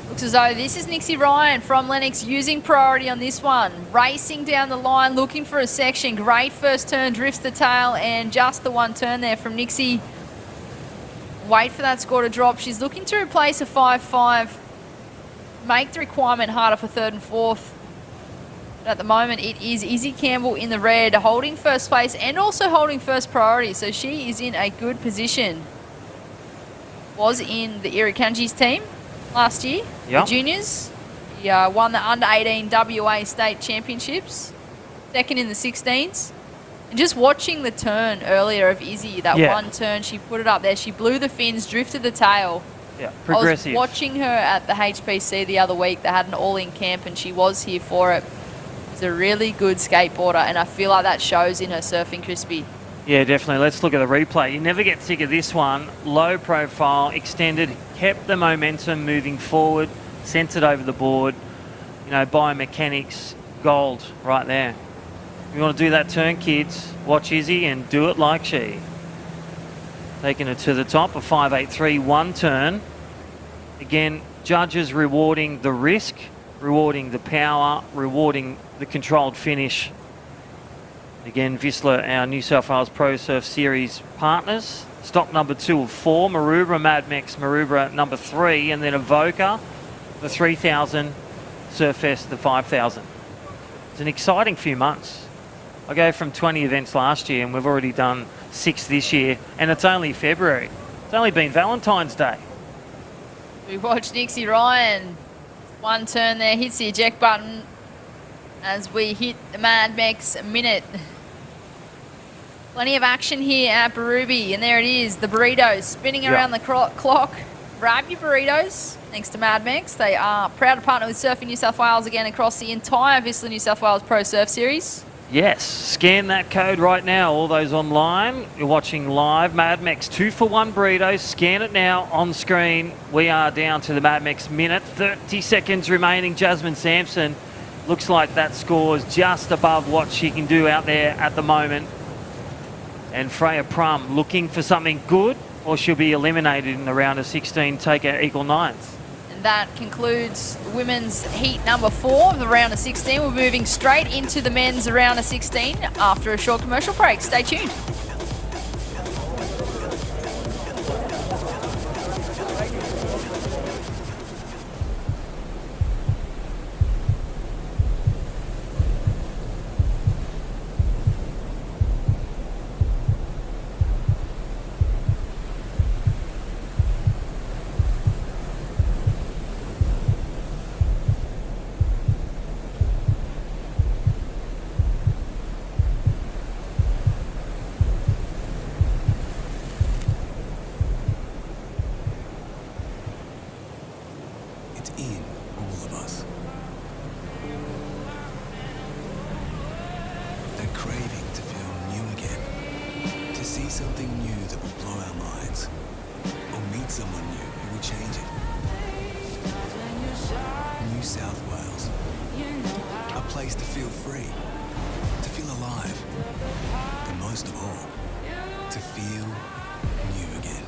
Looks as though this is Nixie Ryan from Lennox using priority on this one. Racing down the line, looking for a section. Great first turn, drifts the tail, and just the one turn there from Nixie. Wait for that score to drop. She's looking to replace a 5.5. Make the requirement harder for third and fourth. But at the moment, it is Izzy Campbell in the red, holding first place and also holding first priority. So she is in a good position. Was in the Irakanji's team last year, Yep. the juniors. He won the under-18 WA state championships, second in the 16s. And just watching the turn earlier of Izzy, that one turn, she put it up there. She blew the fins, drifted the tail. Yeah, progressive. I was watching her at the HPC the other week. They had an all-in camp and she was here for it. She's a really good skateboarder, and I feel like that shows in her surfing, Crispy. Yeah, definitely. Let's look at the replay. You never get sick of this one. Low profile, extended, kept the momentum moving forward, sent it over the board. You know, biomechanics, gold right there. You want to do that turn, kids, watch Izzy and do it like she. Taking it to the top, a 5.83, one turn. Again, judges rewarding the risk, rewarding the power, rewarding the controlled finish. Again, VISSLA, our New South Wales Pro Surf Series partners. Stop number 2 of 4, Maroubra, Madmex, Maroubra number 3, and then Avoca, the 3,000, Surfest, the 5,000. It's an exciting few months. I go from 20 events last year and we've already done 6 this year, and it's only February. It's only been Valentine's Day. We watch Nixie Ryan. One turn there, hits the eject button as we hit the Mad Mex minute. Plenty of action here at Birubi, and there it is, the burritos spinning around the clock. Grab your burritos, thanks to Mad Mex. They are proud to partner with Surfing New South Wales again across the entire VISSLA New South Wales Pro Surf Series. Yes, scan that code right now. All those online, you're watching live. Mad Mex 2-for-1 burritos. Scan it now on screen. We are down to the Mad Mex minute. 30 seconds remaining. Jasmine Sampson looks like that score is just above what she can do out there at the moment. And Freya Prum looking for something good, or she'll be eliminated in the round of 16, take her equal ninth. And that concludes women's heat number 4 of the round of 16. We're moving straight into the men's round of 16 after a short commercial break. Stay tuned. It's in all of us. That craving to feel new again. To see something new that will blow our minds. Or meet someone new who will change it. New South Wales. A place to feel free. To feel alive. And most of all, to feel new again.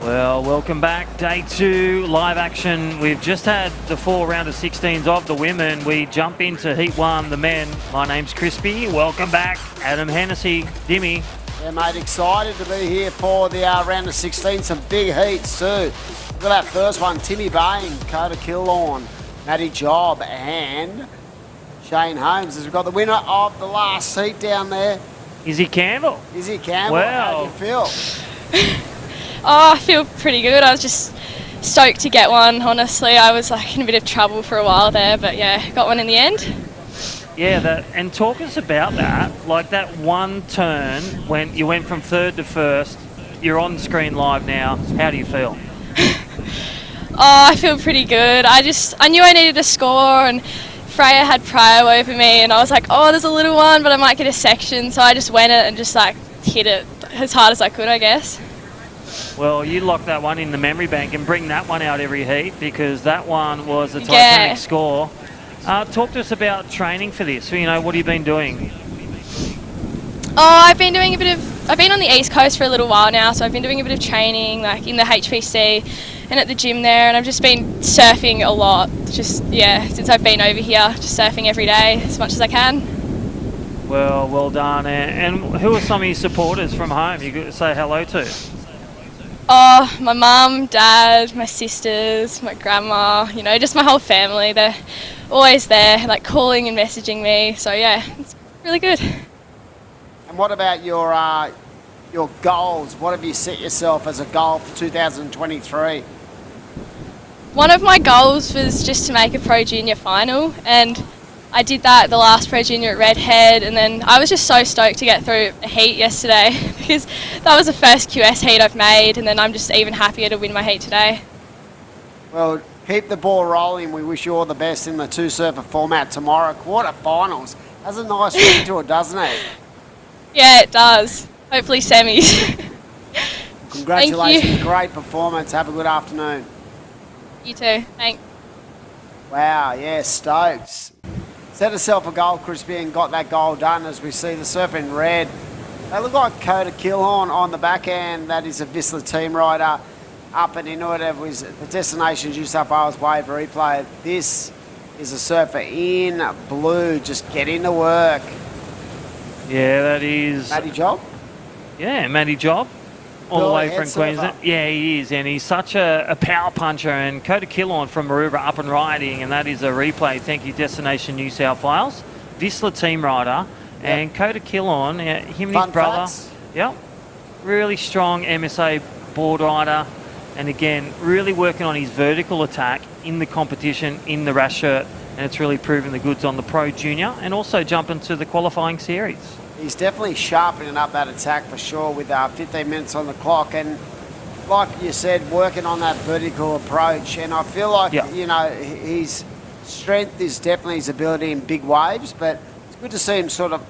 Well, welcome back. Day 2, live action. We've just had the 4 round of 16s of the women. We jump into Heat 1, the men. My name's Crispy. Welcome back. Adam Hennessy, Dimmy. Yeah, mate, excited to be here for the round of 16. Some big heats too. Look at that first one. Timmy Bain, Coda Killorn, Matty Job and Shane Holmes. As we've got the winner of the last heat down there. Izzy Campbell. Izzy Campbell, Wow. how do you feel? Oh, I feel pretty good. I was just stoked to get one, honestly. I was like in a bit of trouble for a while there, but yeah, got one in the end. Yeah, and talk us about that. Like that one turn when you went from 3rd to 1st. You're on screen live now. How do you feel? Oh, I feel pretty good. I knew I needed a score, and Freya had prio over me, and I was like, oh, there's a little one, but I might get a section. So I just went it and just like hit it as hard as I could, I guess. Well, you lock that one in the memory bank and bring that one out every heat, because that one was a Titanic score. Talk to us about training for this. So, you know, what have you been doing? Oh, I've been on the East Coast for a little while now, so I've been doing a bit of training, like in the HPC and at the gym there, and I've just been surfing a lot. Just, yeah, since I've been over here, just surfing every day as much as I can. Well, well done. And who are some of your supporters from home you could say hello to? Oh, my mum, dad, my sisters, my grandma, you know, just my whole family. They're always there, like calling and messaging me. So yeah, it's really good. And what about your goals? What have you set yourself as a goal for 2023? One of my goals was just to make a Pro Junior final, and I did that at the last Pro Junior at Redhead, and then I was just so stoked to get through a heat yesterday because that was the first QS heat I've made, and then I'm just even happier to win my heat today. Well, keep the ball rolling. We wish you all the best in the two surfer format tomorrow. Quarterfinals. Has a nice ring to it, doesn't it? Yeah, it does. Hopefully semis. Congratulations. Great performance. Have a good afternoon. You too. Thanks. Wow, yeah, stoked. Set herself a goal, Crispy, and got that goal done as we see the surf in red. They look like Coda Killhorn on the back end. That is a VISSLA team rider up and into it. It was the Destination New South Wales wave replay. This is a surfer in blue, just getting to work. Yeah, that is... Matty Job? Yeah, Matty Job. All the way from Queensland. surfer. Yeah, he is, and he's such a power puncher. And Coda Killhorn from Maroubra up and riding, and that is a replay. Thank you, Destination New South Wales. VISSLA team rider, and Coda Killhorn, him and Fun his brother. facts. Yep, really strong MSA board rider, and again, really working on his vertical attack in the competition in the rash shirt, and it's really proven the goods on the Pro Junior, and also jumping to the qualifying series. He's definitely sharpening up that attack for sure with 15 minutes on the clock, and like you said, working on that vertical approach. And I feel like, you know, his strength is definitely his ability in big waves, but it's good to see him sort of,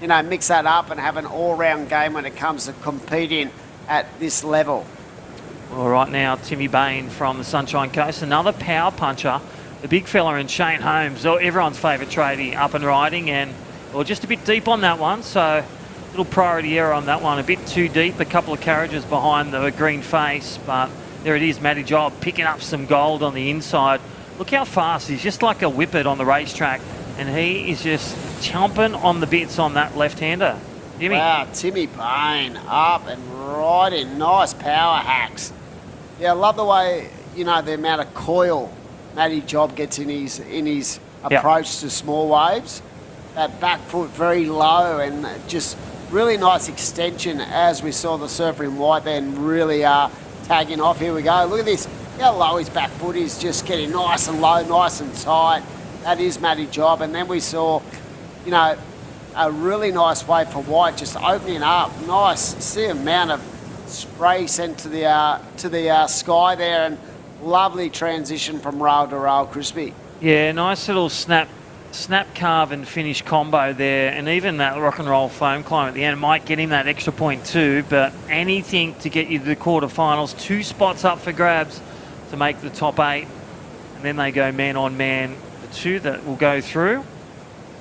you know, mix that up and have an all-round game when it comes to competing at this level. Well, right now, Timmy Bain from the Sunshine Coast, another power puncher, the big fella in Shane Holmes, everyone's favourite tradie, up and riding, and well, just a bit deep on that one, so little priority error on that one, a bit too deep, a couple of carriages behind the green face, but there it is, Matty Job picking up some gold on the inside. Look how fast, he's just like a whippet on the racetrack, and he is just chomping on the bits on that left-hander. Jimmy. Wow, Timmy Bain up and riding, nice power hacks. Yeah, I love the way, you know, the amount of coil Matty Job gets in his approach to small waves. That back foot very low and just really nice extension as we saw the surfer in white then really tagging off. Here we go. Look at this. How low his back foot is, just getting nice and low, nice and tight. That is Matty Job. And then we saw, you know, a really nice wave for white just opening up. Nice. See the amount of spray sent to the sky there, and lovely transition from rail to rail, Crispy. Yeah, nice little snap carve and finish combo there, and even that rock and roll foam climb at the end might get him that extra point too, but anything to get you to the quarterfinals. 2 spots up for grabs to make the top 8, and then they go man on man, the 2 that will go through.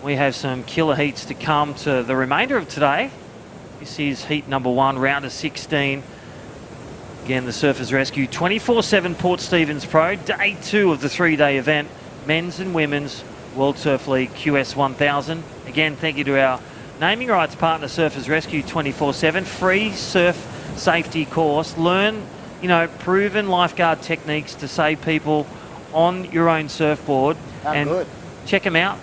We have some killer heats to come to the remainder of today. This is heat number 1, round of 16. Again, the Surfers Rescue 24/7 Port Stephens Pro, day 2 of the 3-day event, men's and women's World Surf League QS 1000. Again, thank you to our naming rights partner, Surfers Rescue 24/7. Free surf safety course. Learn, you know, proven lifeguard techniques to save people on your own surfboard. Good. Check them out,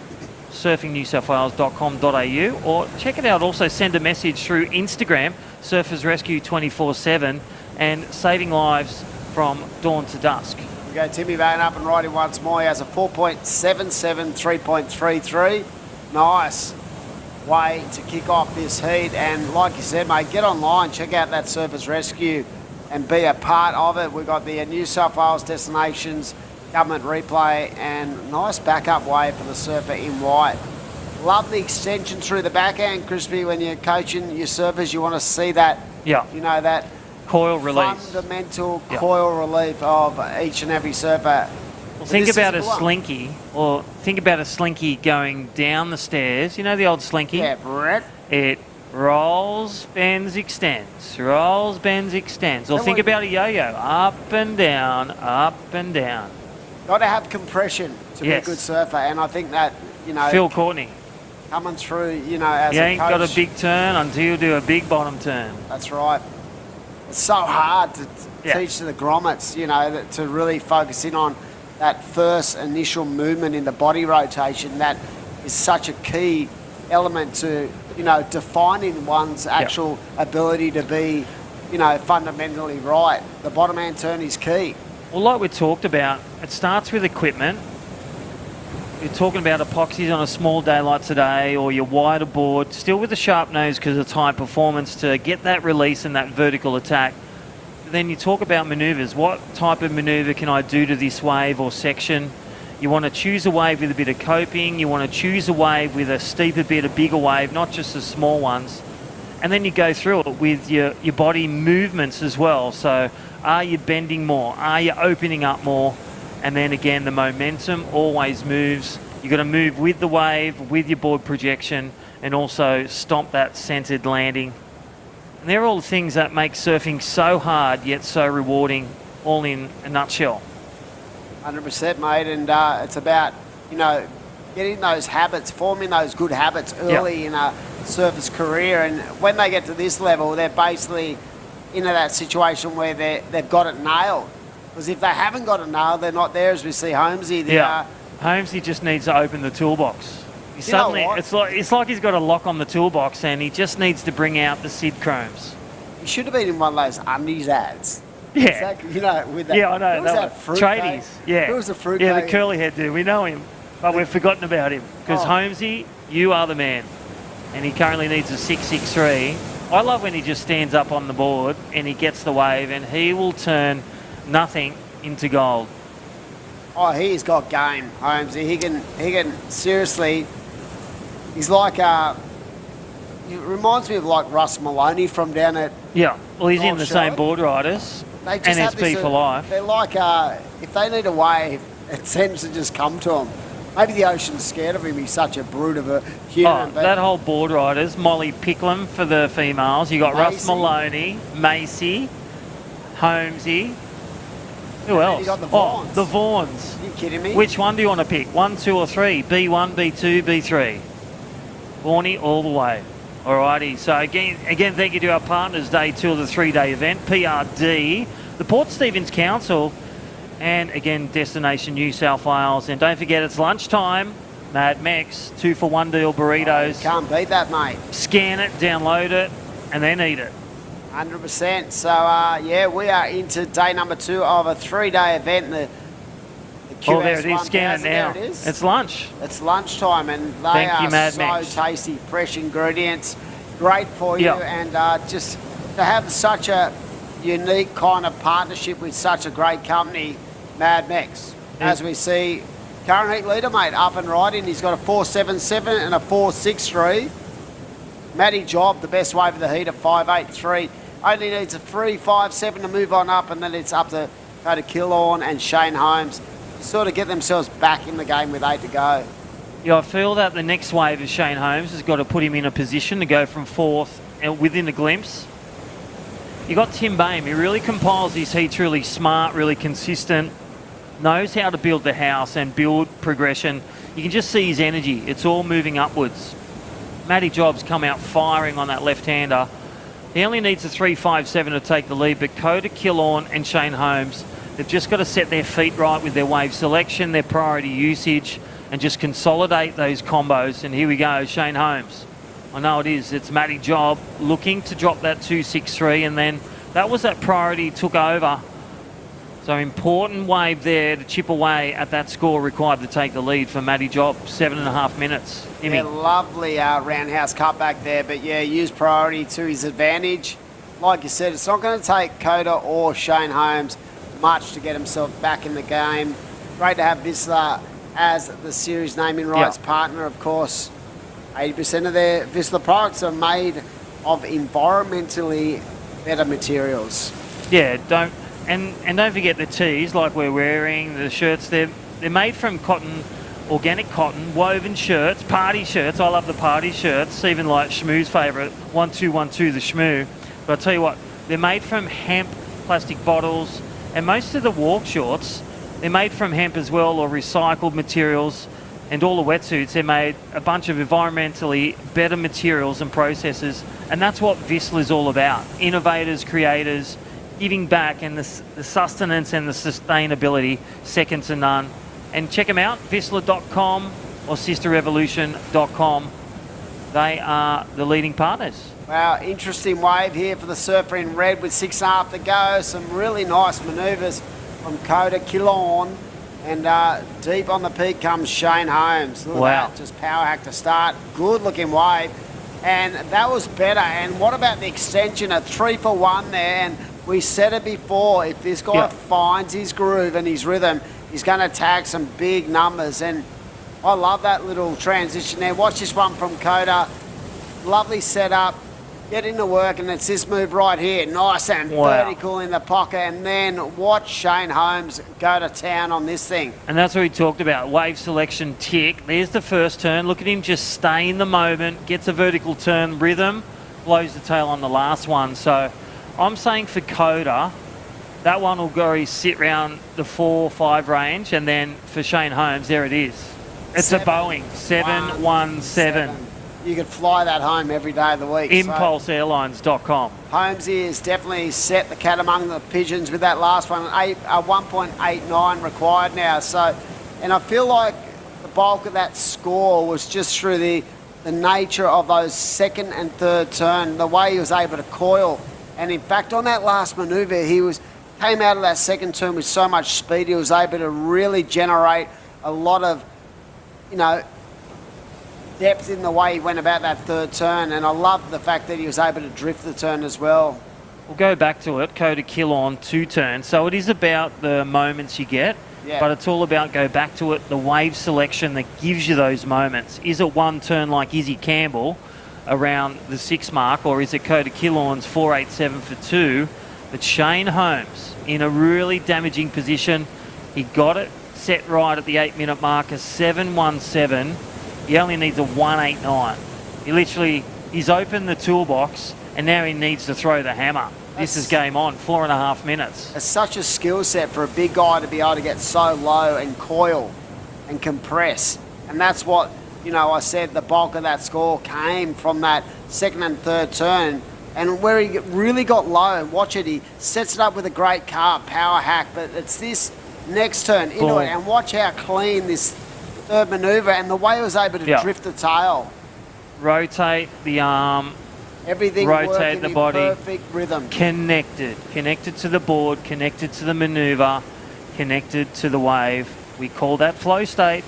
surfingnewsouthwales.com.au, or check it out. Also, send a message through Instagram, Surfers Rescue 24/7, and saving lives from dawn to dusk. We go Timmy Bain up and riding once more. He has a 4.77, 3.33. Nice way to kick off this heat. And like you said, mate, get online, check out that Surfers Rescue and be a part of it. We've got the New South Wales Destinations government replay, and nice backup wave for the surfer in white. Love the extension through the backhand, Crispy. When you're coaching your surfers, you want to see that, Yeah. you know, that Coil release. fundamental Yeah. coil relief of each and every surfer. Well, think This about a is one. slinky, or think about a slinky going down the stairs. You know the old slinky? Yeah, Brett. It rolls, bends, extends. Rolls, bends, extends. Or That think would- about a yo-yo. Up and down, up and down. Got to have compression to Yes. be a good surfer, and I think that, you know, Phil Courtney. coming through, you know, as You a ain't coach. got a big turn until you do a big bottom turn. That's right. It's so hard to Yeah. teach to the grommets, you know, that to really focus in on that first initial movement in the body rotation. That is such a key element to, you know, defining one's actual ability to be, you know, fundamentally right. The bottom hand turn is key. Well, like we talked about, it starts with equipment. You're talking about epoxies on a small day like today, or your wider board, still with a sharp nose because it's high performance to get that release and that vertical attack. Then you talk about manoeuvres. What type of manoeuvre can I do to this wave or section? You want to choose a wave with a bit of coping. You want to choose a wave with a steeper bit, a bigger wave, not just the small ones. And then you go through it with your body movements as well. So are you bending more? Are you opening up more? And then again, the momentum always moves. You've got to move with the wave, with your board projection, and also stomp that centered landing. And they're all the things that make surfing so hard yet so rewarding, all in a nutshell. 100%, mate, and it's about, you know, getting those habits, forming those good habits early in a surfer's career, and when they get to this level, they're basically into that situation where they've got it nailed. Because if they haven't got it nailed, they're not there, as we see Holmesy. Holmesy just needs to open the toolbox. You know what? It's like he's got a lock on the toolbox, and he just needs to bring out the Sid Chromes. He should have been in one of those undies ads. Yeah. Exactly, you know, with that. Yeah, I know. Who was that fruit Tradies. cake? Yeah. Who was the fruit Yeah, cake? the curly head dude. We know him, but we've forgotten about him. Because Oh. Holmesy, you are the man. And he currently needs a 663. I love when he just stands up on the board and he gets the wave, and he will turn nothing into gold. Oh, he's got game, Holmesy. He can seriously. He's like he reminds me of like Russ Maloney from down at. Yeah, well, he's in North the Shore. same board riders. They and just have SP this, for life. They're like if they need a wave, it tends to just come to them. Maybe the ocean's scared of him. He's such a brute of a human. Oh, that whole board riders, Molly Picklum for the females. You got Russ Macy. Maloney, Macy, Holmesy. Who And then else? you got the Oh, Vaughans. the Vaughans. Are you kidding me? Which one do you want to pick? 1, 2 or 3? B1, B2, B3. Vaughany all the way. Alrighty, so again, thank you to our partners, day 2 of the 3-day event, PRD, the Port Stephens Council, and again, Destination New South Wales. And don't forget, it's lunchtime. Mad Mex, 2 for 1 deal burritos. Can't beat that, mate. Scan it, download it, and then eat it. 100%. So, yeah, we are into day number 2 of a 3-day event. The Oh, there it is. QS1000, Scan it now. there it is. It's lunch. It's lunchtime, and they Thank you, are Mad so Max. tasty, fresh ingredients, great for you, Yep. and just to have such a unique kind of partnership with such a great company, Mad Max. As we see, current heat leader, mate, up and riding. He's got a 4.77 and a 4.63. Matty Job, the best wave of the heat, at 5.83. Only needs a 3.57 to move on up, and then it's up to go to Killorn and Shane Holmes to sort of get themselves back in the game with 8 to go. Yeah, I feel that the next wave of Shane Holmes has got to put him in a position to go from 4th and within a glimpse. You got Tim Bame. He really compiles his heats really smart, really consistent, knows how to build the house and build progression. You can just see his energy. It's all moving upwards. Matty Jobs come out firing on that left-hander. He only needs a 3.57 to take the lead, but Coda, Killorn and Shane Holmes, they've just got to set their feet right with their wave selection, their priority usage, and just consolidate those combos. And here we go, Shane Holmes. I know it is. It's Matty Job looking to drop that 2.63, and then that was that priority took over. So important wave there to chip away at that score required to take the lead for Matty Job. 7.5 minutes. Yeah, lovely roundhouse cut back there, but yeah, use priority to his advantage. Like you said, it's not going to take Coda or Shane Holmes much to get himself back in the game. great to have VISSLA as the series naming rights partner, of course. 80% of their VISSLA products are made of environmentally better materials. Yeah, don't forget the tees like we're wearing, the shirts. They're made from cotton, organic cotton, woven shirts, party shirts. I love the party shirts, even like Shmoo's favourite, 1212 the Shmoo. But I'll tell you what, they're made from hemp plastic bottles, and most of the walk shorts, they're made from hemp as well, or recycled materials. And all the wetsuits, they're made a bunch of environmentally better materials and processes. And that's what VISSLA is all about. Innovators, creators, giving back, and the sustenance and the sustainability, second to none. And check them out, VISSLA.com or sisterrevolution.com. They are the leading partners. Wow, interesting wave here for the surfer in red with 6.5 to go. Some really nice manoeuvres from Coda Killorn. And deep on the peak comes Shane Holmes. Look at that, just power hack to start. Good looking wave. And that was better. And what about the extension? A 3 for 1 there. And we said it before, if this guy finds his groove and his rhythm, he's going to tag some big numbers. And I love that little transition there. Watch this one from Coda. Lovely setup. Get into work, and it's this move right here. Nice and vertical in the pocket. And then watch Shane Holmes go to town on this thing. And that's what we talked about, wave selection tick. There's the first turn. Look at him just stay in the moment, gets a vertical turn rhythm, blows the tail on the last one. So I'm saying for Coda, that one will go sit round the 4-5 range. And then for Shane Holmes, there it is. It's a Boeing 717. You could fly that home every day of the week. ImpulseAirlines.com. Holmesy has definitely set the cat among the pigeons with that last one. 1.89 required now. So, and I feel like the bulk of that score was just through the nature of those second and third turn, the way he was able to coil. And in fact, on that last manoeuvre, came out of that second turn with so much speed, he was able to really generate a lot of, depth in the way he went about that third turn, and I love the fact that he was able to drift the turn as well. We'll go back to it. Coda Killorn 2 turns. So it is about the moments you get, but it's all about, go back to it, the wave selection that gives you those moments. Is it one turn like Izzy Campbell around the 6 mark, or is it Coda Killorn's 487 for 2? But Shane Holmes in a really damaging position. He got it set right at the 8-minute marker, 717. He only needs a 189. He's opened the toolbox, and now he needs to throw the hammer. This is game on, 4.5 minutes. It's such a skill set for a big guy to be able to get so low and coil and compress. And that's what, I said the bulk of that score came from that second and third turn. And where he really got low, watch it, he sets it up with a great carb, power hack, but it's this next turn into it, and watch how clean this third manoeuvre, and the way he was able to drift the tail. Rotate the arm. Everything rotate the body. Perfect rhythm. Connected to the board, connected to the manoeuvre, connected to the wave. We call that flow state.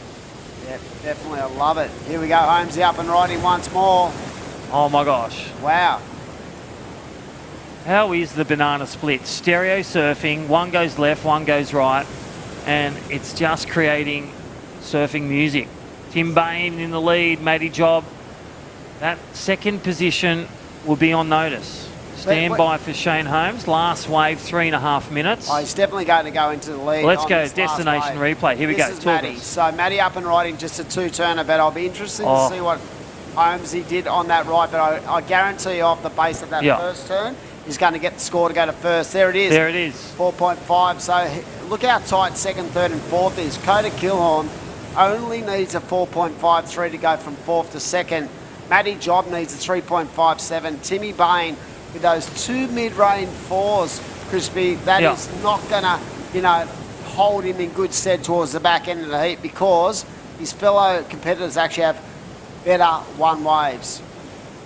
Yeah, definitely, I love it. Here we go, Holmesy up and riding once more. Oh my gosh. Wow. How is the banana split? Stereo surfing, one goes left, one goes right, and it's just creating surfing music. Tim Bain in the lead, matey job. That second position will be on notice. Stand by for Shane Holmes. Last wave, 3.5 minutes. Oh, he's definitely going to go into the lead. Let's go, destination replay. Here we go. This is Matty. So Matty up and riding, just a 2-turner, but I'll be interested to see what Holmesy did on that right, but I guarantee off the base of that first turn, he's going to get the score to go to first. There it is. There it is. 4.5. So look how tight second, third and fourth is. Coda Killorn only needs a 4.53 to go from fourth to second. Matty Job needs a 3.57. Timmy Bain with those 2 mid-range 4s, Crispy, that is not going to, hold him in good stead towards the back end of the heat, because his fellow competitors actually have better one waves.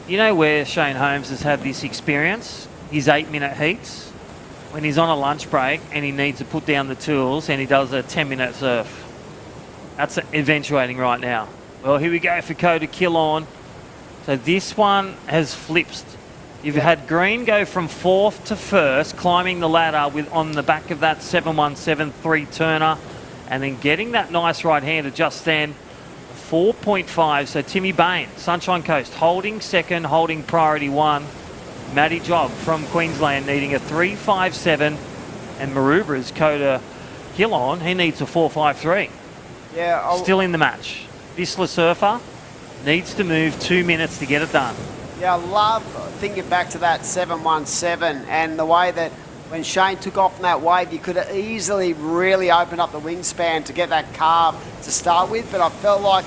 You know where Shane Holmes has had this experience? His 8-minute heats. When he's on a lunch break and he needs to put down the tools and he does a 10-minute surf. That's eventuating right now. Well, here we go for Coda Killorn. So this one has flipped. You've had Green go from fourth to first, climbing the ladder on the back of that 717 3-turner. and then getting that nice right-hander just then. 4.5, so Timmy Bain, Sunshine Coast, holding second, holding priority one. Matty Job from Queensland needing a 3.57, and Maroubra's Coda Killon, he needs a 4.53. Yeah, still in the match. VISSLA Surfer needs to move 2 minutes to get it done. Yeah, I love thinking back to that 7.17 and the way that when Shane took off from that wave, you could have easily really opened up the wingspan to get that carve to start with, but I felt like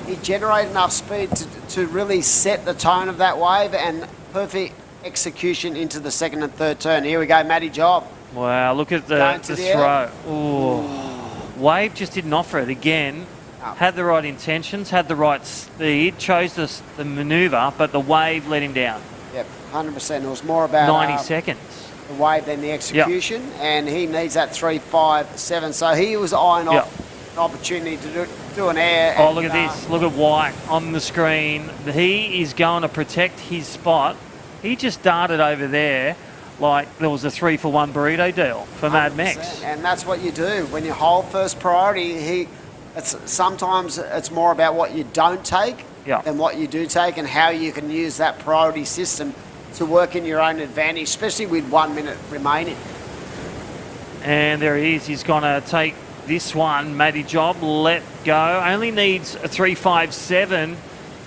he generated enough speed to really set the tone of that wave, and perfect execution into the second and third turn. Here we go, Matty Job. Wow, look at the throw. Ooh. Wave just didn't offer it again. Had the right intentions, had the right speed, chose the manoeuvre, but the wave let him down. Yep, 100%. It was more about 90 seconds. The wave than the execution, and he needs that 3.57. So he was eyeing off an opportunity to do an air. Oh, look at this. Look at White on the screen. He is going to protect his spot. He just darted over there like there was a 3-for-1 burrito deal for Mad Max. And that's what you do. When you hold first priority, sometimes it's more about what you don't take than what you do take, and how you can use that priority system to work in your own advantage, especially with 1 minute remaining. And there he is. He's going to take this one. Matty Job, let go. Only needs a 3.57.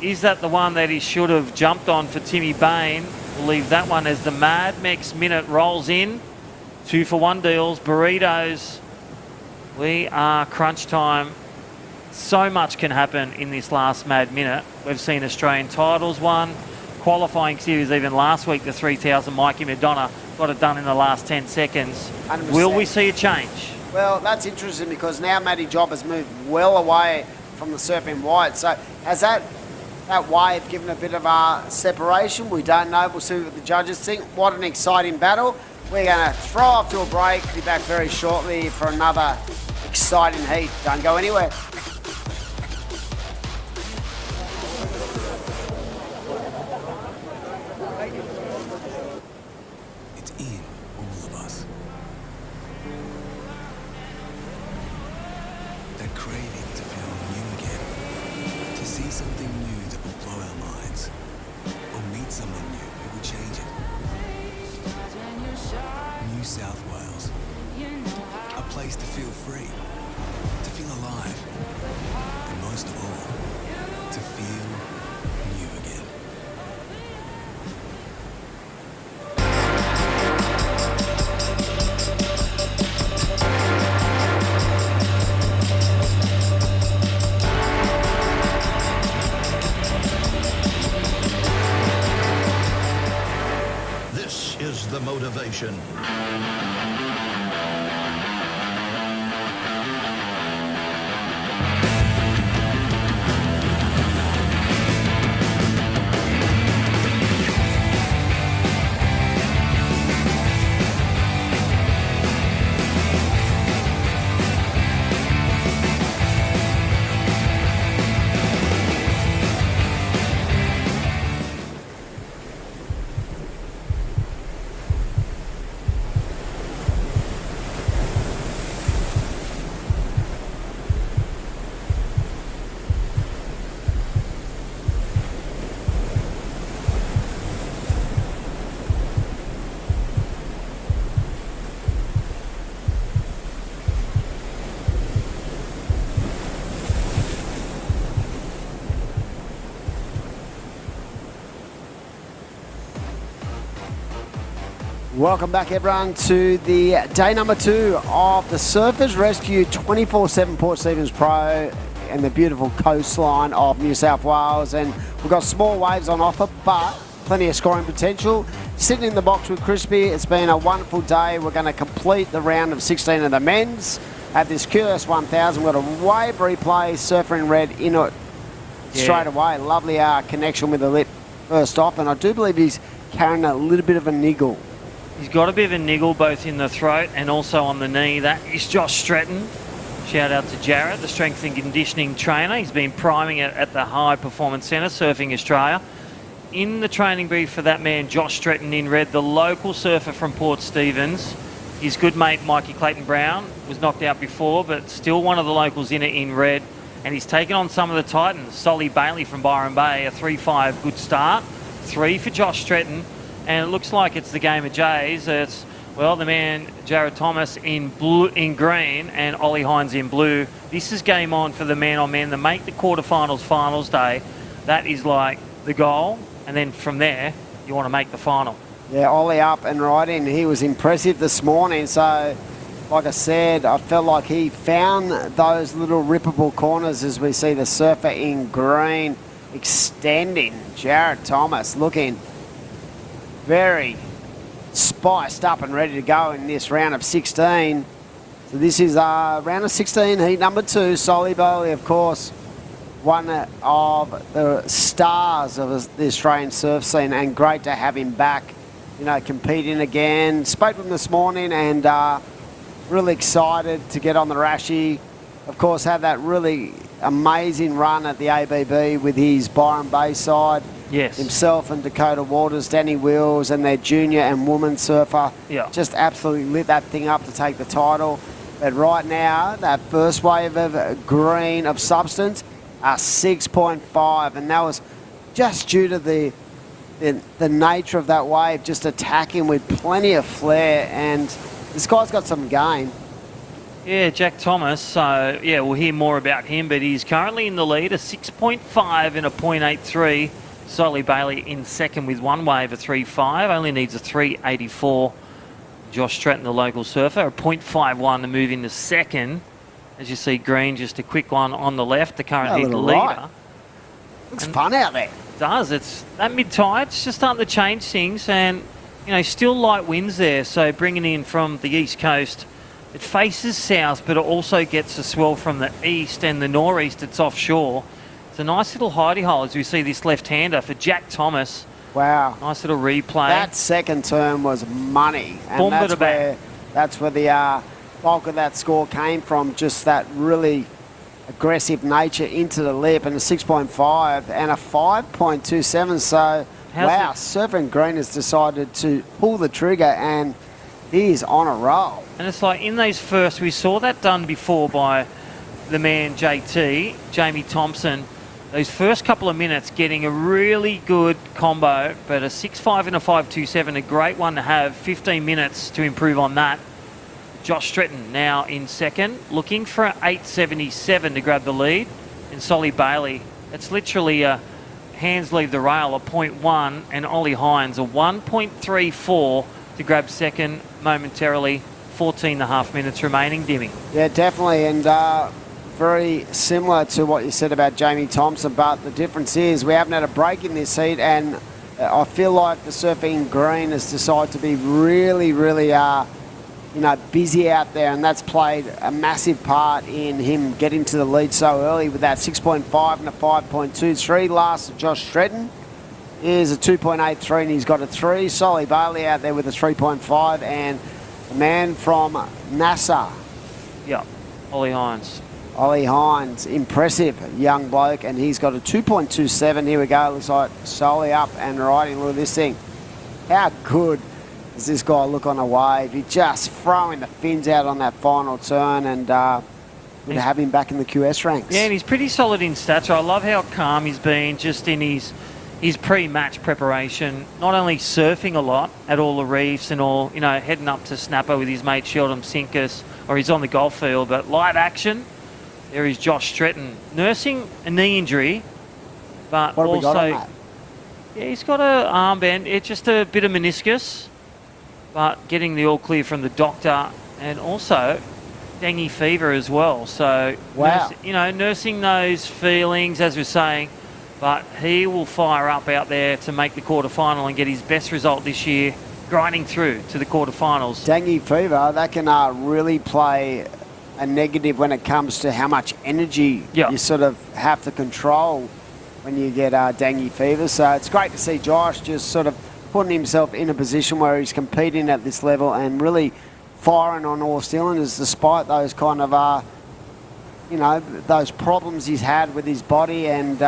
Is that the one that he should have jumped on for Timmy Bain? We'll leave that one as the Mad Max minute rolls in. 2-for-1 deals, burritos. We are crunch time. So much can happen in this last Mad minute. We've seen Australian titles won. Qualifying series even last week, the 3,000, Mikey Madonna got it done in the last 10 seconds. 100%. Will we see a change? Well, that's interesting because now Matty Job has moved well away from the surfing white. So has that wave given a bit of a separation? We don't know. We'll see what the judges think. What an exciting battle. We're going to throw off to a break. Be back very shortly for another exciting heat. Don't go anywhere. It's in all of us. That craving to feel new again. To see something new that will blow our minds. Or meet someone new who will change it. New South Wales. A place to feel free. To feel alive. And most of all, to feel new again. This is the motivation. Welcome back, everyone, to the day number 2 of the Surfers Rescue 24/7 Port Stephens Pro and the beautiful coastline of New South Wales. And we've got small waves on offer, but plenty of scoring potential. Sitting in the box with Crispy, it's been a wonderful day. We're going to complete the round of 16 of the men's at this QS 1000. We've got a wave replay, Surfer in red in it straight away. Lovely connection with the lip first off, and I do believe he's carrying a little bit of a niggle. He's got a bit of a niggle both in the throat and also on the knee. That is Josh Stretton. Shout out to Jarrett, the strength and conditioning trainer. He's been priming it at the High Performance Centre, Surfing Australia. In the training brief for that man, Josh Stretton in red, the local surfer from Port Stephens, His good mate, Mikey Clayton-Brown, was knocked out before, but still one of the locals in it in red. And he's taken on some of the Titans. Solly Bailey from Byron Bay, a 3-5 good start. 3 for Josh Stretton. And it looks like it's the game of Jays. It's, well, the man, Jared Thomas, in blue, in green, and Ollie Hines in blue. This is game on for the man-on-man. They make the quarterfinals finals day. That is like the goal. And then from there, you want to make the final. Yeah, Ollie up and right in. He was impressive this morning. So, like I said, I felt like he found those little rippable corners as we see the surfer in green extending. Jared Thomas looking very spiced up and ready to go in this round of 16. So this is round of 16, heat number 2. Solly Bailey, of course, one of the stars of the Australian surf scene, and great to have him back, you know, competing again. Spoke to him this morning and really excited to get on the Rashi. Of course, had that really amazing run at the ABB with his Byron Bay side. Yes. Himself and Dakota Waters, Danny Wills, and their junior and woman surfer. Yeah. Just absolutely lit that thing up to take the title. But right now, that first wave of green of substance, 6.5, and that was just due to the nature of that wave, just attacking with plenty of flair, and this guy's got some game. Yeah, Jack Thomas, so yeah, we'll hear more about him, but he's currently in the lead, a 6.5 and a 0.83. Solly Bailey in second with one wave, a 3.5, only needs a 3.84. Josh Stratton, the local surfer, a 0.51 to move into second. As you see, Green, just a quick one on the left, the current heat leader. Right. Looks fun out there. It does. It's that mid-tide. It's just starting to change things, and you know, still light winds there. So bringing in from the east coast, it faces south, but it also gets a swell from the east and the northeast. It's offshore. It's a nice little hidey hole as we see this left-hander for Jack Thomas. Wow. Nice little replay. That second term was money, and that's where the bulk of that score came from. Just that really aggressive nature into the lip, and a 6.5 and a 5.27. So, wow, Surfing Green has decided to pull the trigger, and he's on a roll. And it's like in those first, we saw that done before by the man JT, Jamie Thompson. Those first couple of minutes getting a really good combo, but a 6.5 and a 5.27, a great one to have. 15 minutes to improve on that. Josh Stretton now in second, looking for an 8.77 to grab the lead. And Solly Bailey, it's literally a hands leave the rail, a 0.1, and Ollie Hines, a 1.34 to grab second momentarily. 14 and a half minutes remaining, Dimmy. Yeah, definitely, and very similar to what you said about Jamie Thompson, but the difference is we haven't had a break in this heat, and I feel like the Surfing Green has decided to be really, really, busy out there, and that's played a massive part in him getting to the lead so early with that 6.5 and a 5.23. Last, Josh Stretton is a 2.83, and he's got a 3. Solly Bailey out there with a 3.5, and the man from NASA. Yeah, Ollie Hines. Ollie Hines, impressive young bloke, and he's got a 2.27. Here we go. Looks like Solly up and riding. Look at this thing. How good does this guy look on a wave? He's just throwing the fins out on that final turn, and good to have him back in the QS ranks. Yeah, and he's pretty solid in stature. I love how calm he's been just in his pre-match preparation. Not only surfing a lot at all the reefs and all, heading up to Snapper with his mate Sheldon Sinkus, or he's on the golf field, but light action. There is Josh Stretton, nursing a knee injury, but what have also, we got on that? Yeah, he's got an armband. It's just a bit of meniscus, but getting the all clear from the doctor, and also dengue fever as well. So, wow. Nursing those feelings, as we're saying, but he will fire up out there to make the quarterfinal and get his best result this year, grinding through to the quarterfinals. Dengue fever, that can really play a negative when it comes to how much energy you sort of have to control when you get dengue fever. So it's great to see Josh just sort of putting himself in a position where he's competing at this level and really firing on all cylinders despite those kind of those problems he's had with his body and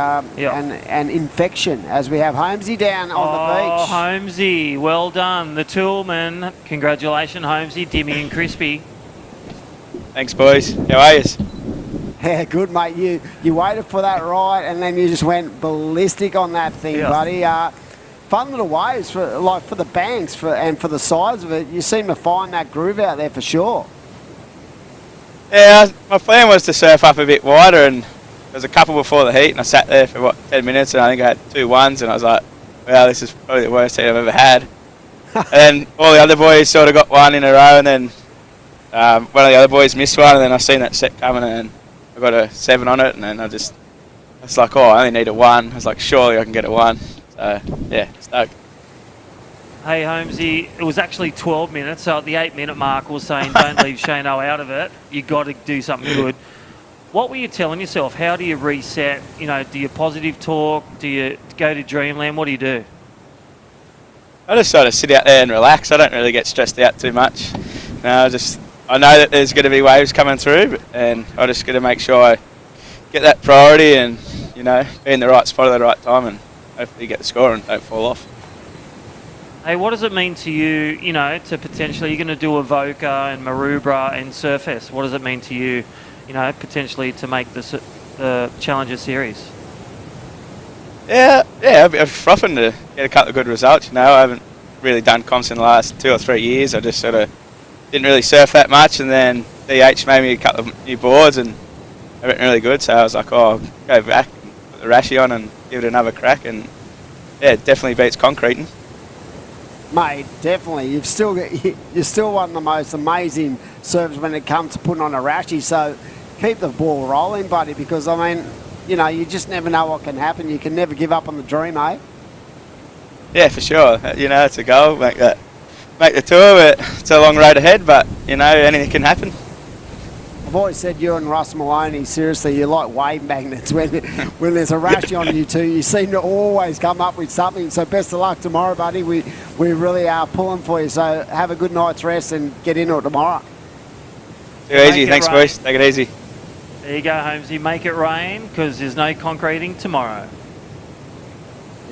infection, as we have Holmesy down on the beach. Oh, Holmesy, well done. The Toolman. Congratulations, Holmesy, Dimmy and Crispy. Thanks, boys. How are you? Yeah, good, mate. You waited for that ride and then you just went ballistic on that thing, buddy. Fun little waves for the banks and for the sides of it. You seem to find that groove out there for sure. Yeah, my plan was to surf up a bit wider, and there was a couple before the heat, and I sat there for 10 minutes, and I think I had 2 ones, and I was like, wow, this is probably the worst heat I've ever had. And then all the other boys sort of got one in a row, and then one of the other boys missed one, and then I seen that set coming, and I got a 7 on it, and then I was like, oh, I only need a 1. I was like, surely I can get a 1. So yeah, stoked. Hey, Holmesy, it was actually 12 minutes, so at the 8-minute mark, we're saying don't leave Shano out of it. You got to do something good. What were you telling yourself? How do you reset? Do you positive talk? Do you go to dreamland? What do you do? I just sort of sit out there and relax. I don't really get stressed out too much. I know that there's going to be waves coming through, and I just got to make sure I get that priority and be in the right spot at the right time, and hopefully get the score and don't fall off. Hey, what does it mean to you, to potentially, you're going to do Avoca and Maroubra and Surfers. What does it mean to you, potentially to make the Challenger Series? Yeah, I've been frothing to get a couple of good results. I haven't really done comps in the last 2 or 3 years. I just sort of didn't really surf that much, and then DH made me a couple of new boards, and they went really good. So I was like, oh, I'll go back, put the Rashi on and give it another crack, and yeah, it definitely beats concreting. Mate, definitely. You're still one of the most amazing serves when it comes to putting on a Rashi. So keep the ball rolling, buddy, because, you just never know what can happen. You can never give up on the dream, eh? Yeah, for sure. It's a goal. Make the tour, but it's a long road ahead, but, anything can happen. I've always said you and Russ Maloney, seriously, you're like wave magnets. When there's a Rashi on you two, you seem to always come up with something. So best of luck tomorrow, buddy. We really are pulling for you. So have a good night's rest and get into it tomorrow. Too easy. Thanks, boys. Take it easy. There you go, Holmesy. Make it rain, because there's no concreting tomorrow.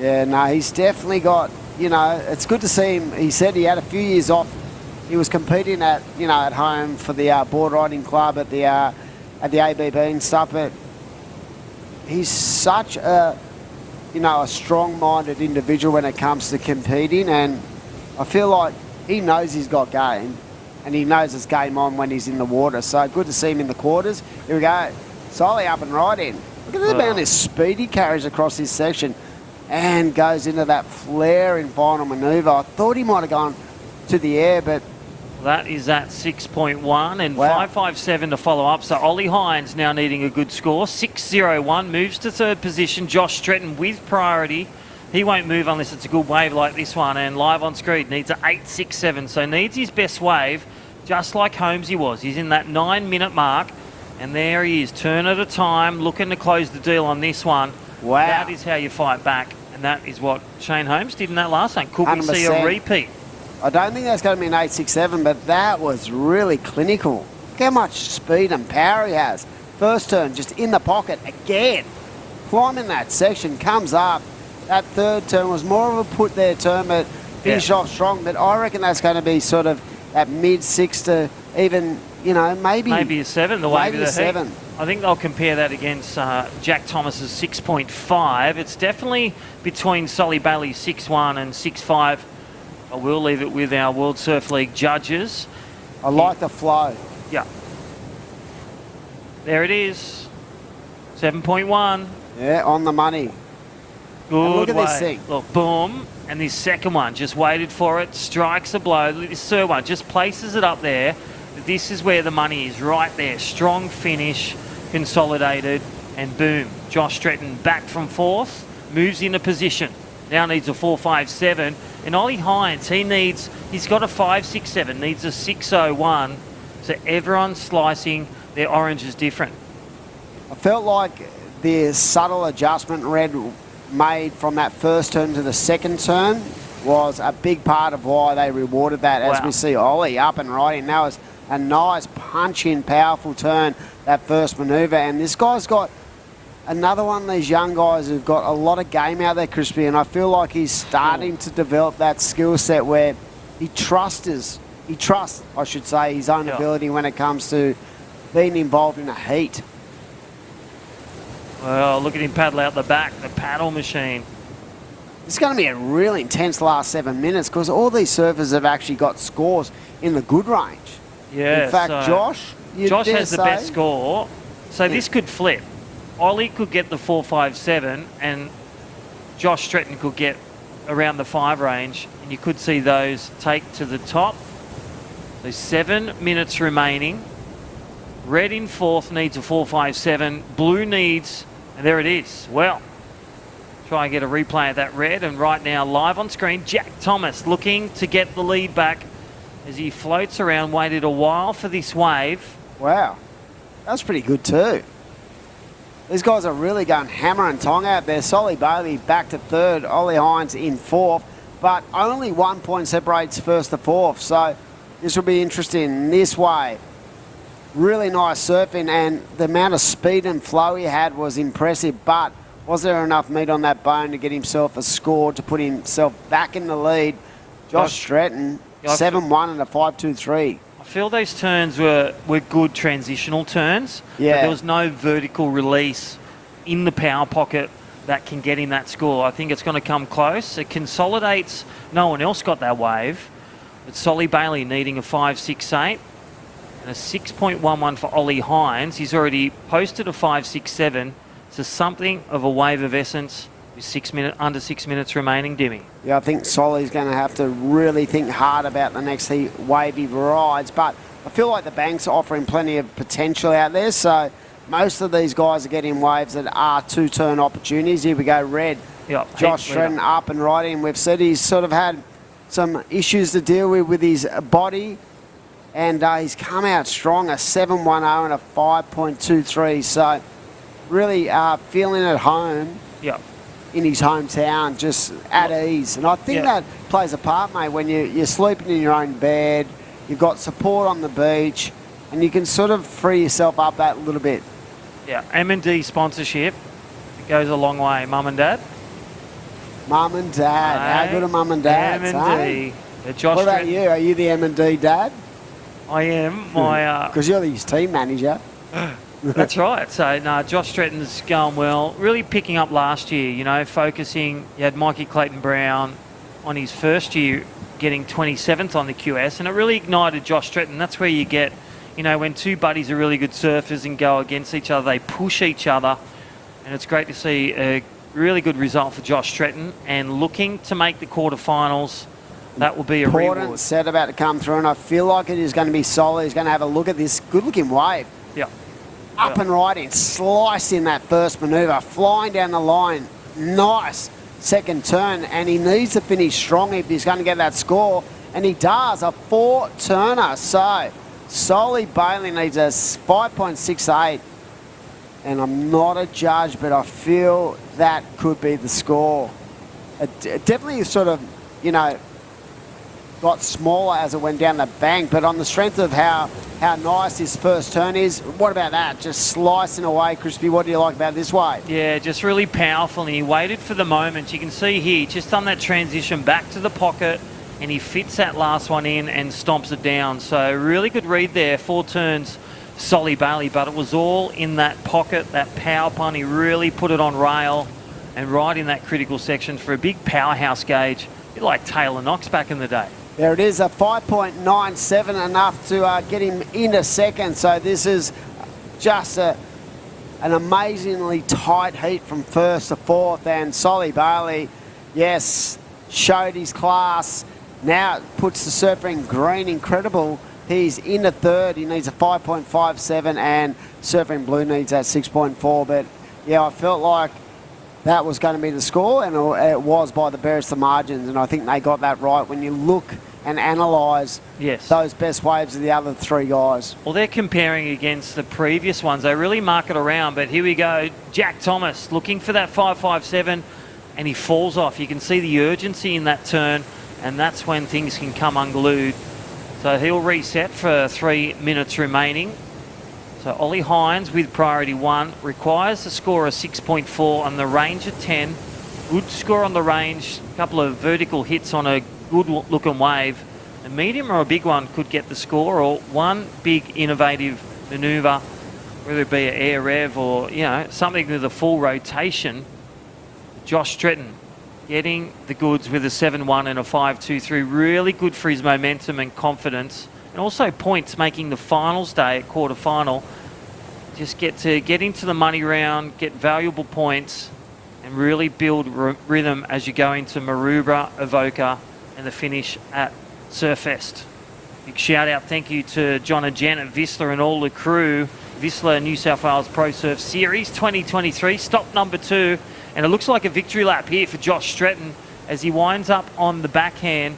Yeah, no, he's definitely got, it's good to see him. He said he had a few years off. He was competing at home for the board riding club at the ABB and stuff. But he's such a strong-minded individual when it comes to competing, and I feel like he knows he's got game, and he knows it's game on when he's in the water. So good to see him in the quarters. Here we go, Solly up and right in. Look at the amount of speed he carries across this section, and goes into that flare in final manoeuvre. I thought he might have gone to the air, but that is at 6.1 and 5.57 to follow up. So Ollie Hines now needing a good score. 6.01 moves to third position. Josh Stretton with priority. He won't move unless it's a good wave like this one. And live on screen needs an 8.67. So needs his best wave, just like Holmesy was. He's in that 9-minute mark. And there he is, turn at a time, looking to close the deal on this one. Wow. That is how you fight back. And that is what Shane Holmes did in that last one. Could we see a repeat? I don't think that's going to be an 8.67, but that was really clinical. Look how much speed and power he has. First turn, just in the pocket again. Climbing that section, comes up. That third turn was more of a put there turn, but finished off strong. But I reckon that's going to be sort of at mid-6 to even, maybe a 7, the way maybe of the a 7. heat. I think they'll compare that against Jack Thomas's 6.5. It's definitely between Solly Bailey's 6.1 and 6.5. I will leave it with our World Surf League judges. I like the flow. Yeah. There it is. 7.1. Yeah, on the money. Good and look at wave. this thing. Look, boom. And this second one just waited for it, strikes a blow. This third one just places it up there. This is where the money is, right there. Strong finish, consolidated, and boom. Josh Stretton back from fourth, moves into position. Now needs a 4.57. And Ollie Hines, he's got a 5.67, needs a 6.01. So everyone's slicing, their orange is different. I felt like the subtle adjustment Red made from that first turn to the second turn was a big part of why they rewarded that, as we see Ollie up and riding. Now as a nice punch-in, powerful turn, that first manoeuvre. And this guy's got another one of these young guys who've got a lot of game out there, Crispy, and I feel like he's starting to develop that skill set where he trusts, I should say, his own ability when it comes to being involved in a heat. Well, look at him paddle out the back, the paddle machine. It's going to be a really intense last 7 minutes because all these surfers have actually got scores in the good range. Yeah. In fact, so Josh has the best score, so this could flip. Ollie could get the 4.57 and Josh Stretton could get around the 5 range, and you could see those take to the top. There's 7 minutes remaining. Red in 4th needs a 4.57. Blue needs, and there it is. Well, try and get a replay of that red, and right now live on screen, Jack Thomas looking to get the lead back as he floats around, waited a while for this wave. Wow, that's pretty good too. These guys are really going hammer and tong out there. Solly Bailey back to 3rd, Ollie Hines in 4th, but only 1 point separates 1st to 4th, so this will be interesting. This wave, really nice surfing, and the amount of speed and flow he had was impressive, but was there enough meat on that bone to get himself a score to put himself back in the lead? Josh Stretton, 7-1 and a 5.23. I feel those turns were good transitional turns. Yeah. But there was no vertical release in the power pocket that can get him that score. I think it's going to come close. It consolidates. No one else got that wave. But Solly Bailey needing a 5.68 and a 6.11 for Ollie Hines. He's already posted a 5.67. So something of a wave of essence with under 6 minutes remaining, Dimmy. Yeah, I think Solly's going to have to really think hard about the next wave he rides, but I feel like the bank's offering plenty of potential out there, so most of these guys are getting waves that are 2-turn opportunities. Here we go, red. Yep, Josh Stretton up and riding. We've said he's sort of had some issues to deal with his body, and he's come out strong, a 7.10 and a 5.23, so really feeling at home in his hometown, just at ease. And I think that plays a part, mate, when you're sleeping in your own bed, you've got support on the beach, and you can sort of free yourself up that little bit. Yeah, M&D sponsorship, it goes a long way, Mum and Dad. Mum and Dad, how good are Mum and Dad? M&D. Josh What about you? Are you the M&D dad? I am. Because you're his team manager. That's right. So, no, Josh Stretton's going well. Really picking up last year, you know, focusing. You had Mikey Clayton-Brown on his first year getting 27th on the QS, and it really ignited Josh Stretton. That's where you get, you know, when two buddies are really good surfers and go against each other, they push each other, and it's great to see a really good result for Josh Stretton, and looking to make the quarterfinals. That will be a important set about to come through, and I feel like it is going to be solid. He's going to have a look at this good-looking wave. Yeah. Up and riding, slicing that first manoeuvre, flying down the line. Nice second turn, and he needs to finish strong if he's going to get that score, and he does, a 4-turner. So, Solly Bailey needs a 5.68, and I'm not a judge, but I feel that could be the score. It definitely sort of, you know, got smaller as it went down the bank, but on the strength of how nice his first turn is, what about that? Just slicing away, Crispy. What do you like about this wave? Yeah, just really powerful, and he waited for the moment. You can see here, just done that transition back to the pocket, and he fits that last one in and stomps it down. So really good read there, 4 turns, Solly Bailey, but it was all in that pocket, that power pun. He really put it on rail and right in that critical section for a big powerhouse gauge, a bit like Taylor Knox back in the day. There it is, a 5.97, enough to get him into second. So this is just an amazingly tight heat from 1st to 4th. And Solly Bailey, yes, showed his class. Now it puts the surfer in green, incredible. He's into 3rd. He needs a 5.57, and Surfer in Blue needs that 6.4. But yeah, I felt like that was going to be the score, and it was by the barest of margins. And I think they got that right when you look and analyse those best waves of the other 3 guys. Well, they're comparing against the previous ones. They really mark it around, but here we go. Jack Thomas looking for that 5.57, and he falls off. You can see the urgency in that turn, and that's when things can come unglued. So he'll reset for 3 minutes remaining. So Ollie Hines with priority 1 requires a score of 6.4 on the range of 10. Good score on the range, a couple of vertical hits on a good looking wave. A medium or a big one could get the score, or one big innovative manoeuvre, whether it be an air rev or, you know, something with a full rotation. Josh Stretton getting the goods with a 7-1 and a 5-2-3. Really good for his momentum and confidence. And also points making the finals day at quarterfinal. Just get into the money round, get valuable points, and really build rhythm as you go into Maroubra, Avoca, and the finish at Surfest. Big shout out, thank you to John and Jen at VISSLA and all the crew. VISSLA New South Wales Pro Surf Series 2023, stop number 2. And it looks like a victory lap here for Josh Stretton as he winds up on the backhand.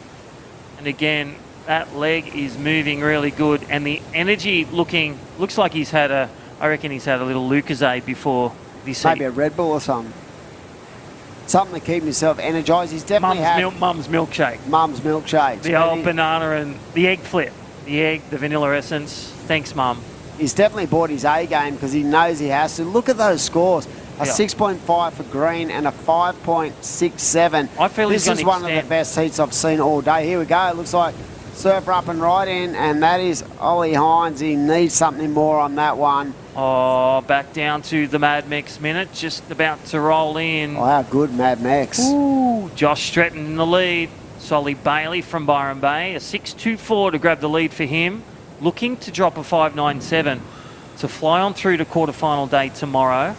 And again, that leg is moving really good, and the energy looks like he's had I reckon he's had a little Lucozade before this. Maybe a Red Bull or something. Something to keep himself energised. He's definitely Mum's milkshake. Mum's milkshake. The old banana and the egg flip. The egg, the vanilla essence. Thanks, Mum. He's definitely bought his A game because he knows he has to. Look at those scores. A 6.5 for green and a 5.67. I feel this is one of the best heats I've seen all day. Here we go. It looks like surfer up and right in, and that is Ollie Hines. He needs something more on that one. Oh, back down to the Mad Max minute, just about to roll in. Oh, how good, Mad Max. Ooh, Josh Stretton in the lead. Solly Bailey from Byron Bay, a 6.24 to grab the lead for him. Looking to drop a 5.97 to fly on through to quarterfinal day tomorrow.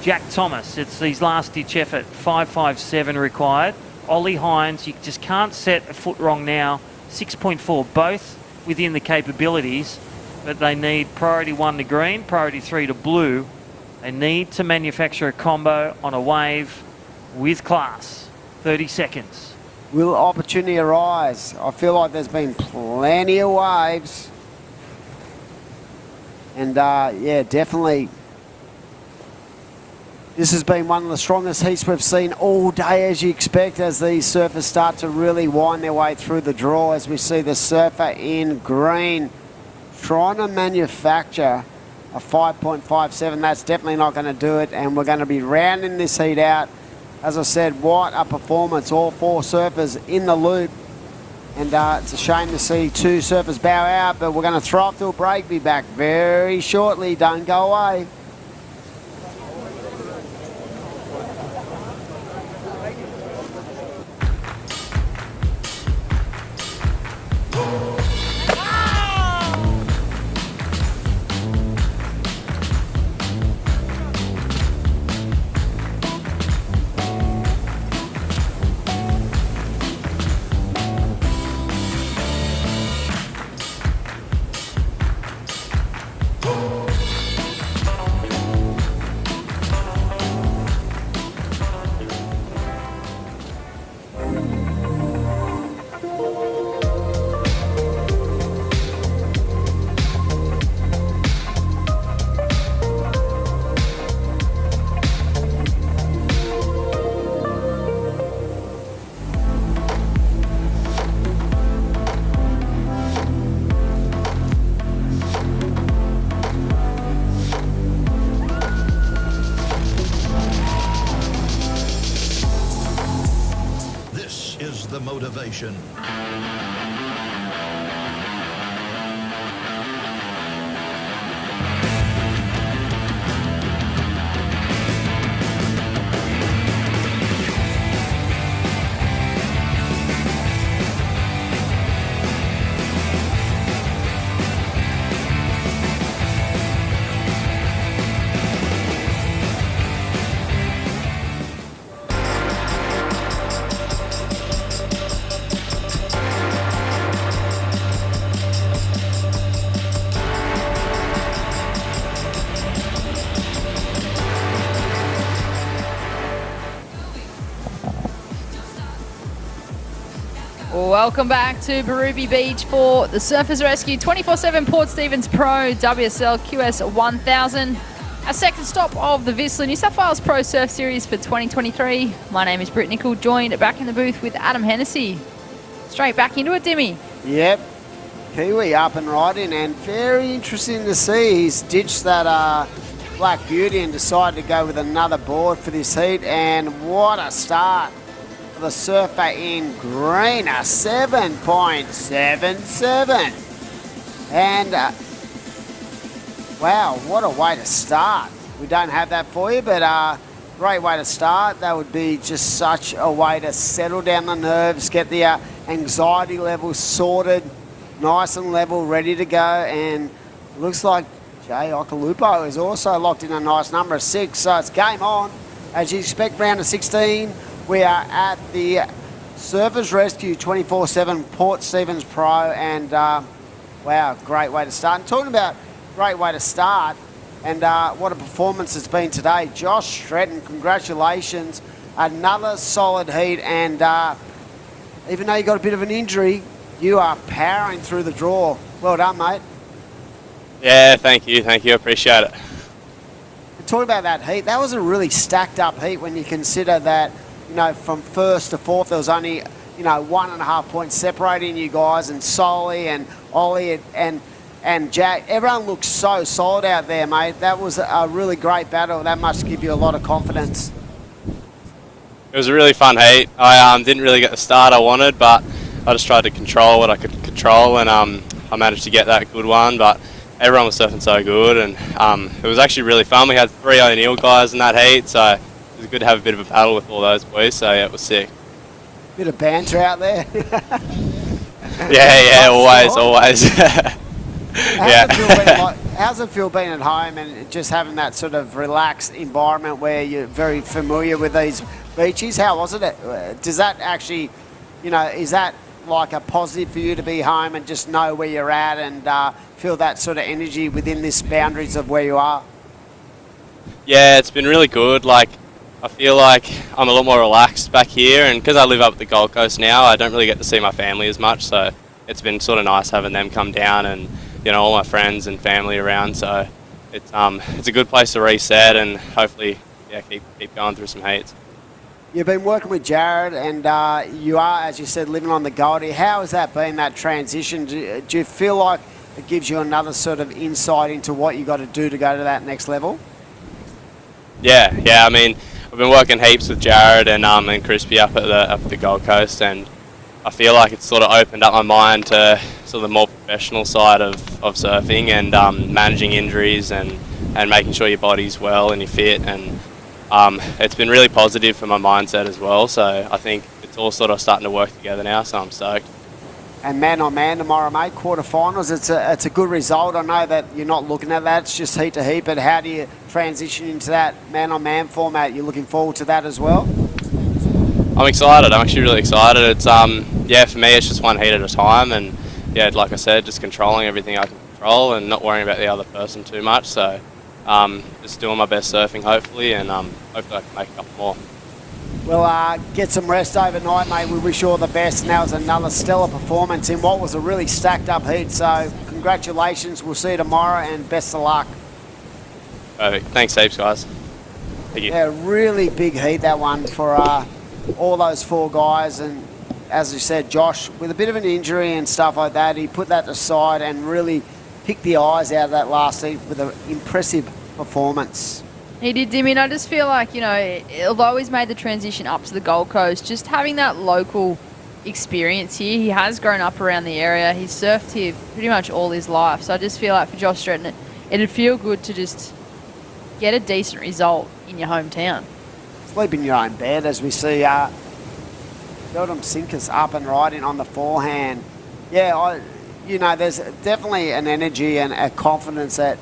Jack Thomas, it's his last-ditch effort, 5.57 required. Ollie Hines, you just can't set a foot wrong now, 6.4, both within the capabilities, but they need priority 1 to green, priority 3 to blue. They need to manufacture a combo on a wave with class. 30 seconds. Will opportunity arise? I feel like there's been plenty of waves. And, yeah, definitely. This has been one of the strongest heats we've seen all day, as you expect, as these surfers start to really wind their way through the draw, as we see the surfer in green trying to manufacture a 5.57. That's definitely not going to do it, and we're going to be rounding this heat out. As I said, what a performance, all 4 surfers in the loop. And it's a shame to see 2 surfers bow out, but we're going to throw up to a break. Be back very shortly. Don't go away. The motivation. Welcome back to Birubi Beach for the Surfers Rescue 24/7 Port Stephens Pro WSL QS 1000. Our second stop of the VISSLA New South Wales Pro Surf Series for 2023. My name is Britt Nicol, joined back in the booth with Adam Hennessy. Straight back into it, Dimmy. Yep. Kiwi up and riding, and very interesting to see. He's ditched that Black Beauty and decided to go with another board for this heat, and what a start for the surfer in green, a 7.77. And wow, what a way to start. We don't have that for you, but great way to start. That would be just such a way to settle down the nerves, get the anxiety levels sorted, nice and level, ready to go. And looks like Jay Okalupo is also locked in a nice number of 6, so it's game on. As you expect, round of 16, we are at the Surfers Rescue 24/7 Port Stephens Pro, and wow, great way to start. And talking about great way to start, and what a performance it's been today. Josh Stretton, congratulations. Another solid heat, and even though you got a bit of an injury, you are powering through the draw. Well done, mate. Yeah, thank you, I appreciate it. Talking about that heat, that was a really stacked up heat when you consider that, you know, from first to fourth there was only, you know, 1.5 points separating you guys, and Solly and Ollie and Jack. Everyone looked so solid out there, mate. That was a really great battle. That must give you a lot of confidence. It was a really fun heat. I didn't really get the start I wanted, but I just tried to control what I could control, and I managed to get that good one. But everyone was surfing so good, and it was actually really fun. We had 3 O'Neill guys in that heat, so it was good to have a bit of a battle with all those boys. So yeah, it was sick. Bit of banter out there. Yeah, always. How's it feel being at home and just having that sort of relaxed environment where you're very familiar with these beaches? How was it? Does that actually, you know, is that like a positive for you to be home and just know where you're at and feel that sort of energy within this boundaries of where you are? Yeah, it's been really good. Like, I feel like I'm a lot more relaxed back here, and because I live up at the Gold Coast now, I don't really get to see my family as much, so it's been sort of nice having them come down and, you know, all my friends and family around. So it's a good place to reset and hopefully, yeah, keep going through some heats. You've been working with Jared, and you are, as you said, living on the Goldie. How has that been, that transition? Do you feel like it gives you another sort of insight into what you got to do to go to that next level? Yeah. I mean, I've been working heaps with Jared and Crispy up at the Gold Coast, and I feel like it's sort of opened up my mind to sort of the more professional side of surfing and managing injuries and making sure your body's well and you're fit, and it's been really positive for my mindset as well. So I think it's all sort of starting to work together now, so I'm stoked. And man on man tomorrow, mate, quarterfinals. It's a good result. I know that you're not looking at that, it's just heat to heat, but how do you transition into that man on man format? You're looking forward to that as well? I'm excited. I'm actually really excited. It's yeah, for me it's just one heat at a time, and yeah, like I said, just controlling everything I can control and not worrying about the other person too much. So just doing my best surfing, hopefully, and hopefully I can make a couple more. Well, get some rest overnight, mate. We wish you all the best, and that was another stellar performance in what was a really stacked up heat. So congratulations. We'll see you tomorrow, and best of luck. Perfect. Thanks heaps, guys. Thank you. Yeah, really big heat, that one, for all those 4 guys. And as you said, Josh, with a bit of an injury and stuff like that, he put that aside and really picked the eyes out of that last heat with an impressive performance. He did, Dimmy, and I just feel like, you know, although he's made the transition up to the Gold Coast, just having that local experience here, he has grown up around the area. He's surfed here pretty much all his life. So I just feel like for Josh Stretton, it'd feel good to just get a decent result in your hometown. Sleep in your own bed, as we see Beldam Sinkers up and riding on the forehand. Yeah, you know, there's definitely an energy and a confidence that,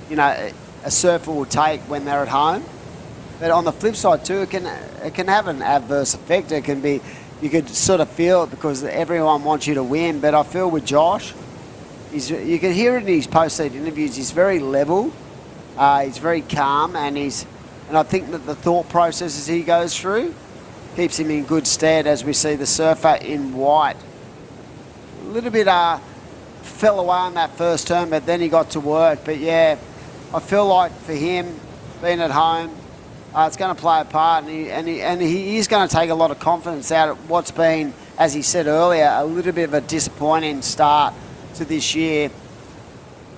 you know, a surfer will take when they're at home. But on the flip side too, it can have an adverse effect. It can be, you could sort of feel it because everyone wants you to win. But I feel with Josh, you can hear it in his post-heat interviews, he's very level, he's very calm, and I think that the thought processes he goes through keeps him in good stead, as we see the surfer in white. A little bit fell away on that first turn, but then he got to work. But yeah, I feel like for him, being at home, it's going to play a part, and he is going to take a lot of confidence out of what's been, as he said earlier, a little bit of a disappointing start to to this year.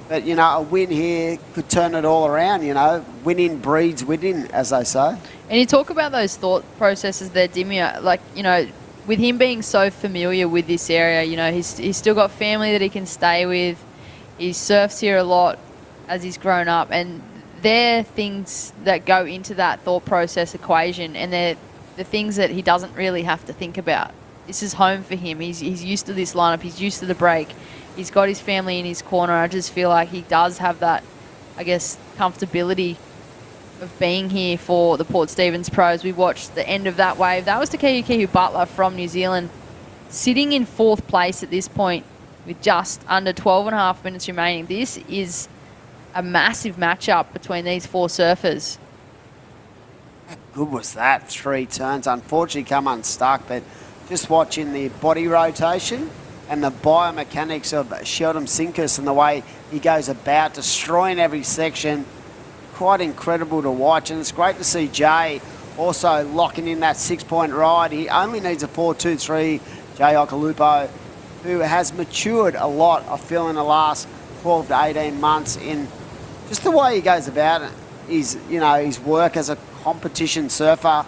But, you know, a win here could turn it all around, you know. Winning breeds winning, as they say. And you talk about those thought processes there, Dimia, like, you know, with him being so familiar with this area, you know, he's still got family that he can stay with. He surfs here a lot as he's grown up, and they're things that go into that thought process equation, and they're the things that he doesn't really have to think about. This is home for him. He's used to this lineup. He's used to the break. He's got his family in his corner. I just feel like he does have that, I guess, comfortability of being here for the Port Stephens Pros. We watched the end of that wave. That was Takeukihu Butler from New Zealand, sitting in 4th place at this point with just under 12 and a half minutes remaining. This is a massive matchup between these 4 surfers. How good was that? 3 turns. Unfortunately come unstuck, but just watching the body rotation and the biomechanics of Sheldon Sinkus and the way he goes about destroying every section, quite incredible to watch. And it's great to see Jay also locking in that 6-point ride. He only needs a 4-2-3, Jay Okalupo, who has matured a lot, I feel, in the last 12 to 18 months in just the way he goes about it. His work as a competition surfer.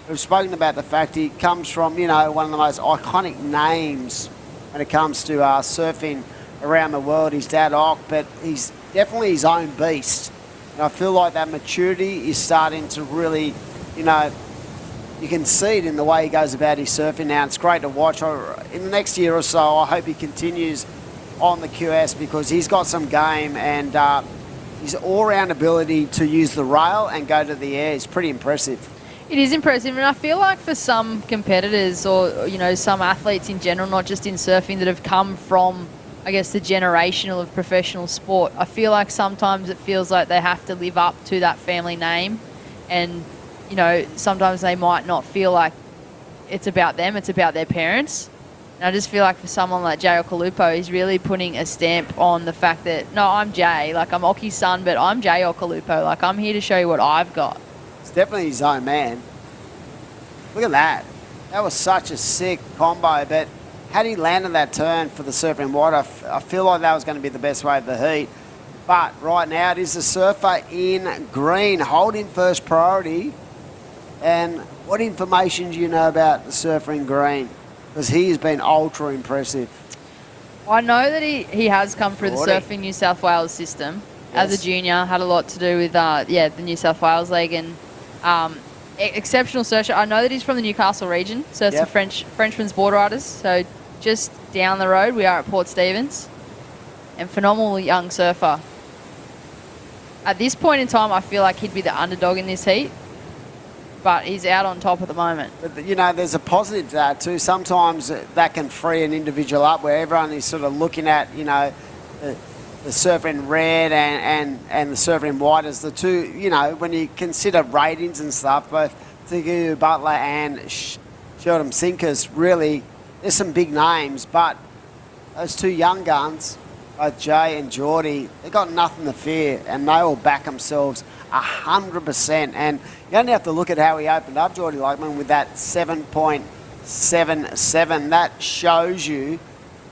We've spoken about the fact he comes from, you know, one of the most iconic names when it comes to surfing around the world. His dad, Ock, but he's definitely his own beast. And I feel like that maturity is starting to really, you know, you can see it in the way he goes about his surfing now. It's great to watch. In the next year or so, I hope he continues on the QS because he's got some game, and his all-round ability to use the rail and go to the air is pretty impressive. It is impressive, and I feel like for some competitors or, you know, some athletes in general, not just in surfing, that have come from, I guess, the generational of professional sport, I feel like sometimes it feels like they have to live up to that family name, and, you know, sometimes they might not feel like it's about them, it's about their parents. And I just feel like for someone like Jay Okalupo, he's really putting a stamp on the fact that, no, I'm Jay, like I'm Oki's son, but I'm Jay Okalupo, like I'm here to show you what I've got. It's definitely his own man. Look at that. That was such a sick combo, but had he landed that turn for the surfing water, I feel like that was going to be the best way of the heat. But right now it is the surfer in green holding first priority. And what information do you know about the surfer in green? Because he has been ultra impressive. I know that he has come through the Surfing New South Wales system as a junior, had a lot to do with the New South Wales League, and exceptional surfer. I know that he's from the Newcastle region, so it's the Frenchman's Board Riders, so just down the road we are at Port Stephens, and phenomenal young surfer. At this point in time, I feel like he'd be the underdog in this heat, but he's out on top at the moment. But, you know, there's a positive to that too. Sometimes that can free an individual up where everyone is sort of looking at, you know, the surfer in red and the surfer in white as the two, you know, when you consider ratings and stuff, both Takeukihu Butler and Sheldon Sinkus, really, there's some big names, but those two young guns, both Jay and Geordie, they got nothing to fear, and they will back themselves 100%. And you only have to look at how he opened up, Geordie Lakeman, with that 7.77. That shows you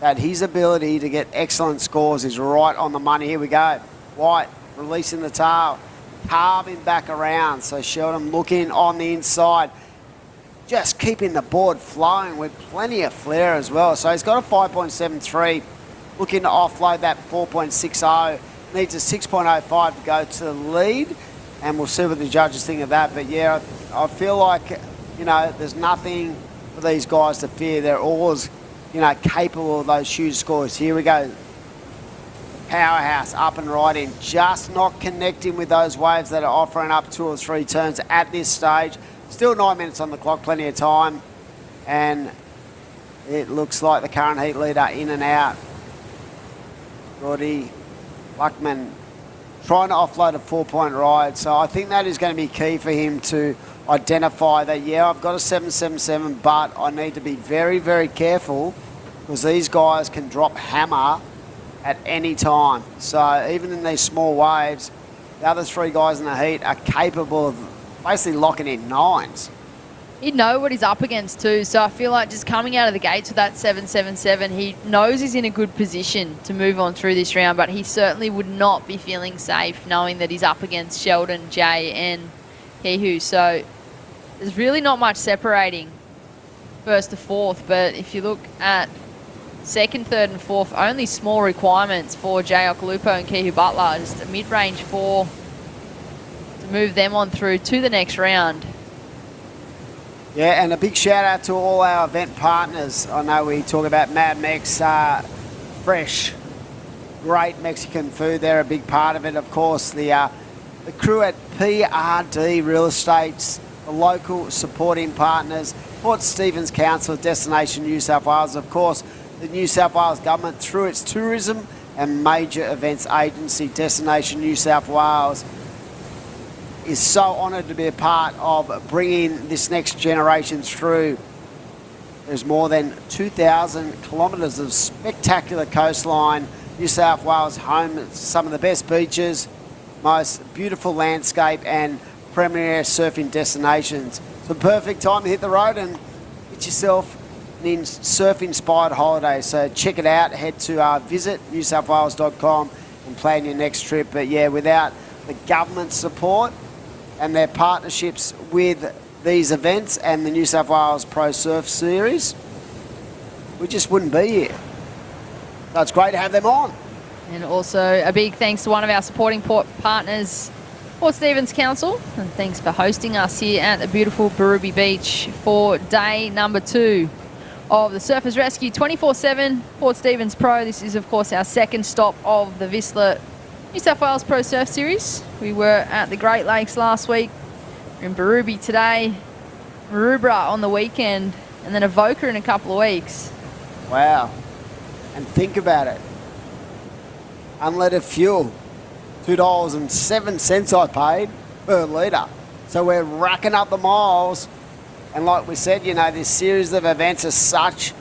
that his ability to get excellent scores is right on the money. Here we go. White releasing the tail, carving back around. So Sheldon looking on the inside, just keeping the board flowing with plenty of flair as well. So he's got a 5.73, looking to offload that 4.60. Needs a 6.05 to go to the lead, and we'll see what the judges think of that. But yeah, I feel like, you know, there's nothing for these guys to fear. They're always, you know, capable of those huge scores. Here we go. Powerhouse up and right in, just not connecting with those waves that are offering up 2 or 3 turns at this stage. Still 9 minutes on the clock, plenty of time. And it looks like the current heat leader in and out. Roddy Luckman trying to offload a 4-point ride. So I think that is going to be key for him to identify that, yeah, I've got a 7.77, but I need to be very, very careful because these guys can drop hammer at any time. So even in these small waves, the other 3 guys in the heat are capable of basically locking in 9s. He'd know what he's up against too, so I feel like just coming out of the gates with that 7.77, he knows he's in a good position to move on through this round, but he certainly would not be feeling safe knowing that he's up against Sheldon, Jay and Kehu. So there's really not much separating first to fourth, but if you look at second, third and fourth, only small requirements for Jay Okalupo and Kehu Butler, just a mid-range 4 to move them on through to the next round. Yeah, and a big shout out to all our event partners. I know we talk about Mad Mex, fresh, great Mexican food. They're a big part of it. Of course, the crew at PRD Real Estates, the local supporting partners, Port Stephens Council, Destination New South Wales, of course, the New South Wales Government through its tourism and major events agency, Destination New South Wales, is so honoured to be a part of bringing this next generation through. There's more than 2,000 kilometres of spectacular coastline. New South Wales home to some of the best beaches, most beautiful landscape and premier surfing destinations. It's a perfect time to hit the road and get yourself an surf-inspired holiday. So check it out. Head to visit newsouthwales.com and plan your next trip. But yeah, without the government support and their partnerships with these events and the New South Wales Pro Surf Series, we just wouldn't be here. So it's great to have them on. And also a big thanks to one of our supporting partners, Port Stephens Council, and thanks for hosting us here at the beautiful Birubi Beach for day number 2 of the Surfers Rescue 24/7 Port Stephens Pro. This is, of course, our second stop of the VISSLA New South Wales Pro Surf Series. We were at the Great Lakes last week. We're in Birubi today, Maroubra on the weekend, and then Avoca in a couple of weeks. Wow. And think about it. Unleaded fuel, $2.07 I paid per litre. So we're racking up the miles. And like we said, you know, this series of events is such,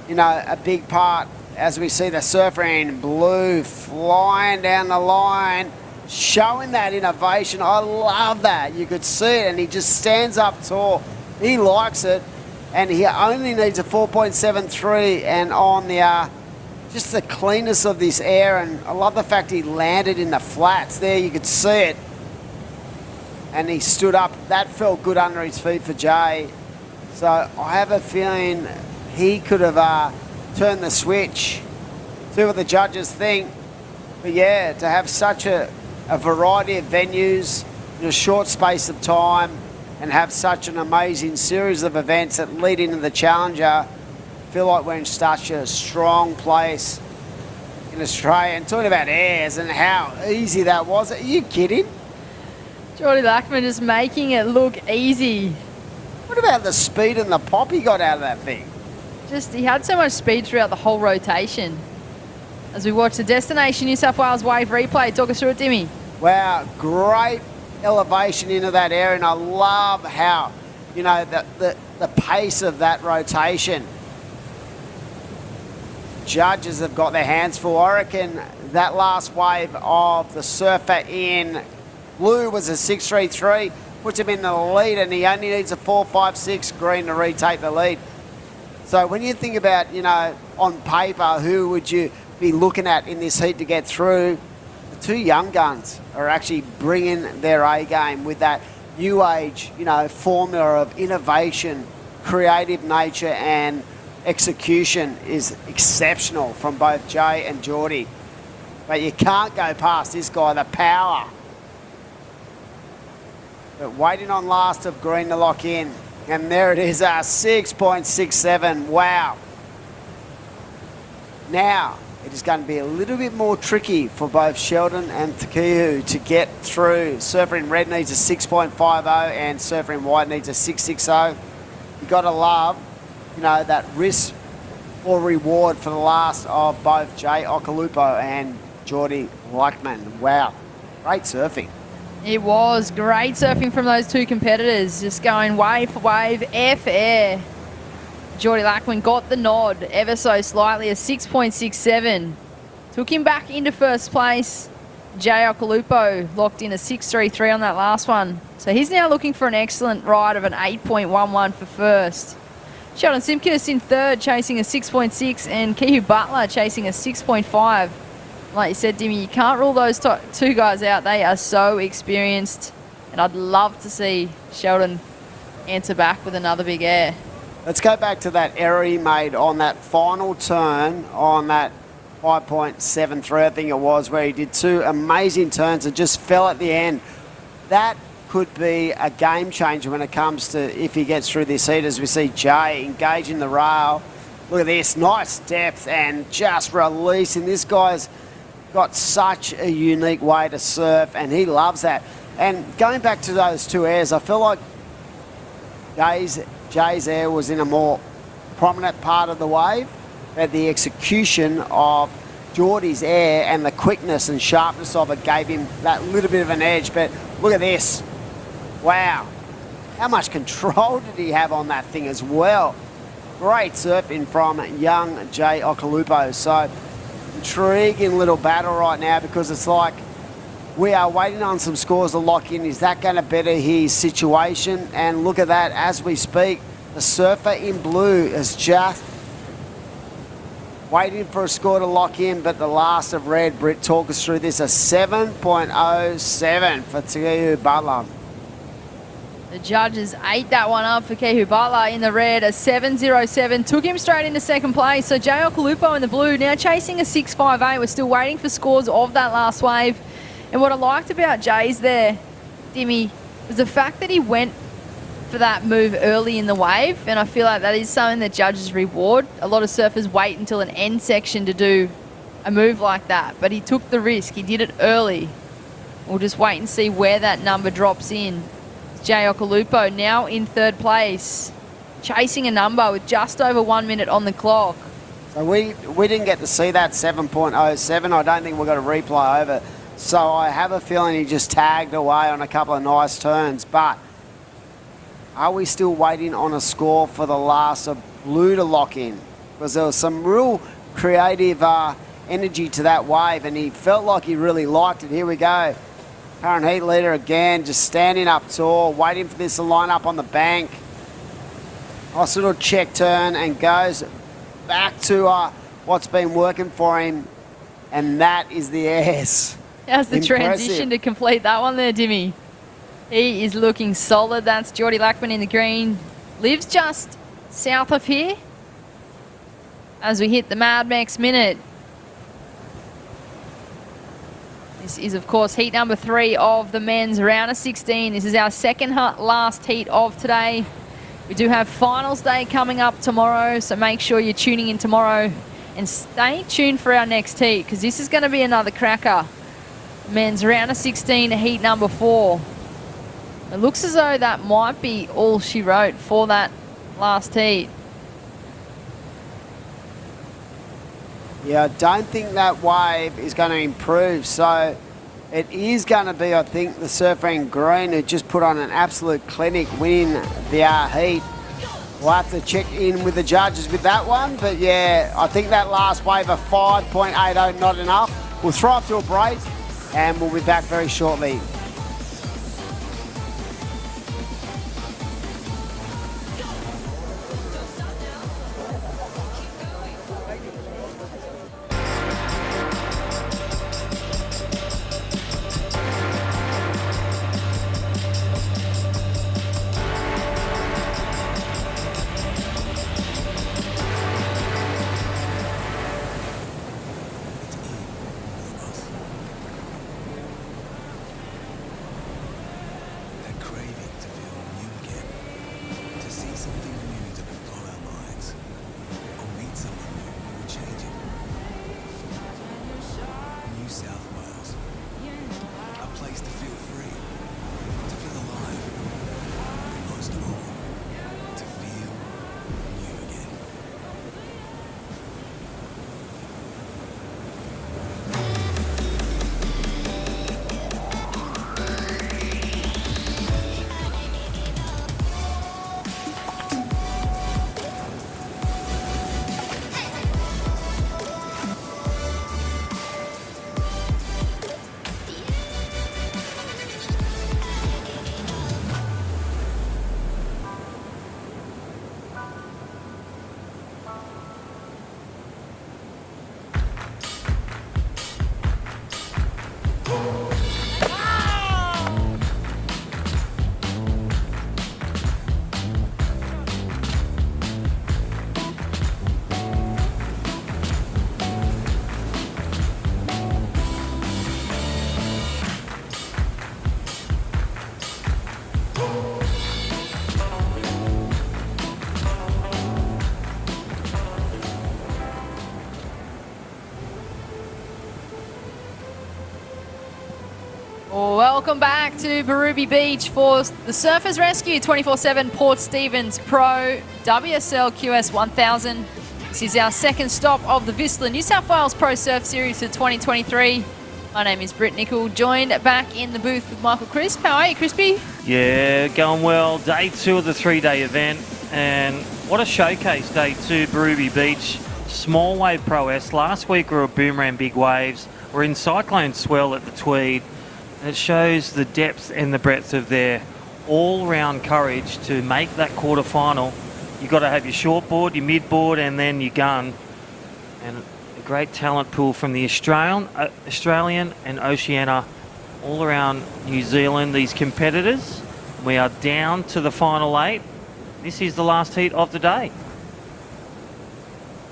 you know, a big part as we see the surfer in blue flying down the line, showing that innovation. I love that. You could see it, and he just stands up tall. He likes it, and he only needs a 4.73, and on the just the cleanness of this air, and I love the fact he landed in the flats there. You could see it, and he stood up. That felt good under his feet for Jay. So I have a feeling he could have turned the switch. See what the judges think. But yeah, to have such a variety of venues in a short space of time and have such an amazing series of events that lead into the Challenger, I feel like we're in such a strong place in Australia. And talking about airs and how easy that was, are you kidding? Geordie Lackman just making it look easy. What about the speed and the pop he got out of that thing? Just, he had so much speed throughout the whole rotation. As we watch the Destination New South Wales wave replay, talk us through it, Dimmy. Wow, great elevation into that area, and I love how, you know, the pace of that rotation. Judges have got their hands full. I reckon that last wave of the surfer in blue was a 6.33, puts him in the lead, and he only needs a 4.56 green to retake the lead. So when you think about, you know, on paper, who would you be looking at in this heat to get through? The two young guns are actually bringing their A game with that new age, you know, formula of innovation, creative nature and execution is exceptional from both Jay and Geordie. But you can't go past this guy, the power. But waiting on last of green to lock in. And there it is, 6.67. Wow. Now, it is going to be a little bit more tricky for both Sheldon and Kehu to get through. Surfer in red needs a 6.50 and surfer in white needs a 6.60. You've got to love, you know, that risk or reward for the last of both Jay Okalupo and Geordie Lackman. Wow, great surfing. It was great surfing from those two competitors, just going wave for wave, air for air. Geordie Lackman got the nod ever so slightly, a 6.67. Took him back into first place. Jay Okalupo locked in a 6.33 on that last one. So he's now looking for an excellent ride of an 8.11 for first. Sheldon Simkus in third, chasing a 6.6, and Kihu Butler chasing a 6.5. Like you said, Dimmy, you can't rule those two guys out. They are so experienced, and I'd love to see Sheldon answer back with another big air. Let's go back to that error he made on that final turn on that 5.73, I think it was, where he did two amazing turns and just fell at the end. That could be a game changer when it comes to if he gets through this heat, as we see Jay engaging the rail. Look at this, nice depth and just releasing. This guy's got such a unique way to surf, and he loves that. And going back to those two airs, I feel like Jay's air was in a more prominent part of the wave, but the execution of Geordie's air and the quickness and sharpness of it gave him that little bit of an edge. But look at this. Wow. How much control did he have on that thing as well? Great surfing from young Jay Okalupo. So intriguing little battle right now, because it's like we are waiting on some scores to lock in. Is that going to better his situation? And look at that, as we speak, the surfer in blue is just waiting for a score to lock in, but the last of red. Britt, talk us through this. A 7.07 for Kihu Butler. The judges ate that one up for Kihu Butler in the red, a 7.07. Took him straight into second place. So Jay Okalupo in the blue, now chasing a 6.58. We're still waiting for scores of that last wave. And what I liked about Jay's there, Dimmy, was the fact that he went for that move early in the wave. And I feel like that is something that judges reward. A lot of surfers wait until an end section to do a move like that. But he took the risk. He did it early. We'll just wait and see where that number drops in. Jay Okalupo now in third place, chasing a number with just over 1 minute on the clock. So we didn't get to see that 7.07. I don't think we've got a replay over. So I have a feeling he just tagged away on a couple of nice turns. But are we still waiting on a score for the last of blue to lock in? Because there was some real creative energy to that wave, and he felt like he really liked it. Here we go. Current heat leader again, just standing up tall, waiting for this to line up on the bank. Nice little check turn, and goes back to what's been working for him, and that is the airs. How's the transition to complete that one there, Dimmy? He is looking solid. That's Geordie Lackman in the green. Lives just south of here as we hit the Mad Max minute. This is, of course, heat number 3 of the men's round of 16. This is our second last heat of today. We do have finals day coming up tomorrow, so make sure you're tuning in tomorrow and stay tuned for our next heat, because this is going to be another cracker. Men's round of 16, heat number 4. It looks as though that might be all she wrote for that last heat. Yeah, I don't think that wave is going to improve. So it is going to be, I think, the surfer in green who just put on an absolute clinic winning the heat. We'll have to check in with the judges with that one. But yeah, I think that last wave of 5.80 not enough. We'll throw up to a break and we'll be back very shortly. Welcome back to Birubi Beach for the Surfers Rescue 24/7 Port Stephens Pro WSL QS 1000. This is our second stop of the VISSLA New South Wales Pro Surf Series for 2023. My name is Britt Nicol, joined back in the booth with Michael Crisp. How are you, Crispy? Yeah, going well. Day 2 of the 3-day event, and what a showcase, day 2, Birubi Beach. Small wave Pro S. Last week we were boomerang big waves. We're in cyclone swell at the Tweed. And it shows the depth and the breadth of their all-round courage to make that quarter-final. You've got to have your short board, your mid board, and then your gun. And a great talent pool from the Australian and Oceania, all around New Zealand, these competitors. We are down to the final 8. This is the last heat of the day.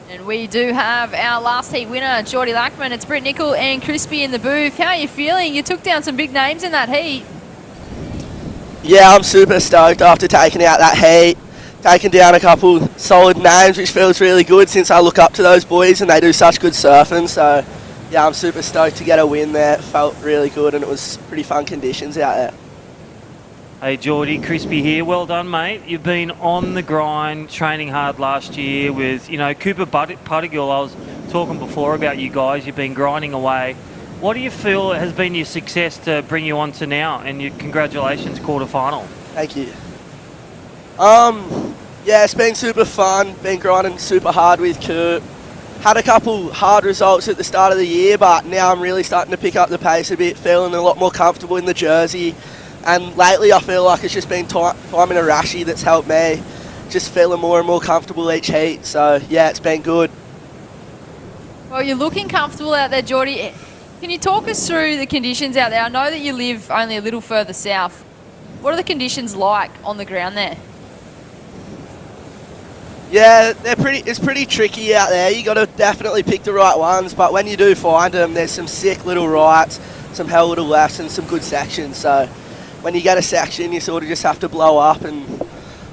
And we do have our last heat winner, Geordie Lackman. It's Britt Nicol and Crispy in the booth. How are you feeling? You took down some big names in that heat. Yeah, I'm super stoked after taking out that heat. Taking down a couple solid names, which feels really good since I look up to those boys and they do such good surfing. So, yeah, I'm super stoked to get a win there. It felt really good and it was pretty fun conditions out there. Hey Geordie, Crispy here. Well done, mate. You've been on the grind, training hard last year with, Cooper Puttigill. I was talking before about you guys. You've been grinding away. What do you feel has been your success to bring you on to now? And your congratulations, quarterfinal. Thank you. Yeah, it's been super fun. Been grinding super hard with Coop. Had a couple hard results at the start of the year, but now I'm really starting to pick up the pace a bit, feeling a lot more comfortable in the jersey. And lately I feel like it's just been time in a rashy that's helped me just feeling more and more comfortable each heat. So, yeah, it's been good. Well, you're looking comfortable out there, Geordie. Can you talk us through the conditions out there? I know that you live only a little further south. What are the conditions like on the ground there? Yeah, it's pretty tricky out there. You got to definitely pick the right ones, but when you do find them, there's some sick little rights, some hell little lefts, and some good sections. So when you get a section, you sort of just have to blow up and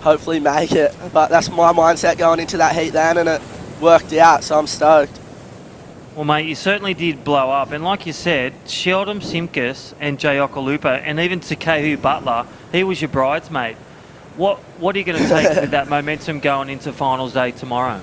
hopefully make it. But that's my mindset going into that heat then, and it worked out, so I'm stoked. Well, mate, you certainly did blow up. And like you said, Sheldon Simkus and Jay Okalupa and even Takehu Butler, he was your bridesmaid. What are you going to take with that momentum going into finals day tomorrow?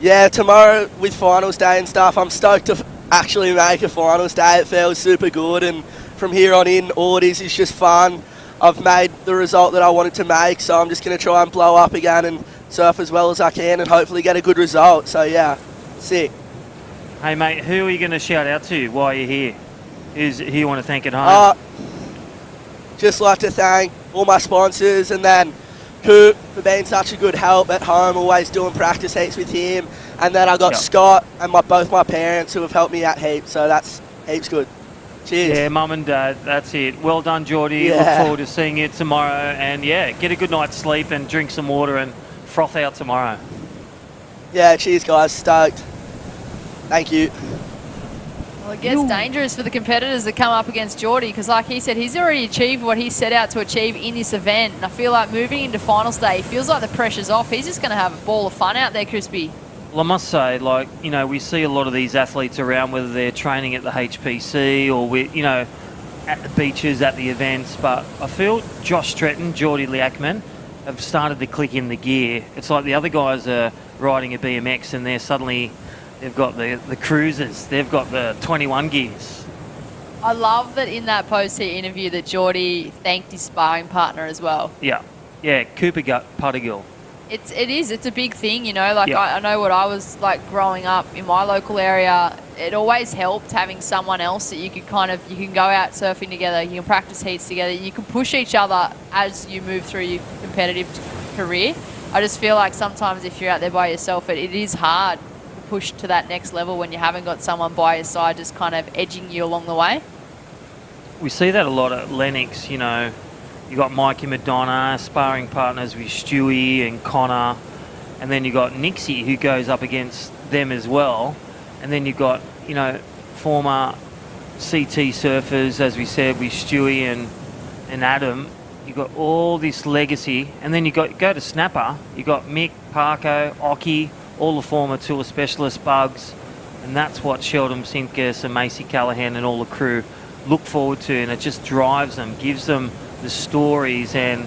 Yeah, tomorrow with finals day and stuff, I'm stoked to actually make a finals day. It feels super good, and from here on in, all it is just fun. I've made the result that I wanted to make, so I'm just going to try and blow up again and surf as well as I can and hopefully get a good result. So, yeah, sick. Hey, mate, who are you going to shout out to while you're here? Who you want to thank at home? Just like to thank all my sponsors, and then Coop for being such a good help at home, always doing practice heaps with him. And then I got Scott and both my parents who have helped me out heaps, so that's heaps good. Cheers. Yeah, mum and dad, that's it. Well done, Geordie. Yeah. Look forward to seeing you tomorrow. And, yeah, get a good night's sleep and drink some water and froth out tomorrow. Yeah, cheers, guys. Stoked. Thank you. Well, it gets dangerous for the competitors that come up against Geordie because, like he said, he's already achieved what he set out to achieve in this event. And I feel like moving into finals day, it feels like the pressure's off. He's just going to have a ball of fun out there, Crispy. Well, I must say, we see a lot of these athletes around, whether they're training at the HPC or, at the beaches, at the events. But I feel Josh Stretton, Geordie Lackman, have started to click in the gear. It's like the other guys are riding a BMX and they've got the cruisers. They've got the 21 gears. I love that in that post-heat interview that Geordie thanked his sparring partner as well. Yeah, Cooper Puttigill. It's a big thing, I know what I was like growing up in my local area. It always helped having someone else that you can go out surfing together, you can practice heats together, you can push each other as you move through your competitive career. I just feel like sometimes if you're out there by yourself, it is hard to push to that next level when you haven't got someone by your side just kind of edging you along the way. We see that a lot at Lennox, You got Mikey Madonna, sparring partners with Stewie and Connor. And then you got Nixie, who goes up against them as well. And then you got, former CT surfers, as we said, with Stewie and Adam. You got all this legacy. And then go to Snapper. You got Mick, Parko, Oki, all the former tour specialist Bugs. And that's what Sheldon Simkus and Macy Callahan and all the crew look forward to, and it just drives them, gives them the stories and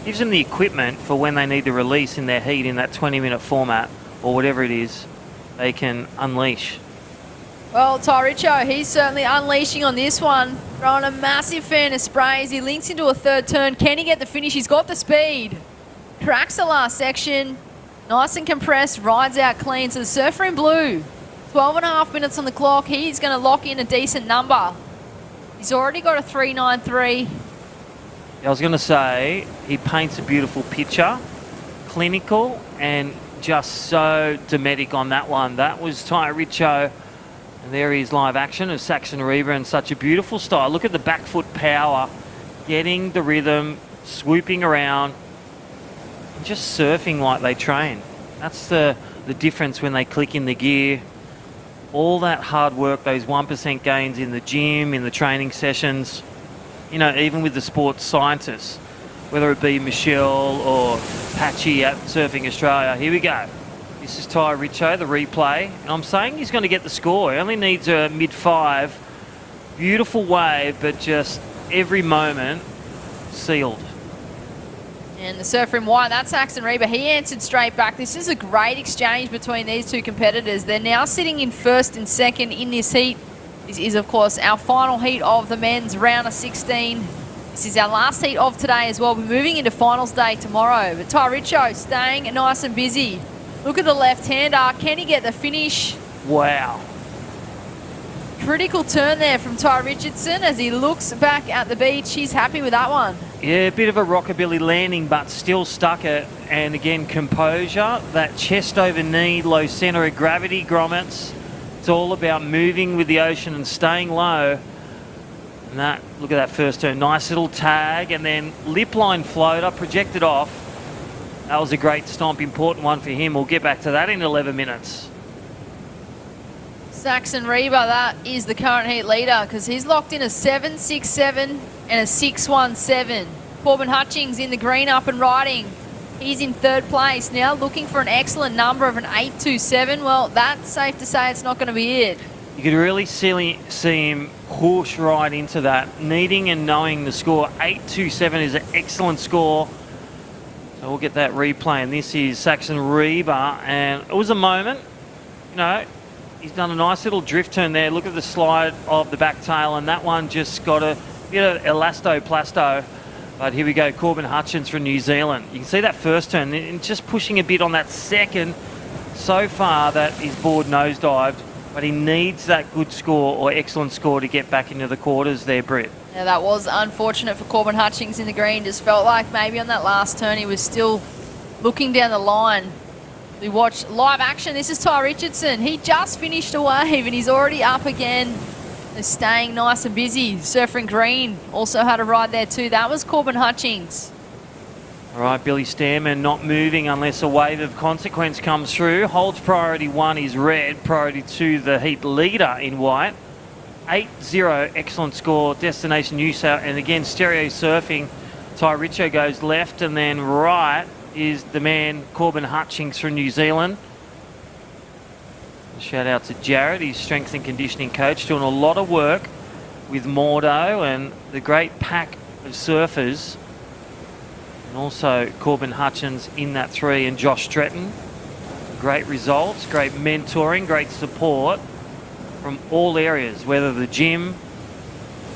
gives them the equipment for when they need to release in their heat in that 20-minute format or whatever it is, they can unleash. Well, Tyricho, he's certainly unleashing on this one. Throwing a massive fan of sprays. He links into a third turn. Can he get the finish? He's got the speed. Cracks the last section. Nice and compressed. Rides out clean. So the surfer in blue. 12.5 minutes on the clock. He's going to lock in a decent number. He's already got a 3.93. I was going to say, he paints a beautiful picture. Clinical and just so dramatic on that one. That was Tyricho. And there is live action of Saxon Reba in such a beautiful style. Look at the back foot power, getting the rhythm, swooping around, and just surfing like they train. That's the difference when they click in the gear. All that hard work, those 1% gains in the gym, in the training sessions, you know, even with the sports scientists, whether it be Michelle or Patchy at Surfing Australia. Here we go. This is Tyricho, the replay. And I'm saying he's going to get the score. He only needs a mid-5. Beautiful wave, but just every moment sealed. And the surfer in white, that's Saxon Reba. He answered straight back. This is a great exchange between these two competitors. They're now sitting in first and second in this heat. This is, of course, our final heat of the men's round of 16. This is our last heat of today as well. We're moving into finals day tomorrow. But Tyricho staying nice and busy. Look at the left-hander. Can he get the finish? Wow. Critical turn there from Ty Richardson as he looks back at the beach. He's happy with that one. Yeah, a bit of a rockabilly landing, but still stuck it. And again, composure, that chest over knee, low centre of gravity grommets. It's all about moving with the ocean and staying low. And that, look at that first turn. Nice little tag, and then lip line floater, projected off. That was a great stomp, important one for him. We'll get back to that in 11 minutes. Saxon Reba, that is the current heat leader because he's locked in a 7.67 and a 6.17. Corbin Hutchings in the green up and riding. He's in third place now, looking for an excellent number of an 8.27. Well, that's safe to say it's not going to be it. You could really see him push right into that, needing and knowing the score. 8.27 is an excellent score. So we'll get that replay, and this is Saxon Reba, and it was a moment, you know, he's done a nice little drift turn there. Look at the slide of the back tail, and that one just got a bit of elasto-plasto. But here we go, Corbin Hutchins from New Zealand. You can see that first turn, and just pushing a bit on that second. So far that his board nosedived, but he needs that good score or excellent score to get back into the quarters there, Britt. Yeah, that was unfortunate for Corbin Hutchings in the green. Just felt like maybe on that last turn he was still looking down the line. We watch live action. This is Ty Richardson. He just finished a wave and he's already up again. They're staying nice and busy. Surfing green also had a ride there too. That was Corbin Hutchings. All right, Billy Stairman not moving unless a wave of consequence comes through. Holds priority 1 is red. Priority 2, the heat leader in white. 8-0, excellent score. Destination New South, and again, stereo surfing. Tyricho goes left, and then right is the man, Corbin Hutchings from New Zealand. Shout out to Jared, his strength and conditioning coach, doing a lot of work with Mordo and the great pack of surfers. And also Corbin Hutchins in that 3, and Josh Stretton. Great results, great mentoring, great support from all areas, whether the gym,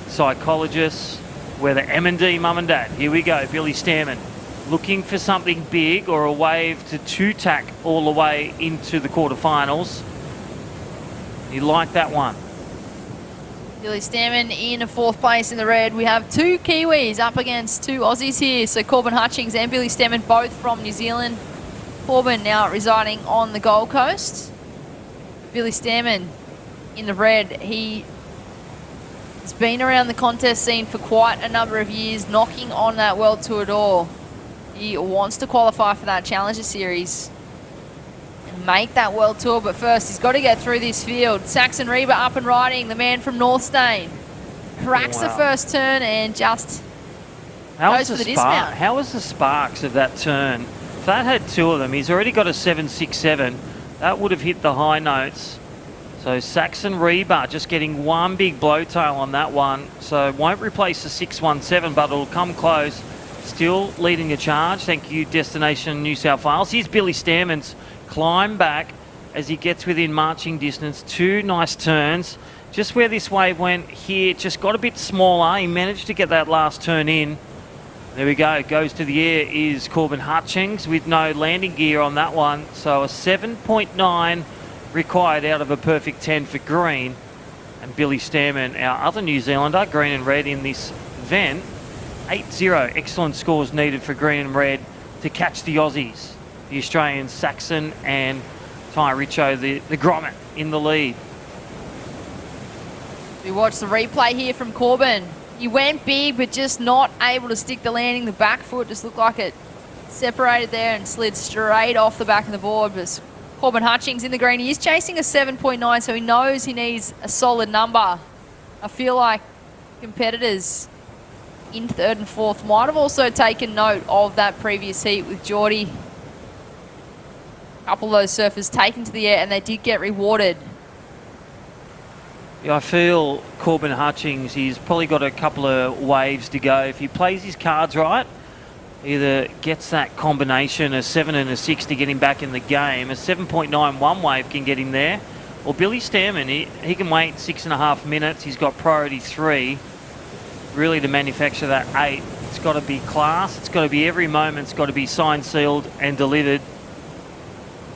psychologists, whether M&D, mum and dad. Here we go, Billy Stairman looking for something big or a wave to 2-tack all the way into the quarterfinals. You like that one. Billy Stairman in 4th place in the red. We have 2 Kiwis up against 2 Aussies here. So Corbin Hutchings and Billy Stairman both from New Zealand. Corbin now residing on the Gold Coast. Billy Stairman in the red. He has been around the contest scene for quite a number of years, knocking on that World Tour door. He wants to qualify for that Challenger Series and make that World Tour, but first he's got to get through this field. Saxon Reba up and riding, the man from North Stain. Cracks the first turn and just goes for the dismount. How was the sparks of that turn? If that had 2 of them, he's already got a 7.67. That would have hit the high notes. So Saxon Reba just getting one big blowtail on that one. So won't replace the 617, but it'll come close. Still leading the charge. Thank you, Destination New South Wales. Here's Billy Stammen's climb back as he gets within marching distance. Two nice turns. Just where this wave went here, just got a bit smaller. He managed to get that last turn in. There we go. Goes to the air is Corbin Hutchings with no landing gear on that one. So a 7.9 required out of a perfect 10 for green. And Billy Stammen, our other New Zealander, green and red in this event. 8-0. Excellent scores needed for green and red to catch the Aussies. The Australians, Saxon and Ty Richo, the grommet, in the lead. We watch the replay here from Corbin. He went big, but just not able to stick the landing. The back foot just looked like it separated there and slid straight off the back of the board. But Corbin Hutchings in the green. He is chasing a 7.9, so he knows he needs a solid number. I feel like competitors in third and fourth might have also taken note of that previous heat with Geordie. A couple of those surfers taken to the air, and they did get rewarded. Yeah, I feel Corbin Hutchings, he's probably got a couple of waves to go. If he plays his cards right, either gets that combination, a 7 and a 6 to get him back in the game. A 7.9 one wave can get him there. Or Billy Stammen, he can wait 6.5 minutes. He's got priority 3. Really to manufacture that 8. It's got to be class. It's got to be every moment. It's got to be signed, sealed and delivered.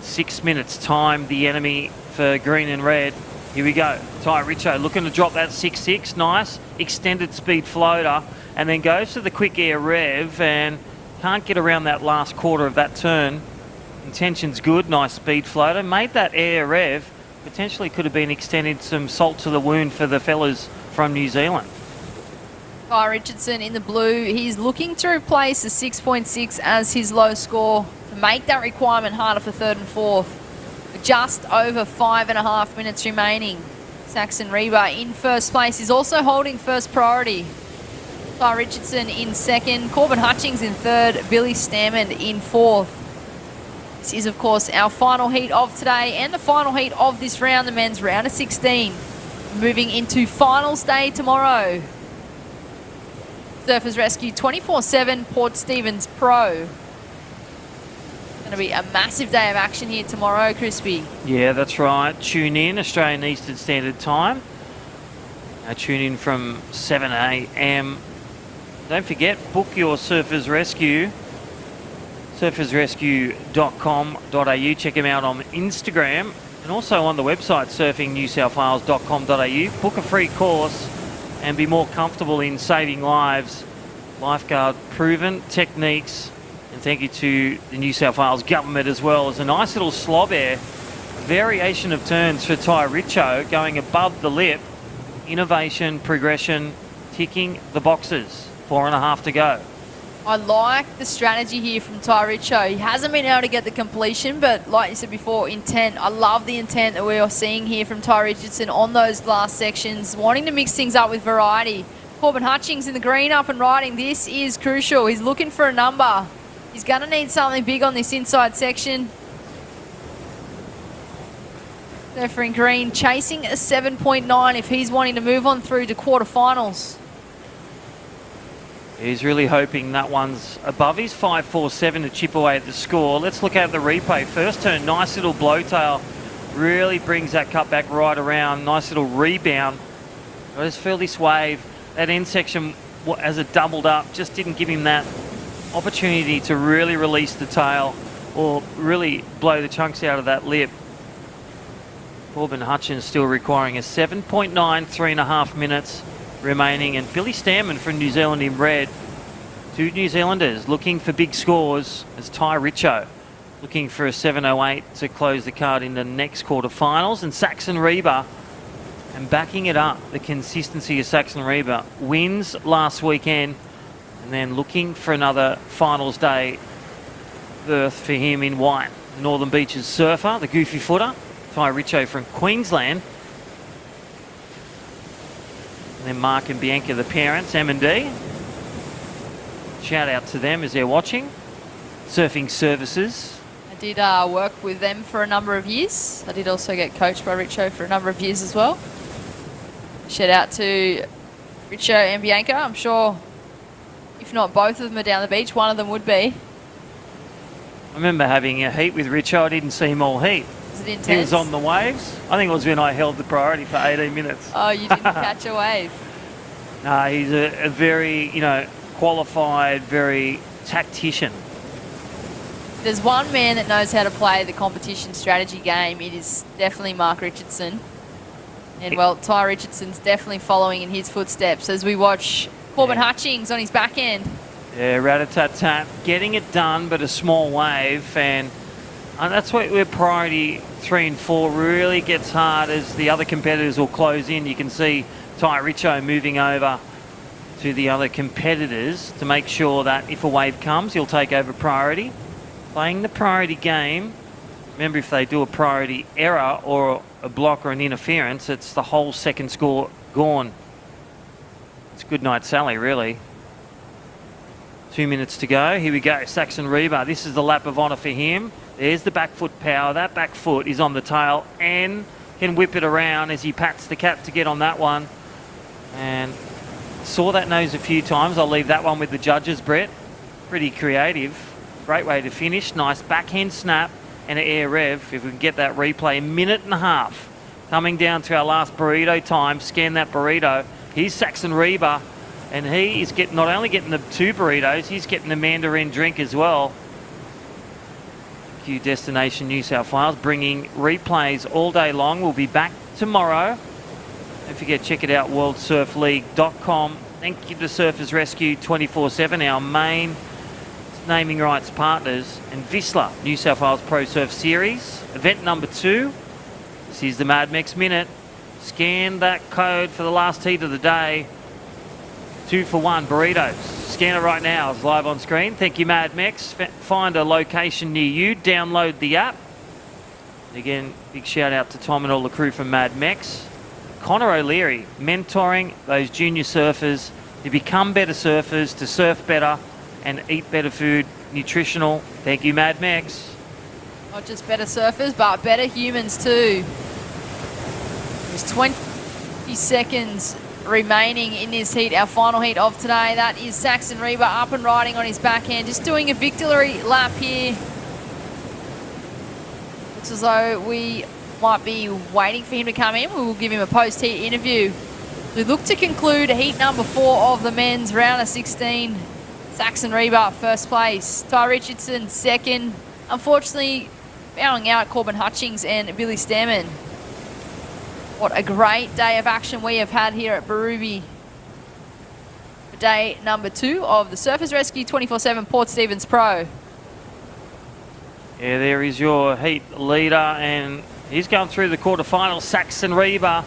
6 minutes time, the enemy for green and red. Here we go. Ty Richo looking to drop that 6.6. Nice. Extended speed floater. And then goes to the quick air rev and can't get around that last quarter of that turn. Intention's good. Nice speed floater. Made that air rev. Potentially could have been extended some salt to the wound for the fellas from New Zealand. Ty Richardson in the blue. He's looking to replace the 6.6 as his low score to make that requirement harder for third and fourth. With just over 5.5 minutes remaining. Saxon Reba in first place. He's also holding first priority. Ty Richardson in second. Corbin Hutchings in third. Billy Stammen in fourth. This is, of course, our final heat of today and the final heat of this round, the men's round of 16. Moving into finals day tomorrow. Surfers Rescue 24/7 Port Stephens Pro. Going to be a massive day of action here tomorrow, Crispy. Yeah, that's right. Tune in, Australian Eastern Standard Time. Now tune in from 7 a.m. Don't forget, book your Surfers Rescue. surfersrescue.com.au. Check them out on Instagram and also on the website surfingnewsouthwales.com.au. Book a free course and be more comfortable in saving lives. Lifeguard proven techniques. And thank you to the New South Wales government as well. As a nice little slob air variation of turns for Ty Richo going above the lip. Innovation, progression, ticking the boxes. 4.5 to go. I like the strategy here from Ty Richo. He hasn't been able to get the completion, but like you said before, intent. I love the intent that we are seeing here from Ty Richardson on those last sections, wanting to mix things up with variety. Corbin Hutchings in the green up and riding. This is crucial. He's looking for a number. He's going to need something big on this inside section. Surfer in green chasing a 7.9 if he's wanting to move on through to quarterfinals. He's really hoping that one's above his 5.47 to chip away at the score. Let's look at the replay. First turn, nice little blowtail. Really brings that cut back right around. Nice little rebound. I just feel this wave, that end section as it doubled up, just didn't give him that opportunity to really release the tail or really blow the chunks out of that lip. Corbin Hutchins still requiring a 7.9, 3.5 minutes remaining, and Billy Stammen from New Zealand in red. Two New Zealanders looking for big scores as Ty Richo looking for a 7.08 to close the card in the next quarterfinals, and Saxon Reba, and backing it up, the consistency of Saxon Reba, wins last weekend and then looking for another finals day berth for him in white. Northern Beaches surfer, the goofy footer, Ty Richo from Queensland. And then Mark and Bianca, the parents, M&D. Shout out to them as they're watching. Surfing Services. did work with them for a number of years. I did also get coached by Richo for a number of years as well. Shout out to Richo and Bianca. I'm sure if not both of them are down the beach, one of them would be. I remember having a heat with Richo. I didn't see him all heat. Was it intense? He was on the waves. I think it was when I held the priority for 18 minutes. Oh, you didn't catch a wave. He's a very, qualified, very tactician. There's one man that knows how to play the competition strategy game. It is definitely Mark Richardson. And, well, Ty Richardson's definitely following in his footsteps as we watch Corbin Hutchings on his back end. Yeah, rat-a-tat-tat, getting it done, but a small wave. And that's where priority 3 and 4 really gets hard as the other competitors will close in. You can see Ty Richo moving over to the other competitors to make sure that if a wave comes, he'll take over priority. Playing the priority game, remember if they do a priority error or a block or an interference, it's the whole second score gone. It's good night Sally, really. 2 minutes to go. Here we go, Saxon Reba. This is the lap of honour for him. There's the back foot power. That back foot is on the tail and can whip it around as he pats the cap to get on that one. And saw that nose a few times. I'll leave that one with the judges, Brett. Pretty creative. Great way to finish. Nice backhand snap and an air rev. If we can get that replay, 1.5 minutes. Coming down to our last burrito time. Scan that burrito. Here's Saxon Reba. And he is not only getting the 2 burritos, he's getting the Mandarin drink as well. Q Destination New South Wales bringing replays all day long. We'll be back tomorrow. Don't forget, check it out, worldsurfleague.com. Thank you to Surfers Rescue 24/7, our main naming rights partners, and VISSLA, New South Wales Pro Surf Series, event number 2. This is the Mad Max Minute. Scan that code for the last heat of the day. 2 for 1 burritos. Scan it right now. It's live on screen. Thank you, Mad Max. Find a location near you. Download the app. Again, big shout out to Tom and all the crew from Mad Max. Connor O'Leary, mentoring those junior surfers to become better surfers, to surf better and eat better food, nutritional. Thank you, Mad Max. Not just better surfers, but better humans too. There's 20 seconds remaining in this heat, our final heat of today. That is Saxon Reba up and riding on his backhand, just doing a victory lap here. Looks as though we might be waiting for him to come in. We will give him a post-heat interview. We look to conclude heat number 4 of the men's round of 16. Saxon Reba, first place. Ty Richardson, second. Unfortunately, bowing out Corbin Hutchings and Billy Stammen. What a great day of action we have had here at Birubi. Day number 2 of the Surfers Rescue 24/7 Port Stephens Pro. Yeah, there is your heat leader, and he's going through the quarterfinals, Saxon Reba.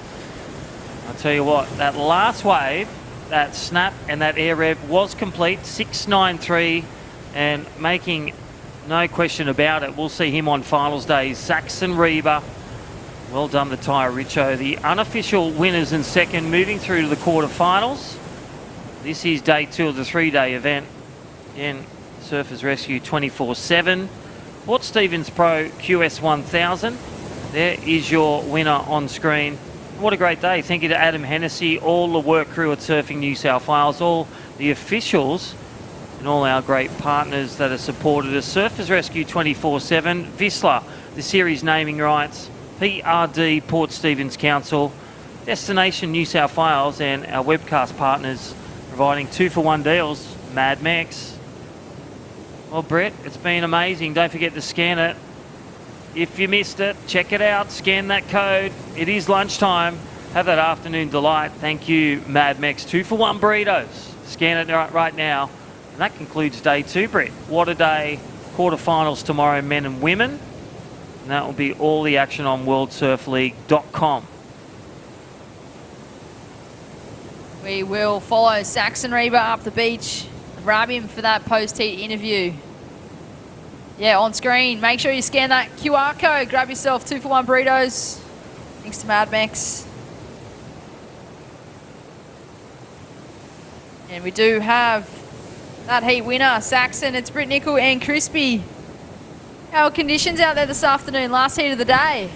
I'll tell you what, that last wave, that snap and that air rev was complete, 6.93, and making no question about it. We'll see him on finals day. Saxon Reba. Well done to Ty Richo. The unofficial winners in second, moving through to the quarterfinals. This is day 2 of the 3-day event. Again, Surfers Rescue 24/7. Port Stephens Pro QS 1000. There is your winner on screen. What a great day. Thank you to Adam Hennessy, all the work crew at Surfing New South Wales, all the officials, and all our great partners that have supported us. Surfers Rescue 24/7, VISSLA, the series naming rights, PRD, Port Stephens Council, Destination New South Wales, and our webcast partners providing 2 for 1 deals, Mad Max. Well, Brett, it's been amazing. Don't forget to scan it. If you missed it, check it out. Scan that code. It is lunchtime. Have that afternoon delight. Thank you, Mad Max. 2 for 1 burritos. Scan it right now. And that concludes day 2, Brett. What a day. Quarterfinals tomorrow, men and women. And that will be all the action on worldsurfleague.com. We will follow Saxon Reba up the beach, grab him for that post-heat interview. Yeah, on screen. Make sure you scan that QR code. Grab yourself 2 for 1 burritos. Thanks to Mad Max. And we do have that heat winner, Saxon. It's Britt Nickel and Crispy. How are conditions out there this afternoon? Last heat of the day.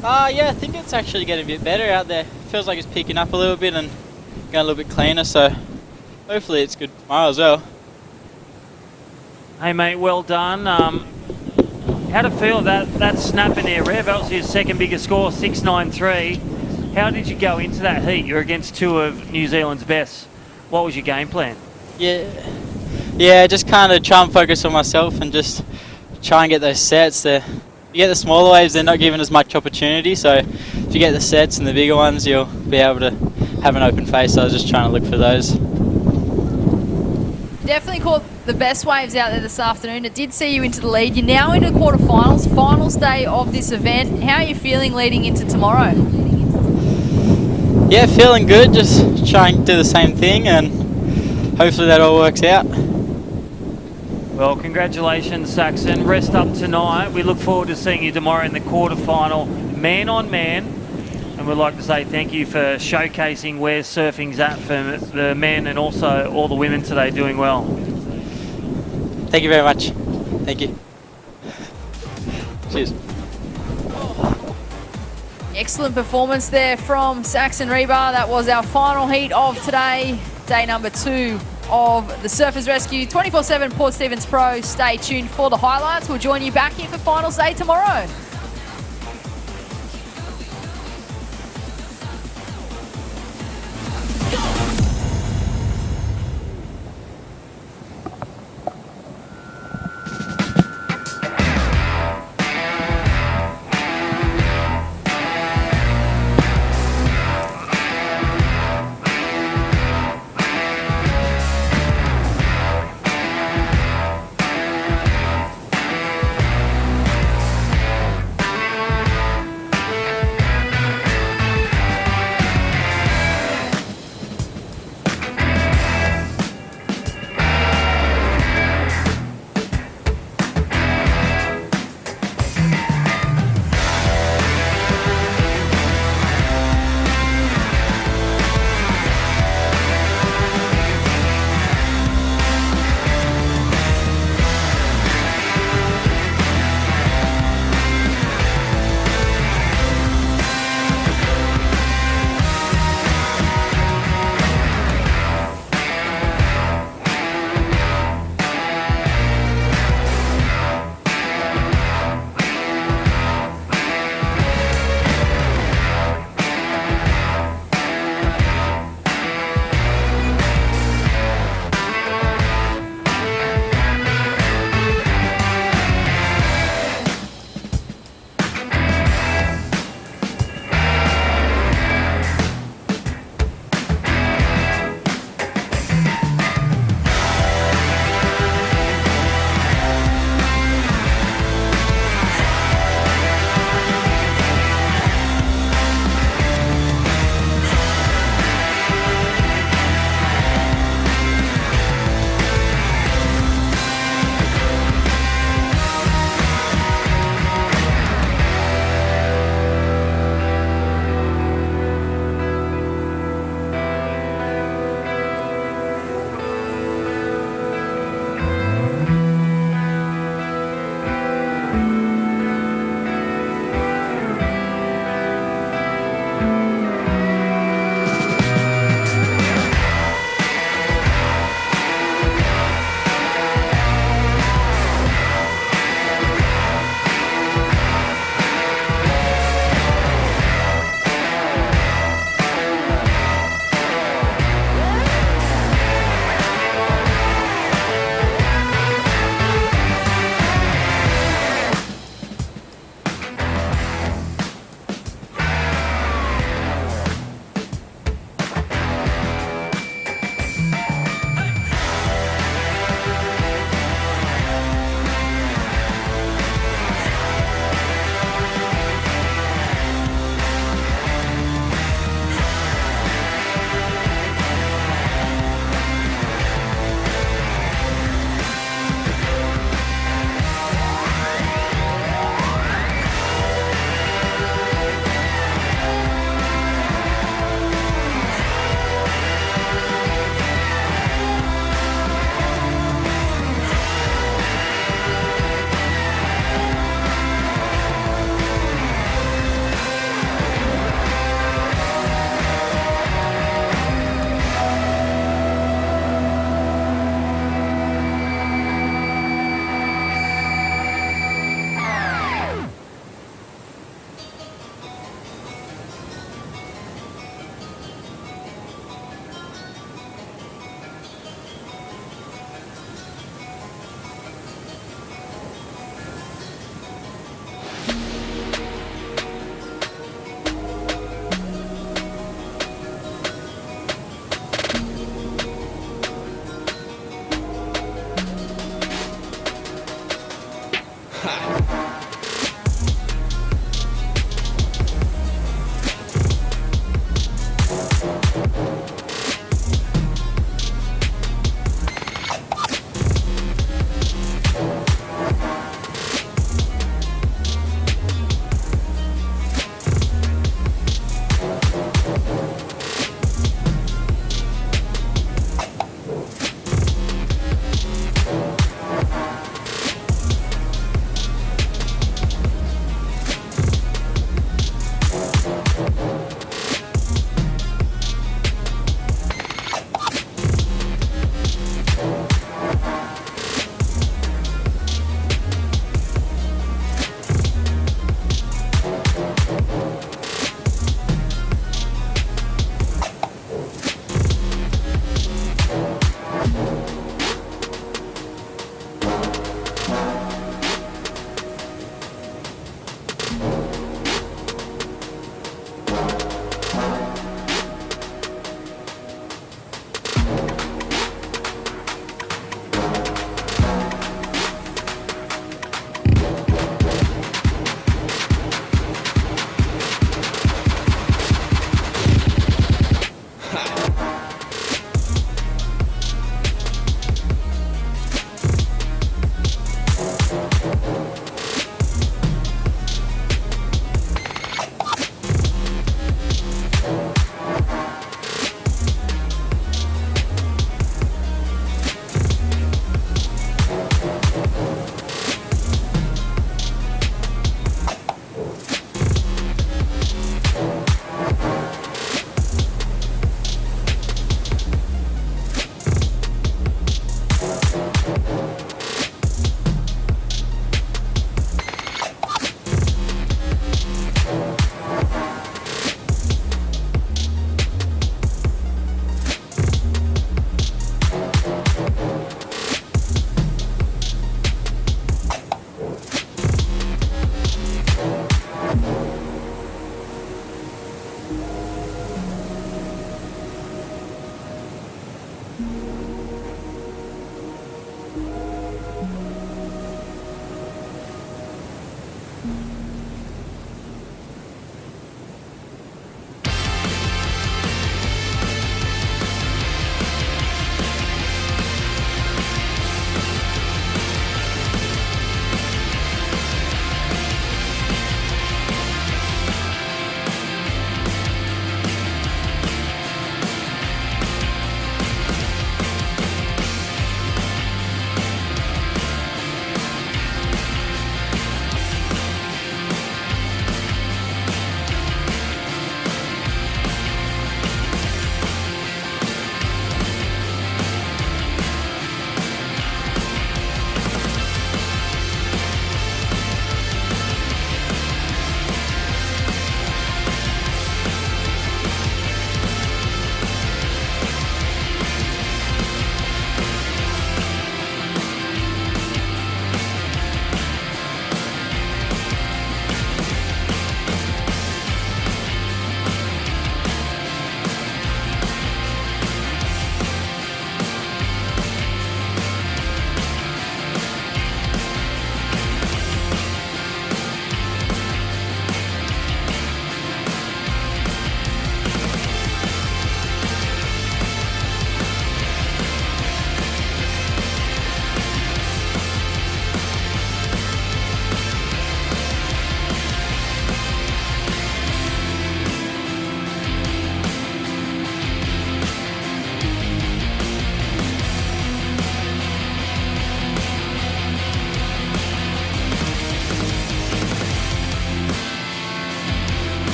Yeah, I think it's actually getting a bit better out there. Feels like it's picking up a little bit and going a little bit cleaner, so hopefully it's good tomorrow as well. Hey mate, well done. How'd it feel that snap in there, Rev? That was your second biggest score, 6.93. How did you go into that heat? You're against two of New Zealand's best. What was your game plan? Yeah, just kind of try and focus on myself and just try and get those sets. You get the smaller waves, they're not given as much opportunity, so if you get the sets and the bigger ones, you'll be able to have an open face. So I was just trying to look for those. Definitely caught the best waves out there this afternoon. It did see you into the lead. You're now into the quarterfinals, finals day of this event. How are you feeling leading into tomorrow? Yeah, feeling good. Just trying to do the same thing and hopefully that all works out. Well, congratulations, Saxon. Rest up tonight. We look forward to seeing you tomorrow in the quarterfinal, man on man. And we'd like to say thank you for showcasing where surfing's at for the men and also all the women today doing well. Thank you very much. Thank you. Cheers. Excellent performance there from Saxon Rebar. That was our final heat of today, day number 2 of the Surfers Rescue 24/7 Port Stephens Pro. Stay tuned for the highlights. We'll join you back here for finals day tomorrow.